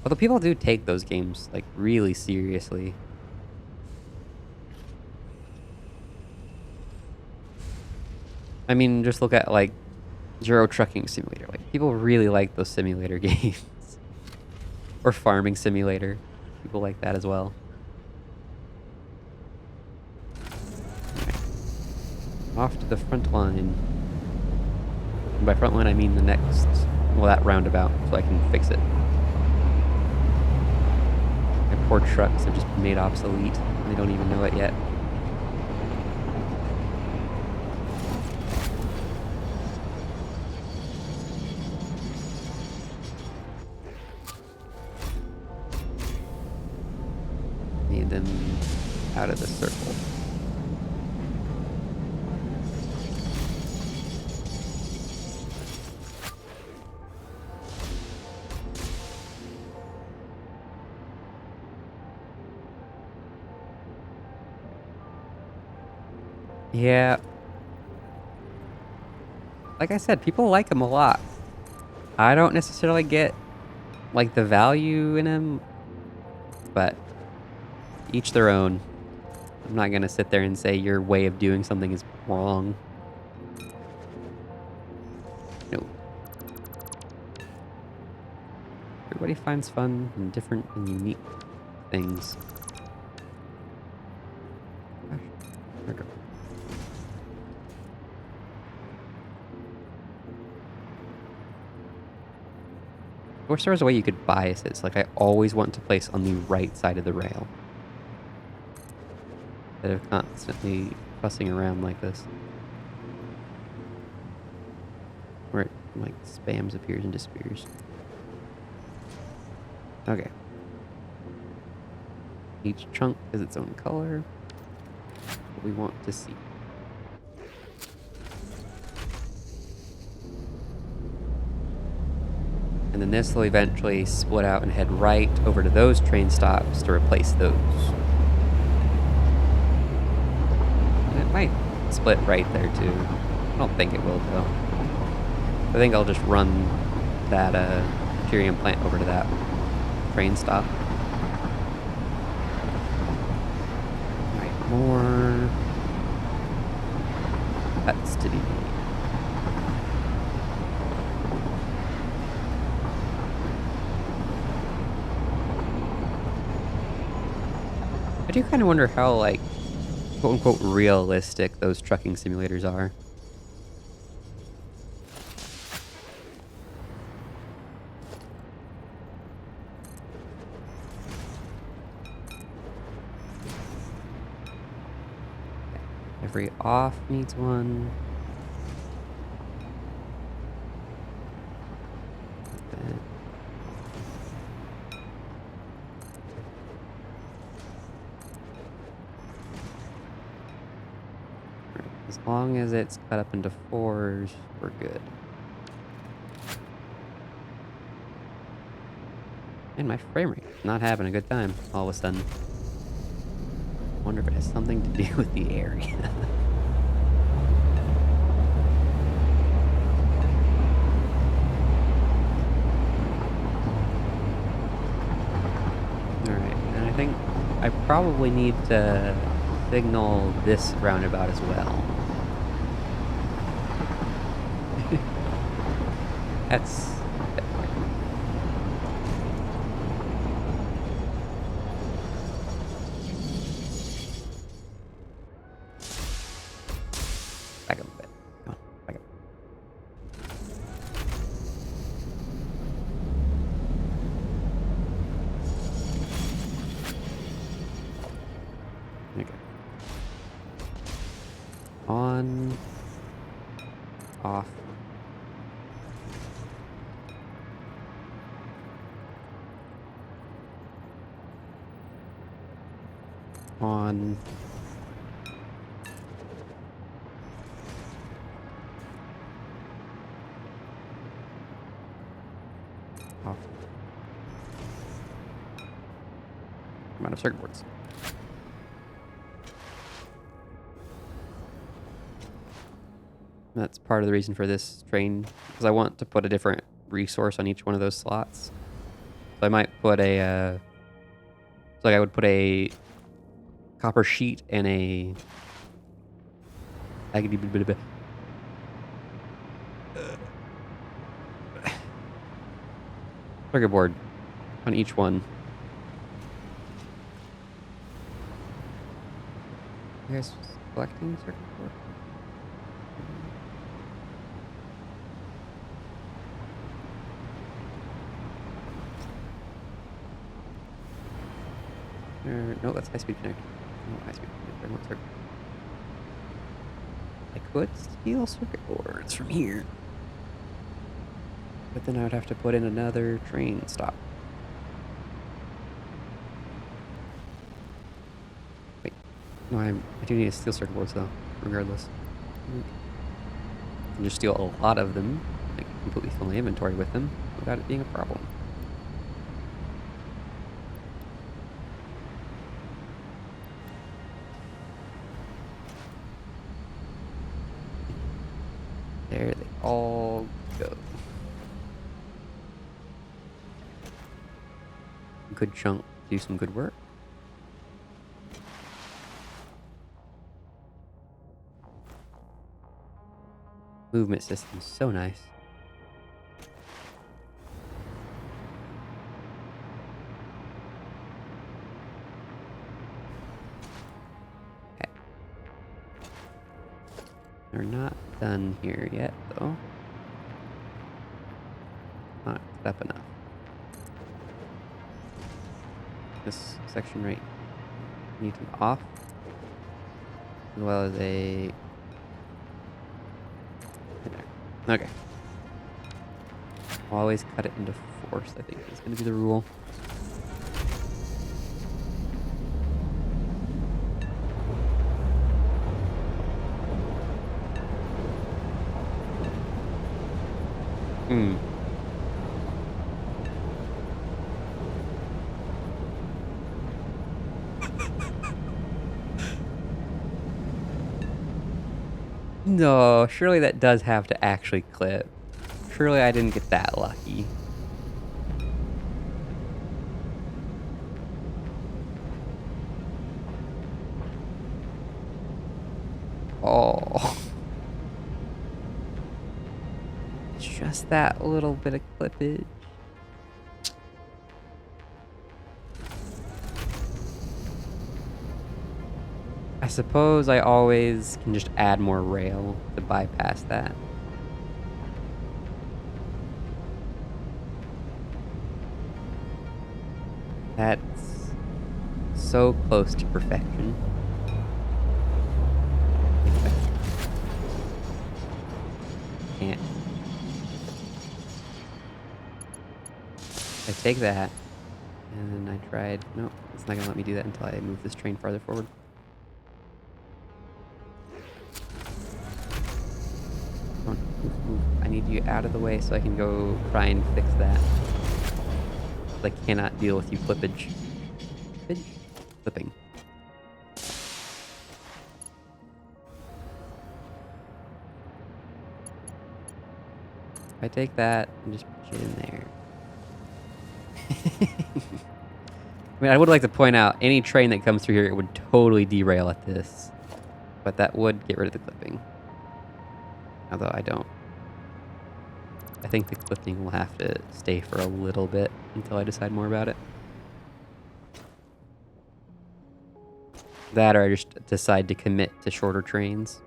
Although people do take those games, like, really seriously. I mean, just look at, like, Euro Trucking Simulator. Like, people really like those simulator games. Or Farming Simulator. People like that as well. Okay. Off to the front line. And by front line, I mean the next... well, that roundabout, so I can fix it. My poor trucks have just been made obsolete. And they don't even know it yet. Need them out of the circle. Yeah. Like I said, people like them a lot. I don't necessarily get, like, the value in them, but each their own. I'm not gonna sit there and say your way of doing something is wrong. No. Everybody finds fun in different and unique things. Gosh, there we go. I wish there was a way you could bias it. It's like I always want to place on the right side of the rail. Instead of constantly fussing around like this. Where it, like, spams, appears, and disappears. Okay. Each chunk is its own color. What we want to see. And then this will eventually split out and head right over to those train stops to replace those. And it might split right there too. I don't think it will though. I think I'll just run that Curium plant over to that train stop. More cuts to be made. I do kind of wonder how, like, quote unquote, realistic those trucking simulators are. Every off needs one. As long as it's cut up into 4s, we're good. And my frame rate is not having a good time all of a sudden. I wonder if it has something to do with the area. Alright, and I think I probably need to signal this roundabout as well. That's... Back up a bit. Come on, back up. There you go. On. Off. On. Off. I'm out of circuit boards. That's part of the reason for this train, because I want to put a different resource on each one of those slots. So I might put a, so like I would put a copper sheet and a circuit board on each one. You guys selecting circuit board? No, that's high-speed connector. No, high-speed connector. I want circuit. I could steal circuit boards from here, but then I would have to put in another train stop. Wait, no, I do need to steal circuit boards though, regardless. I can just steal a lot of them, like completely fill my inventory with them, without it being a problem. There they all go. Good chunk, do some good work. Movement system, so nice. Okay. They're not done here yet, though. Not up enough. This section right needs an off, as well as a. Okay. Always cut it into 4s, I think is going to be the rule. No, surely that does have to actually clip. Surely I didn't get that lucky. Oh. Just that little bit of clippage. I suppose I always can just add more rail to bypass that. That's so close to perfection. Can't. I take that, and I tried. Nope, it's not gonna let me do that until I move this train farther forward. Come on, move. I need you out of the way so I can go try and fix that. I cannot deal with you clippage. Clipping. If I take that and just put it in there. I mean, I would like to point out, any train that comes through here, it would totally derail at this. But that would get rid of the clipping. Although I don't. I think the clipping will have to stay for a little bit until I decide more about it. That or I just decide to commit to shorter trains.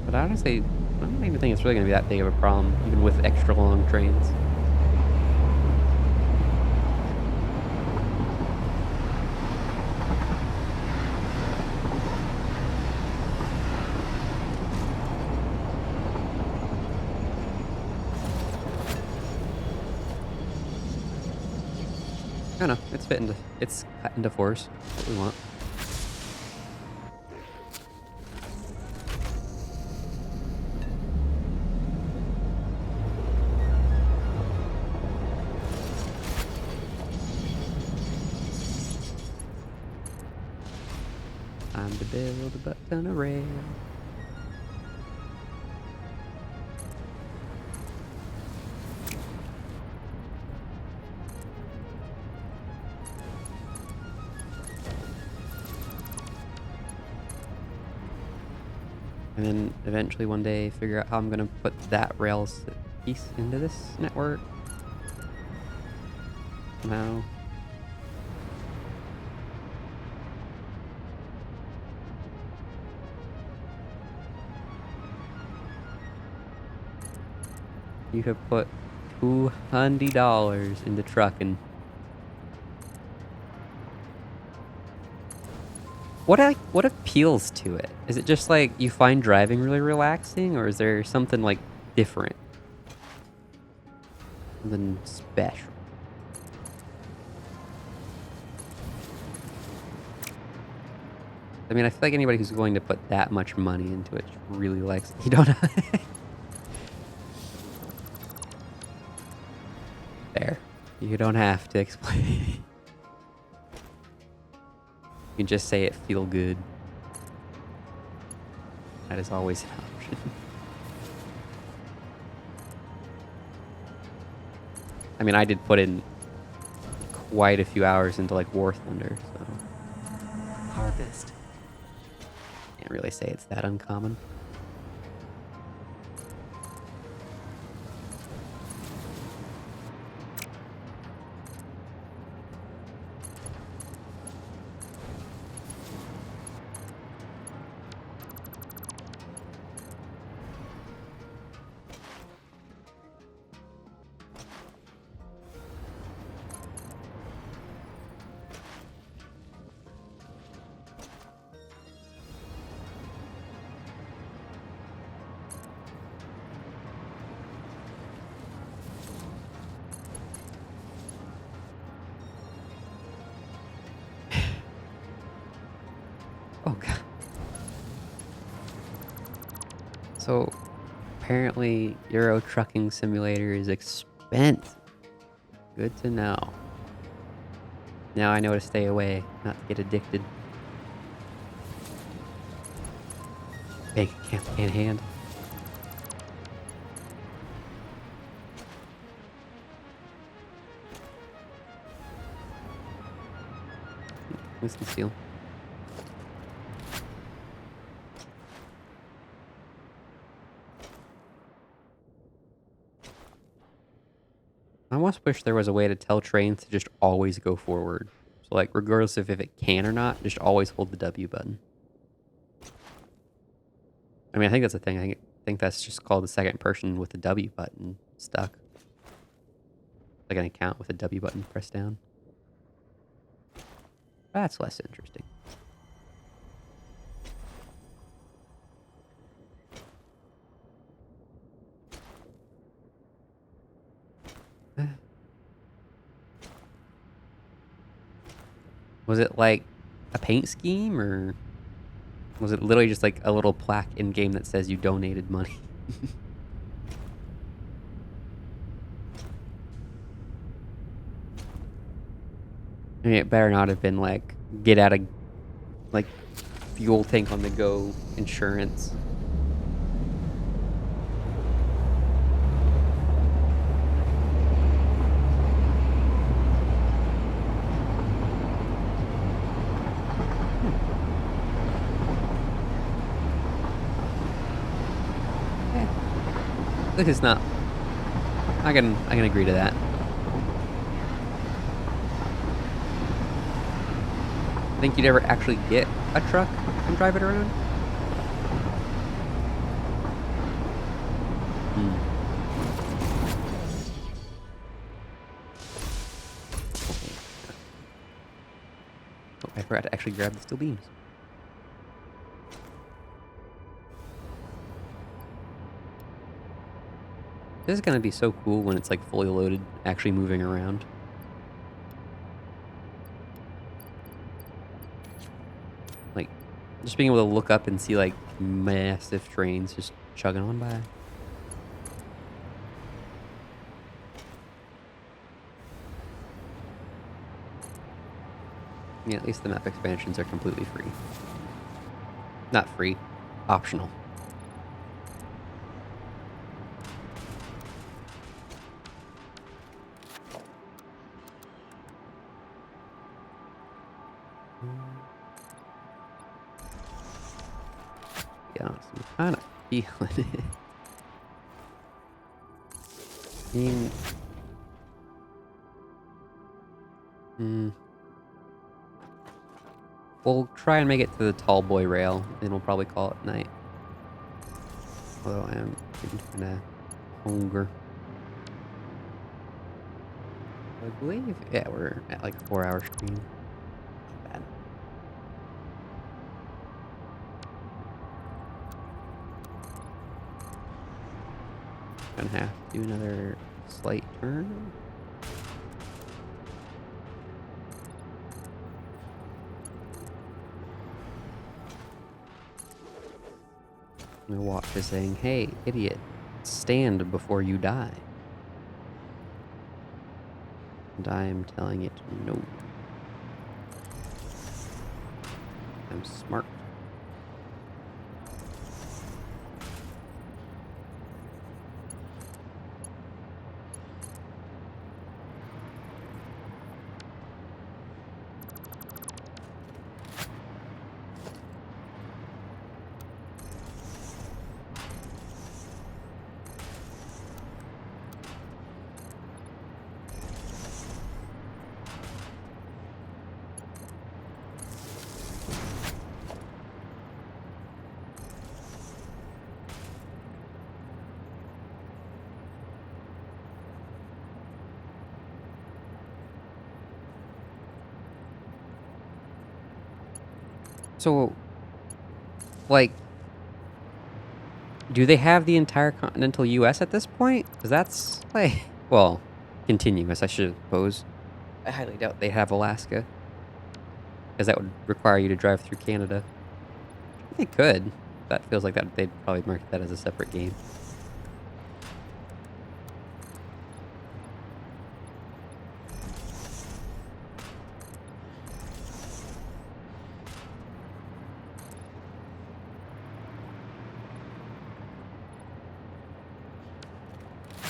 But honestly, I don't even think it's really going to be that big of a problem, even with extra long trains. I don't know, it's cut into fours. That's what we want. Time to build a butt ton of rail. And then eventually one day figure out how I'm gonna put that rail piece into this network. Somehow. You have put $200 into trucking. What appeals to it? Is it just like you find driving really relaxing, or is there something like different? Something special? I mean, I feel like anybody who's going to put that much money into it really likes it. You don't know. There. You don't have to explain. You can just say it feel good. That is always an option. I mean, I did put in quite a few hours into like War Thunder, so Harvest. can't really say it's that uncommon. Oh god. So apparently Euro Trucking Simulator is expensive. Good to know. Now I know to stay away, not to get addicted. Bank account in hand. Let's conceal. I almost wish there was a way to tell trains to just always go forward. So, like, regardless of if it can or not, just always hold the W button. I mean, I think that's the thing. I think that's just called the second person with the W button stuck. Like an account with a W button pressed down. That's less interesting. Was it like a paint scheme, or was it literally just like a little plaque in game that says you donated money? I mean, it better not have been like get out of like fuel tank on the go insurance. This is not. I can agree to that. Think you'd ever actually get a truck and drive it around? Oh, I forgot to actually grab the steel beams. This is gonna be so cool when it's like fully loaded, actually moving around. Like, just being able to look up and see like massive trains just chugging on by. Yeah, at least the map expansions are completely free. Not free, optional. Yeah, I'm kind of feeling it. I mean, we'll try and make it to the tall boy rail, then we'll probably call it night. Although I am getting kind of hunger. I believe, yeah, we're at like a 4-hour stream. Not bad. Gonna have to do another slight turn. My watch is saying, hey, idiot, stand before you die. And I am telling it no. I'm smart. So, like, do they have the entire continental U.S. at this point? Because that's, like, well, continuous, I should suppose. I highly doubt they have Alaska. Because that would require you to drive through Canada. They could. That feels like that they'd probably market that as a separate game.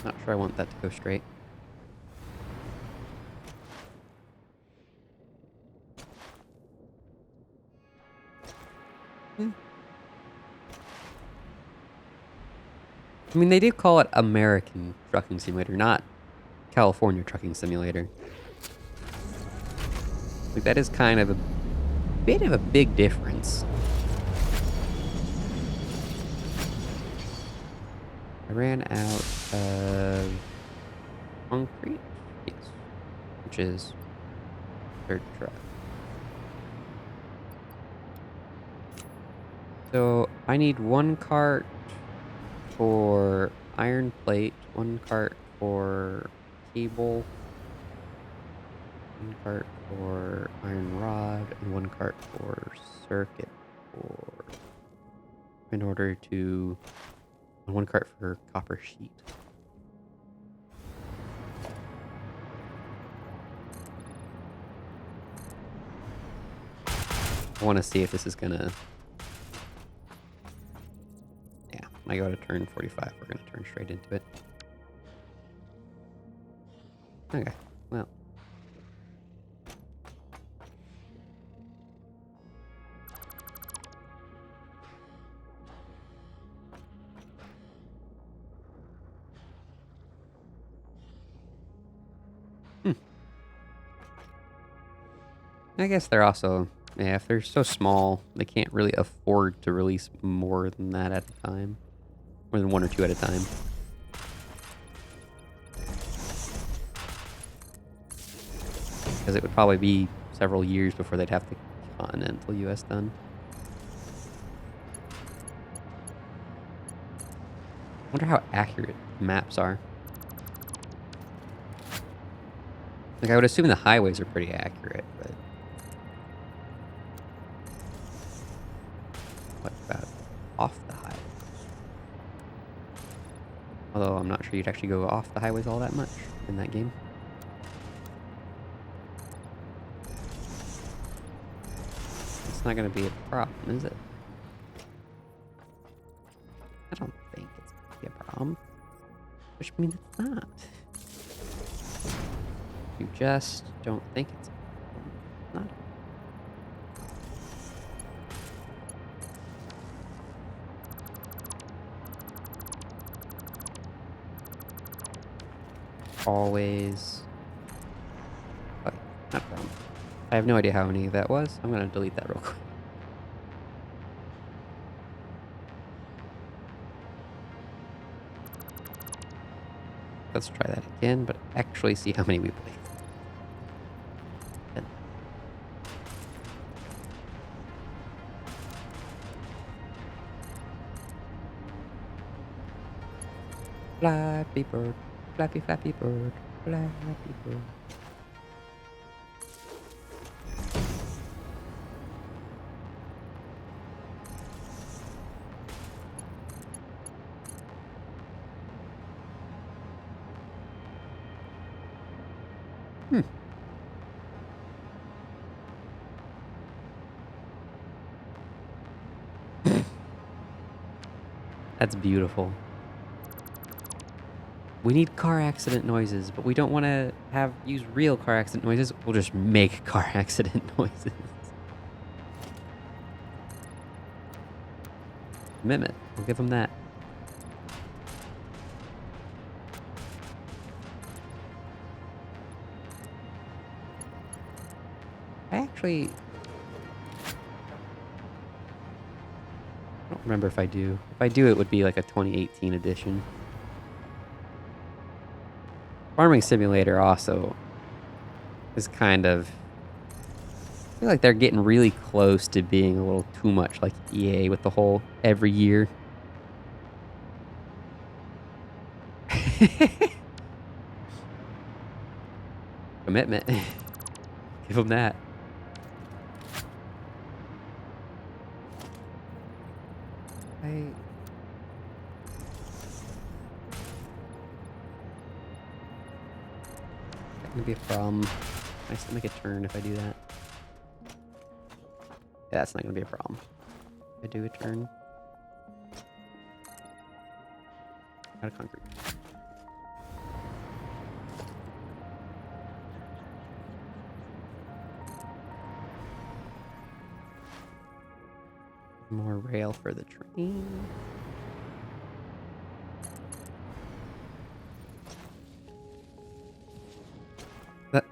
Not sure I want that to go straight. Hmm. I mean, they do call it American Trucking Simulator, not California Trucking Simulator. Like, that is kind of a bit of a big difference. I ran out of concrete? Yes. Which is third truck. So I need one cart for iron plate, one cart for cable, one cart for iron rod, and one cart for circuit board. In order to... one cart for copper sheet. I want to see if this is gonna... yeah, when I go to turn 45, we're gonna turn straight into it. Okay, well. I guess they're also... yeah, if they're so small, they can't really afford to release more than that at a time. More than one or two at a time. Because it would probably be several years before they'd have the continental US done. I wonder how accurate maps are. Like, I would assume the highways are pretty accurate, but... what about off the highways? Although I'm not sure you'd actually go off the highways all that much in that game. It's not going to be a problem, is it? I don't think it's going to be a problem. Which means it's not. You just don't think it's a problem. It's not. Always. Okay, not a problem. I have no idea how many that was. I'm going to delete that real quick. Let's try that again, but actually see how many we played. 10. Flappy bird, flappy flappy bird, flappy bird. That's beautiful. We need car accident noises, but we don't want to use real car accident noises. We'll just make car accident noises. Commitment. We'll give them that. I actually... I don't remember if I do. If I do, it would be like a 2018 edition. Farming Simulator also is kind of... I feel like they're getting really close to being a little too much like EA with the whole every year. Commitment. Give them that. That gonna be a problem. I still make a turn if I do that. Yeah, that's not gonna be a problem. If I do a turn. Out of concrete. More rail for the train. That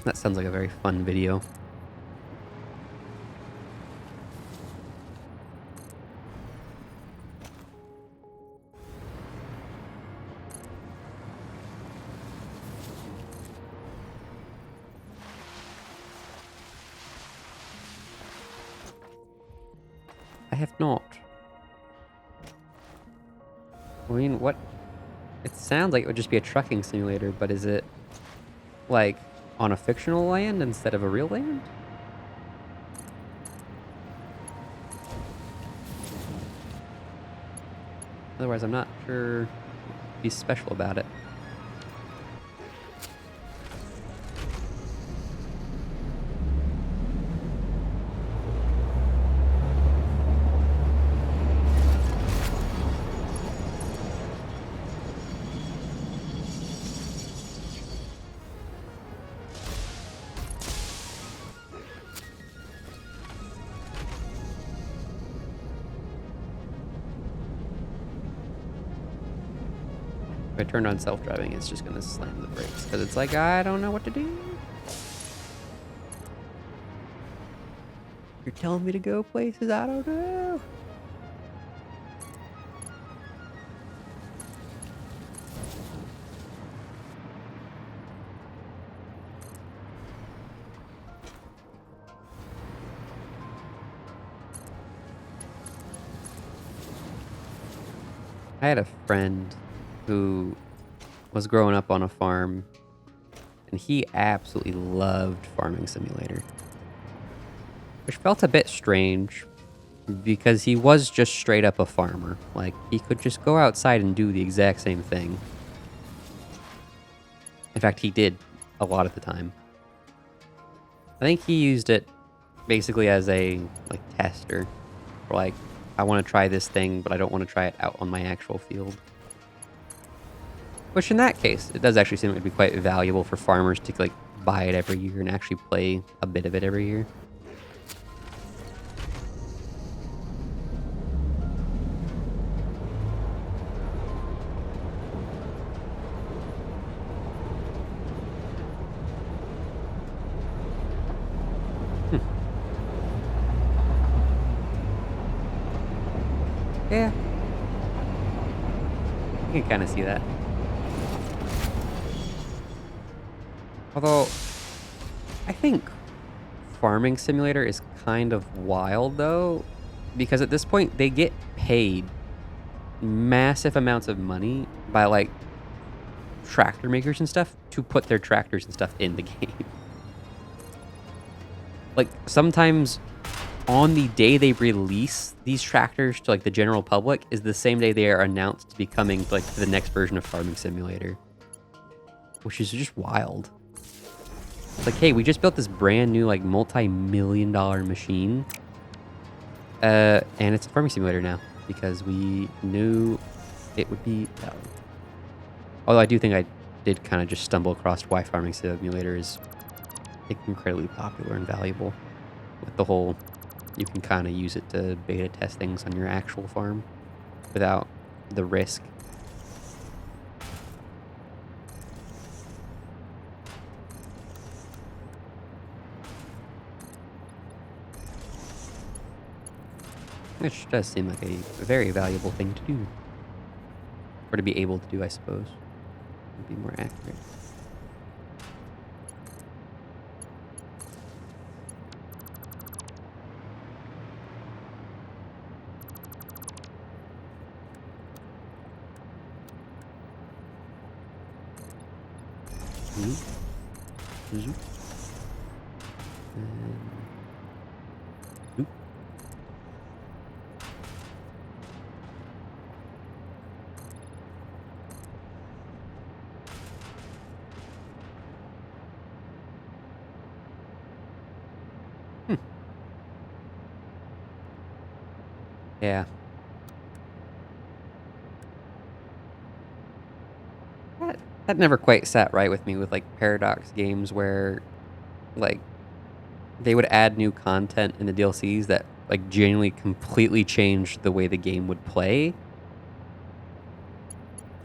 that sounds like a very fun video. I have not. I mean, what? It sounds like it would just be a trucking simulator, but is it like on a fictional land instead of a real land? Otherwise, I'm not sure what'd be special about it. If I turned on self-driving, it's just gonna slam the brakes because it's like, I don't know what to do. You're telling me to go places I don't know. I had a friend who was growing up on a farm, and he absolutely loved Farming Simulator, which felt a bit strange because he was just straight up a farmer. Like, he could just go outside and do the exact same thing. In fact, he did a lot of the time. I think he used it basically as a like tester, or like, I want to try this thing, but I don't want to try it out on my actual field. Which in that case, it does actually seem like it'd be quite valuable for farmers to like buy it every year and actually play a bit of it every year. Yeah. You can kind of see that. Although, I think Farming Simulator is kind of wild, though, because at this point, they get paid massive amounts of money by, like, tractor makers and stuff to put their tractors and stuff in the game. Like, sometimes on the day they release these tractors to, like, the general public is the same day they are announced to be coming, like, to the next version of Farming Simulator. Which is just wild. It's like, hey, we just built this brand new, like, multi-million-dollar machine. And it's a farming simulator now. Because we knew it would be valuable. Although I do think I did kind of just stumble across why Farming Simulator is incredibly popular and valuable. With the whole, you can kind of use it to beta test things on your actual farm without the risk. Which does seem like a very valuable thing to do. Or to be able to do, I suppose. Would be more accurate. Zoop. And zoop. Yeah. That never quite sat right with me with like Paradox games where like they would add new content in the DLCs that like genuinely completely change the way the game would play,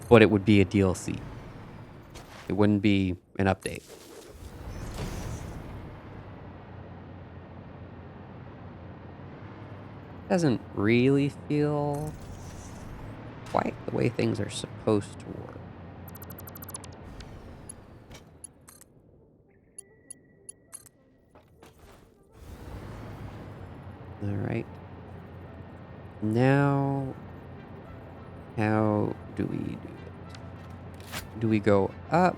but it would be a DLC. It wouldn't be an update. Doesn't really feel quite the way things are supposed to work. All right. Now, how do we do it? Do we go up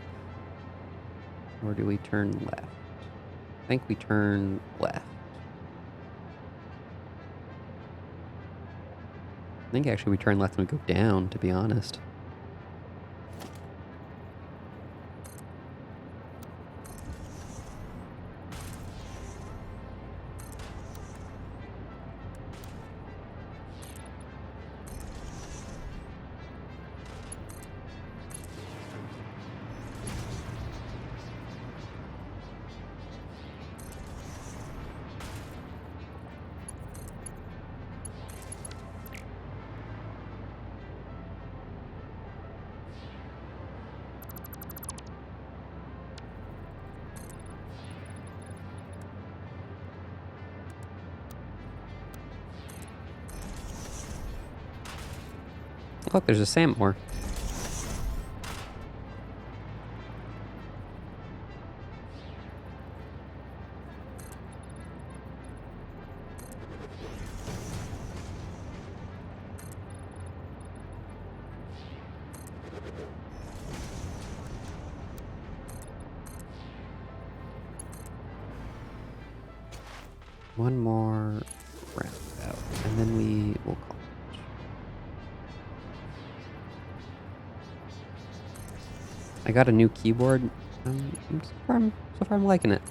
or do we turn left? I think we turn left. I think actually we turn left and we go down, to be honest. Look, there's a sandmore. One more roundabout, and then we will call it. I got a new keyboard. So far I'm liking it.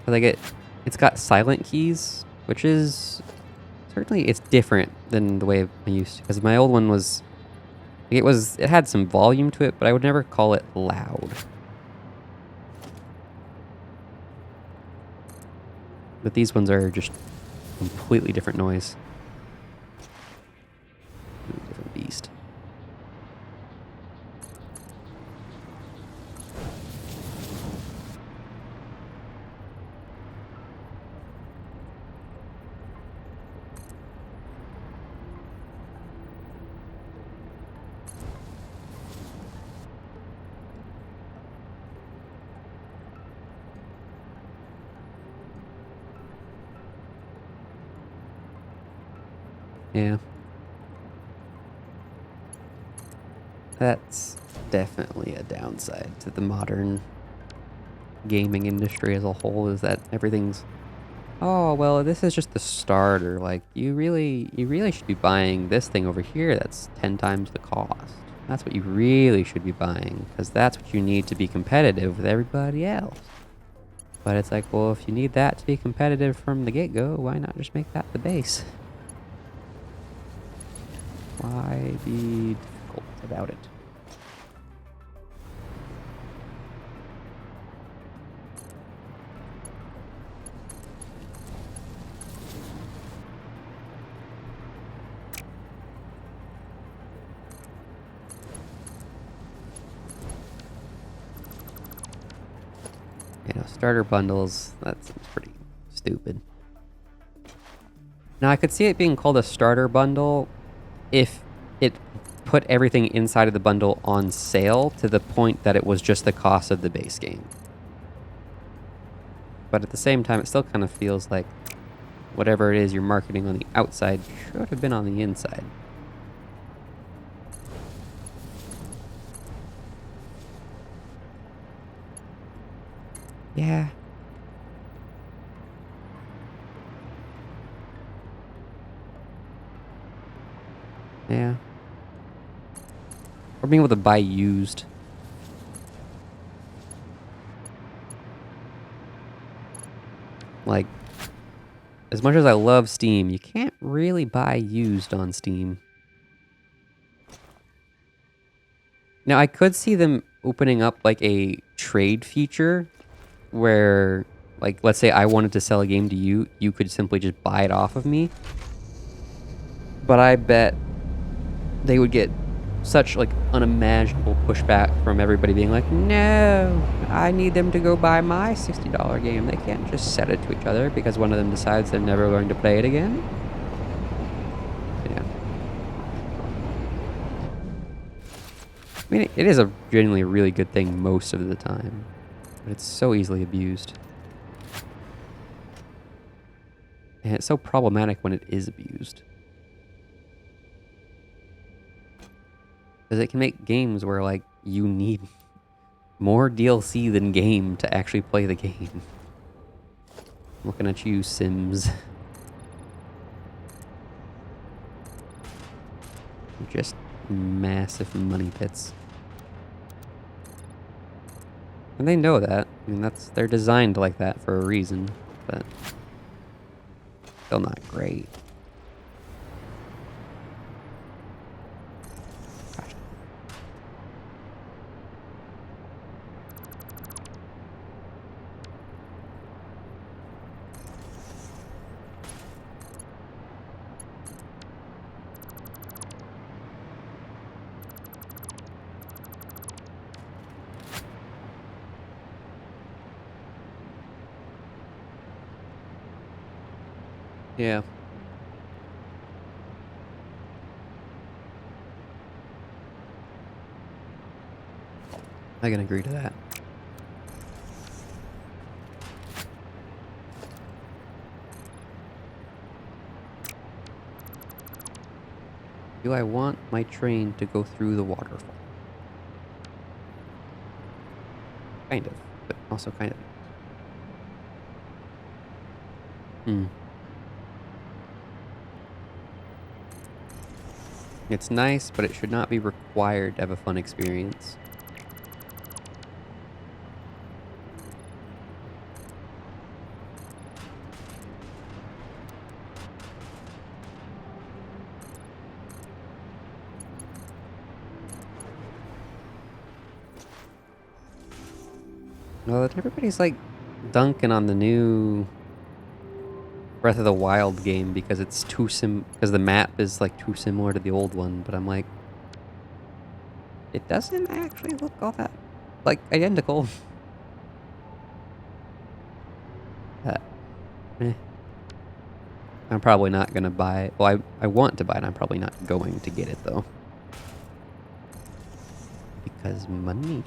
But it's got silent keys, which is certainly it's different than the way I used to. Because my old one was, it had some volume to it, but I would never call it loud. But these ones are just completely different noise. Different beast. Yeah. That's definitely a downside to the modern gaming industry as a whole, is that everything's, oh, well, this is just the starter. Like, you really should be buying this thing over here that's 10 times the cost. That's what you really should be buying, because that's what you need to be competitive with everybody else. But it's like, well, if you need that to be competitive from the get-go, why not just make that the base? Why be difficult about it? You know, starter bundles, that seems pretty stupid. Now, I could see it being called a starter bundle if it put everything inside of the bundle on sale to the point that it was just the cost of the base game. But at the same time, it still kind of feels like whatever it is you're marketing on the outside should have been on the inside. Yeah. Yeah. Or being able to buy used. Like, as much as I love Steam, you can't really buy used on Steam. Now, I could see them opening up like a trade feature where Like, let's say I wanted to sell a game to you, you could simply just buy it off of me. But I bet they would get such, like, unimaginable pushback from everybody being like, no, I need them to go buy my $60 game. They can't just sell it to each other because one of them decides they're never going to play it again. Yeah. I mean, it is a genuinely really good thing most of the time, but it's so easily abused. And it's so problematic when it is abused. Because it can make games where, like, you need more DLC than game to actually play the game. Looking at you, Sims. Just massive money pits. And they know that. I mean, they're designed like that for a reason, but still not great. Gosh. Yeah. I can agree to that. Do I want my train to go through the waterfall? Kind of, but also kind of. It's nice, but it should not be required to have a fun experience. Well, everybody's like dunking on the new Breath of the Wild game because it's because the map is like too similar to the old one, but I'm like, it doesn't actually look all that like identical. Eh. I'm probably not gonna buy it. Well, I want to buy it. I'm probably not going to get it though, because money.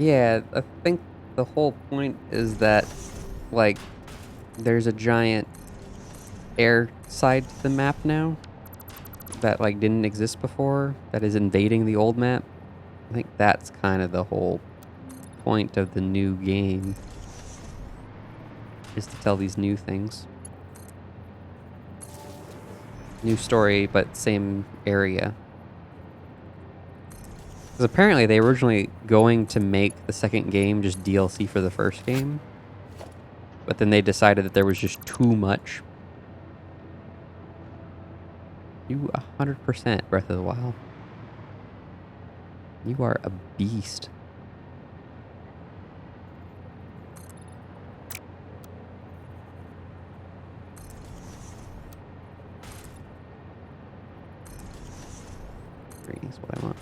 Yeah, I think the whole point is that, like, there's a giant air side to the map now that, like, didn't exist before, that is invading the old map. I think that's kind of the whole point of the new game, is to tell these new things. New story, but same area. Because apparently they were originally going to make the second game just DLC for the first game. But then they decided that there was just too much. You 100% Breath of the Wild. You are a beast. Green is what I want.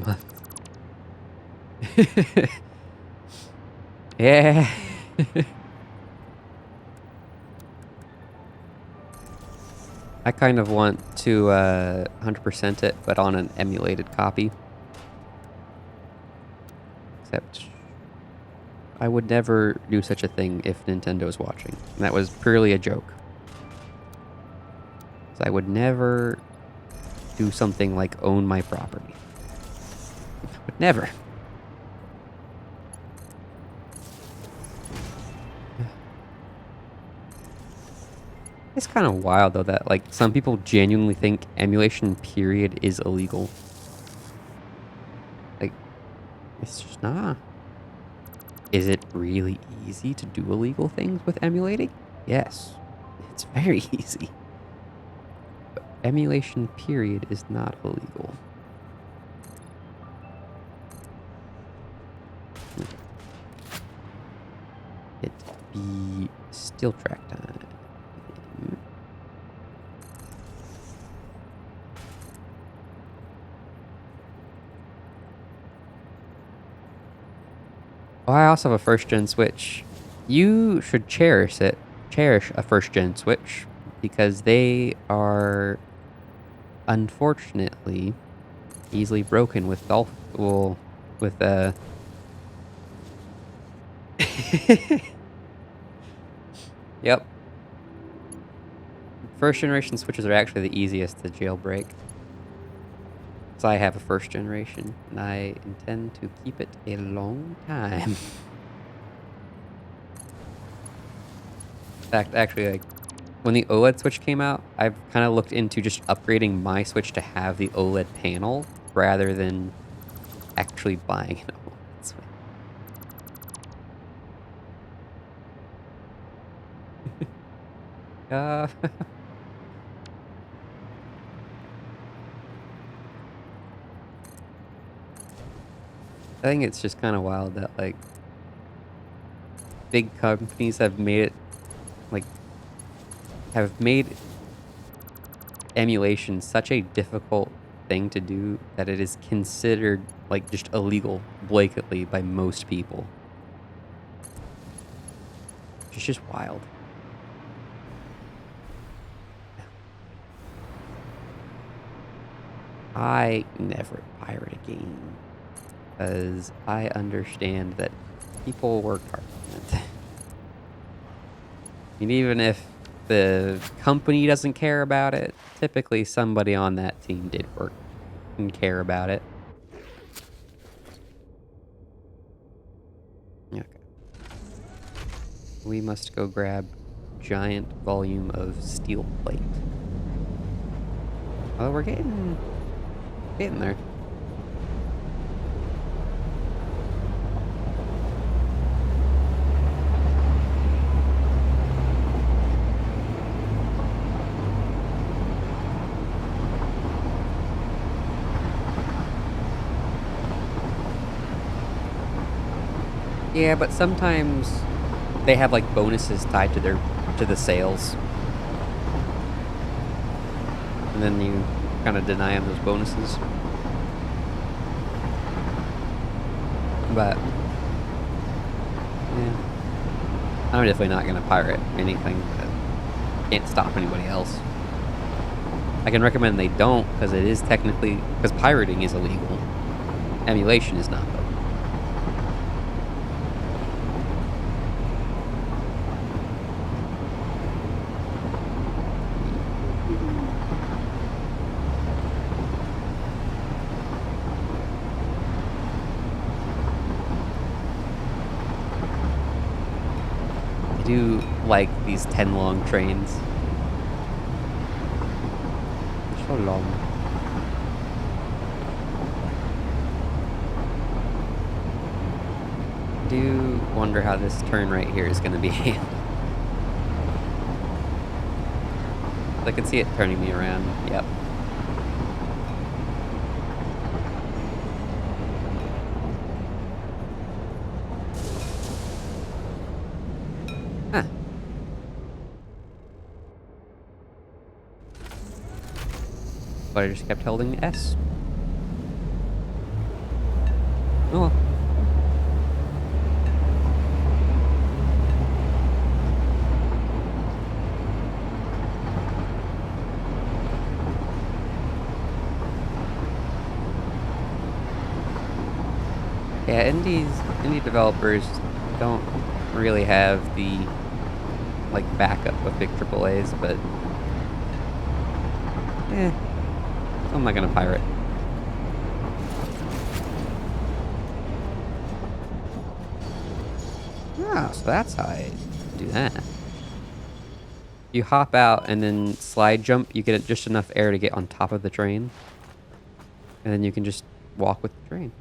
Months. Yeah. I kind of want to 100% it, but on an emulated copy. Except I would never do such a thing if Nintendo's watching. And that was purely a joke. So I would never do something like own my property. But never. It's kind of wild though that like some people genuinely think emulation period is illegal. Like, it's just not. Is it really easy to do illegal things with emulating? Yes, it's very easy. But emulation period is not illegal. It be steel track time. Oh, I also have a first gen Switch. You should cherish it. Cherish a first gen Switch because they are unfortunately easily broken with golf. Well, with Yep. First generation Switches are actually the easiest to jailbreak. So I have a first generation, and I intend to keep it a long time. In fact, actually, like, when the OLED Switch came out, I've kind of looked into just upgrading my Switch to have the OLED panel rather than actually buying an OLED Switch. Uh, I think it's just kind of wild that, like, big companies have made it, like, have made emulation such a difficult thing to do that it is considered, like, just illegal blatantly by most people. It's just wild. I never pirate a game because I understand that people work hard on it. And even if the company doesn't care about it, typically somebody on that team did work and care about it. Okay. We must go grab giant volume of steel plate. Oh, we're getting there. Yeah, but sometimes they have like bonuses tied to the sales. And then you kind of deny them those bonuses. But yeah, I'm definitely not gonna pirate anything that can't stop anybody else. I can recommend they don't because it is technically because pirating is illegal. Emulation is not though. I do like these 10 long trains. They're so long. I do wonder how this turn right here is going to be handled. I can see it turning me around. Yep. Huh. But I just kept holding S. Oh well. Yeah, indie developers don't really have the like backup of big AAAs, but I'm not gonna pirate. Ah, so that's how I do that. You hop out and then slide jump. You get just enough air to get on top of the train. And then you can just walk with the train.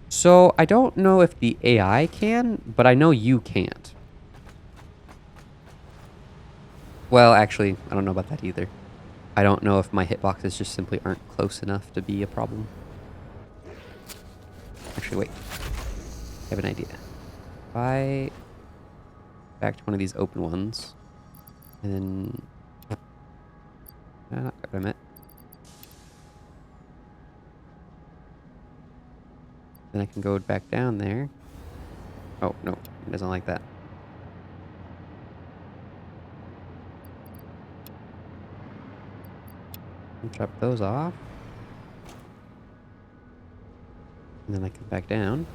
So I don't know if the AI can, but I know you can't. Well, actually, I don't know about that either. I don't know if my hitboxes just simply aren't close enough to be a problem. Actually, wait. I have an idea. If I back to one of these open ones, and then... not quite what I meant. Then I can go back down there. Oh, no. It doesn't like that. Chop those off. And then I come back down.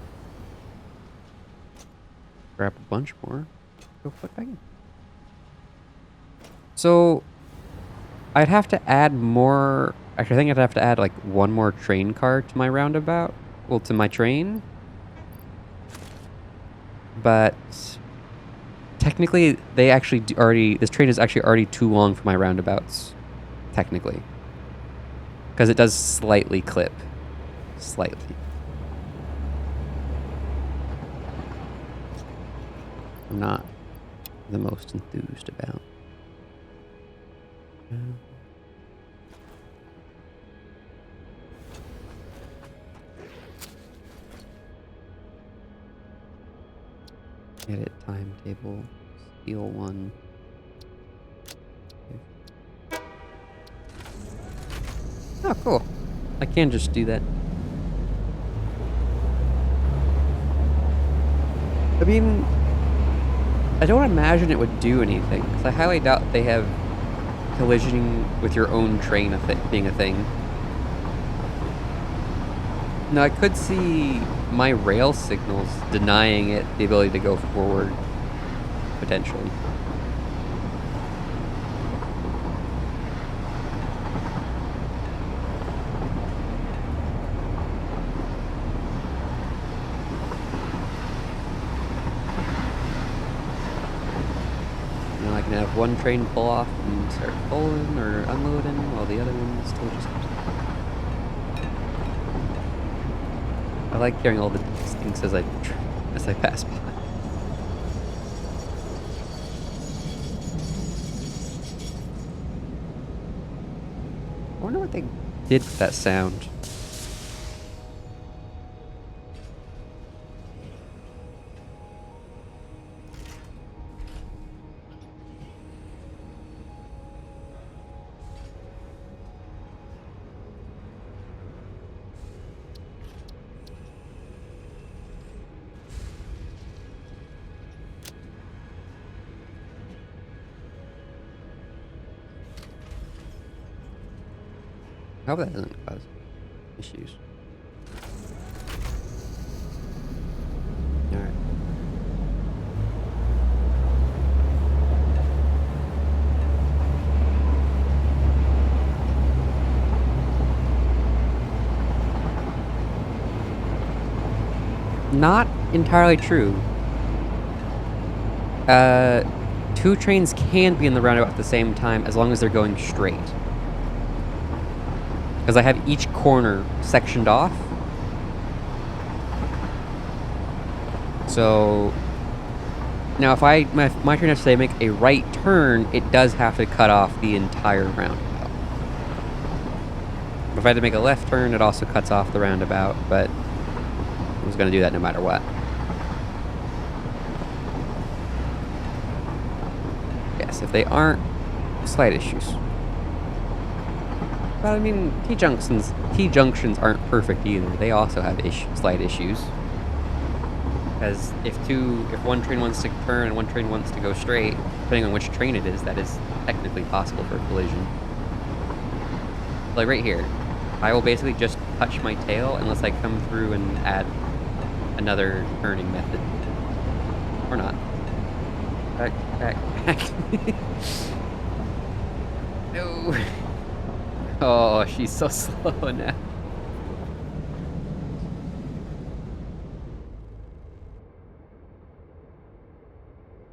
Grab a bunch more. Go put back in. So I'd have to add more. Actually, I think I'd have to add like one more train car to my roundabout. Well, to my train. But technically, they actually this train is actually already too long for my roundabouts. Technically. Because it does slightly clip. Slightly. I'm not the most enthused about. Edit timetable. Steal one. Oh, cool. I can just do that. I mean, I don't imagine it would do anything, because I highly doubt they have collisioning with your own train being a thing. Now, I could see my rail signals denying it the ability to go forward, potentially. Now I can have one train pull off and start pulling or unloading while the other one still just comes. I like hearing all the things as I pass by. I wonder what they did with that sound. I hope that doesn't cause issues. Alright. Not entirely true. Two trains can be in the roundabout at the same time as long as they're going straight. Because I have each corner sectioned off. So now if my train has to say make a right turn, it does have to cut off the entire roundabout. If I had to make a left turn, it also cuts off the roundabout, but I was going to do that no matter what. Yes, if they aren't, slight issues. But I mean, T-junctions aren't perfect either. They also have slight issues. Because if one train wants to turn and one train wants to go straight, depending on which train it is, that is technically possible for a collision. Like right here, I will basically just touch my tail unless I come through and add another turning method. Or not. Back. No. Oh, she's so slow now.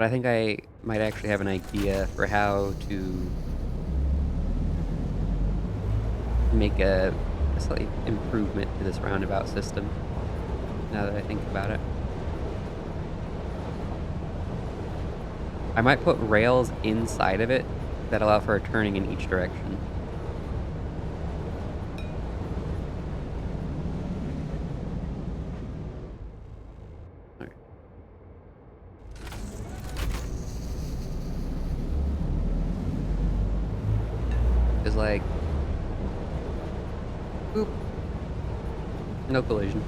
But I think I might actually have an idea for how to make a slight improvement to this roundabout system, now that I think about it. I might put rails inside of it that allow for a turning in each direction. Okay. It's like, boop, no collision.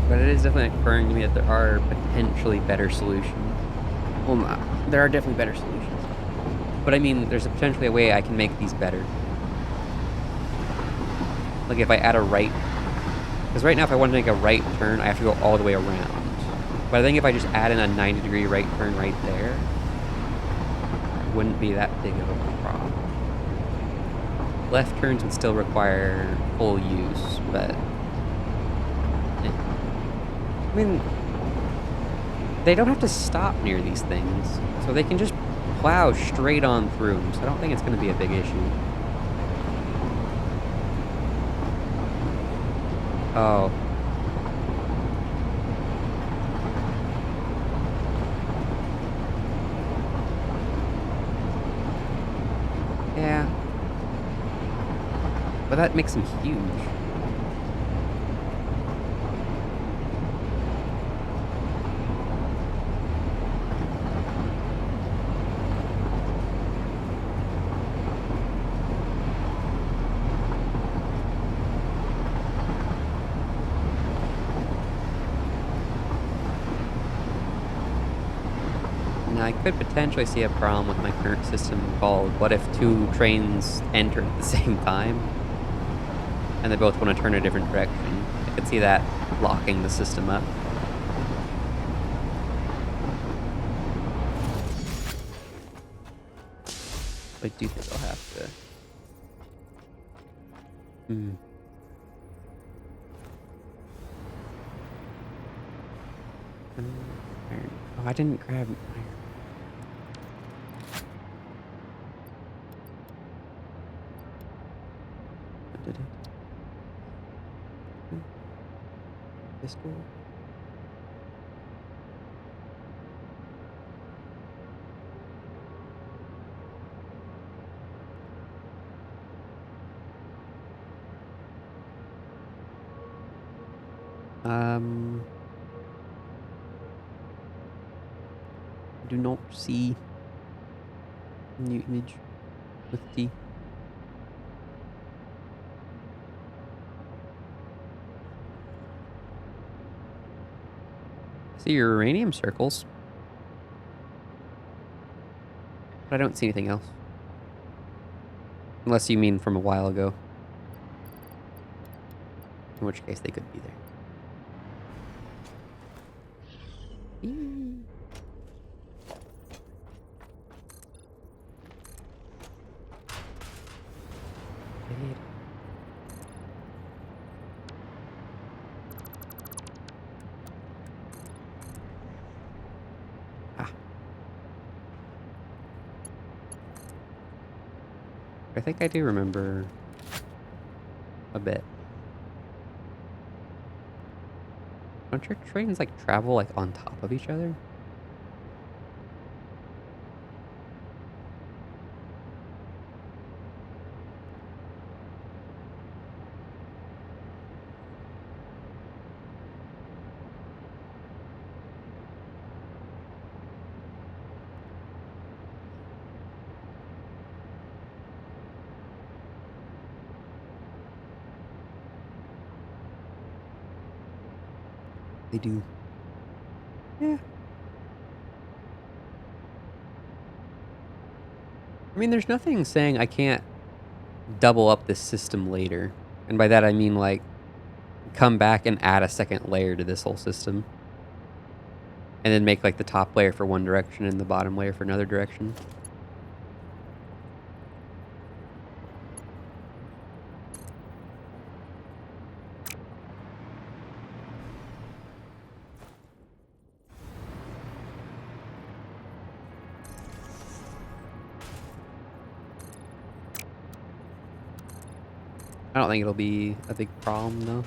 But it is definitely occurring to me that there are potentially better solutions. Well, there are definitely better solutions. But I mean, there's potentially a way I can make these better. Like if I add a right, because right now if I want to make a right turn, I have to go all the way around. But I think if I just add in a 90-degree right turn right there, it wouldn't be that big of a problem. Left turns would still require full use, but I mean, they don't have to stop near these things, so they can just plow straight on through them, so I don't think it's going to be a big issue. Oh. Yeah. But that makes them huge. Now, I could potentially see a problem with my current system called, what if two trains enter at the same time? And they both want to turn a different direction. I could see that locking the system up. I do think I'll have to. Iron. Oh, I didn't grab iron. What did it? Pistol? I do not see new image with T. See your uranium circles, but I don't see anything else. Unless you mean from a while ago. In which case they could be there. I think I do remember a bit. Don't your trains like travel like on top of each other? They do. Yeah. I mean, there's nothing saying I can't double up this system later. And by that I mean like come back and add a second layer to this whole system. And then make like the top layer for one direction and the bottom layer for another direction. I don't think it'll be a big problem, though.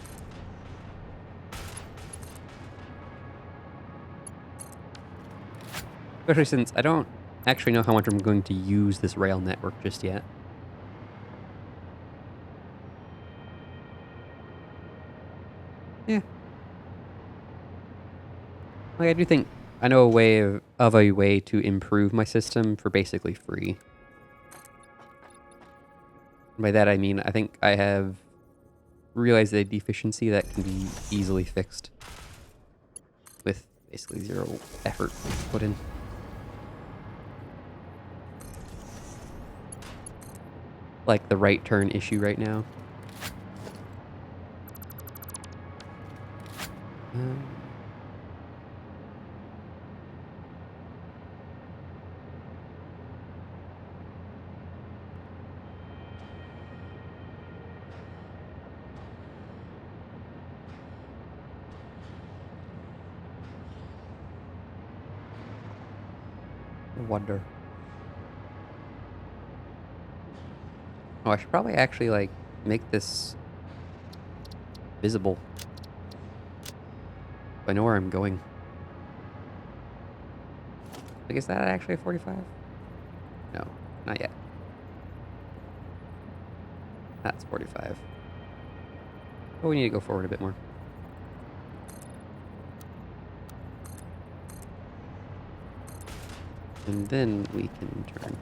Especially since I don't actually know how much I'm going to use this rail network just yet. Yeah. Like, I do think I know a way to improve my system for basically free. And by that I mean I think I have realized a deficiency that can be easily fixed with basically zero effort put in. Like the right turn issue right now. Um, I wonder. Oh, I should probably actually like make this visible. I know where I'm going. Like, is that actually a 45? No, not yet. That's 45. Oh, we need to go forward a bit more. And then we can turn.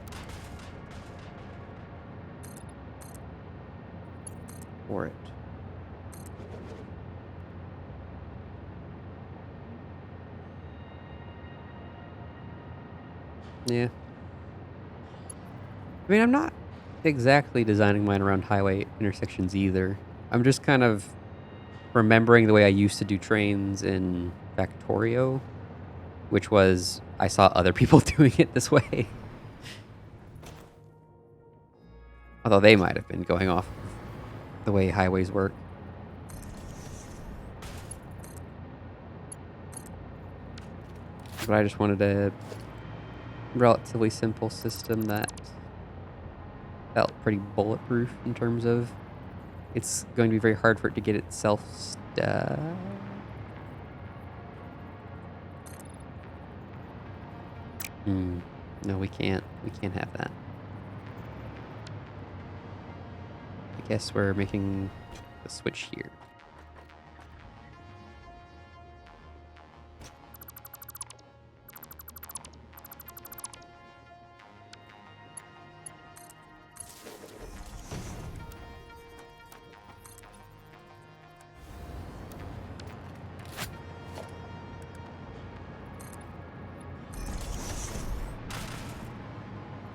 For it. Yeah. I mean, I'm not exactly designing mine around highway intersections either. I'm just kind of remembering the way I used to do trains in Factorio, which was I saw other people doing it this way. Although they might have been going off of the way highways work. But I just wanted a relatively simple system that felt pretty bulletproof in terms of it's going to be very hard for it to get itself stuck. No, we can't. We can't have that. I guess we're making the switch here.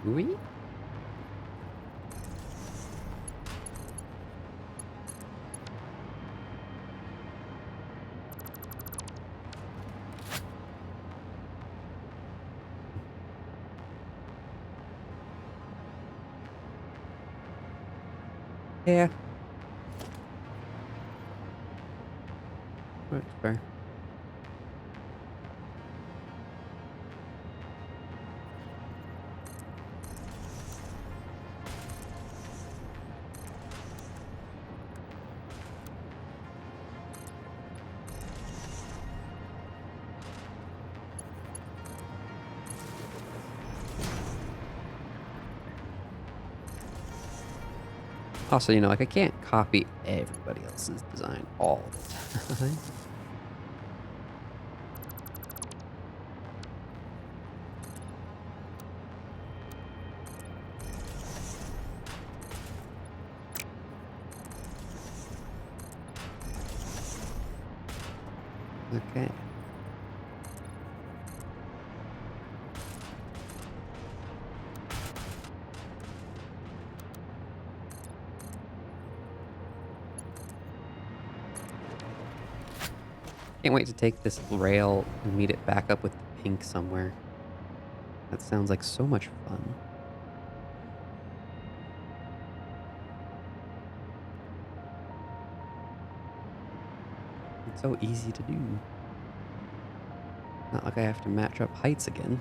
We? Yeah. That's fair. Also, you know, like I can't copy everybody else's design all the time. Okay. Can't wait to take this rail and meet it back up with the pink somewhere. That sounds like so much fun. It's so easy to do. Not like I have to match up heights again.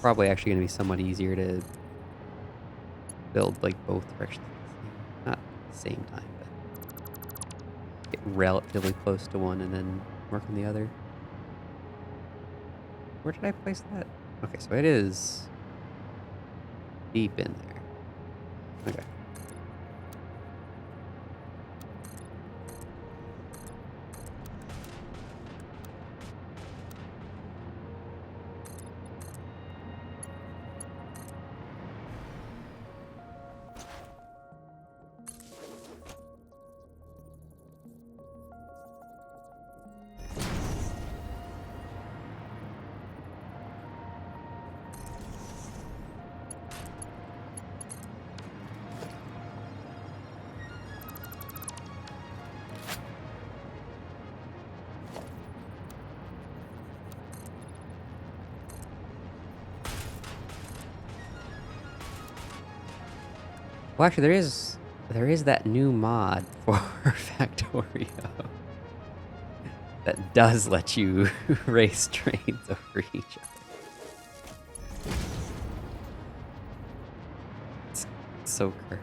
Probably actually going to be somewhat easier to build like both directions. the same time, but get relatively close to one and then work on the other. Where did I place that? Okay, so it is deep in there. Okay. Well, actually, there is that new mod for Factorio that does let you race trains over each other. It's so cursed.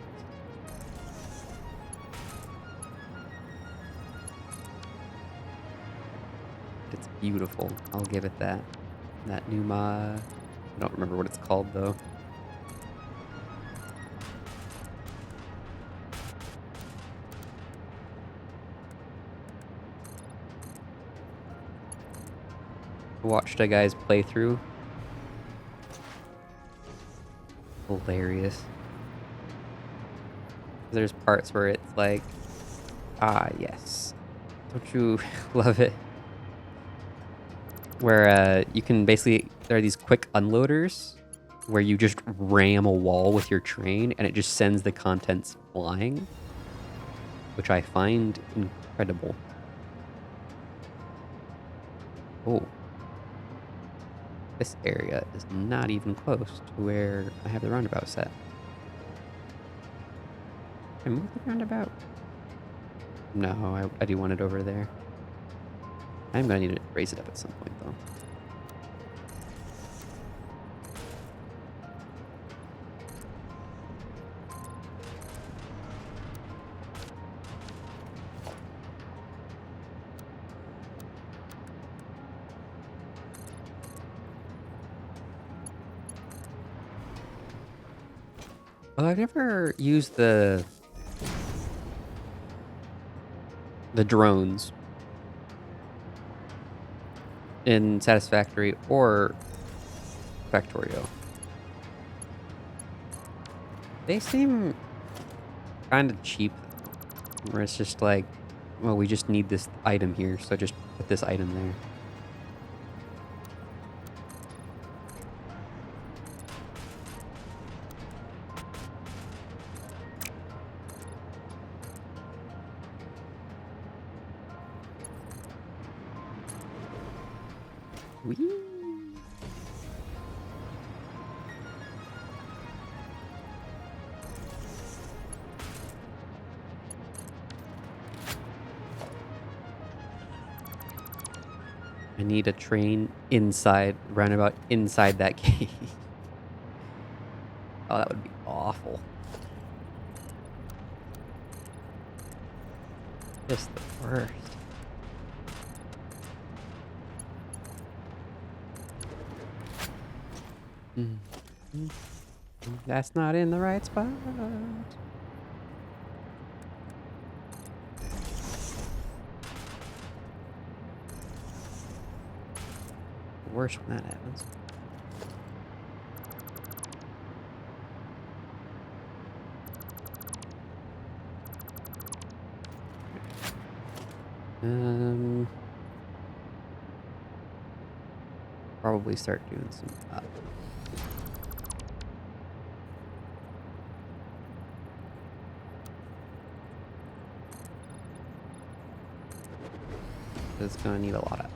It's beautiful. I'll give it that. That new mod. I don't remember what it's called though. Watched a guy's playthrough. Hilarious. There's parts where it's like, ah, yes. Don't you love it? Where you can basically, there are these quick unloaders where you just ram a wall with your train and it just sends the contents flying, which I find incredible. Oh. This area is not even close to where I have the roundabout set. Can I move the roundabout? No, I do want it over there. I'm gonna need to raise it up at some point though. Well, I've never used the drones in Satisfactory or Factorio. They seem kind of cheap, where it's just like, well, we just need this item here, so just put this item there. Whee! I need a train inside, roundabout inside that cave. Oh, that would be awful. Just the worst. That's not in the right spot. Worse when that happens. Probably start doing some up. It's gonna need a lot of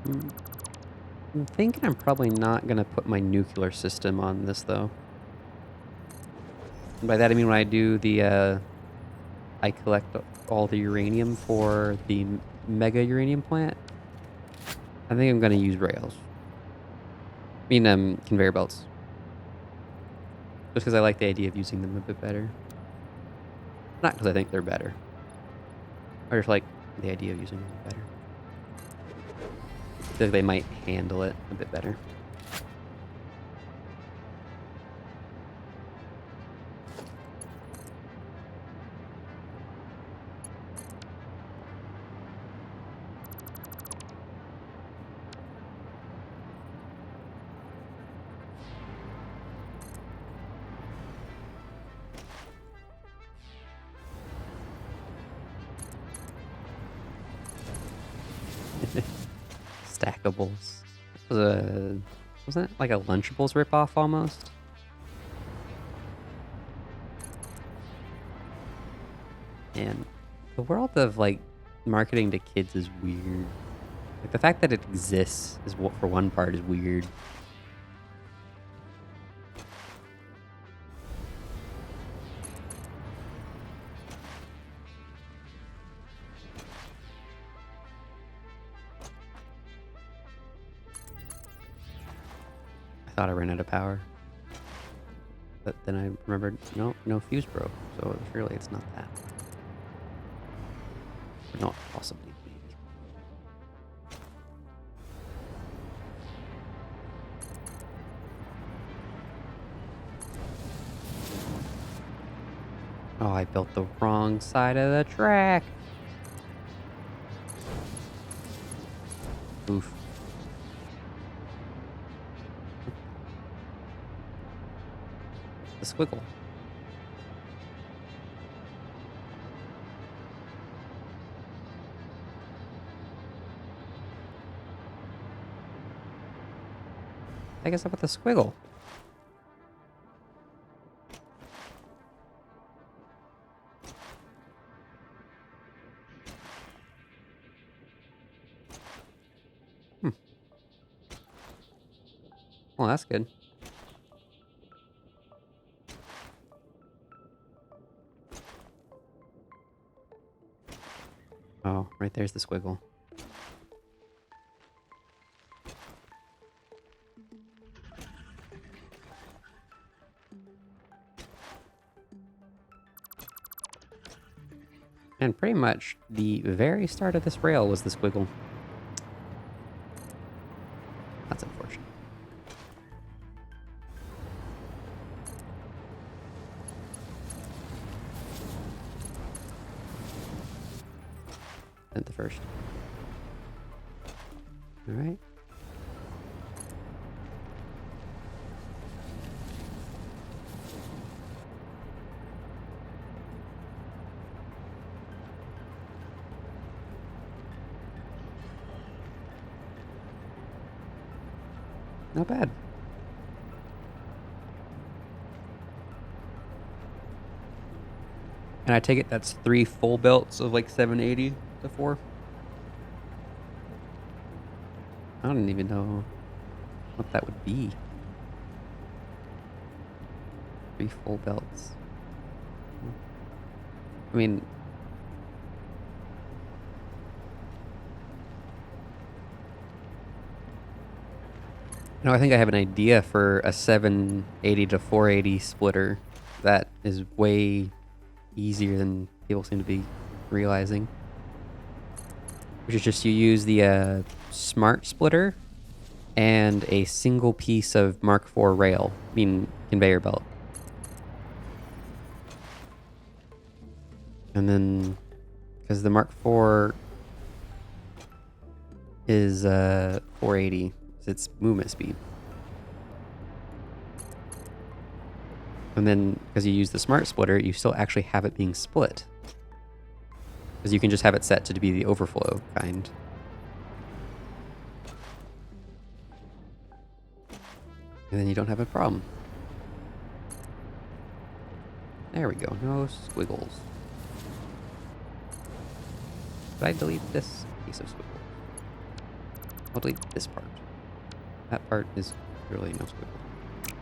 I'm thinking I'm probably not going to put my nuclear system on this, though. And by that I mean when I do the, I collect all the uranium for the mega uranium plant, I think I'm going to use rails. I mean, conveyor belts. Just because I like the idea of using them a bit better. Not because I think they're better. I just like the idea of using them better. I feel like they might handle it a bit better. Stackables. Wasn't it like a Lunchables ripoff almost? And the world of like marketing to kids is weird. Like the fact that it exists is what for one part is weird. I thought I ran out of power. But then I remembered, no fuse broke. So surely it's not that. But no, possibly. Maybe. Oh, I built the wrong side of the track. Oof. The squiggle. I guess I put the squiggle. Well, that's good. Oh, right there's the squiggle. And pretty much the very start of this rail was the squiggle. That's unfortunate. At the first. All right. Not bad. And I take it that's 3 full belts of like 780 to 4. I don't even know what that would be. 3 full belts. I mean, no, I think I have an idea for a 780 to 480 splitter that is way easier than people seem to be realizing. Which is just you use the smart splitter and a single piece of Mark IV rail, I mean conveyor belt. And then, because the Mark IV is 480, it's its movement speed. And then, because you use the smart splitter, you still actually have it being split. Because you can just have it set to be the overflow kind. And then you don't have a problem. There we go, no squiggles. Did I delete this piece of squiggle? I'll delete this part. That part is really no squiggle.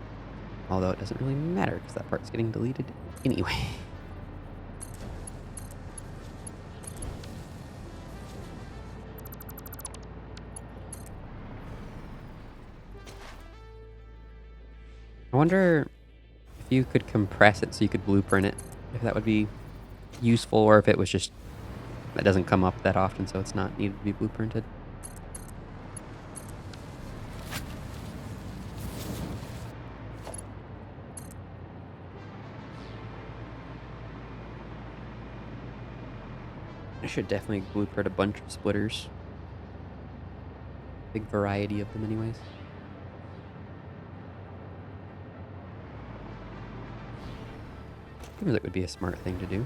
Although it doesn't really matter because that part's getting deleted anyway. I wonder if you could compress it so you could blueprint it, if that would be useful, or if it was just that doesn't come up that often, so it's not needed to be blueprinted. I should definitely blueprint a bunch of splitters. Big variety of them anyways. Seems like it would be a smart thing to do.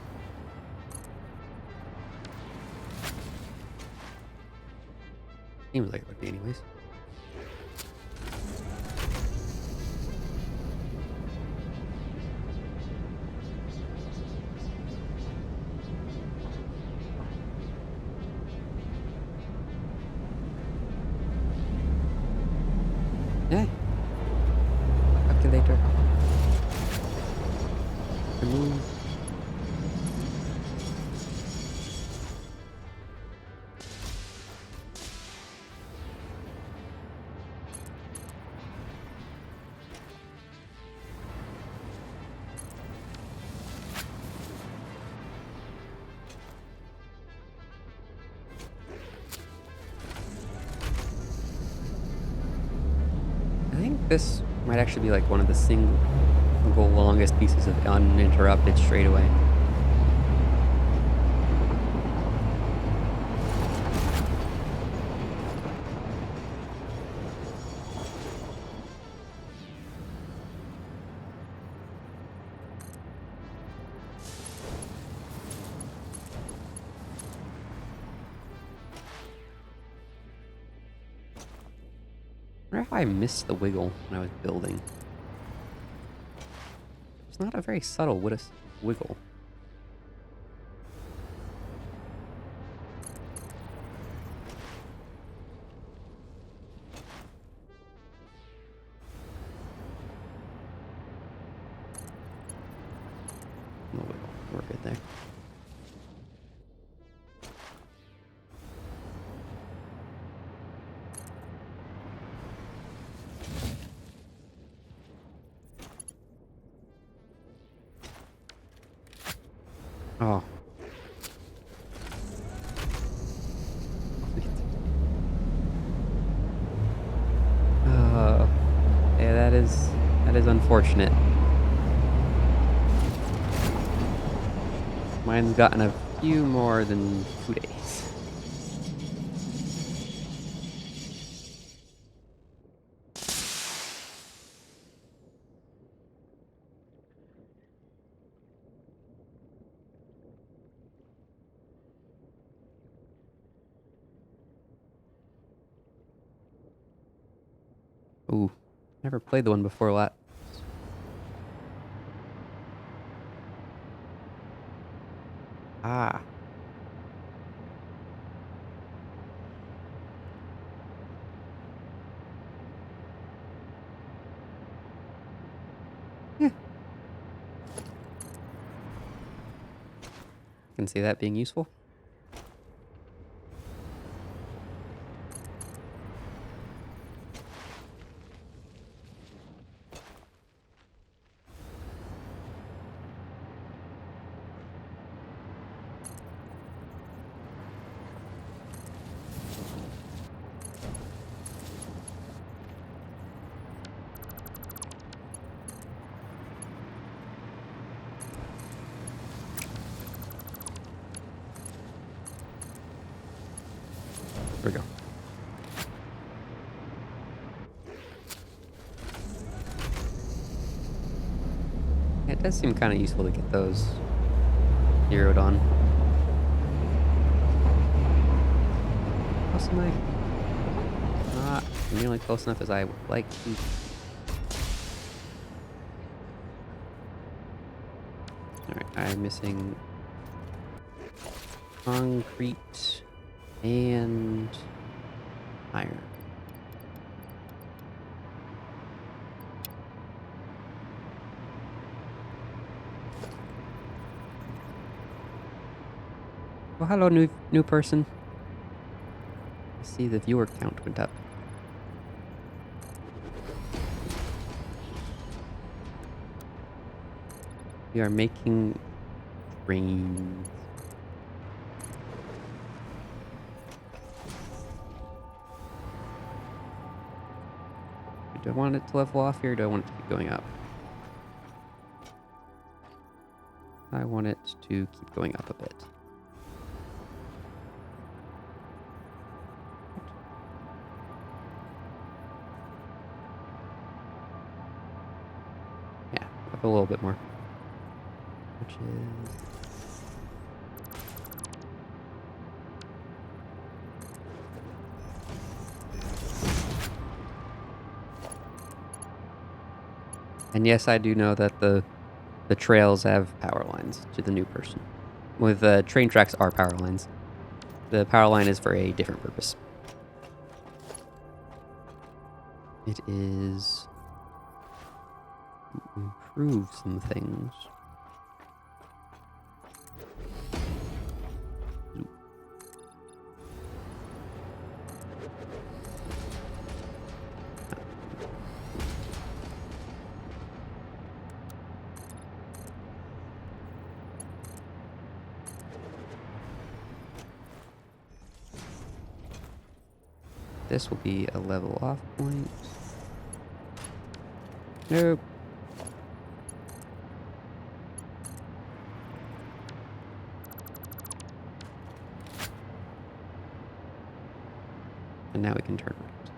Seems like it would be anyways. Yeah. Calculator. Remove. I think this might actually be like one of the single longest pieces of uninterrupted straightaway. I wonder if I missed the wiggle when I was building. It's not a very subtle wiggle. No wiggle. We're good there. Oh. Oh. Yeah, that is unfortunate. Mine's gotten a few more than 2 days. Ooh. Never played the one before that. Ah. Yeah. Can see that being useful. There we go. Yeah, it does seem kind of useful to get those zeroed on. Close am I? Not nearly close enough as I would like to. Alright, I'm missing concrete and iron. Well, hello, new person. I see the viewer count went up. We are making trains. Do I want it to level off here, or do I want it to keep going up? I want it to keep going up a bit. Yeah, up a little bit more. Which is... And yes, I do know that the trails have power lines to the new person. With train tracks are power lines. The power line is for a different purpose. It is to improve some things. This will be a level off point. Nope. And now we can turn right.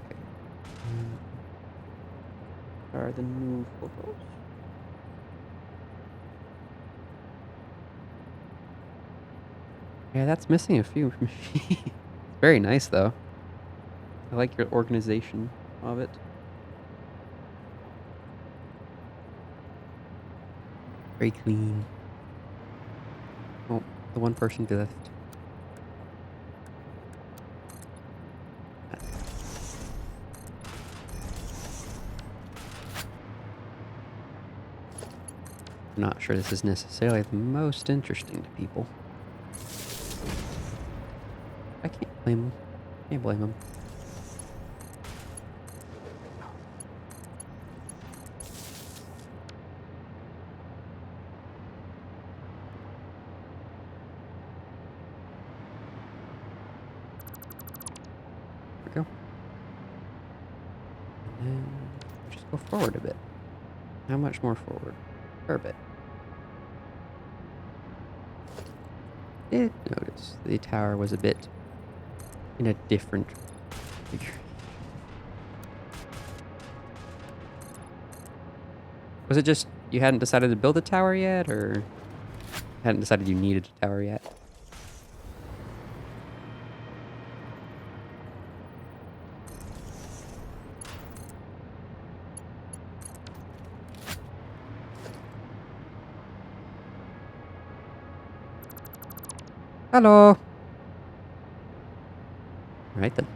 Okay. Are the new photos? Yeah, that's missing a few. Very nice, though. I like your organization of it. Very clean. Oh, the one person left. I'm not sure this is necessarily the most interesting to people. I can't blame them. Can't blame them. There we go. And then just go forward a bit. How much more forward? Per bit. Did notice the tower was a bit in a different figure. Was it just you hadn't decided to build a tower yet, or hadn't decided you needed a tower yet? Hello. All right then.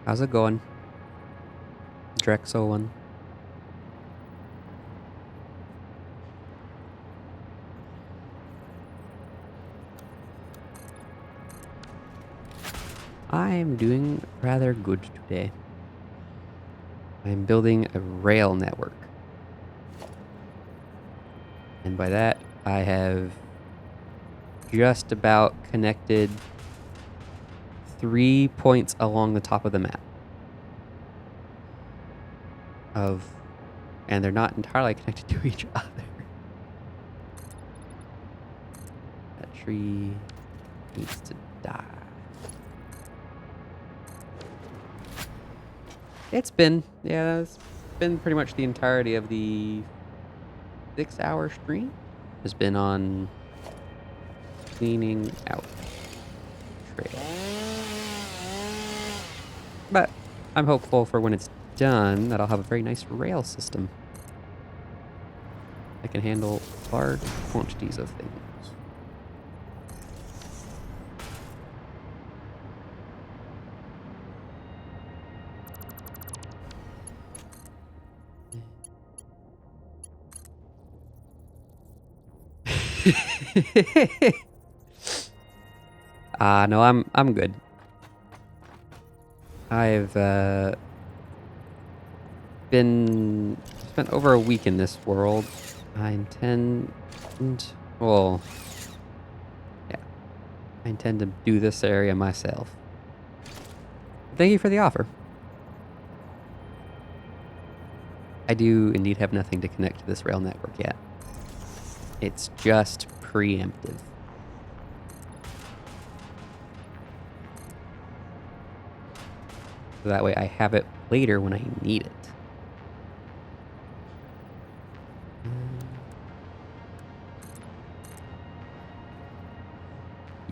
How's it going? Drexel one. I'm doing rather good today. I'm building a rail network. And by that, I have just about connected 3 points along the top of the map. And they're not entirely connected to each other. That tree needs to die. It's been pretty much the entirety of the 6-hour stream has been on cleaning out trail. But I'm hopeful for when it's done that I'll have a very nice rail system that can handle large quantities of things. No, I'm good. I've been spent over a week in this world. I intend, well, yeah, I intend to do this area myself. Thank you for the offer. I do indeed have nothing to connect to this rail network yet. It's just preemptive. So that way I have it later when I need it.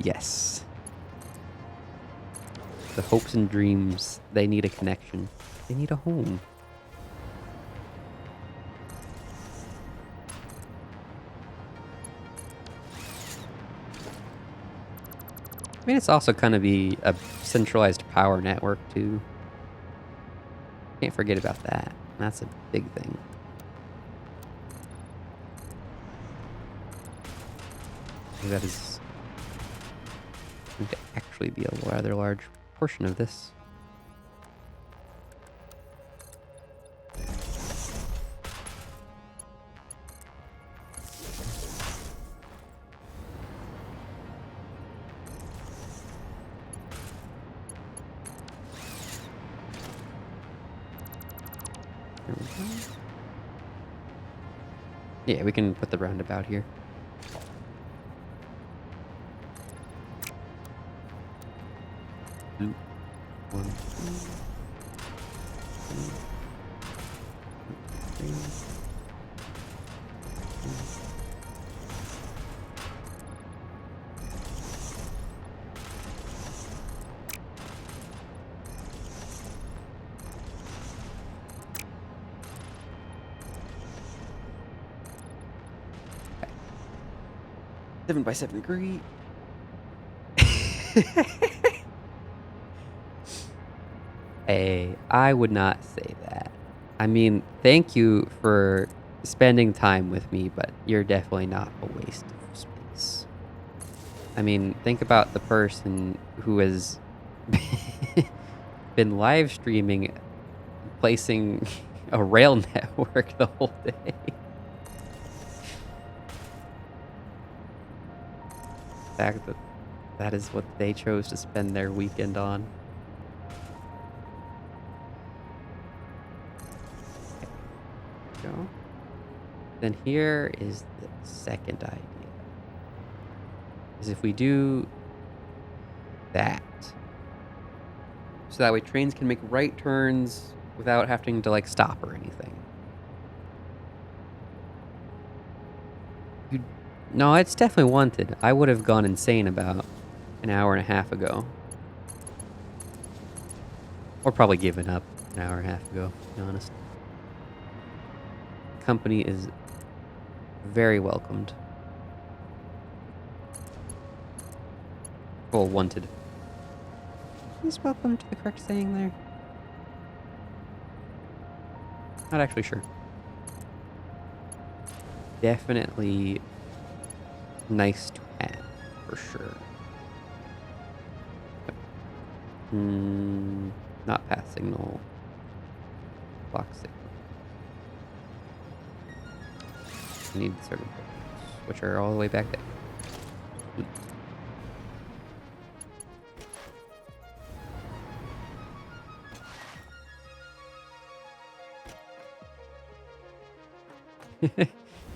Yes. The hopes and dreams, they need a connection. They need a home. I mean, it's also kind of be a centralized power network, too. Can't forget about that. That's a big thing. That is going to actually be a rather large portion of this. There we go. Yeah, we can put the roundabout here. Loop. 1, 2, 3. Okay. 7 by 7 degree. Hey, I would not say that. I mean, thank you for spending time with me, but you're definitely not a waste of space. I mean, think about the person who has been live streaming, placing a rail network the whole day. The fact that that is what they chose to spend their weekend on. Go. Then here is the second idea. Is if we do that. So that way trains can make right turns without having to like stop or anything. No, it's definitely wanted. I would have gone insane about an hour and a half ago. Or probably given up an hour and a half ago, to be honest. Company is very welcomed. Well, wanted. Is welcome to the correct saying there? Not actually sure. Definitely nice to have, for sure. Not path signal. Clock signal. I need certain things, which are all the way back there.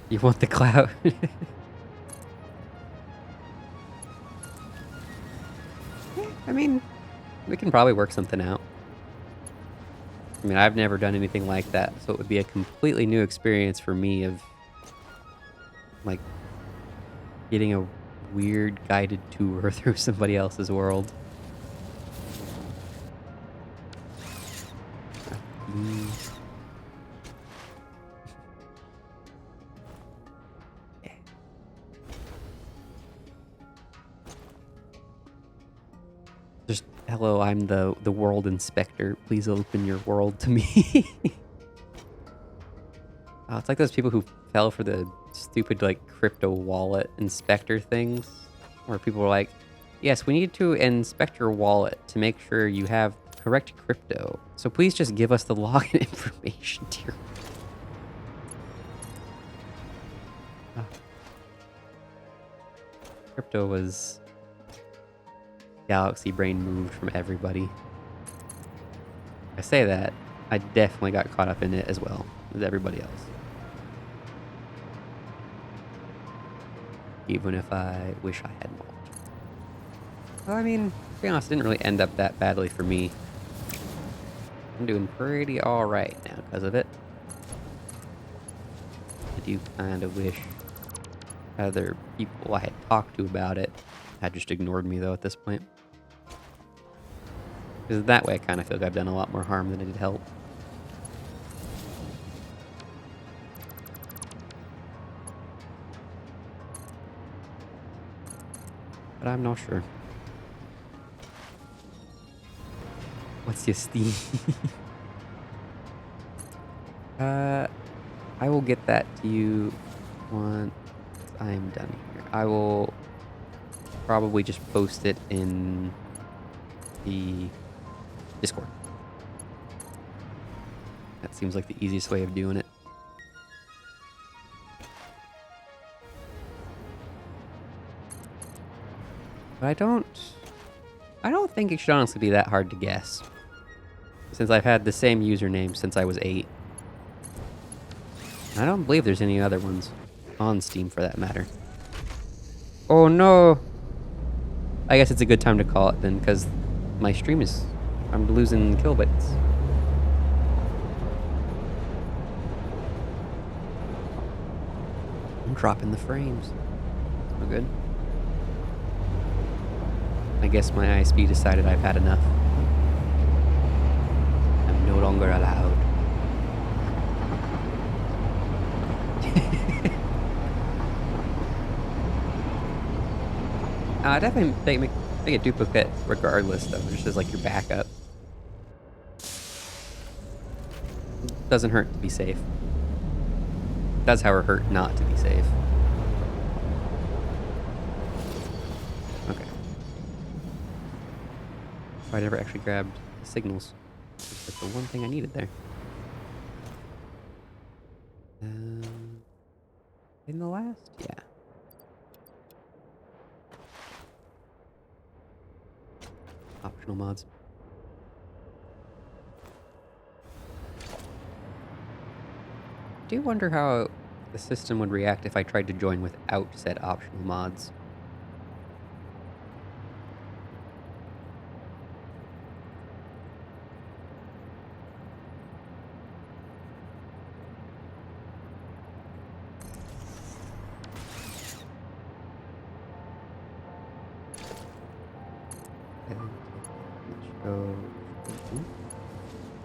You want the clout? I mean, we can probably work something out. I mean, I've never done anything like that, so it would be a completely new experience for me of, like, getting a weird guided tour through somebody else's world. Just, hello, I'm the world inspector. Please open your world to me. Oh, it's like those people who fell for the stupid like crypto wallet inspector things where people are like, yes, we need to inspect your wallet to make sure you have correct crypto. So please just give us the login information, dear. Ah. Crypto was galaxy brain moved from everybody. I say that, I definitely got caught up in it as well as everybody else. Even if I wish I had more. Well, I mean, to be honest, it didn't really end up that badly for me. I'm doing pretty alright now because of it. I do kind of wish other people I had talked to about it had just ignored me, though, at this point. Because that way I kind of feel like I've done a lot more harm than I did help. But I'm not sure. What's your Steam? I will get that to you once I'm done here. I will probably just post it in the Discord. That seems like the easiest way of doing it. But I don't think it should honestly be that hard to guess. Since I've had the same username since I was 8. I don't believe there's any other ones on Steam for that matter. Oh no! I guess it's a good time to call it then, because my stream is... I'm losing kilobits. I'm dropping the frames. Oh good. I guess my ISP decided I've had enough. I'm no longer allowed. Definitely make a duplicate regardless, though, just as like your backup. Doesn't hurt to be safe. Does, however, hurt not to be safe. Okay. I never actually grabbed the signals. That's the one thing I needed there. In the last? Yeah. Optional mods. I do wonder how the system would react if I tried to join without said optional mods.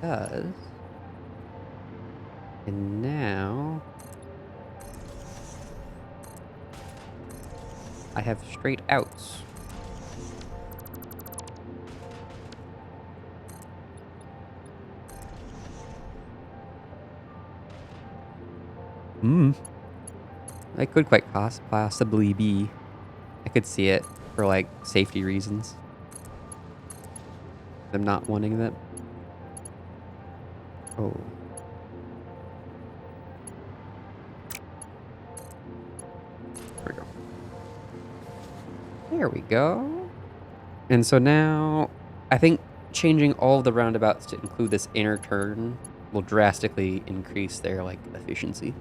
Does. And now I have straight outs. I could quite possibly be. I could see it for like safety reasons. I'm not wanting that. Oh. There we go. There we go. And so now, I think changing all of the roundabouts to include this inner turn will drastically increase their, like, efficiency.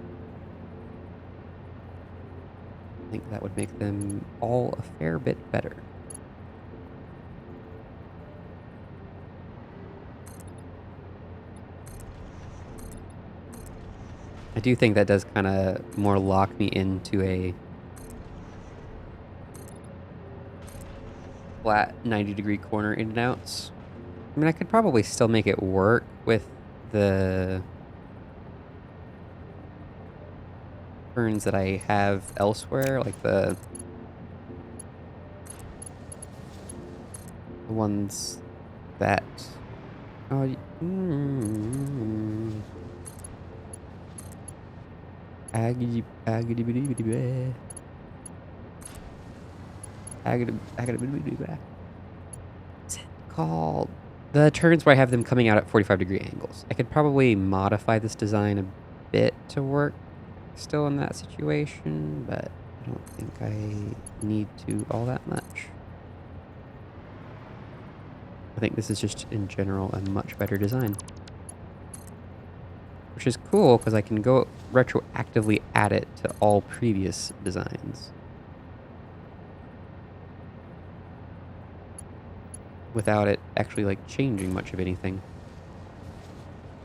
I think that would make them all a fair bit better. I do think that does kind of more lock me into a flat 90-degree corner in and outs. I mean, I could probably still make it work with the turns that I have elsewhere, like the ones that... Oh, Aggy, aggy, what's it called? The turns where I have them coming out at 45-degree angles. I could probably modify this design a bit to work still in that situation, but I don't think I need to all that much. I think this is just, in general, a much better design. Which is cool, because I can go retroactively add it to all previous designs. Without it actually, like, changing much of anything.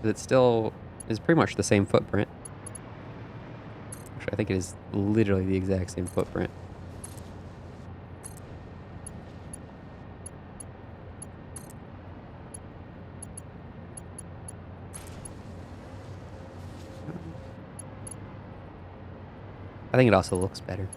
But it still is pretty much the same footprint. Actually, I think it is literally the exact same footprint. I think it also looks better.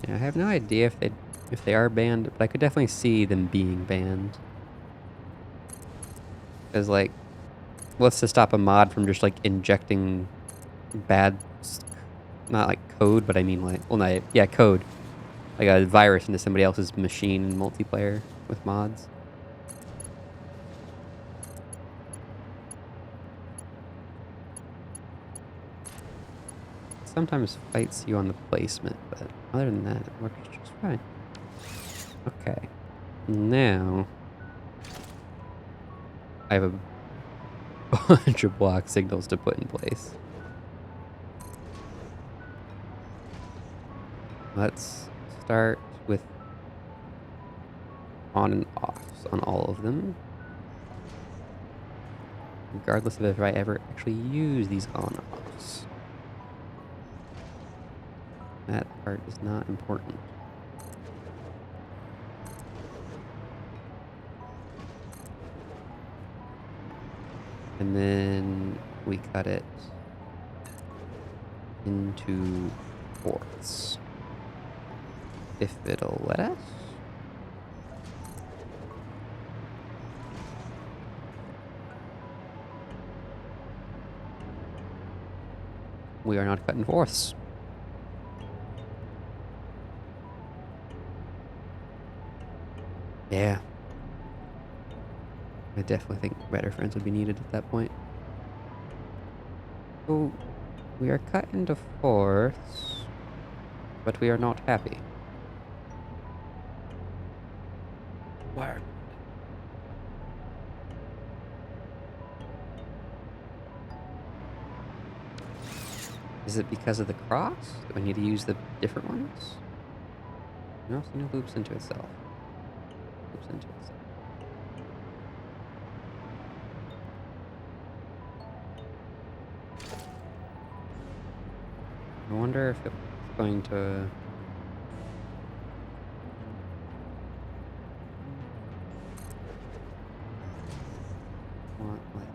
Yeah, I have no idea if they are banned, but I could definitely see them being banned. Because, like, what's to stop a mod from just, like, injecting bad, not like code, but I mean, like, well, not, yeah, code. Like a virus into somebody else's machine in multiplayer with mods. Sometimes fights you on the placement, but other than that, it works just fine. Okay. Now, I have a bunch of block signals to put in place. Let's start with on and offs on all of them. Regardless of if I ever actually use these on-offs. That part is not important. And then we cut it into fourths. If it'll let us. We are not cutting fourths. Yeah. I definitely think better friends would be needed at that point. So, we are cut into fourths, but we are not happy. Why? Is it because of the cross? Do I need to use the different ones? No, so it loops into itself. Loops into itself. I wonder if it's going to... want, like...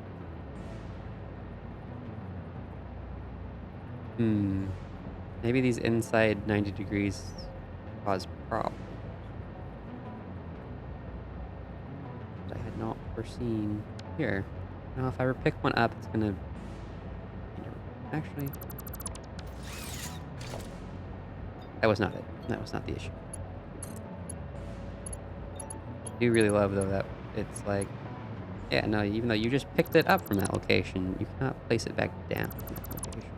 Maybe these inside 90 degrees cause problems that I had not foreseen. Here. Now, if I pick one up, it's gonna... Actually... That was not it. That was not the issue. I do really love, though, that it's like... Yeah, no, even though you just picked it up from that location, you cannot place it back down from that location.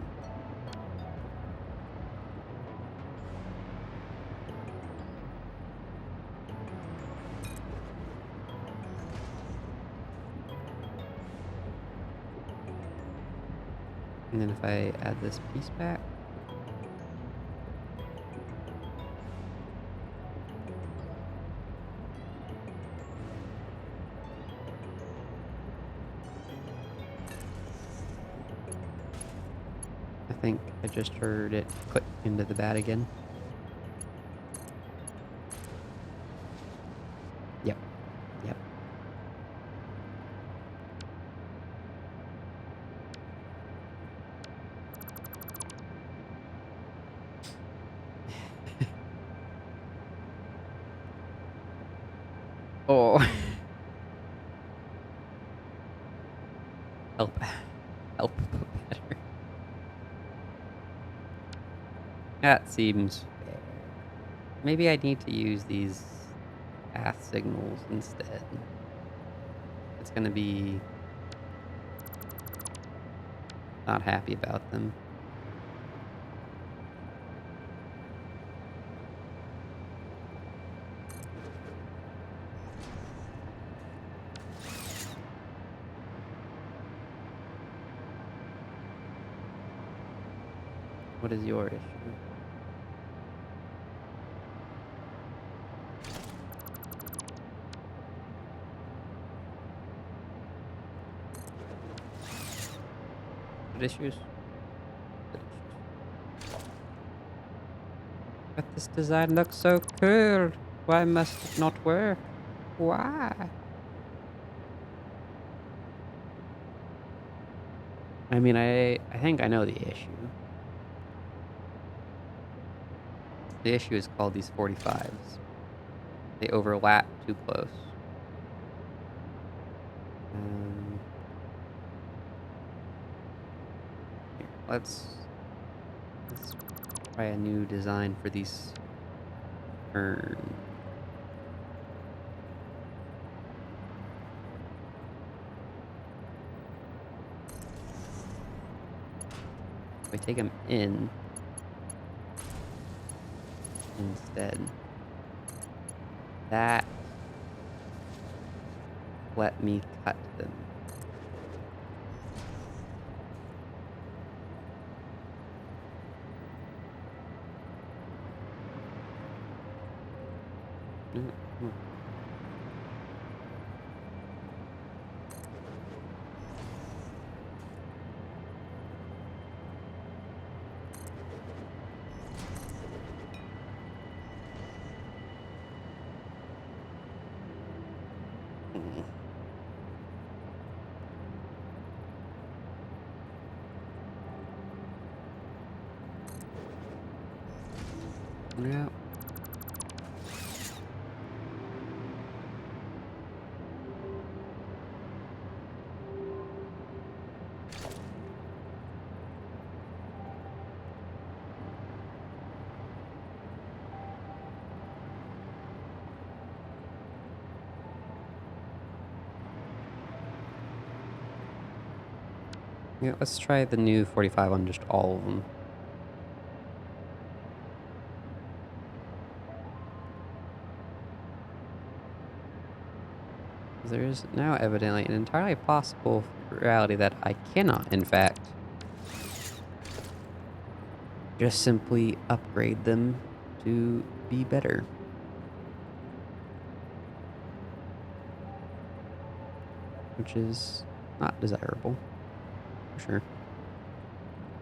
And then if I add this piece back... I think I just heard it click into the bat again. Yep. Yep. Oh. Help. Help better. That seems fair. Maybe I need to use these path signals instead. It's gonna be not happy about them. What is your issue? Good issues? Good issues. But this design looks so cool. Why must it not work? Why? I mean, I think I know the issue. The issue is called these 45s. They overlap too close. Um, Here, let's try a new design for these turns. If I take them in instead, that let me cut them. Mm, mm. Mm. Yeah. Yeah, let's try the new 45 on just all of them. There is now evidently an entirely possible reality that I cannot, in fact, just simply upgrade them to be better. Which is not desirable, for sure. Um,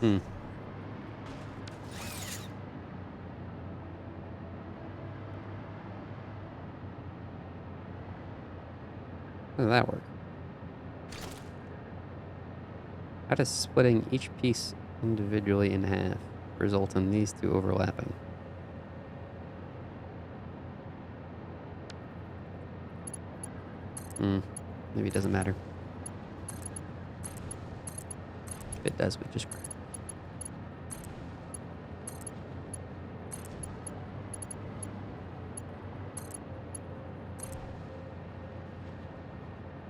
hmm. How does that work? How does splitting each piece individually in half result in these two overlapping? Hmm. Maybe it doesn't matter. If it does, we just grab it.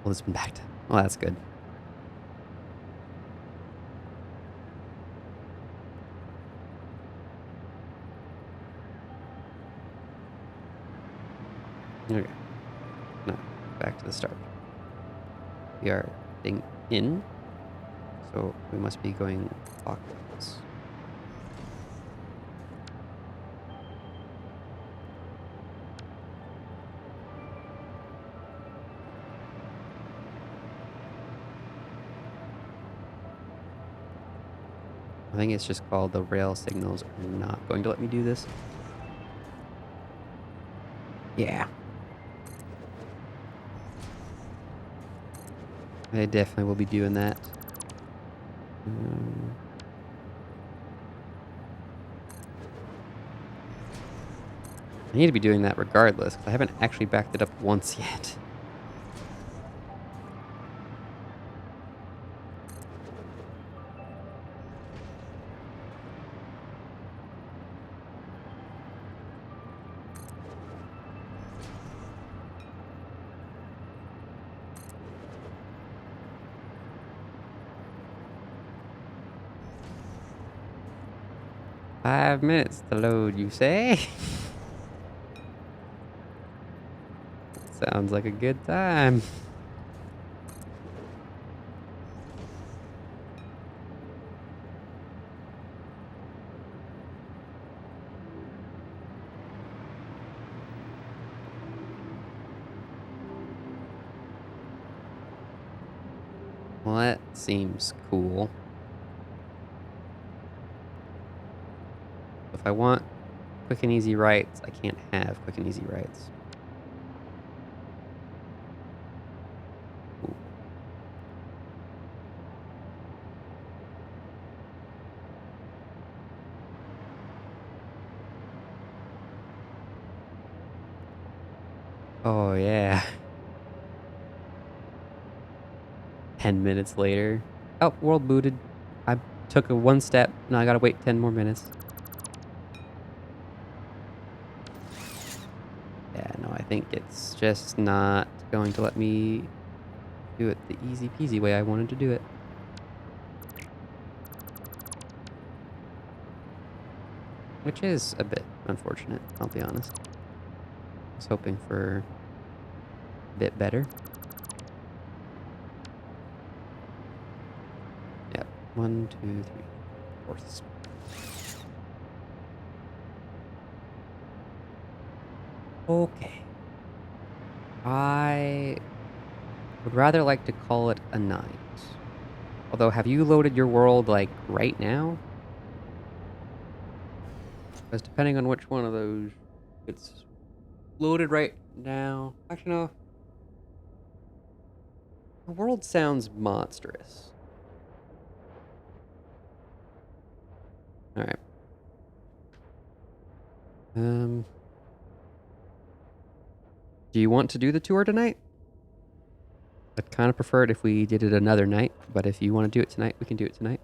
Well, it's been backed. Well, that's good. Okay. Now, back to the start. We are heading in, so we must be going clockwise. think it's just called the rail signals are not going to let me do this. Yeah. I definitely will be doing that. I need to be doing that regardless, because I haven't actually backed it up once yet. $5 to load, you say? Sounds like a good time. Well, that seems cool. If I want quick and easy rights, I can't have quick and easy rights. Ooh. Oh, yeah. 10 minutes later. Oh, world booted. I took a one step. Now I gotta wait 10 more minutes. Yeah, no, I think it's just not going to let me do it the easy peasy way I wanted to do it. Which is a bit unfortunate, I'll be honest. I was hoping for a bit better. Yep. 1, 2, 3, 4th. Okay. I would rather like to call it a night. Although, have you loaded your world, like, right now? Because depending on which one of those, it's loaded right now. Actually, no. The world sounds monstrous. Alright. Do you want to do the tour tonight? I'd kind of prefer it if we did it another night, but if you want to do it tonight, we can do it tonight.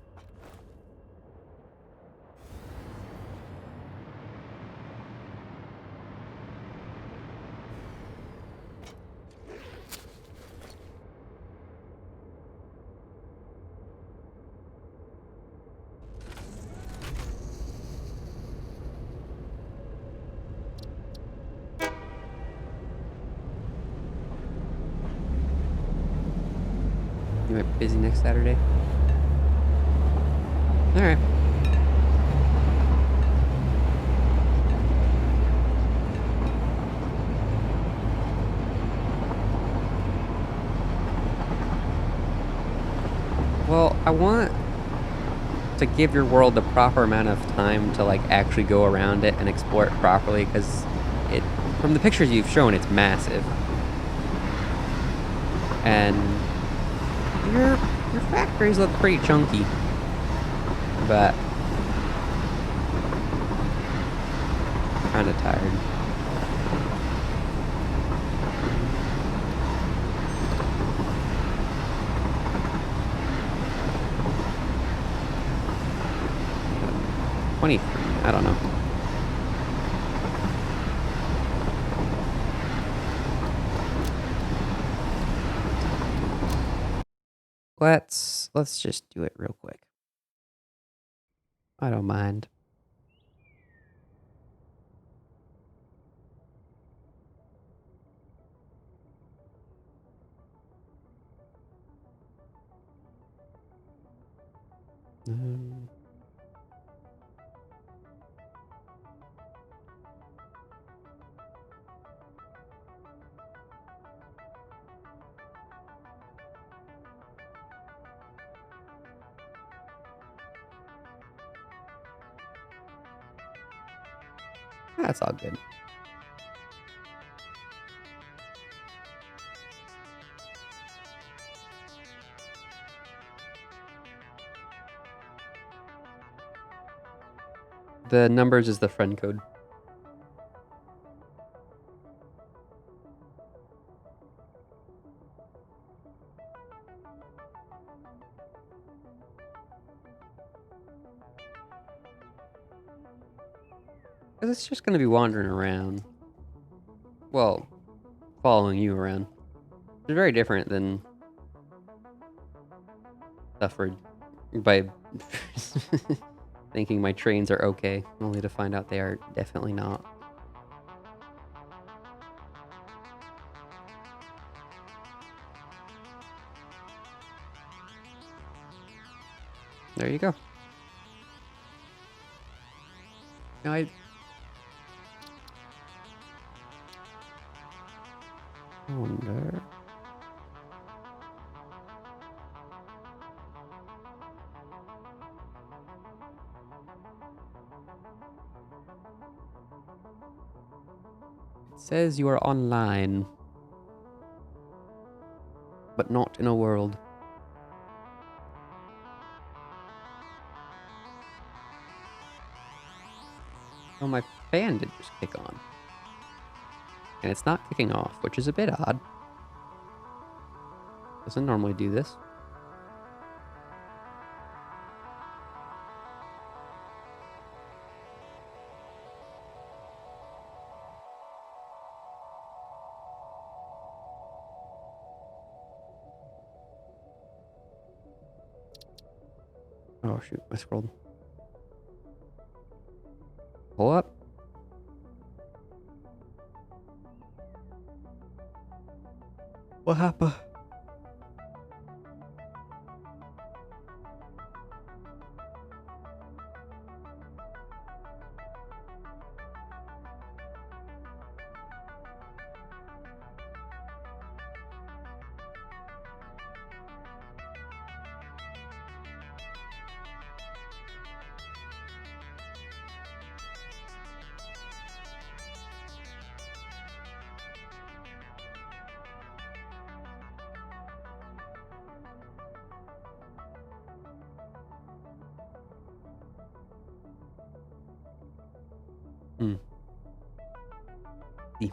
You might be busy next Saturday. Alright. Well, I want to give your world the proper amount of time to like actually go around it and explore it properly, because it, from the pictures you've shown, it's massive. And your factories look pretty chunky. But kind of tired. I don't know. Let's just do it real quick. I don't mind. Um, That's all good. The numbers is the friend code. Because it's just going to be wandering around. Well, following you around. It's very different than suffered by thinking my trains are okay, only to find out they are definitely not. There you go. Now I wonder. It says you are online, but not in a world. Oh, my fan did just kick on. And it's not kicking off, which is a bit odd. Doesn't normally do this. Oh shoot, I scrolled. Pull up. What happened? Hmm. See.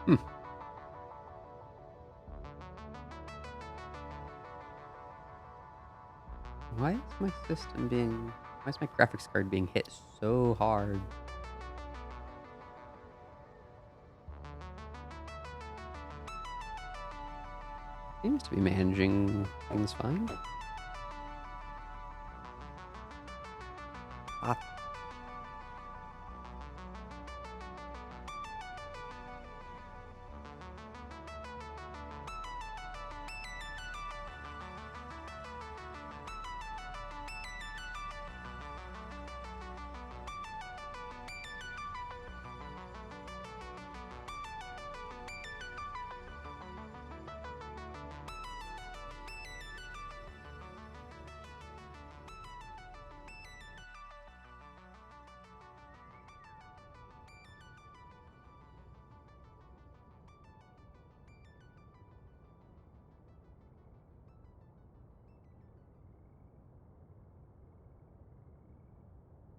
Hmm. Why is my system being... Why is my graphics card being hit so hard? Seems to be managing things fine. Ah.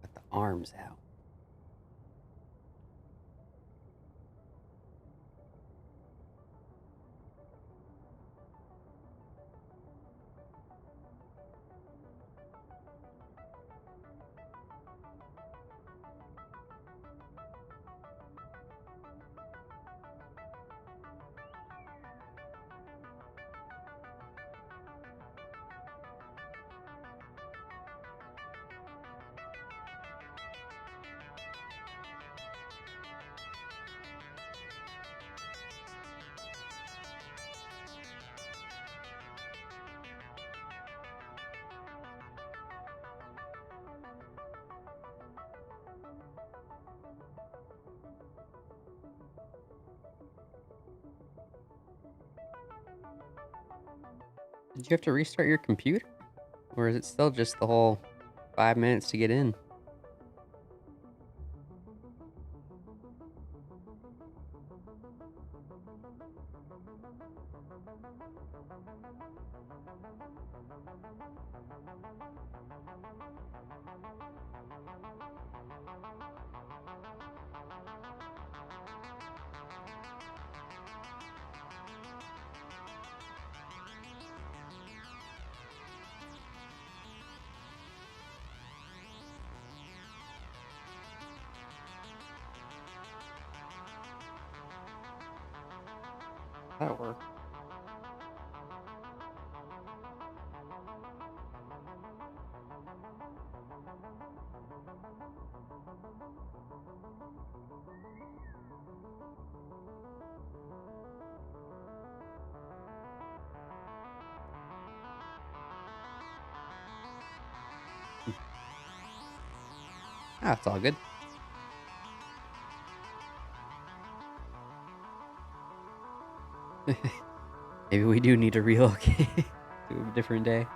Got the arms out. Did you have to restart your computer? Or is it still just the whole 5 minutes to get in? That'll work. Ah, it's all good. Maybe we do need to relocate to a different day.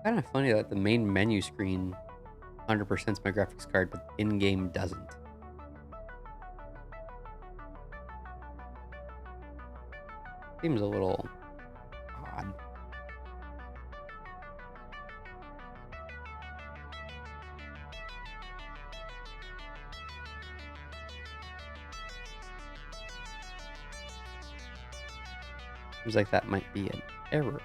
Kind of funny that the main menu screen 100% is my graphics card, but in-game doesn't. Seems a little odd. Seems like that might be an error.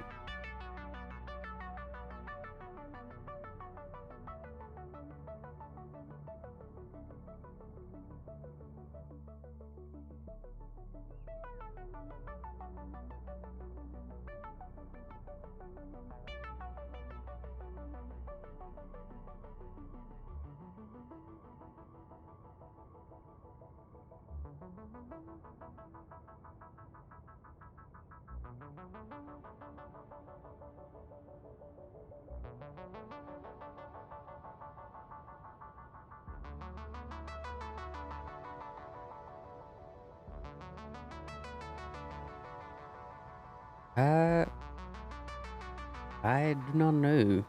Uh, I do not know.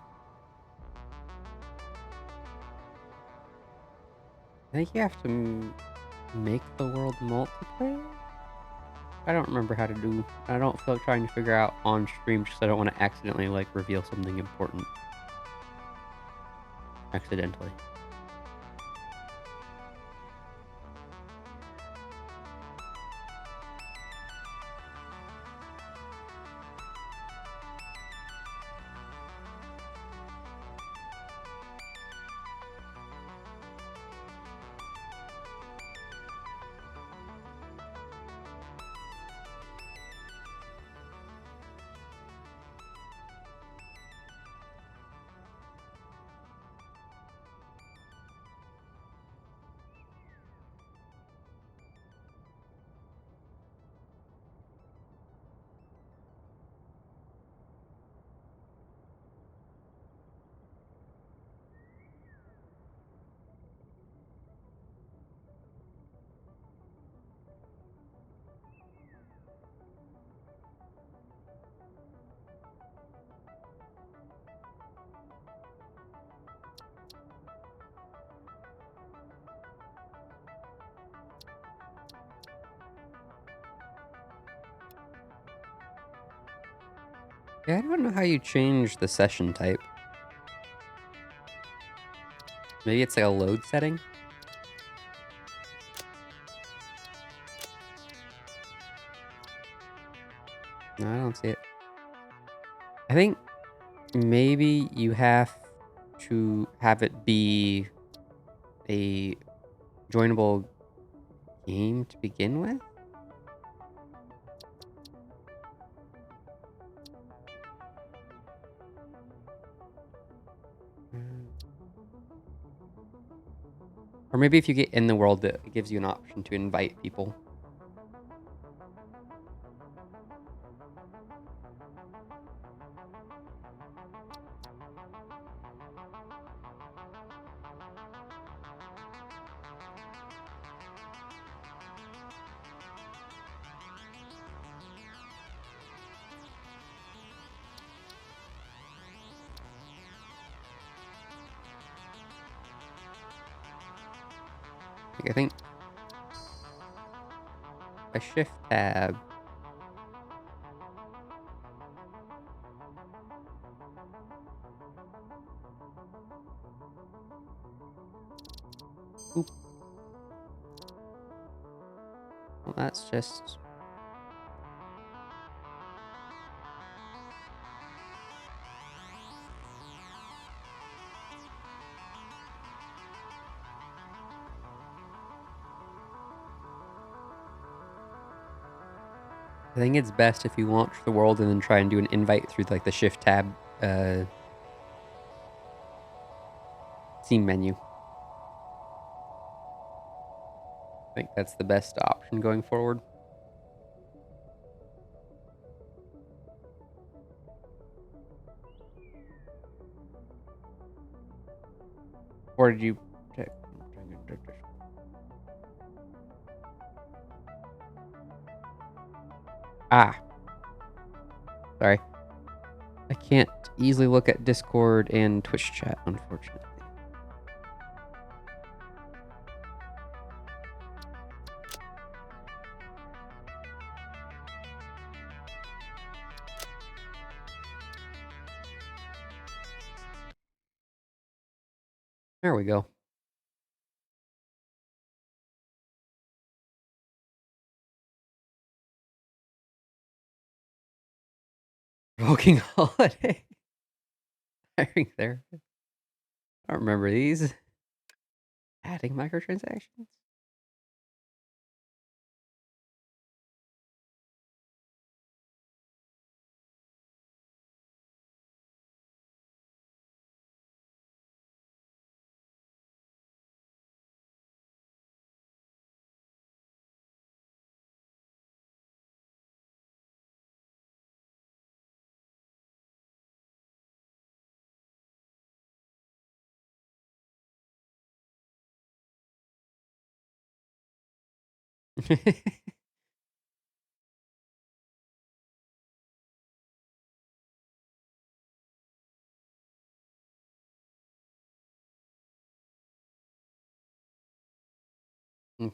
I think you have to make the world multiplayer? I don't remember how to do. I don't feel like trying to figure out on stream because I don't want to accidentally like reveal something important. Accidentally. Yeah, I don't know how you change the session type. Maybe it's like a load setting? No, I don't see it. I think maybe you have to have it be a joinable game to begin with? Or maybe if you get in the world, it gives you an option to invite people. I think a shift tab. Oop. Well, that's just... I think it's best if you launch the world and then try and do an invite through like the shift tab scene menu. I think that's the best option going forward. Or did you check? Ah. Sorry. I can't easily look at Discord and Twitch chat, unfortunately. There we go. Provoking holiday. Hiring therapist. I don't remember these. Adding microtransactions. Hmm.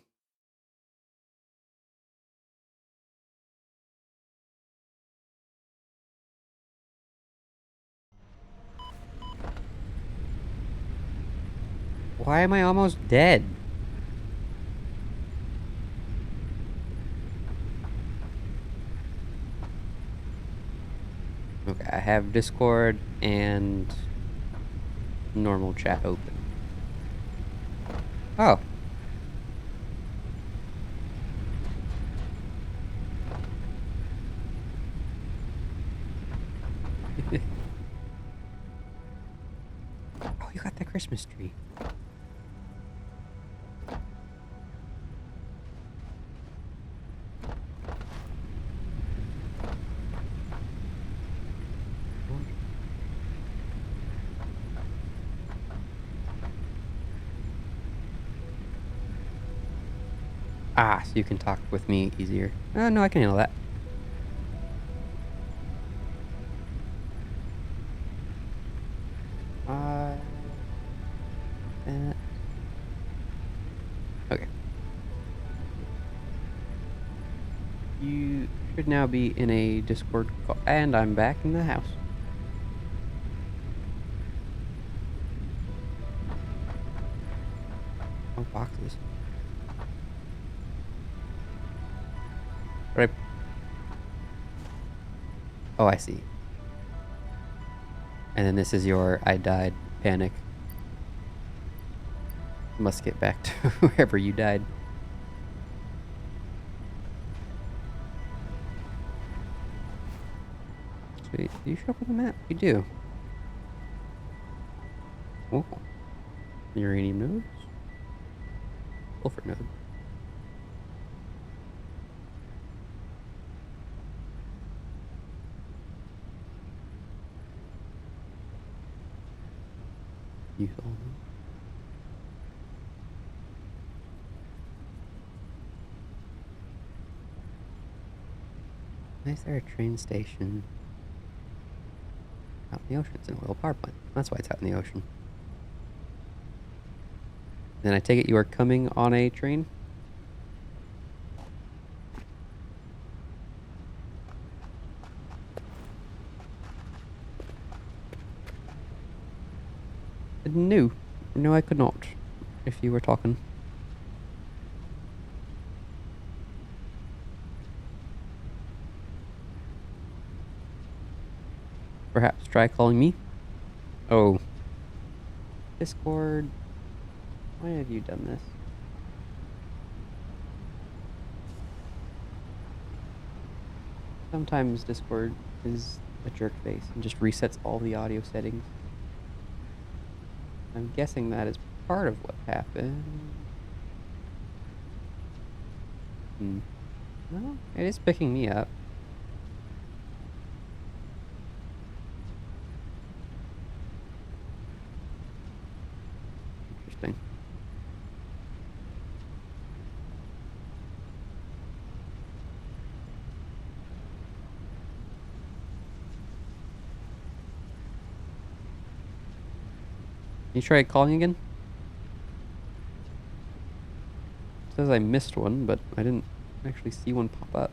Why am I almost dead? Okay, I have Discord and normal chat open. Oh. Oh, you got the Christmas tree. Ah, so you can talk with me easier. No, I can handle that. Uh, okay. You should now be in a Discord call, and I'm back in the house. Oh, boxes. Right. Oh, I see. And then this is your I died panic. Must get back to wherever you died. Sweet. Do you show up on the map? You do. Oh. Uranium nodes. Wilford node. Usual. Why is there a train station out in the ocean? It's an oil power plant. That's why it's out in the ocean. Then I take it you are coming on a train? No. No, I could not. If you were talking. Perhaps try calling me? Oh. Discord. Why have you done this? Sometimes Discord is a jerk face and just resets all the audio settings. I'm guessing that is part of what happened. Well, it is picking me up. Interesting. Can you try calling again? It says I missed one, but I didn't actually see one pop up.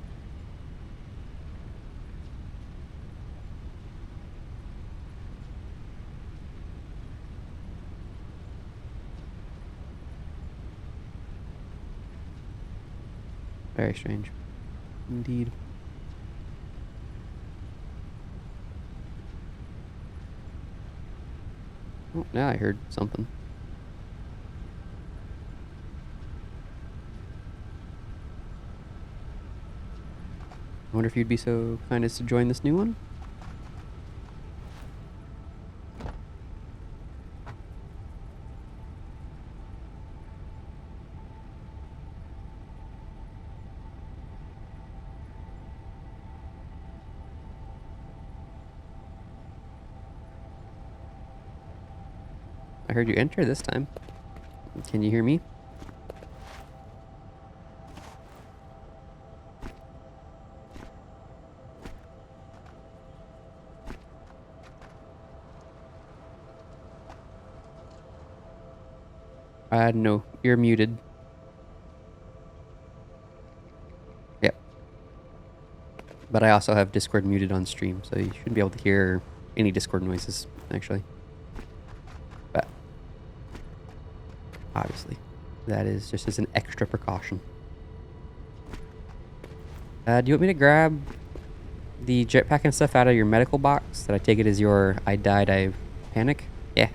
Very strange. Indeed. Oh, now I heard something. I wonder if you'd be so kind as to join this new one? I heard you enter this time. Can you hear me? No, you're muted. Yep. But I also have Discord muted on stream, so you shouldn't be able to hear any Discord noises, actually. But obviously, that is just as an extra precaution. Do you want me to grab the jetpack and stuff out of your medical box that I take it is your I died, I panic? Yeah.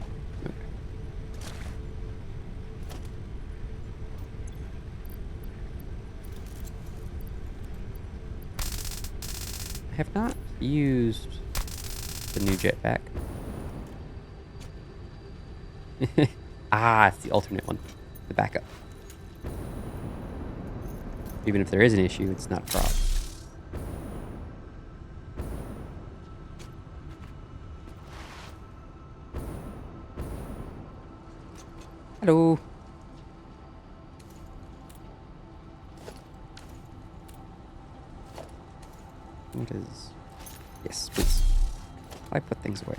Okay. I have not used the new jetpack. Ah, it's the alternate one. The backup. Even if there is an issue, it's not a problem. Hello. What is... Yes, please. I put things away.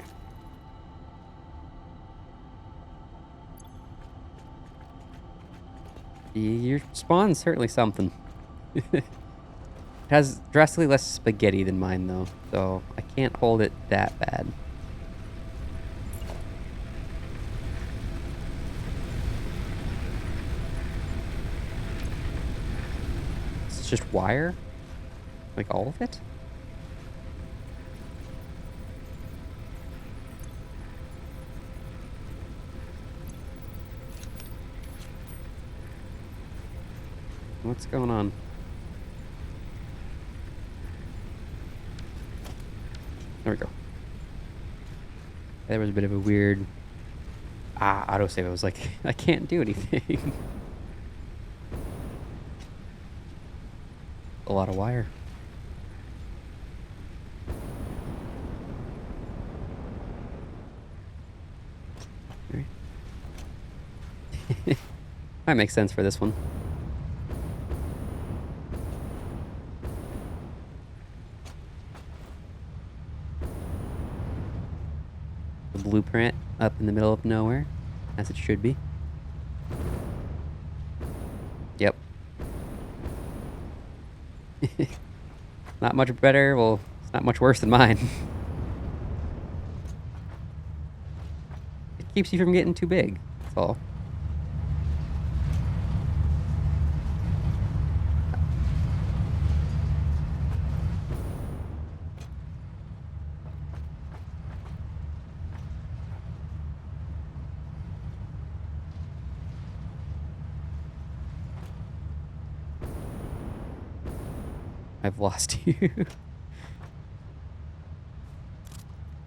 Your spawn's certainly something. It has drastically less spaghetti than mine, though, so I can't hold it that bad. It's just wire? Like all of it? What's going on? There we go. There was a bit of a weird... autosave. I was like, I can't do anything. A lot of wire. Right. Might make sense for this one. The blueprint up in the middle of nowhere, as it should be. Yep. Not much better. Well, it's not much worse than mine. It keeps you from getting too big. That's all. I've lost you.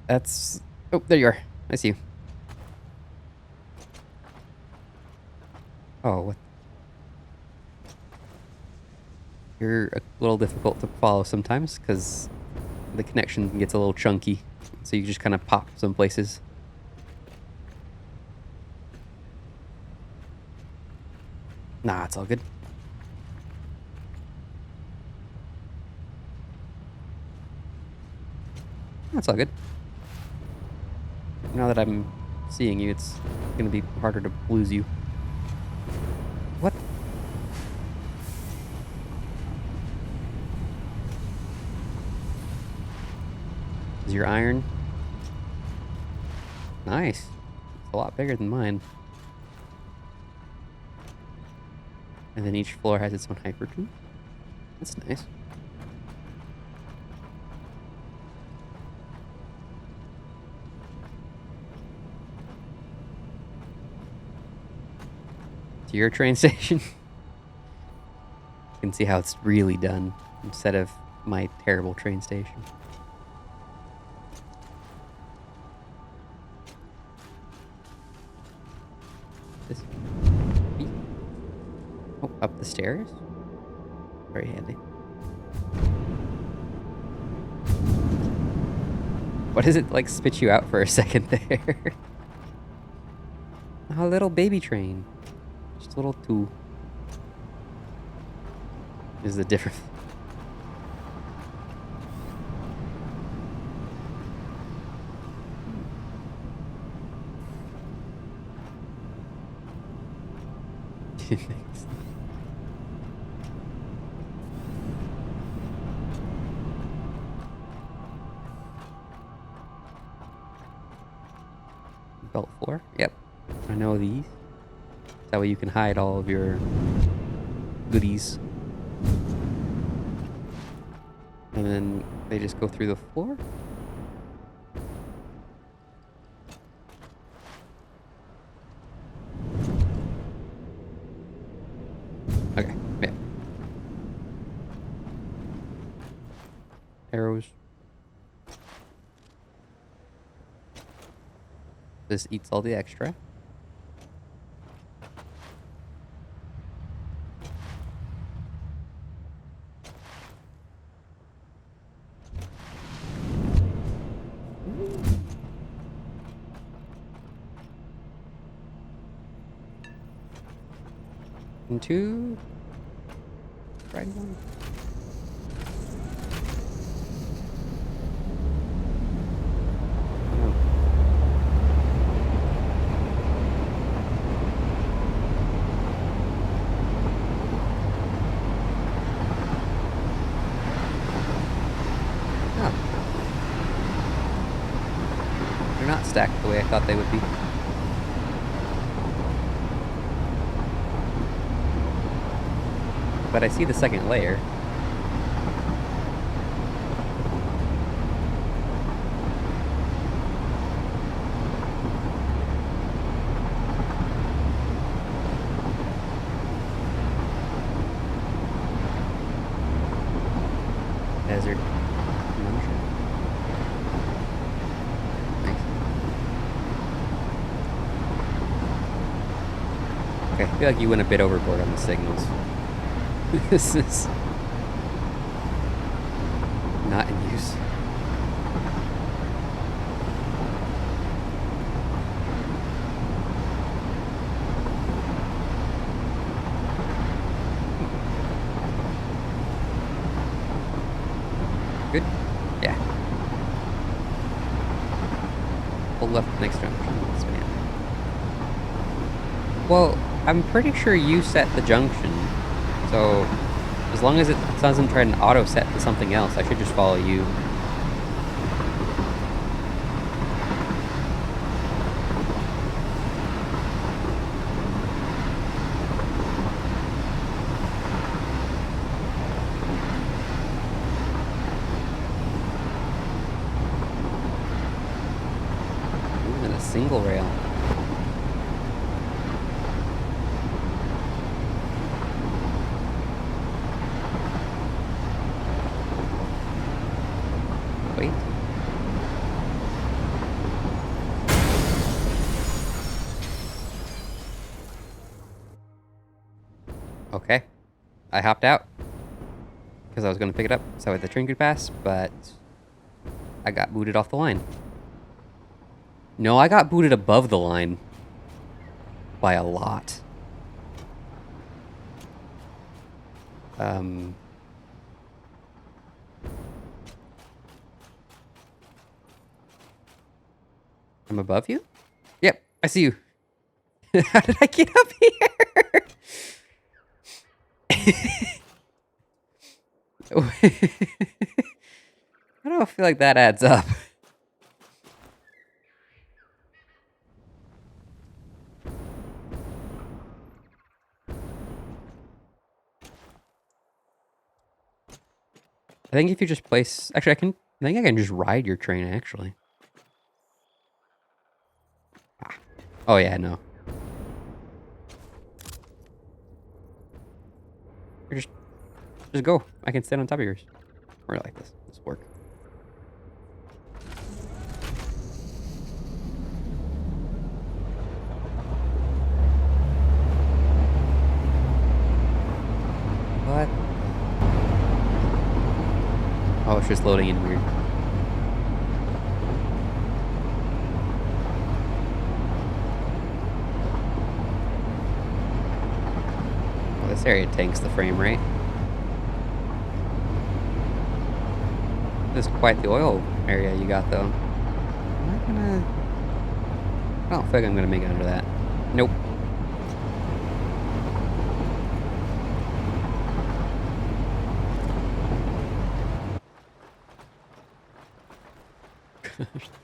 That's... Oh, there you are. I see you. Oh, what? You're a little difficult to follow sometimes, because the connection gets a little chunky. So you just kind of pop some places. Nah, it's all good. That's all good. Now that I'm seeing you, it's gonna be harder to lose you. What? Is your iron? Nice. It's a lot bigger than mine. And then each floor has its own hyper tube. That's nice. To your train station. You can see how it's really done instead of my terrible train station. This. Oh, up the stairs? Very handy. What does it like spit you out for a second there? A little baby train. Just a little two. Is the difference. Belt floor? Yep. I know these. That way you can hide all of your goodies. And then they just go through the floor? Okay, yeah. Arrows. This eats all the extra. And two. Right one. They're not stacked the way I thought they would be. But I see the second layer. Desert. Nice. Okay, I feel like you went a bit overboard on the signals. This is juice. Good? Yeah. Pull left next junction. Expand. Well, I'm pretty sure you set the junction, so as long as it doesn't try to auto set to something else, I should just follow you. Ooh, and a single rail. Wait. Okay. I hopped out because I was going to pick it up so the train could pass, but I got booted off the line. No, I got booted above the line by a lot. I'm above you? Yep, I see you. How did I get up here? I don't feel like that adds up. I think if you just place... Actually, I think I can just ride your train, actually. Ah. Oh, yeah, no. Or just go. I can stand on top of yours. Or like this. This will work. What? Oh, it's just loading in weird. Oh, this area tanks the frame rate. This is quite the oil area you got, though. Am I gonna... I don't feel like I'm gonna make it under that. Nope.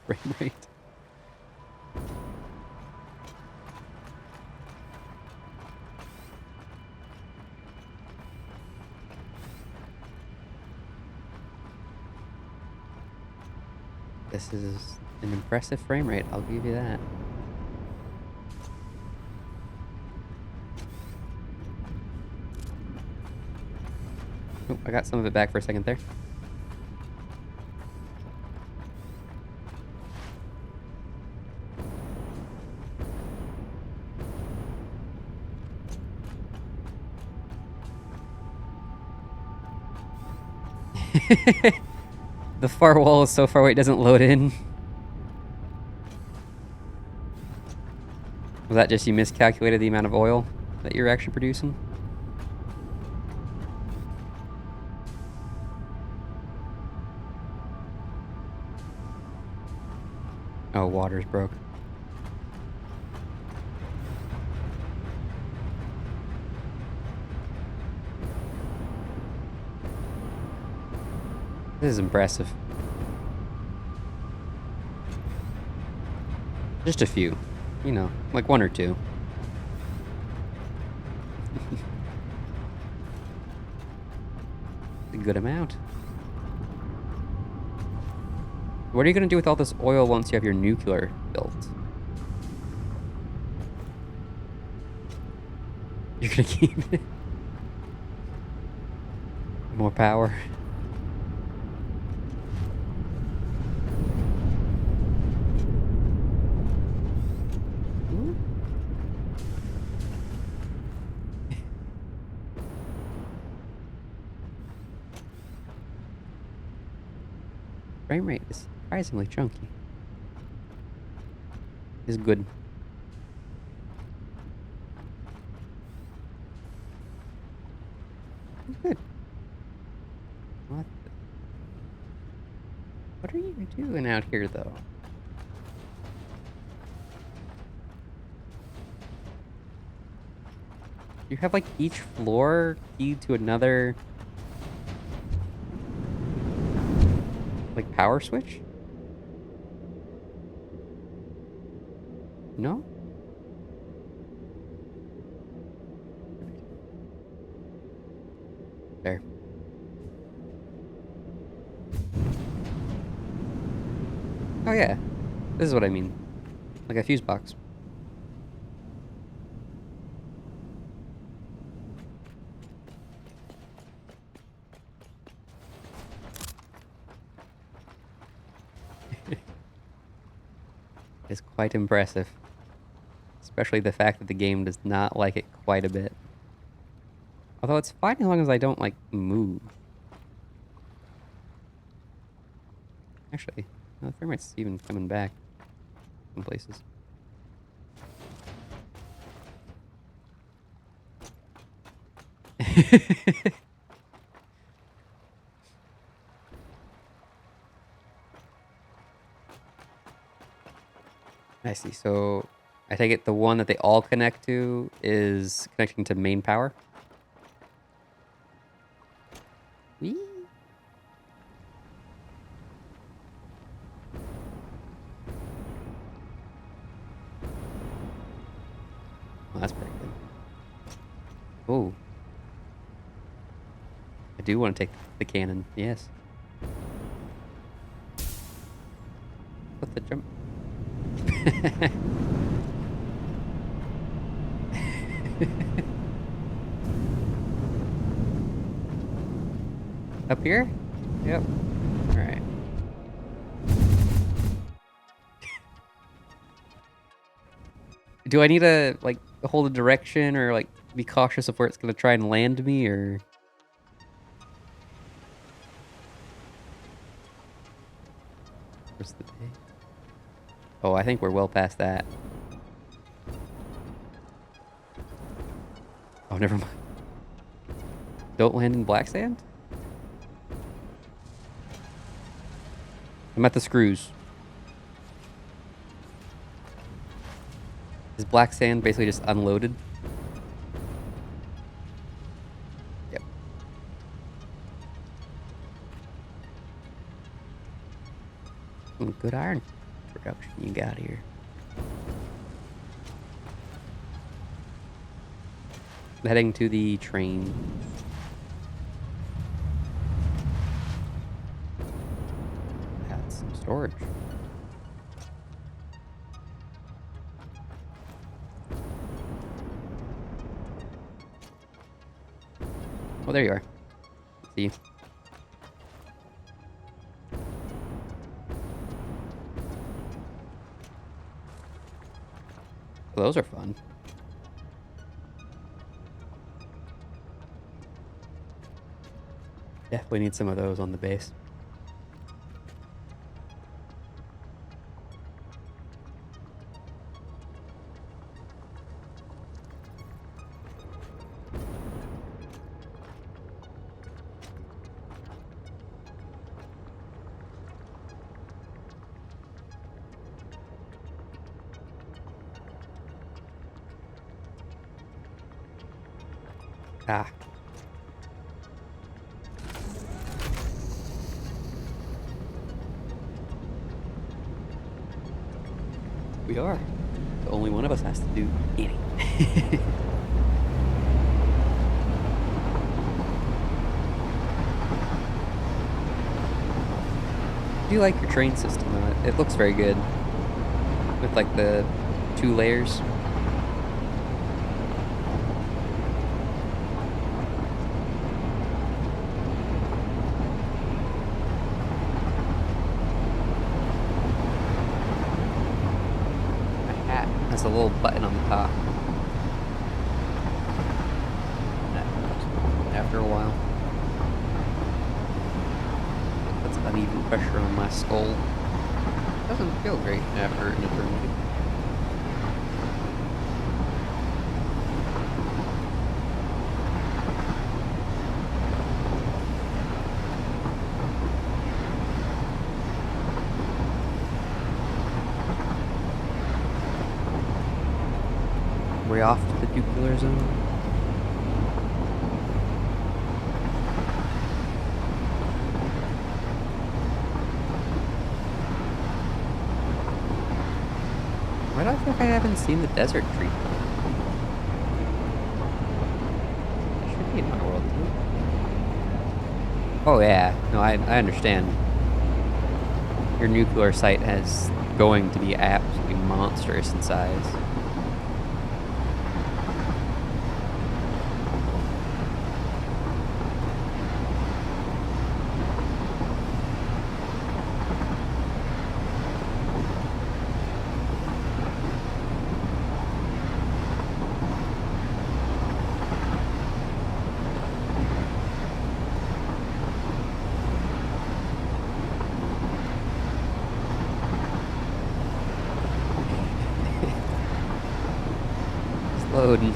Frame rate. This is an impressive frame rate, I'll give you that. Oh, I got some of it back for a second there. The far wall is so far away it doesn't load in. Was that just you miscalculated the amount of oil that you're actually producing? Oh, water's broke. This is impressive. Just a few. You know, like one or two. A good amount. What are you going to do with all this oil once you have your nuclear built? You're going to keep it? More power. frame rate is surprisingly chunky. It's good. Good. What are you doing out here, though? You have, like, each floor key to another, like, power switch? No? There. Oh, yeah. This is what I mean. Like a fuse box. It's quite impressive. Especially the fact that the game does not like it quite a bit. Although it's fine as long as I don't, like, move. Actually, no, the frame rate's even coming back in places. I see. So I take it the one that they all connect to is connecting to main power. Whee! Well, that's pretty good. Oh. I do want to take the cannon. Yes. Put the jump. Up here? Yep. Alright. Do I need to, like, hold a direction or, like, be cautious of where it's going to try and land me, or... Where's the day? Oh, I think we're well past that. Oh, never mind. Don't land in black sand? I'm at the screws. Is black sand basically just unloaded? Yep. Good iron production you got here. Heading to the train. That's some storage. Oh, there you are. See you. Well, those are fun. Definitely need some of those on the base. Ah. We are. So only one of us has to do eating. I do like your train system though. It looks very good. With like the 2 layers. Has a little button on the top. After a while. That's uneven. pressure on my skull. Doesn't feel great after an eternity. We're off to the nuclear zone. Why do I think I haven't seen the desert tree? That should be in my world too. Oh yeah, no, I understand. Your nuclear site is going to be absolutely monstrous in size. Loading.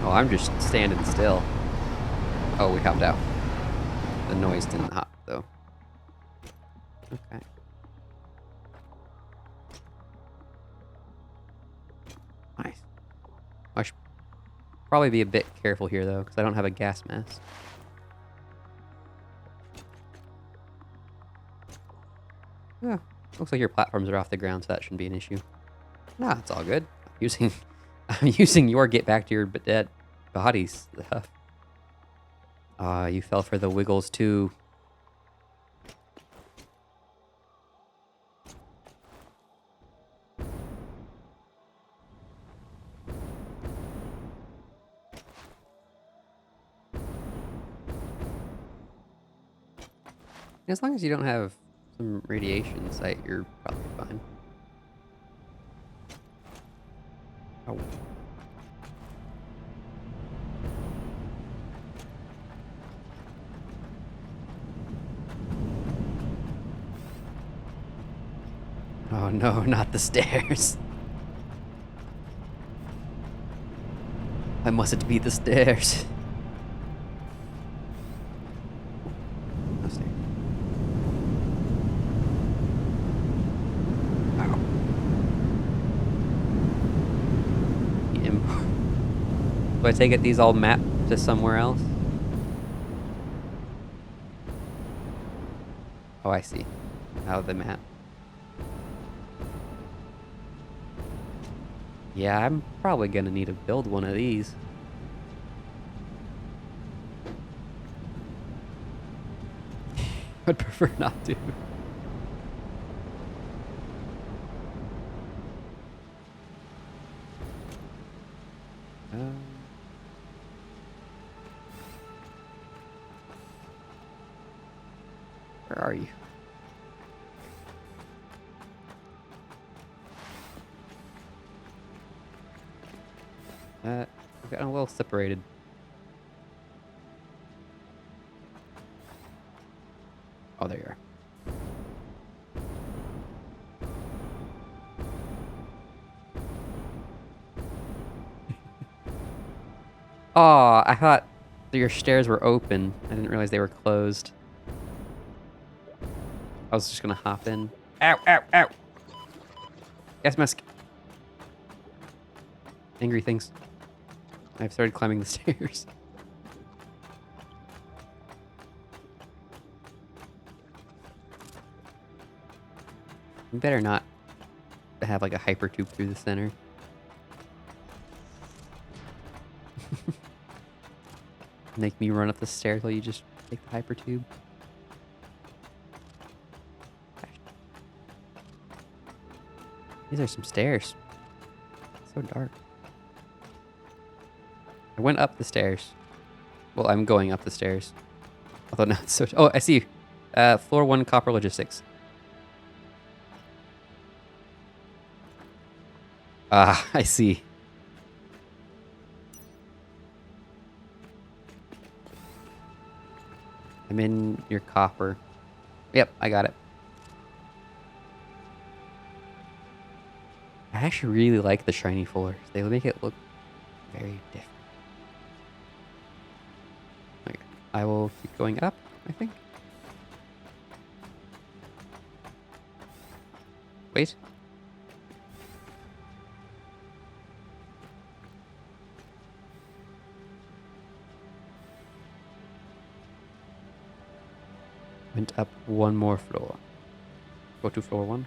Oh, I'm just standing still. Oh, we hopped out. The noise didn't hop, though. Okay. Nice. I should probably be a bit careful here, though, because I don't have a gas mask. Yeah, looks like your platforms are off the ground, so that shouldn't be an issue. Nah, it's all good. I'm using your get back to your dead body stuff. You fell for the wiggles too. As long as you don't have some radiation site, you're probably fine. Oh. Oh no, not the stairs. I mustn't be the stairs. No stairs. Ow. Do I take it these all map to somewhere else? Oh, I see. Out of the map. Yeah, I'm probably gonna need to build one of these. I'd prefer not to. Where are you? I've gotten a little separated. Oh, there you are. Oh, I thought your stairs were open. I didn't realize they were closed. I was just gonna hop in. Ow, ow, ow! Gas mask. Angry things. I've started climbing the stairs. You better not have like a hyper tube through the center. Make me run up the stairs while you just take the hyper tube. These are some stairs. It's so dark. I went up the stairs. Well, I'm going up the stairs. Although now it's so... Oh, I see. Floor 1 copper logistics. Ah, I see. I'm in your copper. Yep, I got it. I actually really like the shiny floors. They make it look very different. Okay, I will keep going up, I think. Wait. Went up one more floor. Go to floor 1.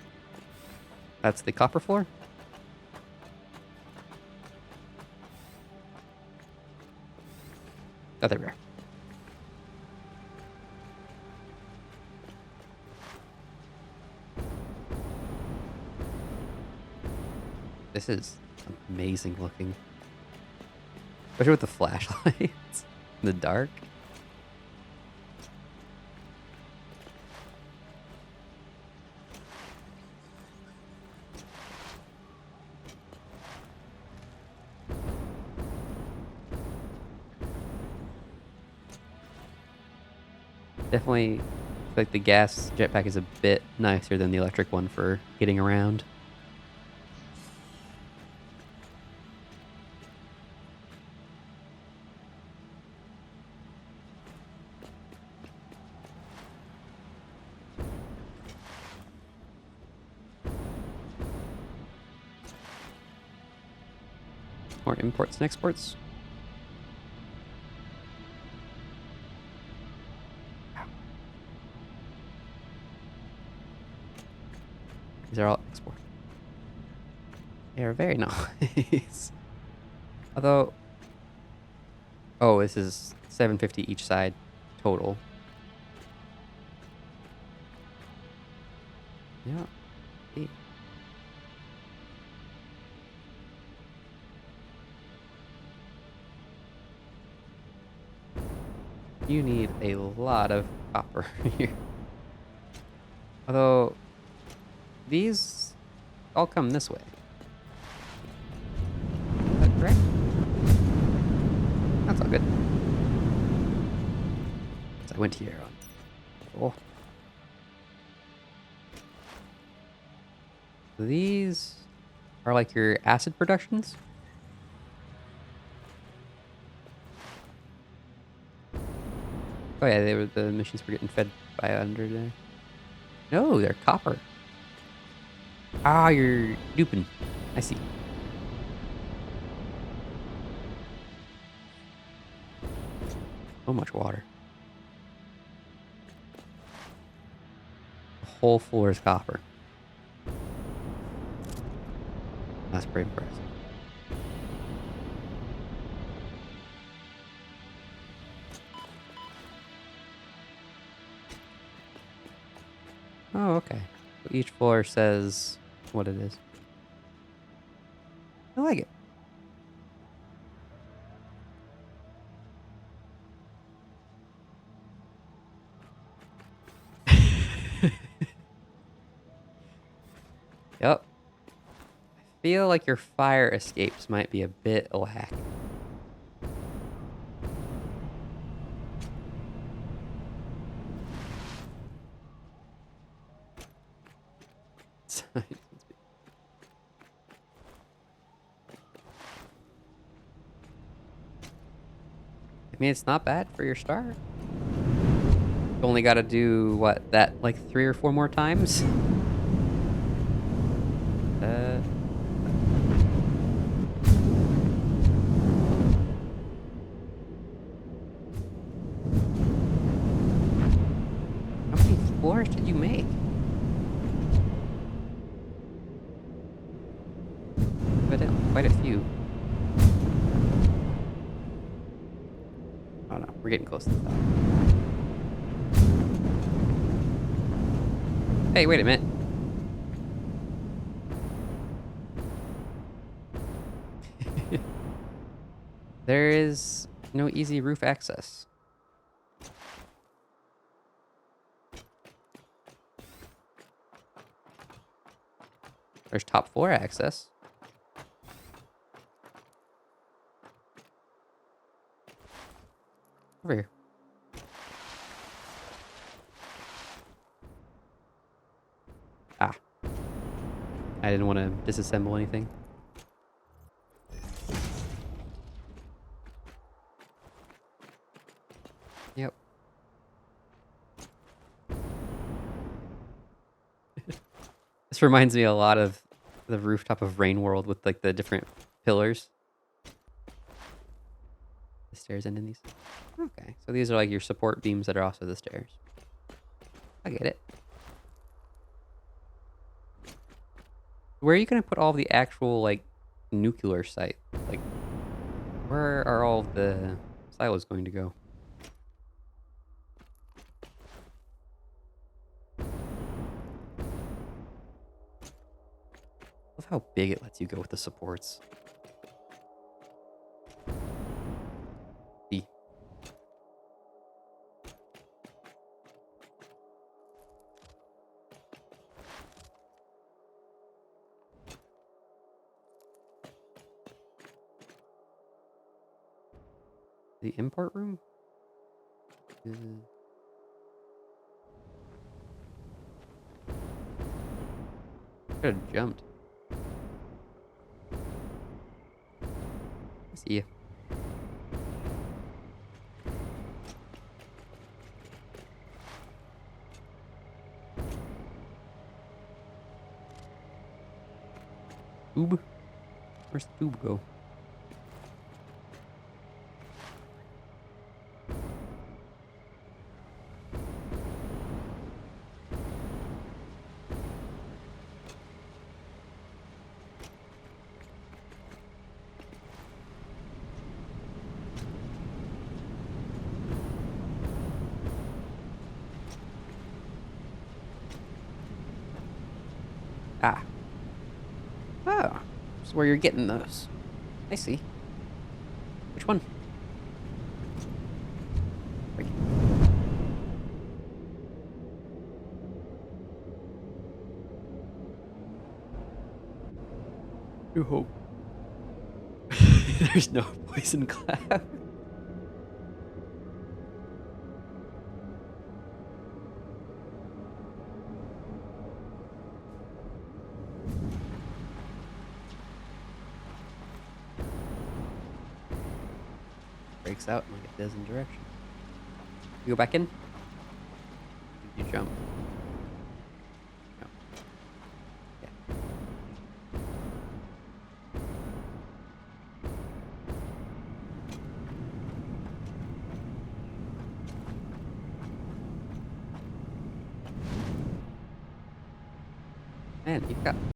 That's the copper floor? Oh, there we are. This is amazing looking. Especially with the flashlights in the dark. Definitely like the gas jetpack is a bit nicer than the electric one for getting around. More imports and exports. These are all export. They are very nice. Although, oh, this is 750 each side total. Yeah. See. You need a lot of copper here. Although, these all come this way. Is that correct? That's all good. So I went here on. Oh. These are like your acid productions. Oh yeah, they were the machines were getting fed by under there. No, they're copper. Ah, you're duping. I see. So much water. The whole floor is copper. That's pretty impressive. Oh, okay. So each floor says what it is. I like it. Yep. I feel like your fire escapes might be a bit lacking. I mean, it's not bad for your start. You only got to do what, that like 3 or 4 more times. Uh, how many floors did you make? Quite a few. Oh no, we're getting close to the top. Hey, wait a minute. There is no easy roof access. There's top floor access. Over here. I didn't want to disassemble anything. Yep. This reminds me a lot of the rooftop of Rain World with like the different pillars. The stairs end in these. Okay, so these are like your support beams that are also the stairs. I get it. Where are you gonna put all the actual like nuclear site? Like, where are all the silos going to go? Love how big it lets you go with the supports. B. The import room? Could have jumped. I see ya. Tube? Where's the tube go? Ah. Oh. This is where you're getting those. I see. Which one? Right. You hope. There's no poison cloud. Breaks out like it does in direction. You go back in? You jump. No. Yeah. Man, you've got